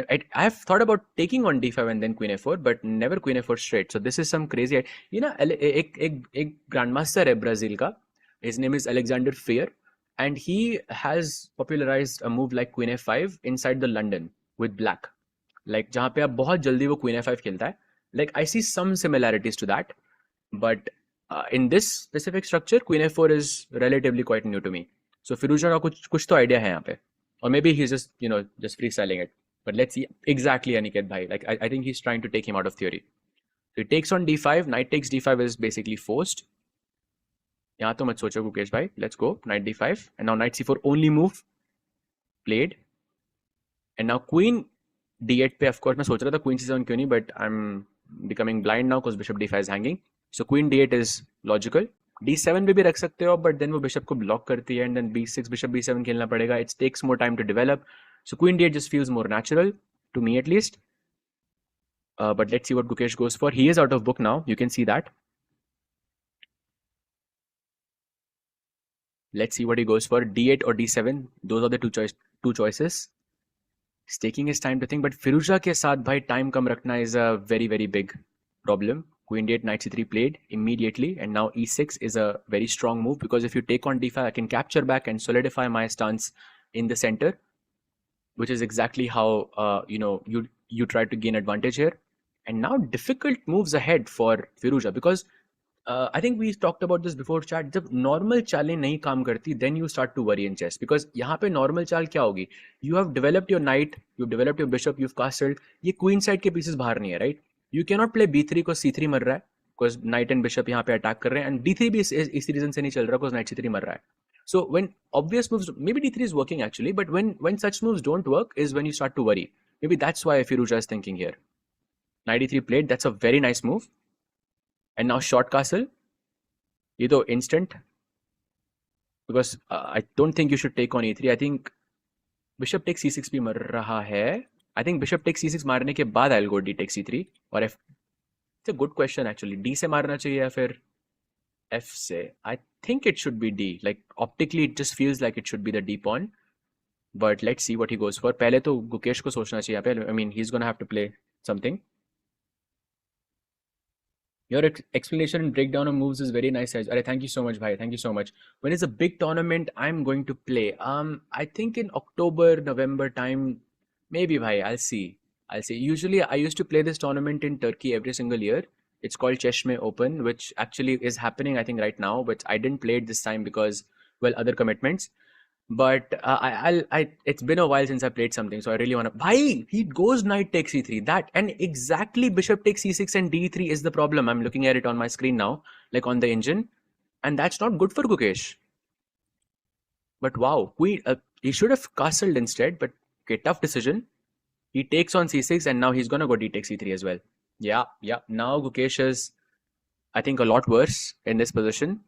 [SPEAKER 1] I have thought about taking on d5 and then queen f4, but never queen f4 straight. So this is some crazy. You know, एक grandmaster है Brazil का. His name is Alexander Fear, and he has popularized a move like queen f5 inside the London with black. Like जहाँ पे आप बहुत जल्दी वो queen f5 खेलता है. Like I see some similarities to that, but in this specific structure, queen f4 is relatively quite new to me. So Firuza का कुछ तो idea है यहाँ पे, or maybe he's just just freestyling it. But let's see exactly Aniket bhai. Like I think he's trying to take him out of theory. So he takes on d5. Knight takes d5 is basically forced. यहाँ तो मत सोचो गुकेश भाई. Let's go. Knight d5 and now knight c4 only move played. And now queen d8 पे of course मैं सोच रहा था queen c7 क्यों नहीं, but I'm becoming blind now because bishop d5 is hanging. So queen d8 is logical. d7 पे भी रख सकते हो, but then वो bishop को block करती है and then b6 bishop b7 खेलना पड़ेगा. It takes more time to develop. So queen d8 just feels more natural to me at least. But let's see what Gukesh goes for. He is out of book now. You can see that. Let's see what he goes for. d8 or d7. Those are the two choices. He's taking his time to think. But Firuza के साथ भाई time कम रखना is a very very big problem. Queen d8, knight c3 played immediately, and now e6 is a very strong move because if you take on d5, I can capture back and solidify my stance in the center, which is exactly how you try to gain advantage here. And now difficult moves ahead for Firuza because I think we talked about this before chat. जब normal चालें नहीं काम करती, then you start to worry in chess because यहाँ पे normal चाल क्या होगी? You have developed your knight, you've developed your bishop, you've castled. ये queen side के pieces बाहर नहीं है, right? You cannot play b3 को c3 मर रहा है because knight and bishop यहाँ पे attack कर रहे हैं, and d3 भी इसी reason से नहीं चल रहा because knight c3 मर रहा है. So when obvious moves, maybe d3 is working actually, but when such moves don't work is when you start to worry. Maybe that's why Firuza is thinking here. Knight e3 played. That's a very nice move. And now short castle. ये तो instant. Because I don't think you should take on e3. I think bishop takes c6 भी मर रहा है. I think bishop takes c6 मारने के बाद I'll go d takes c3. और f. It's a good question actually. D से मारना चाहिए या फिर f से? I think it should be d. Like optically it just feels like it should be the d pawn. But let's see what he goes for. पहले तो गुकेश को सोचना चाहिए यहाँ पे. I mean he's gonna have to play something. Your explanation and breakdown of moves is very nice. Arey, thank you so much, bhai. Thank you so much. When it's a big tournament, I'm going to play. I think in October, November time, maybe, bhai. I'll see. Usually, I used to play this tournament in Turkey every single year. It's called Cheshme Open, which actually is happening, I think, right now. But I didn't play it this time because, well, other commitments. But it's been a while since I played something, so I really want to. Bhai, he goes knight takes e3. That and exactly bishop takes c6 and d3 is the problem. I'm looking at it on my screen now, like on the engine, and that's not good for Gukesh. But wow, he should have castled instead. But okay, tough decision. He takes on c6, and now he's gonna go d takes e3 as well. Yeah. Now Gukesh is, I think, a lot worse in this position.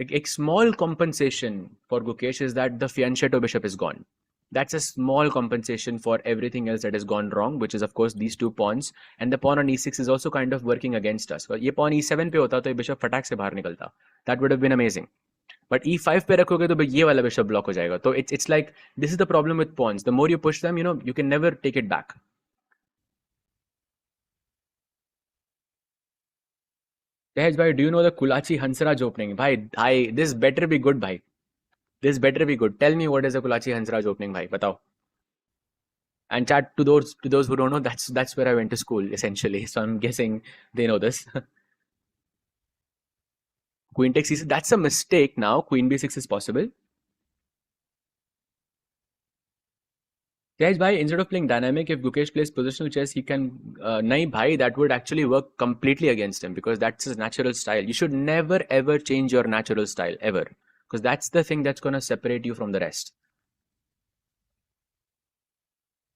[SPEAKER 1] A small compensation for Gukesh is that the fianchetto bishop is gone. That's a small compensation for everything else that has gone wrong, which is of course these two pawns, and the pawn on e6 is also kind of working against us. ये pawn e7 पे होता तो ये bishop फटाक से बाहर निकलता. That would have been amazing. But e5 पे रखोगे तो ये वाला bishop block हो जाएगा. So it's like this is the problem with pawns. The more you push them, you can never take it back. Tejas bhai, do you know the Kulachi Hansraj opening? Bhai, this better be good, bhai. This better be good. Tell me what is a Kulachi Hansraj opening, bhai. Batao. And chat, to those who don't know, that's where I went to school essentially. So I'm guessing they know this. Queen takes c6. That's a mistake now. Queen b6 is possible. Tejas bhai, instead of playing dynamic, if Gukesh plays positional chess, he can. Nahi bhai, that would actually work completely against him because that's his natural style. You should never ever change your natural style ever, because that's the thing that's gonna separate you from the rest.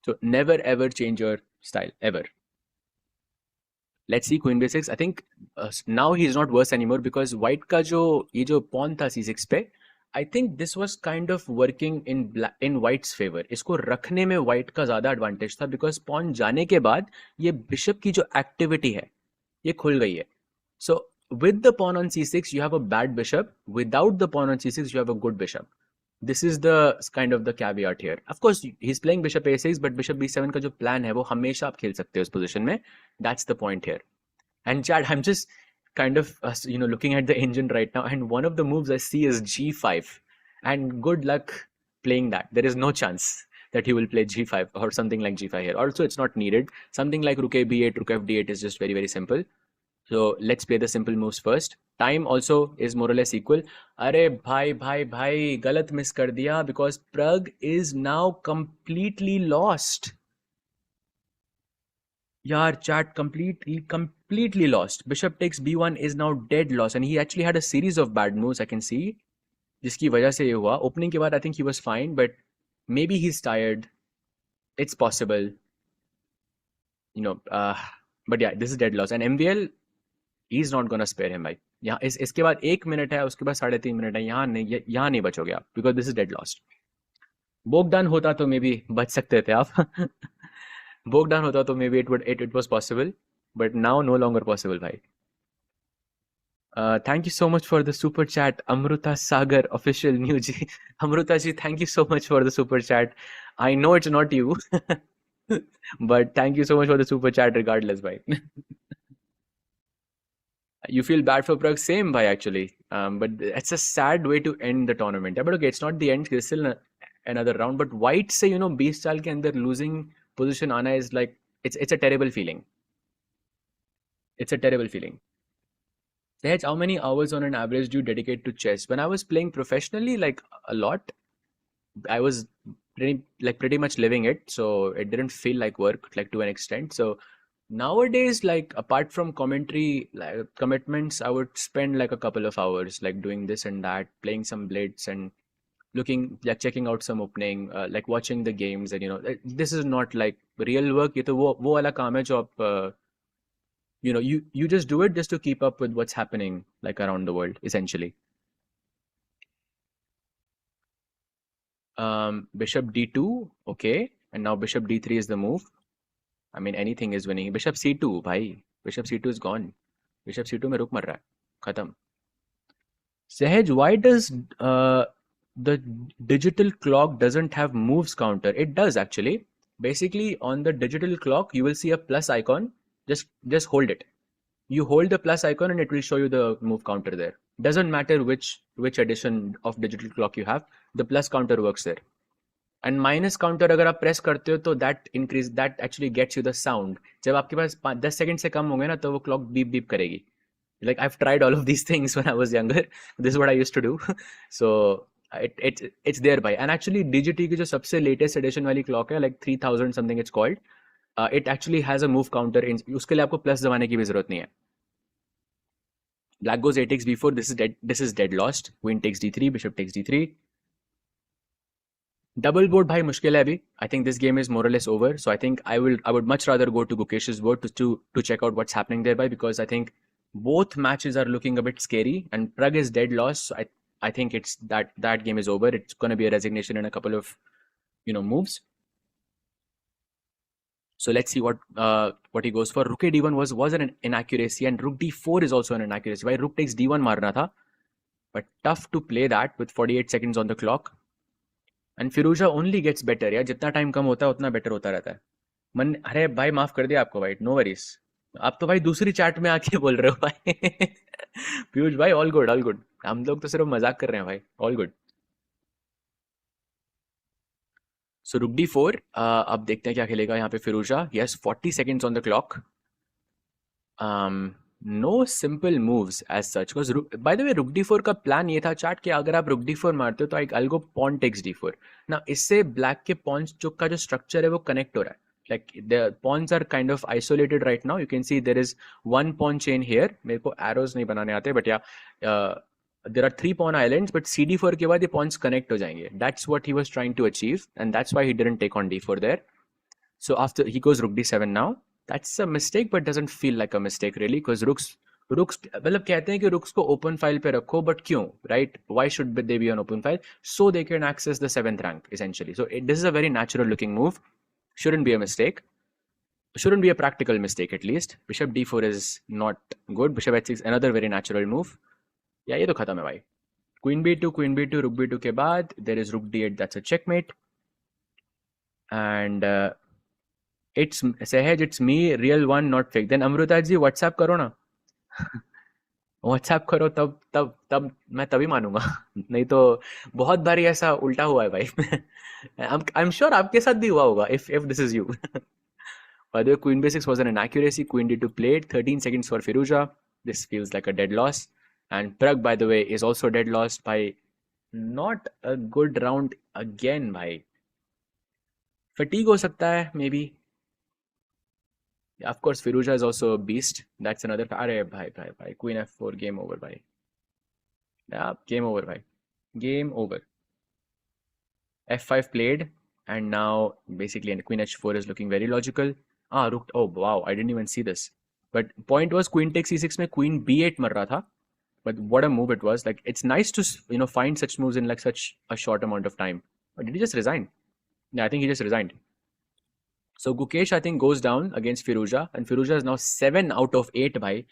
[SPEAKER 1] So never ever change your style ever. Let's see queen b6. I think now he's not worse anymore because white का ये जो pawn था c6 पे, I think this was kind of working in white's favor. इसको रखने में white का ज़्यादा advantage था because pawn जाने के बाद ये bishop की जो activity है ये खुल गई है. So with the pawn on c6 you have a bad bishop. Without the pawn on c6 you have a good bishop. This is the kind of the caveat here. Of course he's playing bishop a6, but bishop b7 का जो plan है वो हमेशा आप खेल सकते हो उस position में. That's the point here. And Chad, I'm just kind of looking at the engine right now, and one of the moves I see is g5, and good luck playing that. There is no chance that he will play g5 or something like g5 here. Also, it's not needed. Something like rook a b8, rook f d8 is just very, very simple. So let's play the simple moves first. Time also is more or less equal. Arey bhai, galat miss kar diya because Pragg is now completely lost. Yaar, chat, completely lost. Bishop takes b1 is now dead lost, and he actually had a series of bad moves I can see, जिसकी वजह से ये हुआ. Opening के बाद I think he was fine, but maybe he's tired. It's possible, but yeah, this is dead loss. And MVL, he's not gonna spare him, भाई. यहाँ इसके बाद 1 मिनट है, उसके बाद 3.5 मिनट है. यहाँ नहीं बचोगे आप because this is dead lost. Bogdan होता तो maybe बच सकते थे आप. Bogdan hota to maybe it was possible, but now no longer possible, bhai. Thank you so much for the super chat, Amruta Sagar official new G. Amruta ji, thank you so much for the super chat. I know it's not you, but thank you so much for the super chat regardless, bhai. You feel bad for Pragg? Same, bhai, actually. But it's a sad way to end the tournament. Yeah, but okay, it's not the end. There's still another round. But white say, beast style ke andar losing position आना is like it's a terrible feeling. It's a terrible feeling. Sahaj, how many hours on an average do you dedicate to chess? When I was playing professionally, like a lot, I was pretty much living it, so it didn't feel like work, like to an extent. So nowadays, like apart from commentary commitments, I would spend like a couple of hours like doing this and that, playing some Blitz and looking, like checking out some opening, like watching the games, and this is not like real work. ये तो वो वाला काम है जो आप you just do it just to keep up with what's happening like around the world essentially. Bishop d2, okay, and now bishop d3 is the move. I mean anything is winning. Bishop c2 भाई, bishop c2 is gone. Bishop c2 में रुक मर रहा है, खत्म. Sahaj, why does the digital clock doesn't have moves counter? It does actually. Basically, on the digital clock, you will see a plus icon. Just hold it. You hold the plus icon and it will show you the move counter there. Doesn't matter which edition of digital clock you have, the plus counter works there. And minus counter अगर आप press करते हो तो that actually gets you the sound. जब आपके पास 10 second से कम होंगे ना तो वो clock beep beep करेगी. Like I've tried all of these things when I was younger. This is what I used to do. So it's there by. And actually DGT की जो सबसे latest edition वाली clock है, like 3000 something it's called, it actually has a move counter. उसके लिए आपको plus दबाने की भी जरूरत नहीं है. Black goes a takes b4. This is dead lost. Queen takes d3. Bishop takes d3. Double board bhai mushkil hai abhi. I think this game is more or less over. So I think I would much rather go to Gukesh's board to check out what's happening there by, because I think both matches are looking a bit scary and Pragg is dead lost. So I think it's that game is over. It's going to be a resignation in a couple of moves. So let's see what he goes for. Rook a d1 was an inaccuracy, and rook d4 is also an inaccuracy. Why rook takes d1 marna tha, but tough to play that with 48 seconds on the clock. And Firouzja only gets better. यार जितना time कम होता है उतना better होता रहता है. मन अरे भाई माफ कर दिया आपको भाई, नो वरीज. आप तो भाई दूसरी चैट में आके बोल रहे हो भाई. पीयूष भाई ऑल गुड ऑल गुड. हम लोग तो सिर्फ मजाक कर रहे हैं भाई. All good. सो रुक d4. अब देखते हैं क्या खेलेगा यहाँ पे Firouzja. Yes 40 seconds on the clock. No simple moves as such. Because by the way, rook d4 का प्लान ये था चैट कि अगर आप rook d4 मारते हो तो I'll go pawn takes d4. Now इससे black के pawns का जो structure है वो connect हो रहा है. Like the pawns are kind of isolated right now. You can see there is one pawn chain here. मेरे को arrows नहीं बनाने आते, but yeah, there are 3 pawn islands, but cd4 के बाद ये pawns connect हो जाएंगे. That's what he was trying to achieve, and that's why he didn't take on d4 there. So after he goes rook d7 now. That's a mistake, but doesn't feel like a mistake really, because rooks मतलब कहते हैं कि rooks को open file पे रखो, but क्यों, right? Why should they be on open file? So they can access the 7th rank essentially. So this is a very natural looking move. Shouldn't be a mistake. Shouldn't be a practical mistake at least. Bishop d4 is not good. Bishop h6 another very natural move. Yeah, ये तो खत्म है भाई. Queen b2, rook b2 के बाद there is rook d8. That's a checkmate. And it's Sahaj, it's me, real one, not fake. Then Amruta ji WhatsApp करो ना. WhatsApp करो तब मैं तभी मानूंगा. नहीं तो बहुत बारी ऐसा उल्टा हुआ है भाई. I'm sure आपके साथ भी हुआ होगा if this is you. By the way, Queen b6 was an inaccuracy. Queen d2 played. 13 seconds for Firouzja. This feels like a dead loss. And Pragg, by the way, is also dead lost by not a good round again भाई. Fatigue हो सकता है maybe. Yeah, of course, Firouzja is also a beast. That's another. Arey, bhai. Queen f4, game over, bhai. Yeah, game over, bhai. Game over. f5 played, and now basically Queen h4 is looking very logical. Rook. Oh wow, I didn't even see this. But point was Queen takes c6 में Queen b8 मर रहा था. But what a move it was! Like it's nice to find such moves in like such a short amount of time. But did he just resign? Yeah, I think he just resigned. So Gukesh, I think, goes down against Firouzja, and Firouzja is now 7 out of 8 bhai.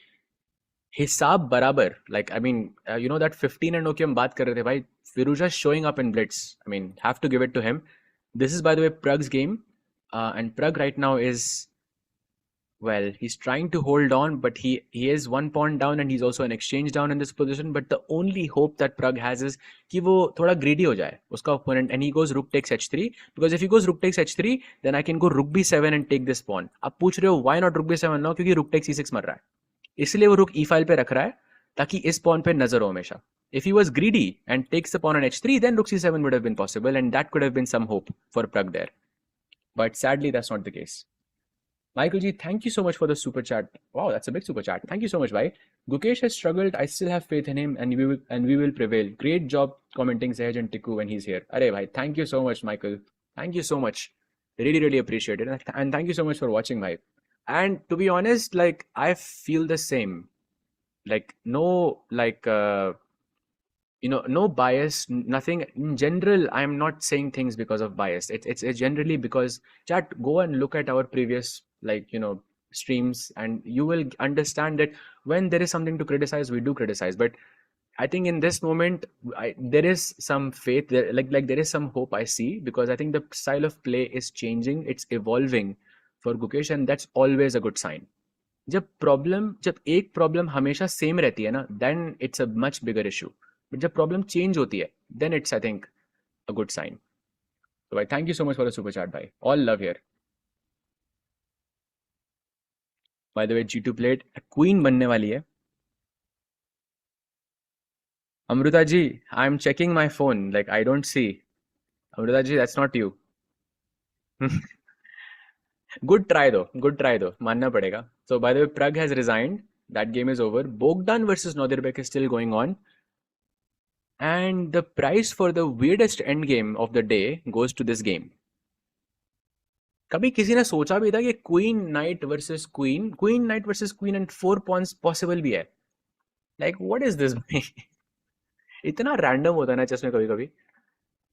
[SPEAKER 1] Hisab barabar. Like, I mean, that 15 and okay hum baat kar rahe the bhai. Firouzja is showing up in Blitz. I mean, have to give it to him. This is, by the way, Pragg's game. And Pragg right now is, well, he's trying to hold on, but he is 1 pawn down and he's also an exchange down in this position. But the only hope that Pragg has is कि वो थोड़ा greedy हो जाए उसका opponent, and he goes rook takes h3, because if he goes rook takes h3, then I can go rook b7 and take this pawn. आप पूछ रहे हो why not rook b7 now? क्योंकि rook takes e6 मर रहा है, इसलिए वो rook e file पे रख रहा है ताकि इस pawn पे नजर हो हमेशा. If he was greedy and takes the pawn on h3, then rook c7 would have been possible, and that could have been some hope for Pragg there. But sadly, that's not the case. Michael G, thank you so much for the super chat. Wow, that's a big super chat. Thank you so much, bhai. Gukesh has struggled. I still have faith in him, and we will prevail. Great job commenting Sehaj and Tiku when he's here. Arey bhai, thank you so much, Michael. Thank you so much. Really, really appreciate it, and thank you so much for watching, bhai. And to be honest, like I feel the same. Like no, like no bias, nothing in general. I'm not saying things because of bias. It's generally because, chat, go and look at our previous, like, streams, and you will understand that when there is something to criticize, we do criticize. But I think in this moment, there is some faith there, like there is some hope I see, because I think the style of play is changing, it's evolving for Gukesh, and that's always a good sign. जब एक problem हमेशा same रहती है ना, then it's a much bigger issue. But जब problem change होती है, then it's I think a good sign. तो भाई thank you so much for the super chat भाई. All love here. By the way, G2 प्लेट queen बनने वाली है. Amrita ji, I am checking my phone, like I don't see. Amrita ji, that's not you. Good try though, मानना पड़ेगा. So by the way, Pragg has resigned. That game is over. Bogdan versus Nodirbek is still going on. And the prize for the weirdest end game of the day goes to this game. कभी किसी ने सोचा भी था कि queen night versus queen and 4 points possible भी है? Like what is this भाई? इतना रैंडम होता है ना चेस में कभी कभी.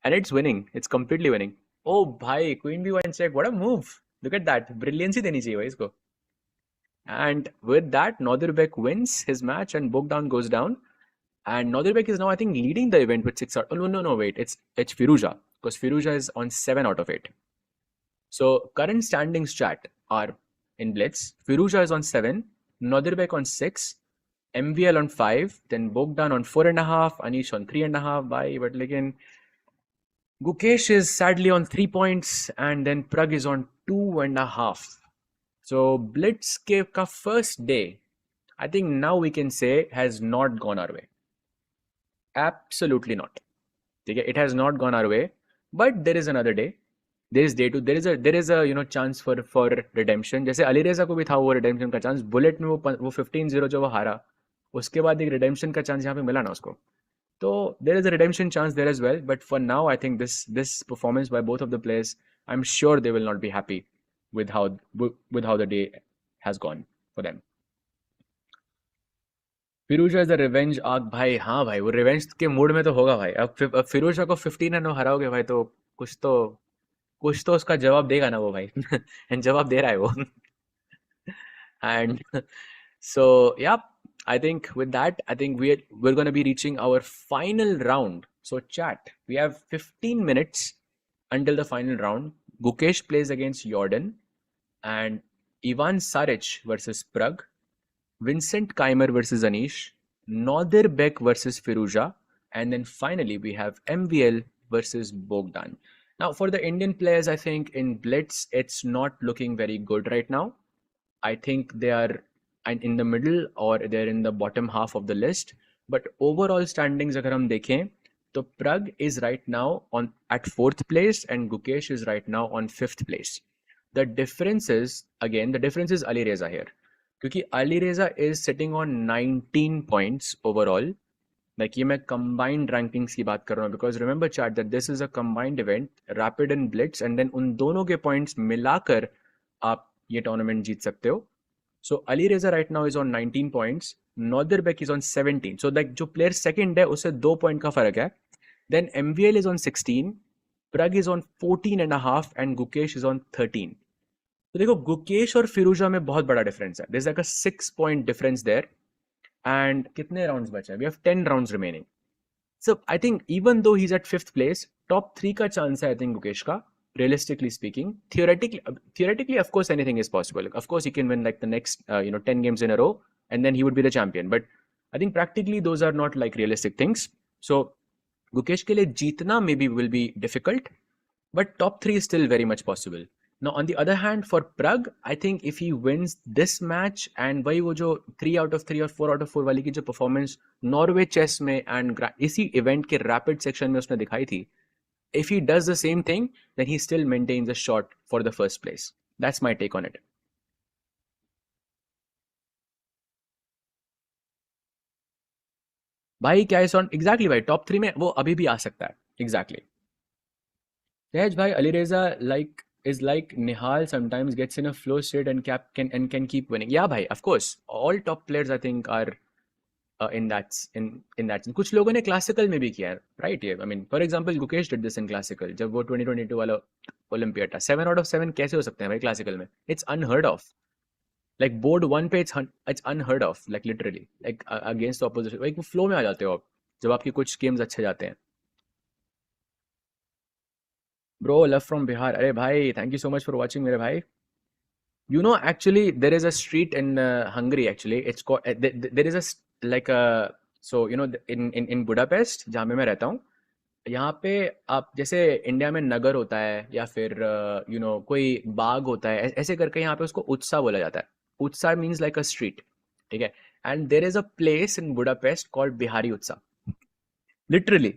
[SPEAKER 1] And it's winning, it's completely winning. ओ भाई, queen B one check, what a move. Look at that, brilliancy देनी चाहिए भाई इसको. And with that, Nodirbek wins his match and Bogdan goes down. And Nodirbek is now, I think, leading the event with 6 out. Oh, no, wait. It's Firuza. Because Firuza is on 7 out of 8. So current standings chat are in Blitz. Firuza is on 7. Nodirbek on 6. MVL on 5. Then Bogdan on 4.5. Anish on 3.5. But again, Gukesh is sadly on 3 points. And then Pragg is on 2.5. So Blitz का first day, I think now we can say, has not gone our way. Absolutely not. It has not gone our way. But there is another day. There is day 2. There is a chance for redemption. जैसे अली रेजा को भी था वो redemption का chance. Bullet में वो 15-0 जो वो हारा, उसके बाद एक redemption का chance यहाँ पे मिला ना उसको. So there is a redemption chance there as well. But for now, I think this performance by both of the players, I'm sure they will not be happy with how the day has gone for them. Firouzja is the revenge arc. भाई हाँ भाई, वो revenge के mood में तो होगा भाई. अब फिरोजा को 15 रन हराओगे भाई, तो कुछ तो उसका जवाब देगा ना वो भाई. एंड जवाब दे रहा है वो. And so yeah, I think with that, I think we're going to be reaching our final round. So chat, we have 15 minutes until the final round. Gukesh plays against Jordan, and Ivan Saric versus Pragg, Vincent Keimer versus Anish, Nodirbek versus Firuza, and then finally we have MVL versus Bogdan. Now for the Indian players, I think in Blitz, it's not looking very good right now. I think they are in the middle or they're in the bottom half of the list. But overall standings, अगर हम देखें, तो Pragg is right now at 4th place and Gukesh is right now on 5th place. The difference is Ali Reza here. क्योंकि Ali Reza is sitting on 19 points overall. Like ये मैं combined rankings की बात कर रहा हूँ, because remember chat that this is a combined event, Rapid and Blitz, and then उन दोनों के points मिलाकर आप ये tournament जीत सकते हो. So Ali Reza right now is on 19 points. Nodirbek is on 17. So like जो player second है उससे 2 point का फर्क है. Then MVL is on 16. Pragg is on 14.5 and Gukesh is on 13. तो देखो गुकेश और फिरोजा में बहुत बड़ा डिफरेंस है. There's like a 6 point difference there. And कितने rounds बचे हैं? We have 10 rounds remaining. So I think even though he's at 5th place, top 3 का chance है I think Gukesh का. Realistically speaking, theoretically, of course, anything is possible. Of course, he can win like the next 10 games in a row, and then he would be the champion. But I think practically those are not like realistic things. So Gukesh के लिए जीतना maybe will be difficult, but top 3 is still very much possible. Now on the other hand, for Pragg, I think if he wins this match and वही वो जो 3 out of 3 और 4 out of 4 वाली की जो performance Norway chess में and इसी event के rapid section में उसने दिखाई थी, if he does the same thing, then he still maintains a shot for the first place. That's my take on it. भाई क्या इस ऑन एग्जैक्टली भाई टॉप 3 में वो अभी भी आ सकता है एग्जैक्टली। तेज भाई Alireza like is like Nihal sometimes gets in a flow state and can keep winning. Yeah, bhai, of course. All top players I think are in that कुछ लोगों ने क्लासिकल में भी किया है राइट ये I mean for example Gukesh did this in classical जब वो 2022 वाला ओलंपियाड था 7 आउट ऑफ 7 कैसे हो सकते हैं भाई क्लासिकल में it's unheard of like board one पे it's unheard of like literally like against opposition like flow में आ जाते हो आप जब आपके कुछ गेम्स अच्छे जाते हैं ब्रो लव फ्रॉम बिहार अरे भाई thank you so much for watching मेरे भाई you know actually there is a street in Hungary actually it's called there is a like a so you know in Budapest जहाँ पे मैं रहता हूँ यहाँ पे आप जैसे इंडिया में नगर होता है या फिर यू नो कोई बाग होता है ऐसे करके यहाँ पे उसको उत्सव बोला जाता है उत्सव मीन्स लाइक अ स्ट्रीट ठीक है and there is a place in Budapest called Bihari Utsav literally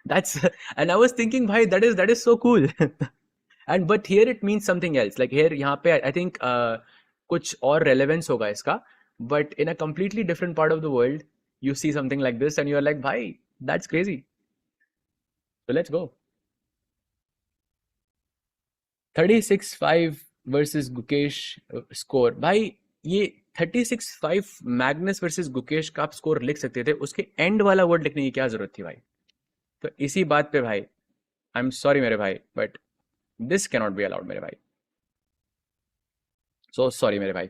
[SPEAKER 1] that's and I was thinking भाई that is so cool and but here it means something else like here यहाँ पे आई थिंक कुछ और relevance होगा इसका but in a completely different part of the world you see something like this and you're like bhai that's crazy so let's go 36-5 versus Gukesh score भाई ये 36-5 Magnus versus Gukesh का आप स्कोर लिख सकते थे उसके एंड वाला वर्ड लिखने की क्या जरूरत थी भाई तो इसी बात पे भाई आई एम सॉरी मेरे भाई but this cannot be allowed मेरे भाई सो सॉरी मेरे भाई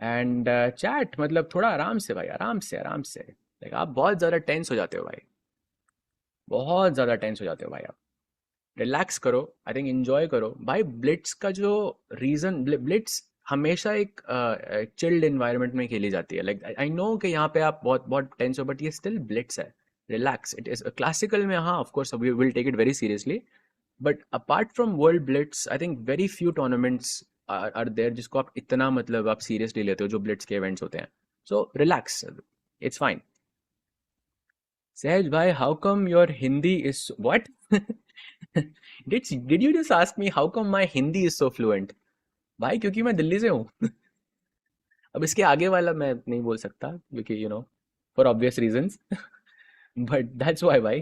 [SPEAKER 1] एंड चैट मतलब थोड़ा आराम से भाई आराम से लाइक आप बहुत ज़्यादा टेंस हो जाते हो भाई बहुत ज़्यादा टेंस हो जाते हो भाई आप रिलैक्स करो आई थिंक एंजॉय करो भाई ब्लिट्स का जो रीज़न ब्लिट्स हमेशा एक चिल्ड एनवायरनमेंट में खेली जाती है लाइक आई नो कि यहाँ पे आप बहुत बहुत टेंस हो बट ये स्टिल ब्लिट्स है रिलैक्स इट इज क्लासिकल में हाँ of course we will take it very seriously but apart from world blitz I think very few tournaments are there जिसको आप इतना मतलब आप सीरियसली लेते हो जो ब्लिट्स के इवेंट्स होते हैं सो रिलैक्स इट्स फाइन सहज भाई how come your Hindi is what did you just ask me how come my Hindi is so fluent? भाई क्योंकि मैं दिल्ली से हूँ अब इसके आगे वाला मैं नहीं बोल सकता क्योंकि you know for obvious reasons but that's why भाई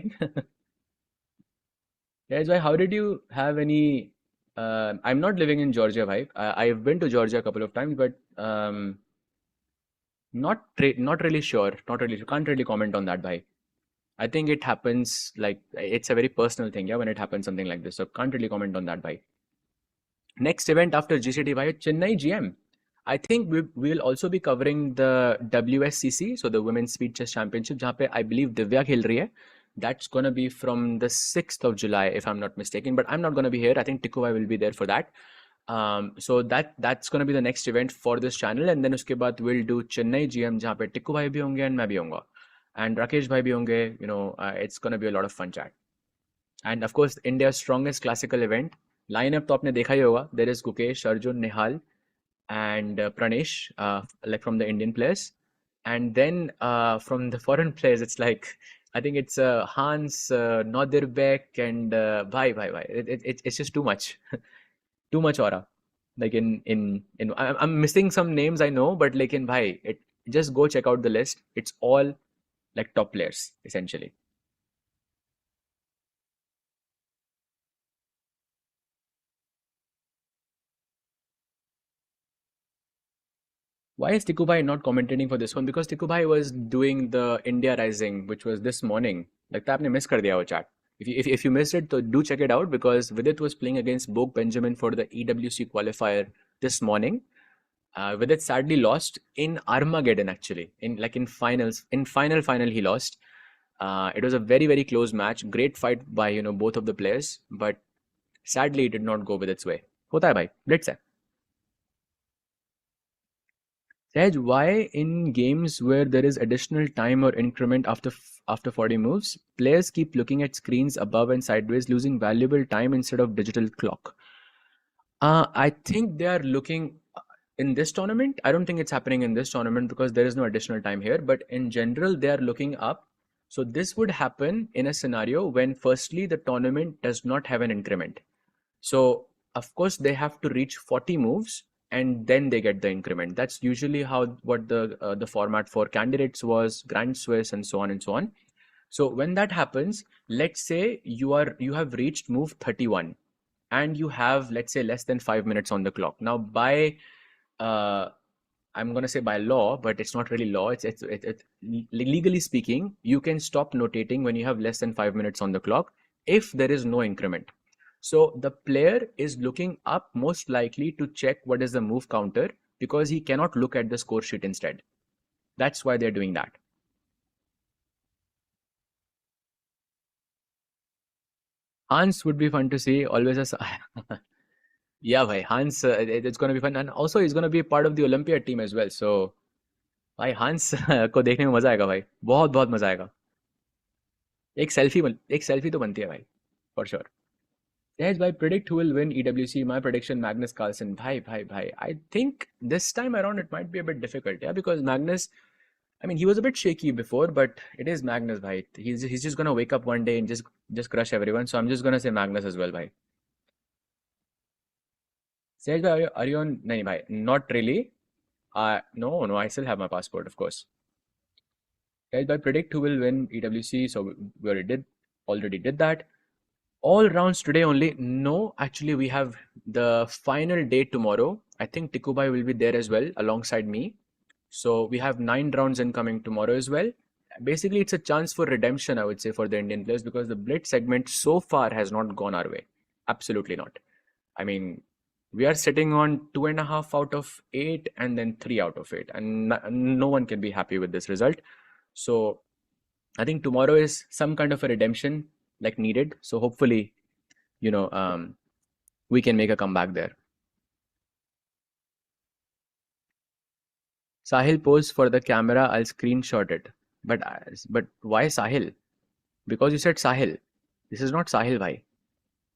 [SPEAKER 1] that's why how did you have any I am not living in Georgia भाई I have been to Georgia couple of times but not really sure not really can't really comment on that भाई I think it happens like it's a very personal thing, yeah, when it happens something like this. So can't really comment on that, bhai. Next event after GCT, bhai, Chennai GM. I think we will also be covering the WSCC, so the Women's Speed Chess Championship, जहाँ पे I believe Divya खेल रही है. That's gonna be from the 6th of July, if I'm not mistaken. But I'm not gonna be here. I think Tikuvai will be there for that. So that's gonna be the next event for this channel, and then उसके बाद we'll do Chennai GM जहाँ पे Tikuvai भी होंगे and मैं भी होऊंगा. And Rakesh bhai bhi honge, you know, it's gonna be a lot of fun chat. And of course, India's strongest classical event lineup तो आपने देखा ही होगा. There is Gukesh, Arjun, Nihal, and Pranesh, like from the Indian players. And then from the foreign players, it's like I think it's Hans, Nodirbek, and bhai. It's just too much, too much aura. Like in I'm missing some names I know, but like in bhai, it just go check out the list. It's all like top players essentially. Why is Tikubai not commentating for this one? Because Tikubai was doing the India Rising, which was this morning. Like आपने miss कर दिया वो chat. If you missed it, so do check it out because Vidit was playing against Bogue Benjamin for the EWC qualifier this morning. Vidit sadly lost in Armageddon actually. In finals, in final he lost. It was a very close match. Great fight by both of the players, but sadly it did not go with its way. होता है भाई, Blitz है. Saj, why in games where there is additional time or increment after 40 moves, players keep looking at screens above and sideways, losing valuable time instead of digital clock? I think they are looking in this tournament. I don't think it's happening in this tournament because there is no additional time here. But in general, they are looking up. So this would happen in a scenario when firstly the tournament does not have an increment. So of course they have to reach 40 moves and then they get the increment. That's usually how what the format for candidates was, Grand Swiss, and so on and so on. So when that happens, let's say you have reached move 31 and you have, let's say, less than 5 minutes on the clock. Now by uh, I'm going to say by law, but it's not really law. It's legally speaking, you can stop notating when you have less than 5 minutes on the clock if there is no increment. So the player is looking up most likely to check what is the move counter because he cannot look at the score sheet instead. That's why they're doing that. Hans would be fun to see. Always a yeah, bhai. Hans, it's going to be fun, and also he's going to be part of the Olympiad team as well. So भाई हंस को देखने में मजा आएगा भाई, बहुत बहुत मजा आएगा. एक सेल्फी तो बनती है भाई, for sure. Yes, by predict who will win EWC. My prediction, Magnus Carlsen. Bhai. I think this time around it might be a bit difficult, yeah, because Magnus, I mean, he was a bit shaky before, but it is Magnus, bhai. He's just gonna wake up one day and just crush everyone. So I'm just gonna say Magnus as well, bhai. Sage, bhai, are you on? No, bhai, not really. No, I still have my passport, of course. Guys, by predict who will win EWC. So we already did that. All rounds today only. No, actually, we have the final day tomorrow. I think Tikubai will be there as well alongside me. So we have 9 rounds incoming tomorrow as well. Basically, it's a chance for redemption, I would say, for the Indian players because the Blitz segment so far has not gone our way. Absolutely not. I mean, we are sitting on 2.5 out of 8 and then 3 out of 8, and no one can be happy with this result. So I think tomorrow is some kind of a redemption like needed. So hopefully, you know, we can make a comeback there. Sahil posed for the camera. I'll screenshot it. But why Sahil? Because you said Sahil. This is not Sahil, bhai.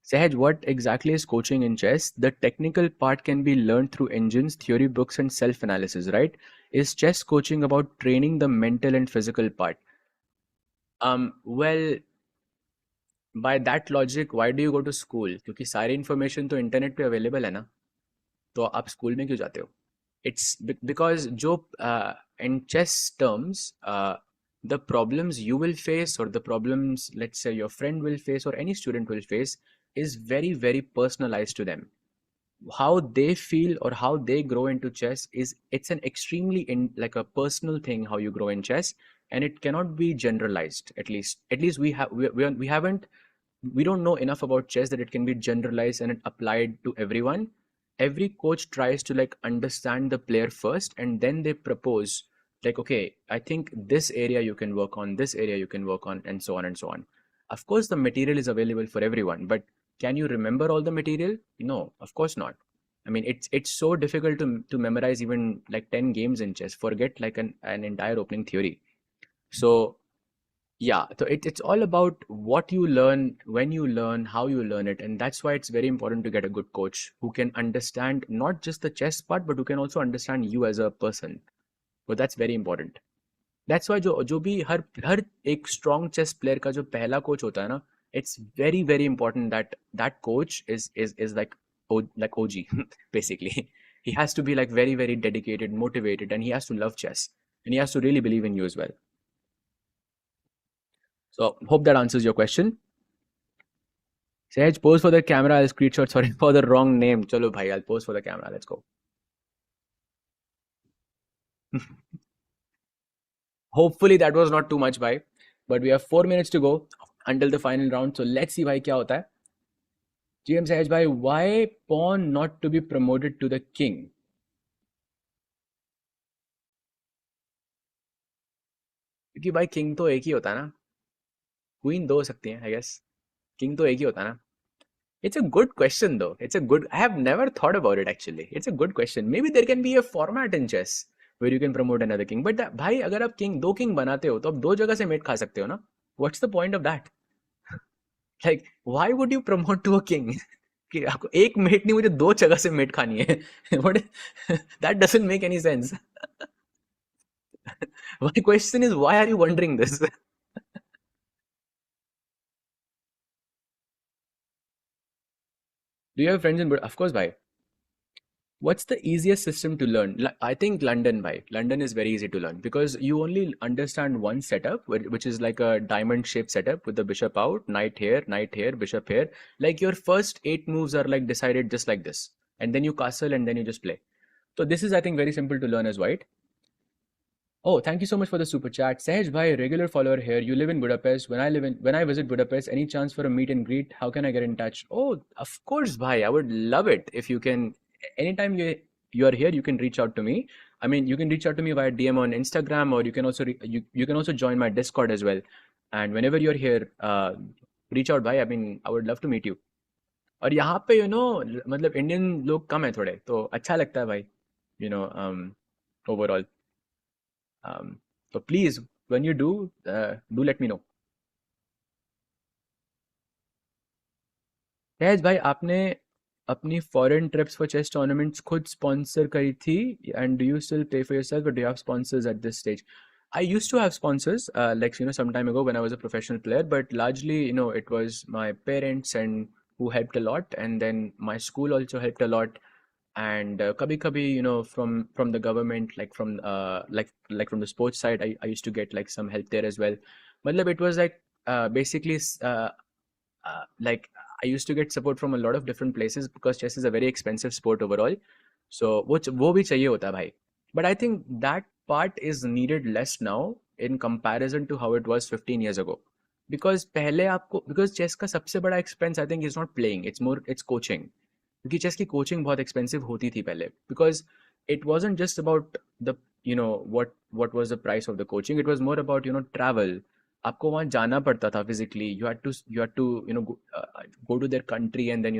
[SPEAKER 1] Sahaj, what exactly is coaching in chess? The technical part can be learned through engines, theory books, and self-analysis, right? Is chess coaching about training the mental and physical part? Well, by that logic, why do you go to school? क्योंकि सारी information तो internet पे available है ना, तो आप school में क्यों जाते हो? It's because जो in chess terms, the problems you will face or the problems, let's say, your friend will face or any student will face is very, very personalized to them. How they feel or how they grow into chess is it's an extremely like a personal thing how you grow in chess, and it cannot be generalized. At least we haven't, we don't know enough about chess that it can be generalized and it applied to everyone. Every coach tries to like understand the player first and then they propose like, okay, I think this area you can work on, this area you can work on, and so on and so on. Of course the material is available for everyone, but can you remember all the material? No, of course not. I mean, it's so difficult to memorize even like 10 games in chess, forget like an entire opening theory. So yeah, so it's all about what you learn, when you learn, how you learn it, and that's why it's very important to get a good coach who can understand not just the chess part, but who can also understand you as a person. But that's very important. That's why जो भी हर एक strong chess player का जो पहला coach होता है ना, it's very very important that that coach is like like OG basically. He has to be like very very dedicated, motivated, and he has to love chess, and he has to really believe in you as well. So hope that answers your question. Sahaj, pose for the camera. I'll screenshot. Sorry for the wrong name. Chalo bhai, I'll pose for the camera. Let's go. Hopefully that was not too much, bhai. But we have 4 minutes to go until the final round. So let's see bhai kya hota hai. GM Sahaj bhai, why pawn not to be promoted to the king? क्योंकि भाई king तो एक ही होता है ना, queen दो हो सकती है आई गेस, किंग तो एक ही होता है ना. It's a good question though. It's a good. I have never thought about it actually. It's a good question. Maybe there can be a format in chess where you can promote another king. But भाई अगर आप king दो king बनाते हो तो आप दो जगह से मेट खा सकते हो ना. What's the point of that? Like why would you promote to a king? कि आपको एक मेट नहीं, मुझे दो जगह से मेट खानी है. What? That doesn't make any sense. My question is why are you wondering this? Do you have friends in Budapest? Of course, bhai. What's the easiest system to learn? I think London, bhai. London is very easy to learn because you only understand one setup, which is like a diamond shaped setup with the bishop out, knight here, bishop here. Like your first eight moves are like decided just like this, and then you castle and then you just play. So this is, I think, very simple to learn as white. Oh, thank you so much for the super chat. Sehaj bhai, regular follower here. You live in Budapest. When I visit Budapest, any chance for a meet and greet? How can I get in touch? Oh, of course, bhai. I would love it if you can. Anytime you are here, you can reach out to me. I mean, you can reach out to me via DM on Instagram, or you can also you can also join my Discord as well. And whenever you're here, reach out, bhai. I mean, I would love to meet you. और यहाँ पे मतलब Indian लोग कम है थोड़े तो अच्छा लगता है भाई you know overall. Um, so please, when you do let me know. सहज भाई आपने अपनी foreign trips for chess tournaments खुद स्पॉन्सर करी थी and do you still pay for yourself और do you have sponsors at this stage? I used to have sponsors, like some time ago when I was a professional player, but largely, it was my parents and who helped a lot, and then my school also helped a lot, and kabhi kabhi, from the government, like from the sports side, I used to get like some help there as well. Matlab it was like basically like I used to get support from a lot of different places because chess is a very expensive sport overall. So वो भी चाहिए होता है भाई. But I think that part is needed less now in comparison to how it was 15 years ago. Because chess का सबसे बड़ा expense I think is not playing, it's coaching. क्योंकि चेस की कोचिंग बहुत एक्सपेंसिव होती थी पहले because it wasn't just about the what was the price of the coaching. It was more about travel. आपको वहाँ जाना पड़ता था physically. You had to go to their country and then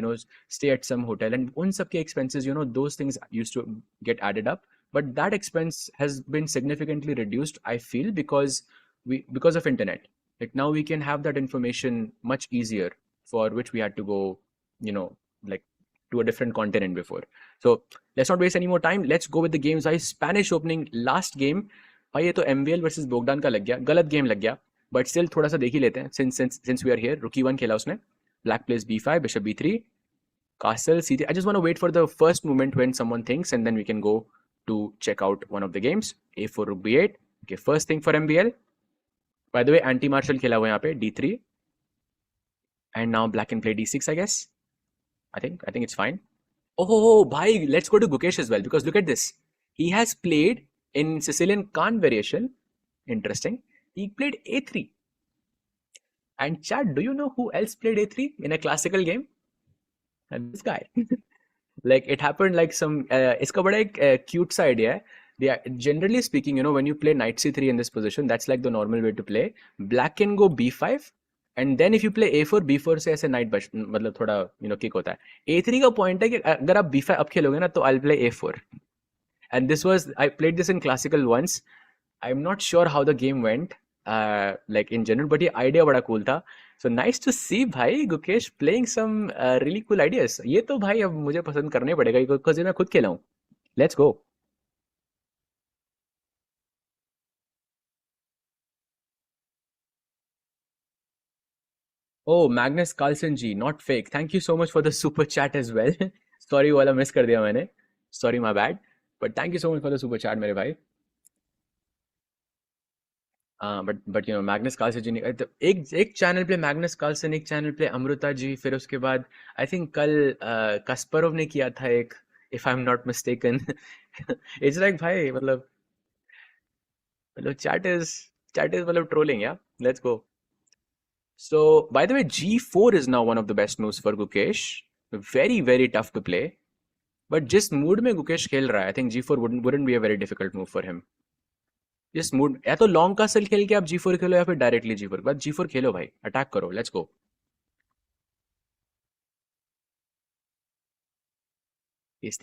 [SPEAKER 1] stay at some hotel, and उन सब के expenses, those things used to get added up, but that expense has been significantly reduced, I feel, because of internet. Like now we can have that information much easier, for which we had to go you know like to a different continent before. So let's not waste any more time. Let's go with the games. भाई Spanish opening last game. भाई ये तो MVL versus Bogdan का लग गया, गलत game लग गया, बट स्टिल थोड़ा सा देख ही लेते हैं since we are here. Rookie 1 खेला उसने. Black plays B5, Bishop B3, Castle C3. I just want to wait for the first moment when someone thinks, and then we can go to check out one of the games. A4 Rook B8. Okay, first thing for MVL. By the way, anti-martial खेला हुआ यहाँ पे D3, and now black can play D6. I think it's fine. Oh, bhai, let's go to Gukesh as well because look at this. He has played in Sicilian Khan variation. Interesting. He played A3. And Chad, do you know who else played A3 in a classical game? And this guy. Like it happened like some. इसका बड़ा एक cute सा idea है. Generally speaking, when you play knight c3 in this position, that's like the normal way to play. Black can go b5, and then if you play a4, b4 से ऐसे knight मतलब थोड़ा kick होता है. a3 का point है कि अगर आप b5 अब खेलोगे ना तो I'll play a4. And I played this in classical once. I'm not sure how the game went, like in general, but ये idea बड़ा cool था. So nice to see भाई Gukesh playing some really cool ideas. ये तो भाई अब मुझे पसंद करने पड़ेगा because ये मैं खुद खेला हूँ. Let's go. Oh, Magnus Carlsen ji, not fake. Thank you so much for the super chat as well. Sorry वाला मिस कर दिया मैंने. Sorry, my bad. But thank you so much for the super chat मेरे भाई. But Magnus Carlsen जी ने तो एक channel पे मैग्नस कार्लसन, एक चैनल पे अमृता जी, फिर उसके बाद आई थिंक कल कस्परोव ने किया था एक, if I am not mistaken. It's like भाई मतलब चैट इज मतलब ट्रोलिंग. या let's go. So, by the way, G4 is now one of the best moves for Gukesh. Very, very tough to play. But just mood में Gukesh खेल रहा है. I think G4 wouldn't be a very difficult move for him. Just mood. या तो long castle खेल के आप G4 खेलो या फिर directly G4. बस G4 खेलो भाई. Attack करो. Let's go. He's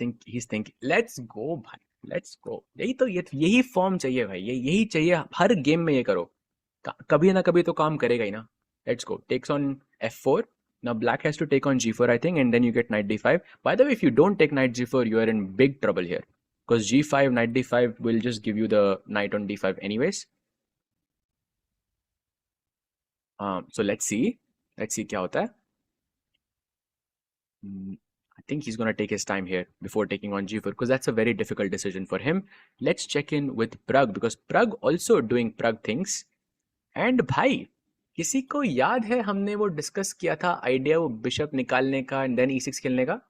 [SPEAKER 1] thinking. Let's go भाई. Let's go. यही फॉर्म चाहिए भाई. यही चाहिए. हर गेम में ये करो. कभी ना कभी तो काम करेगा ही ना. Let's go. Takes on f4. Now black has to take on g4, I think, and then you get knight d5. By the way, if you don't take knight g4, you are in big trouble here. Because g5, knight d5 will just give you the knight on d5 anyways. So let's see. Let's see क्या होता है. think he's going to take his time here before taking on G4 because that's a very difficult decision for him. Let's check in with Pragg because Pragg also doing Pragg things. And भाई किसी को याद है हमने वो discuss किया था idea वो बिशप निकालने का एंड देन e6 खेलने का.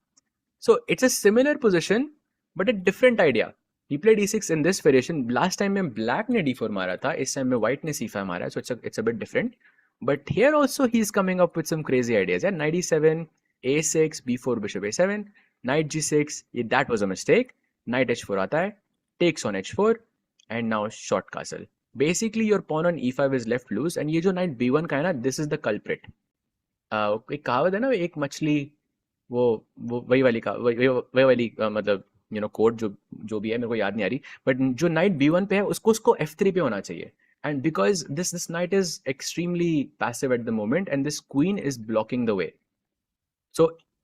[SPEAKER 1] So it's a similar position but a different idea. He played e6 in this variation. Last time में black ने d4 मारा था, इस time में white ने c5 मारा, so it's a bit different. But here also he's coming up with some crazy ideas. Yeah, knight e7, a6, b4, bishop a7, knight g6. That was a mistake. Knight h4 आता है, takes on h4, and now short castle. Basically your pawn on e5 is left loose, and ये जो knight b1 का है ना, this is the culprit. एक कहावत है ना, एक मछली वो वही वाली का वही वाली मतलब कोड जो भी है मेरे को याद नहीं आ रही, बट जो नाइट b1 पे है उसको f3 पे होना चाहिए. And because this knight is extremely passive at the moment and this queen is blocking the way. So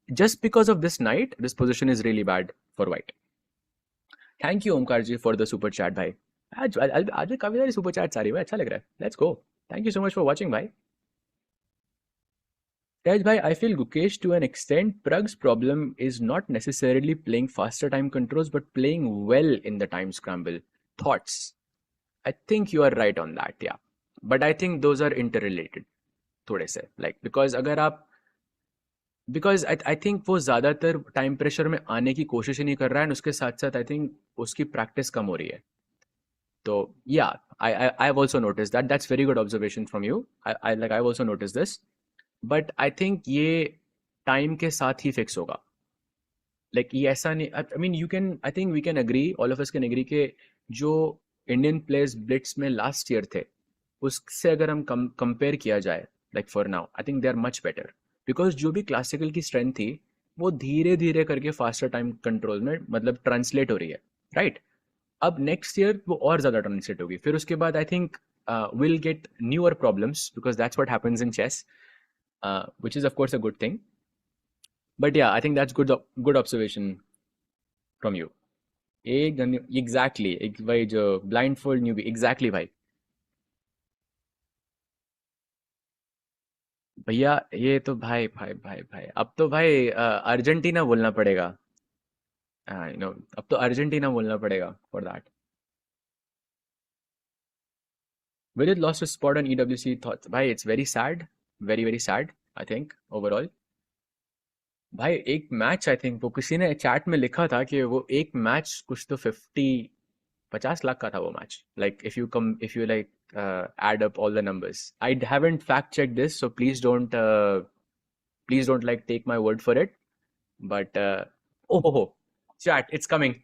[SPEAKER 1] just because of this knight, this position is really bad for white. Thank you Omkar ji for the super chat भाई. आज काफी सारी super chats आ रही है, अच्छा लग रहा है. Let's go. Thank you so much for watching भाई. Tej bhai, I feel Gukesh to an extent, Pragg's problem is not necessarily playing faster time controls but playing well in the time scramble. Thoughts? I think you are right on that, yeah. But I think those are interrelated. थोड़े से like because अगर आप I think वो ज़्यादातर time pressure में आने की कोशिश ही नहीं कर रहा है, और उसके साथ साथ I think उसकी प्रैक्टिस कम हो रही है. तो yeah, I've also noticed that. That's very good observation from you. I've also noticed this. But I think ये टाइम के साथ ही फिक्स होगा. लाइक ये ऐसा नहीं, I mean you can, I think we can agree, all of us can agree के जो इंडियन प्लेयर्स ब्लिट्स में लास्ट ईयर थे उससे अगर हम कंपेयर किया जाए, like for now I think they are much better. Because जो भी क्लासिकल की स्ट्रेंथ थी वो धीरे धीरे करके फास्टर टाइम कंट्रोल में मतलब ट्रांसलेट हो रही है, राइट? अब नेक्स्ट ईयर वो और ज़्यादा ट्रांसलेट होगी. फिर उसके बाद I think will get newer problems because that's what happens in chess. Which is of course a good thing, but yeah, I think that's good observation from you. Exactly, भाई जो blindfold newbie, exactly भाई. भैया ये तो भाई अब तो भाई अर्जेंटीना बोलना पड़ेगा. अब तो अर्जेंटीना बोलना पड़ेगा for that. Will it lost his spot on EWC? Thoughts? भाई it's very sad. very sad I think overall. भाई एक मैच आई थिंक वो किसी ने चैट में लिखा था कि वो एक मैच कुछ तो 50 लाख का था वो match. Like if you like add up all the numbers. I haven't fact checked this, so please don't like take my word for it, but chat, it's coming.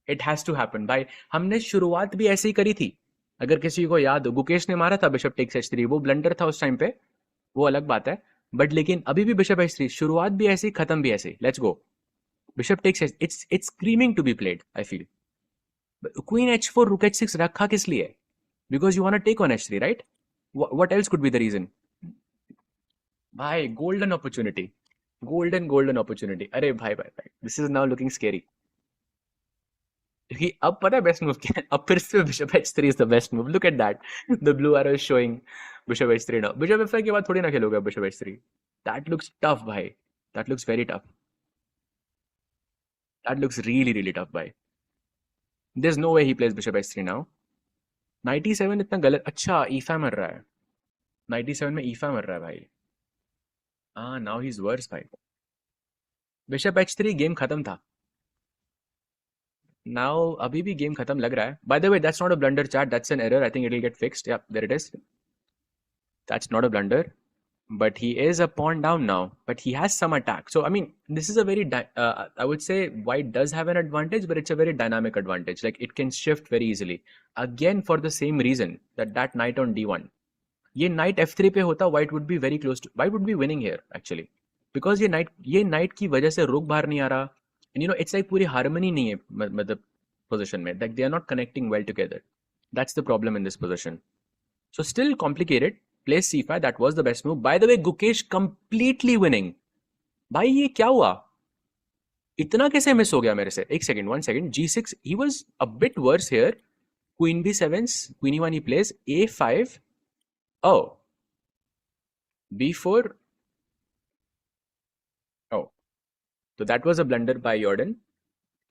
[SPEAKER 1] It has to happen भाई. हमने शुरुआत भी ऐसे ही करी थी. अगर किसी को याद हो, गुकेश ने मारा था बिशप टेक्स h3, वो ब्लंडर था उस टाइम पे, वो अलग बात है. बट लेकिन अभी भी बिशप h3, शुरुआत भी ऐसी, खत्म भी ऐसे. Let's go. Bishop takes h, it's screaming to be played I feel. Queen h4 रुक h6 रखा किस लिए? Because you want to take on h3, right? What else could be the reason? भाई गोल्डन अपॉर्चुनिटी, गोल्डन अपॉर्चुनिटी. अरे भाई this is now looking scary. क्योंकि अब पता है बेस्ट मूव क्या है? अब फिर से bishop h3 is the best move. Look at that, the blue arrow is showing bishop h3 now. Bishop f5 के बाद थोड़ी ना खेलोगे bishop h3. That looks tough भाई, that looks very tough. That looks really tough भाई. There is no way he plays bishop h3 now. Knight e7 इतना गलत. अच्छा e5 मर रहा है, नाइट e7 में e5 मर रहा है भाई. हाँ नाउ ही इज वर्स भाई. बिशप h3 गेम खत्म था. Now अभी भी गेम खत्म लग रहा है. By the way, that's not a blunder chat, that's an error. I think it will get fixed. Yeah, there it is. That's not a blunder, but he is a pawn down now, but he has some attack. So I mean, this is a very I would say white does have an advantage, but it's a very dynamic advantage. Like it can shift very easily. Again, for the same reason that knight on d1. ये knight f3 पे होता, white would be very close to, white would be winning here actually, because ये knight की वजह से रुक बाहर नहीं आ रहा. And it's like पूरी harmony नहीं है मतलब position में. Like they are not connecting well together. That's the problem in this position. So still complicated. Plays c5. That was the best move. By the way, Gukesh completely winning. भाई ये क्या हुआ? इतना कैसे मिस हो गया मेरे से? एक second, 1 second. g6. He was a bit worse here. Queen b7. Queen e1 he plays. a5. Oh. b4. Oh. So that was a blunder by Jordan,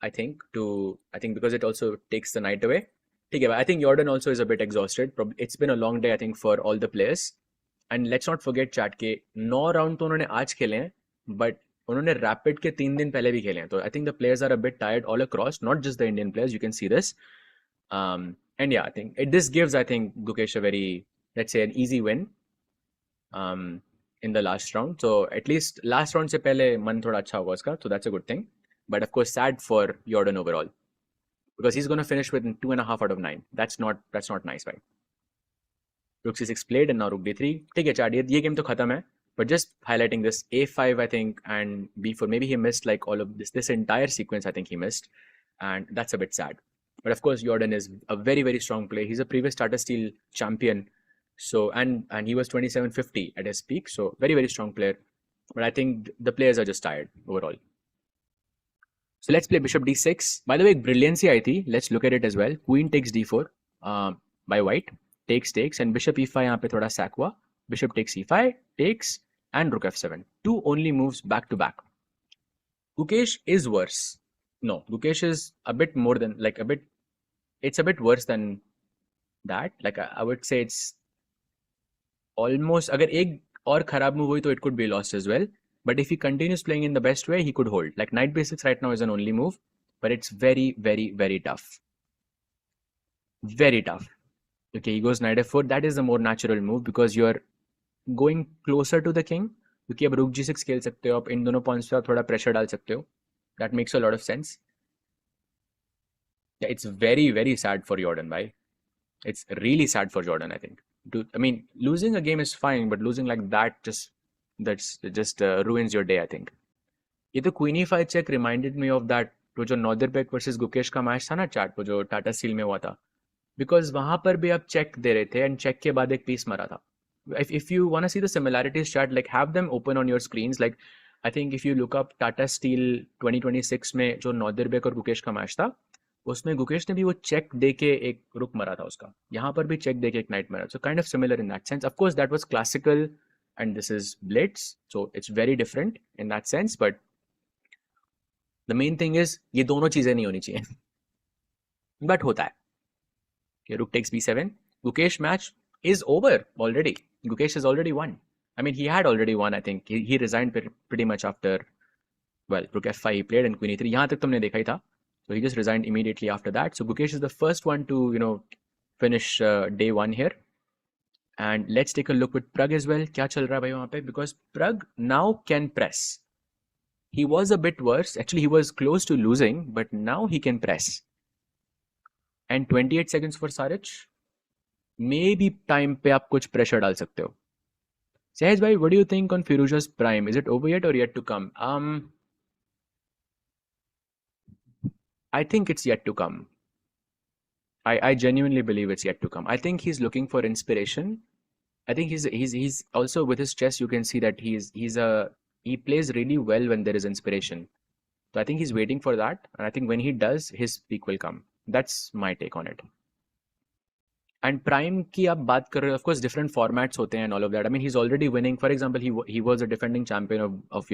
[SPEAKER 1] I think because it also takes the knight away. ठीक है, I think Jordan also is a bit exhausted. It's been a long day, I think, for all the players. And let's not forget chat के 9 round तो उन्होंने आज खेले हैं, but उन्होंने rapid के 3 दिन पहले भी खेले हैं. तो I think the players are a bit tired all across, not just the Indian players. You can see this. And yeah, I think this gives, I think, Gukesh a very, let's say, an easy win in the last round. So at least last round से पहले मन थोड़ा अच्छा होगा उसका. So that's a good thing. But of course, sad for Jordan overall, because he's going to finish with 2.5 out of 9. That's not nice, right? Rook c6 played and now rook d3. ठीक है चार, ये game तो खत्म है. But just highlighting this a5, I think, and b4. Maybe he missed like all of this entire sequence. I think he missed, and that's a bit sad. But of course, Jordan is a very, very strong player. He's a previous Tata Steel champion. So and he was 2750 at his peak. So very, very strong player. But I think the players are just tired overall. So let's play bishop d6. By the way, brilliancy आई थी. Let's look at it as well. Queen takes d4 by white. Takes and bishop e5 यहाँ पे थोड़ा sack हुआ. Bishop takes e5, takes, and rook f7. 2 only moves back to back. Gukesh is worse. No, Gukesh is a bit more than, like a bit, it's a bit worse than that. Like I would say it's almost, अगर एक और खराब move हुई तो it could be lost as well. But if he continues playing in the best way, he could hold. Like knight b6 right now is an only move, but it's very, very, very tough. Very tough. Okay, he goes knight f4. That is the more natural move because you're going closer to the king. क्योंकि अब rook g6 खेल सकते हो, आप इन दोनों points पे आप थोड़ा प्रेशर डाल सकते हो. That makes a lot of sense. Yeah, it's very, very sad for Jordan, bhai. It's really sad for Jordan, I think. I mean, losing a game is fine, but losing like that just ruins your day, I think. ये तो queen e5 check reminded me of that वो जो Nodirbek versus Gukesh का match था ना chat, वो जो Tata steel में हुआ था. बिकॉज वहां पर भी आप चेक दे रहे थे एंड चेक के बाद एक पीस मरा था. if you want to see the similarities chat, like have them open on your screens. Like I think if you look up Tata Steel 2026 में जो Nodirbek और गुकेश का मैच था, उसमें गुकेश ने भी वो चेक दे के एक रुक मरा था उसका. यहाँ पर भी चेक दे के एक नाइट मरा. So kind of similar in that sense. Of course that was classical and this is Blitz, so it's very different in that sense. But the main thing is ये दोनों चीजें नहीं होनी चाहिए. But होता है. Okay, rook takes b7. Gukesh match is over already. Gukesh has already won. I mean, he had already won. I think he resigned pretty much after, well, rook f5 he played and queen e3. यहाँ तक तुमने देखा ही था. So he just resigned immediately after that. So Gukesh is the first one to, finish day one here. And let's take a look with Pragg as well. क्या चल रहा है भाई वहाँ पे? Because Pragg now can press. He was a bit worse. Actually, he was close to losing, but now he can press. And 28 seconds for Sarich. Maybe time पे आप कुछ pressure डाल सकते हो. Sahaj bhai, what do you think on Firuza's prime? Is it over yet or yet to come? I think it's yet to come. I genuinely believe it's yet to come. I think he's looking for inspiration. I think he's also with his chess. You can see that he plays really well when there is inspiration. So I think he's waiting for that, and I think when he does, his peak will come. That's my take on it. And prime की आप बात कर रहे हो, of course different formats होते हैं and all of that. I mean, he's already winning. For example, he was a defending champion of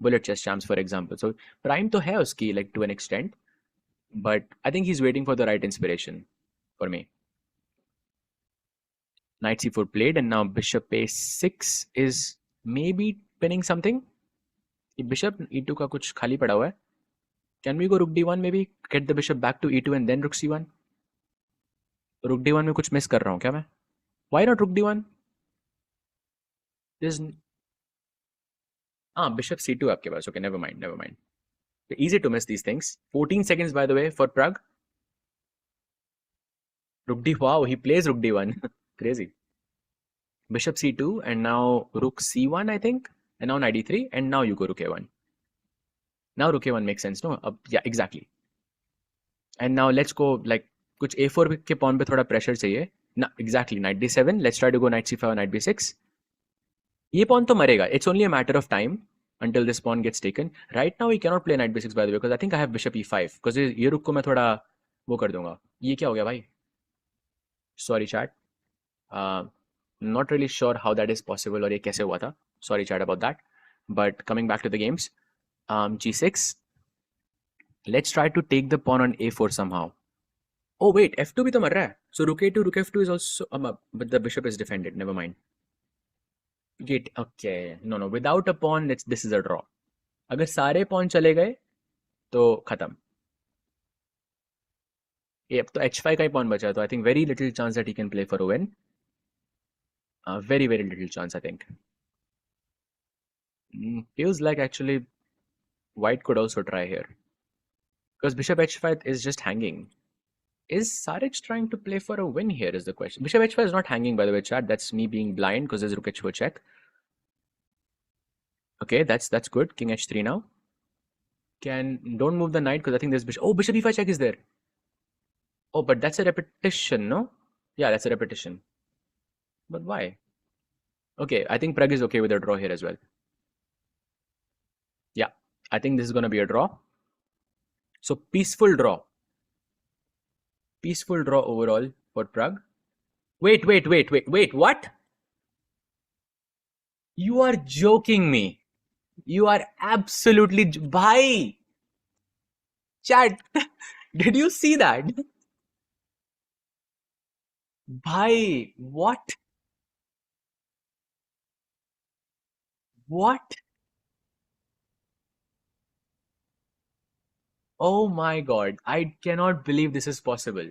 [SPEAKER 1] bullet chess champs, for example. So prime तो है उसकी, like to an extent, but I think he's waiting for the right inspiration for me. Knight c4 played, and now bishop a6 is maybe pinning something. Bishop e2 का कुछ खाली पड़ा हुआ है. Can we go rook d1 maybe? Get the bishop back to e2 and then rook c1. Rook d1 में कुछ miss कर रहा हूँ क्या मैं? Why not rook d1? Bishop c2 आपके पास. Okay, never mind. Easy to miss these things. 14 seconds by the way for Pragg. Rook d, wow, he plays rook d1. Crazy. Bishop c2 and now rook c1 I think, and now knight e3 and now you go rook a1. Now rook a1 makes sense, no? Yeah, exactly. And now let's go like कुछ a4 के pawn पे थोड़ा pressure चाहिए. No, exactly. Knight d7. Let's try to go knight c5 or knight b6. ये pawn तो मरेगा. It's only a matter of time until this pawn gets taken. Right now he cannot play knight b6 by the way, because I think I have bishop e5. Because ये रुक को मैं थोड़ा वो कर दूंगा. ये क्या हो गया भाई? Sorry chat. Not really sure how that is possible और ये कैसे हुआ था. Sorry chat about that. But coming back to the games. G6. Let's try to take the pawn on A4 somehow. Oh wait, F2 भी तो मर रहा है. So rook A2, rook F2 is also but the bishop is defended. Never mind. Gate. Okay. No. Without a pawn, this is a draw. अगर सारे pawn चले गए तो खत्म. ये अब तो H5 का ही pawn बचा है, तो I think very little chance that he can play for a win. Very little chance, I think. Feels like actually white could also try here. Because bishop H5 is just hanging. Is Saric trying to play for a win here is the question. Bishop H5 is not hanging, by the way, chat. That's me being blind because there's rook H4 check. Okay, that's good. King H3 now. Don't move the knight because I think there's bishop. Oh, bishop E5 check is there. Oh, but that's a repetition, no? Yeah, that's a repetition. But why? Okay, I think Pragg is okay with a draw here as well. Yeah, I think this is going to be a draw. So peaceful draw. Peaceful draw overall for Pragg. Wait, what? You are joking me. You are absolutely... Bhai! Chat, did you see that? Bhai, what? What? Oh my god, I cannot believe this is possible.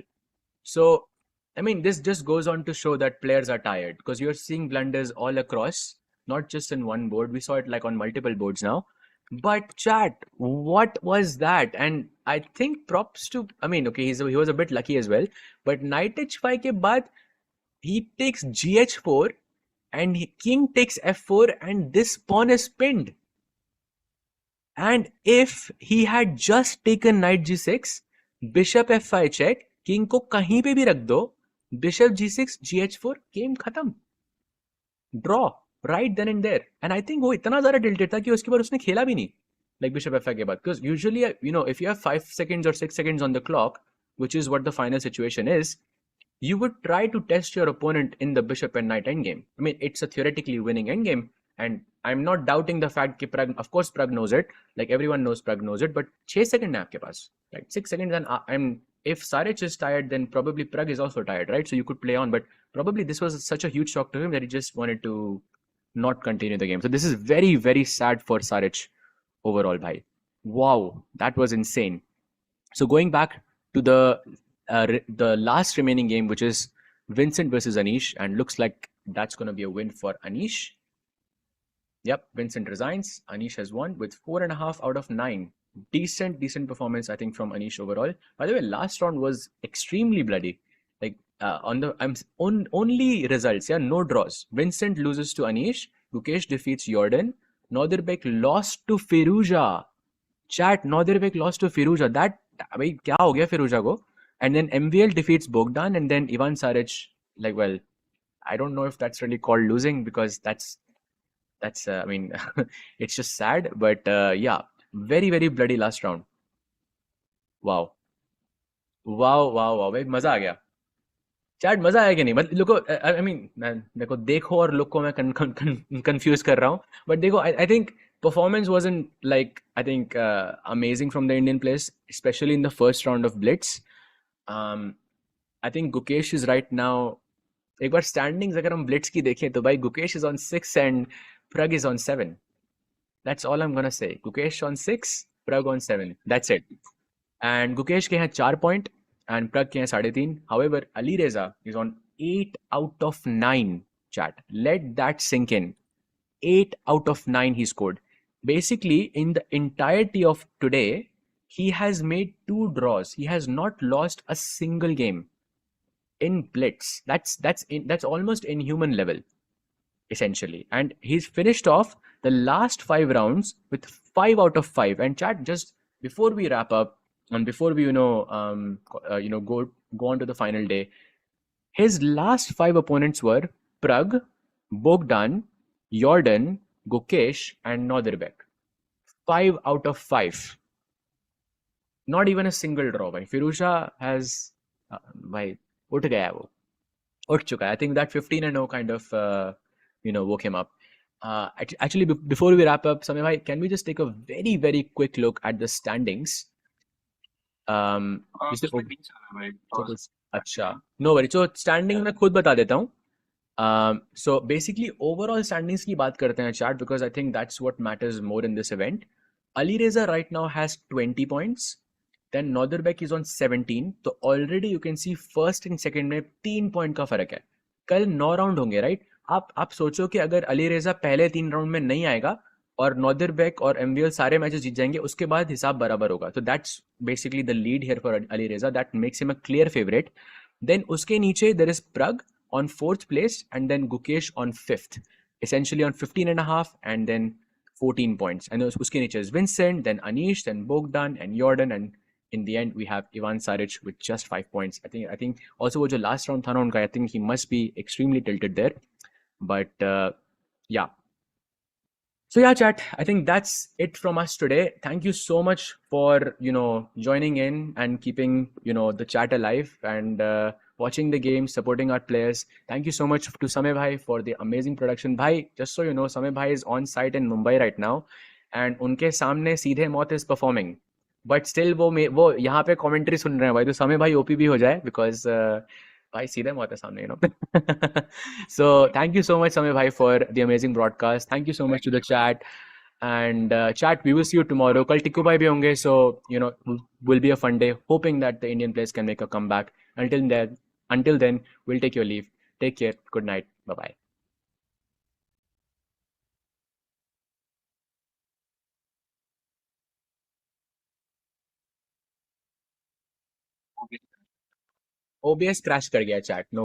[SPEAKER 1] So, I mean, this just goes on to show that players are tired because you're seeing blunders all across, not just in one board. We saw it like on multiple boards now. But chat, what was that? And I think props to, I mean, okay, he was a bit lucky as well. But knight h5 ke baad, he takes gh4 and king takes f4 and this pawn is pinned. And if he had just taken knight g6, bishop f5 check, king को कहीं पे भी रख दो, bishop g6, gh4, game खत्म. Draw right then and there. And I think वो इतना ज़्यादा tilted था कि उसके बाद उसने खेला भी नहीं. Like bishop f5 के बाद. Because usually, you know, if you have 5 seconds or 6 seconds on the clock, which is what the final situation is, you would try to test your opponent in the bishop and knight endgame. I mean, it's a theoretically winning endgame. And I'm not doubting the fact that Pragg, of course, Pragg knows it. Like everyone knows Pragg knows it. But 6 seconds है आपके पास. Right? 6 seconds and if Saric is tired, then probably Pragg is also tired, right? So you could play on. But probably this was such a huge shock to him that he just wanted to not continue the game. So this is very sad for Saric overall, bhai. Wow, that was insane. So going back to the last remaining game, which is Vincent versus Anish, and looks like that's going to be a win for Anish. Yep, Vincent resigns. Anish has won with 4.5 out of 9. Decent performance, I think, from Anish overall. By the way, last round was extremely bloody. Like only results, yeah, no draws. Vincent loses to Anish. Gukesh defeats Jordan. Nodirbek lost to Firuza. Chat, Nodirbek lost to Firuza. That, भाई क्या हो गया Firuza को? And then MVL defeats Bogdan, and then Ivan Saric, like, well, I don't know if that's really called losing because that's I mean, it's just sad, but yeah, very bloody last round. Wow, भाई मजा आ गया. Chat मजा आया कि नहीं? मतलब लोगों, I mean, देखो देखो और लोग को मैं कंफ्यूज कर रहा हूँ, बट देखो I think performance wasn't like, I think, amazing from the Indian players, especially in the first round of Blitz. I think Gukesh is right now, एक बार standings अगर हम Blitz की देखें तो भाई Gukesh is on 6 and Pragg is on 7. That's all I'm gonna say. Gukesh on 6, Pragg on 7. That's it. And Gukesh के हैं 4 point and Pragg के हैं 3.5. However, Ali Reza is on 8 out of 9. Chat. Let that sink in. 8 out of 9 he scored. Basically, in the entirety of today, he has made 2 draws. He has not lost a single game in Blitz. That's almost inhuman level, essentially. And he's finished off the last 5 rounds with 5 out of 5. And chat, just before we wrap up and before we go on to the final day, his last 5 opponents were Pragg, Bogdan, Jordan, Gukesh, and Nodirbek. 5 out of 5. Not even a single draw. By Firuza has उठ गया वो, उठ चुका है. I think that 15-0 kind of woke him up. Actually, before we wrap up, Samay bhai, can we just take a very, very quick look at the standings? Is the अच्छा, no worry, सो standing मैं खुद बता देता हूँ. So basically overall standings की बात करते हैं chat, because I think that's what matters more in this event. Ali Reza right now has 20 points. Then Nodirbek is on 17. तो already you can see first and second में 3 point का फर्क है. कल 9 राउंड होंगे, राइट? आप सोचो कि अगर अली रेजा पहले 3 राउंड में नहीं आएगा और नॉदिरबेक और एमवीएल सारे मैचेस जीत जाएंगे, उसके बाद हिसाब बराबर होगा. तो that's basically the lead here for Alireza, that makes him a clear favourite. Then उसके नीचे there is Pragg on fourth place, and then Gukesh on fifth, essentially on 15 and a half, and then 14 points. And uske niche is Vincent, then Anish, then Bogdan and Jordan, and in the end we have Ivan Saric with just 5 points. I think also wo jo last round tha na unka, I think he must be extremely tilted there. But yeah. So yeah, chat, I think that's it from us today. Thank you so much for, joining in and keeping, the chat alive, and watching the game, supporting our players. Thank you so much to Samay Bhai for the amazing production. Bhai, just so you know, Samay Bhai is on site in Mumbai right now, and उनके सामने सीधे मौत is performing. But still वो यहाँ पे commentary सुन रहे हैं भाई, तो समय भाई OPB हो जाए, because भाई सीधे मौत है सामने, So thank you so much, Samay Bhai, for the amazing broadcast. Thank you so much to the chat. And chat, we will see you tomorrow. Kal Tikku Bhai bhi honge, so will be a fun day. Hoping that the Indian players can make a comeback. Until then, we'll take your leave. Take care. Good night. Bye bye. OBS crash कर गया chat. No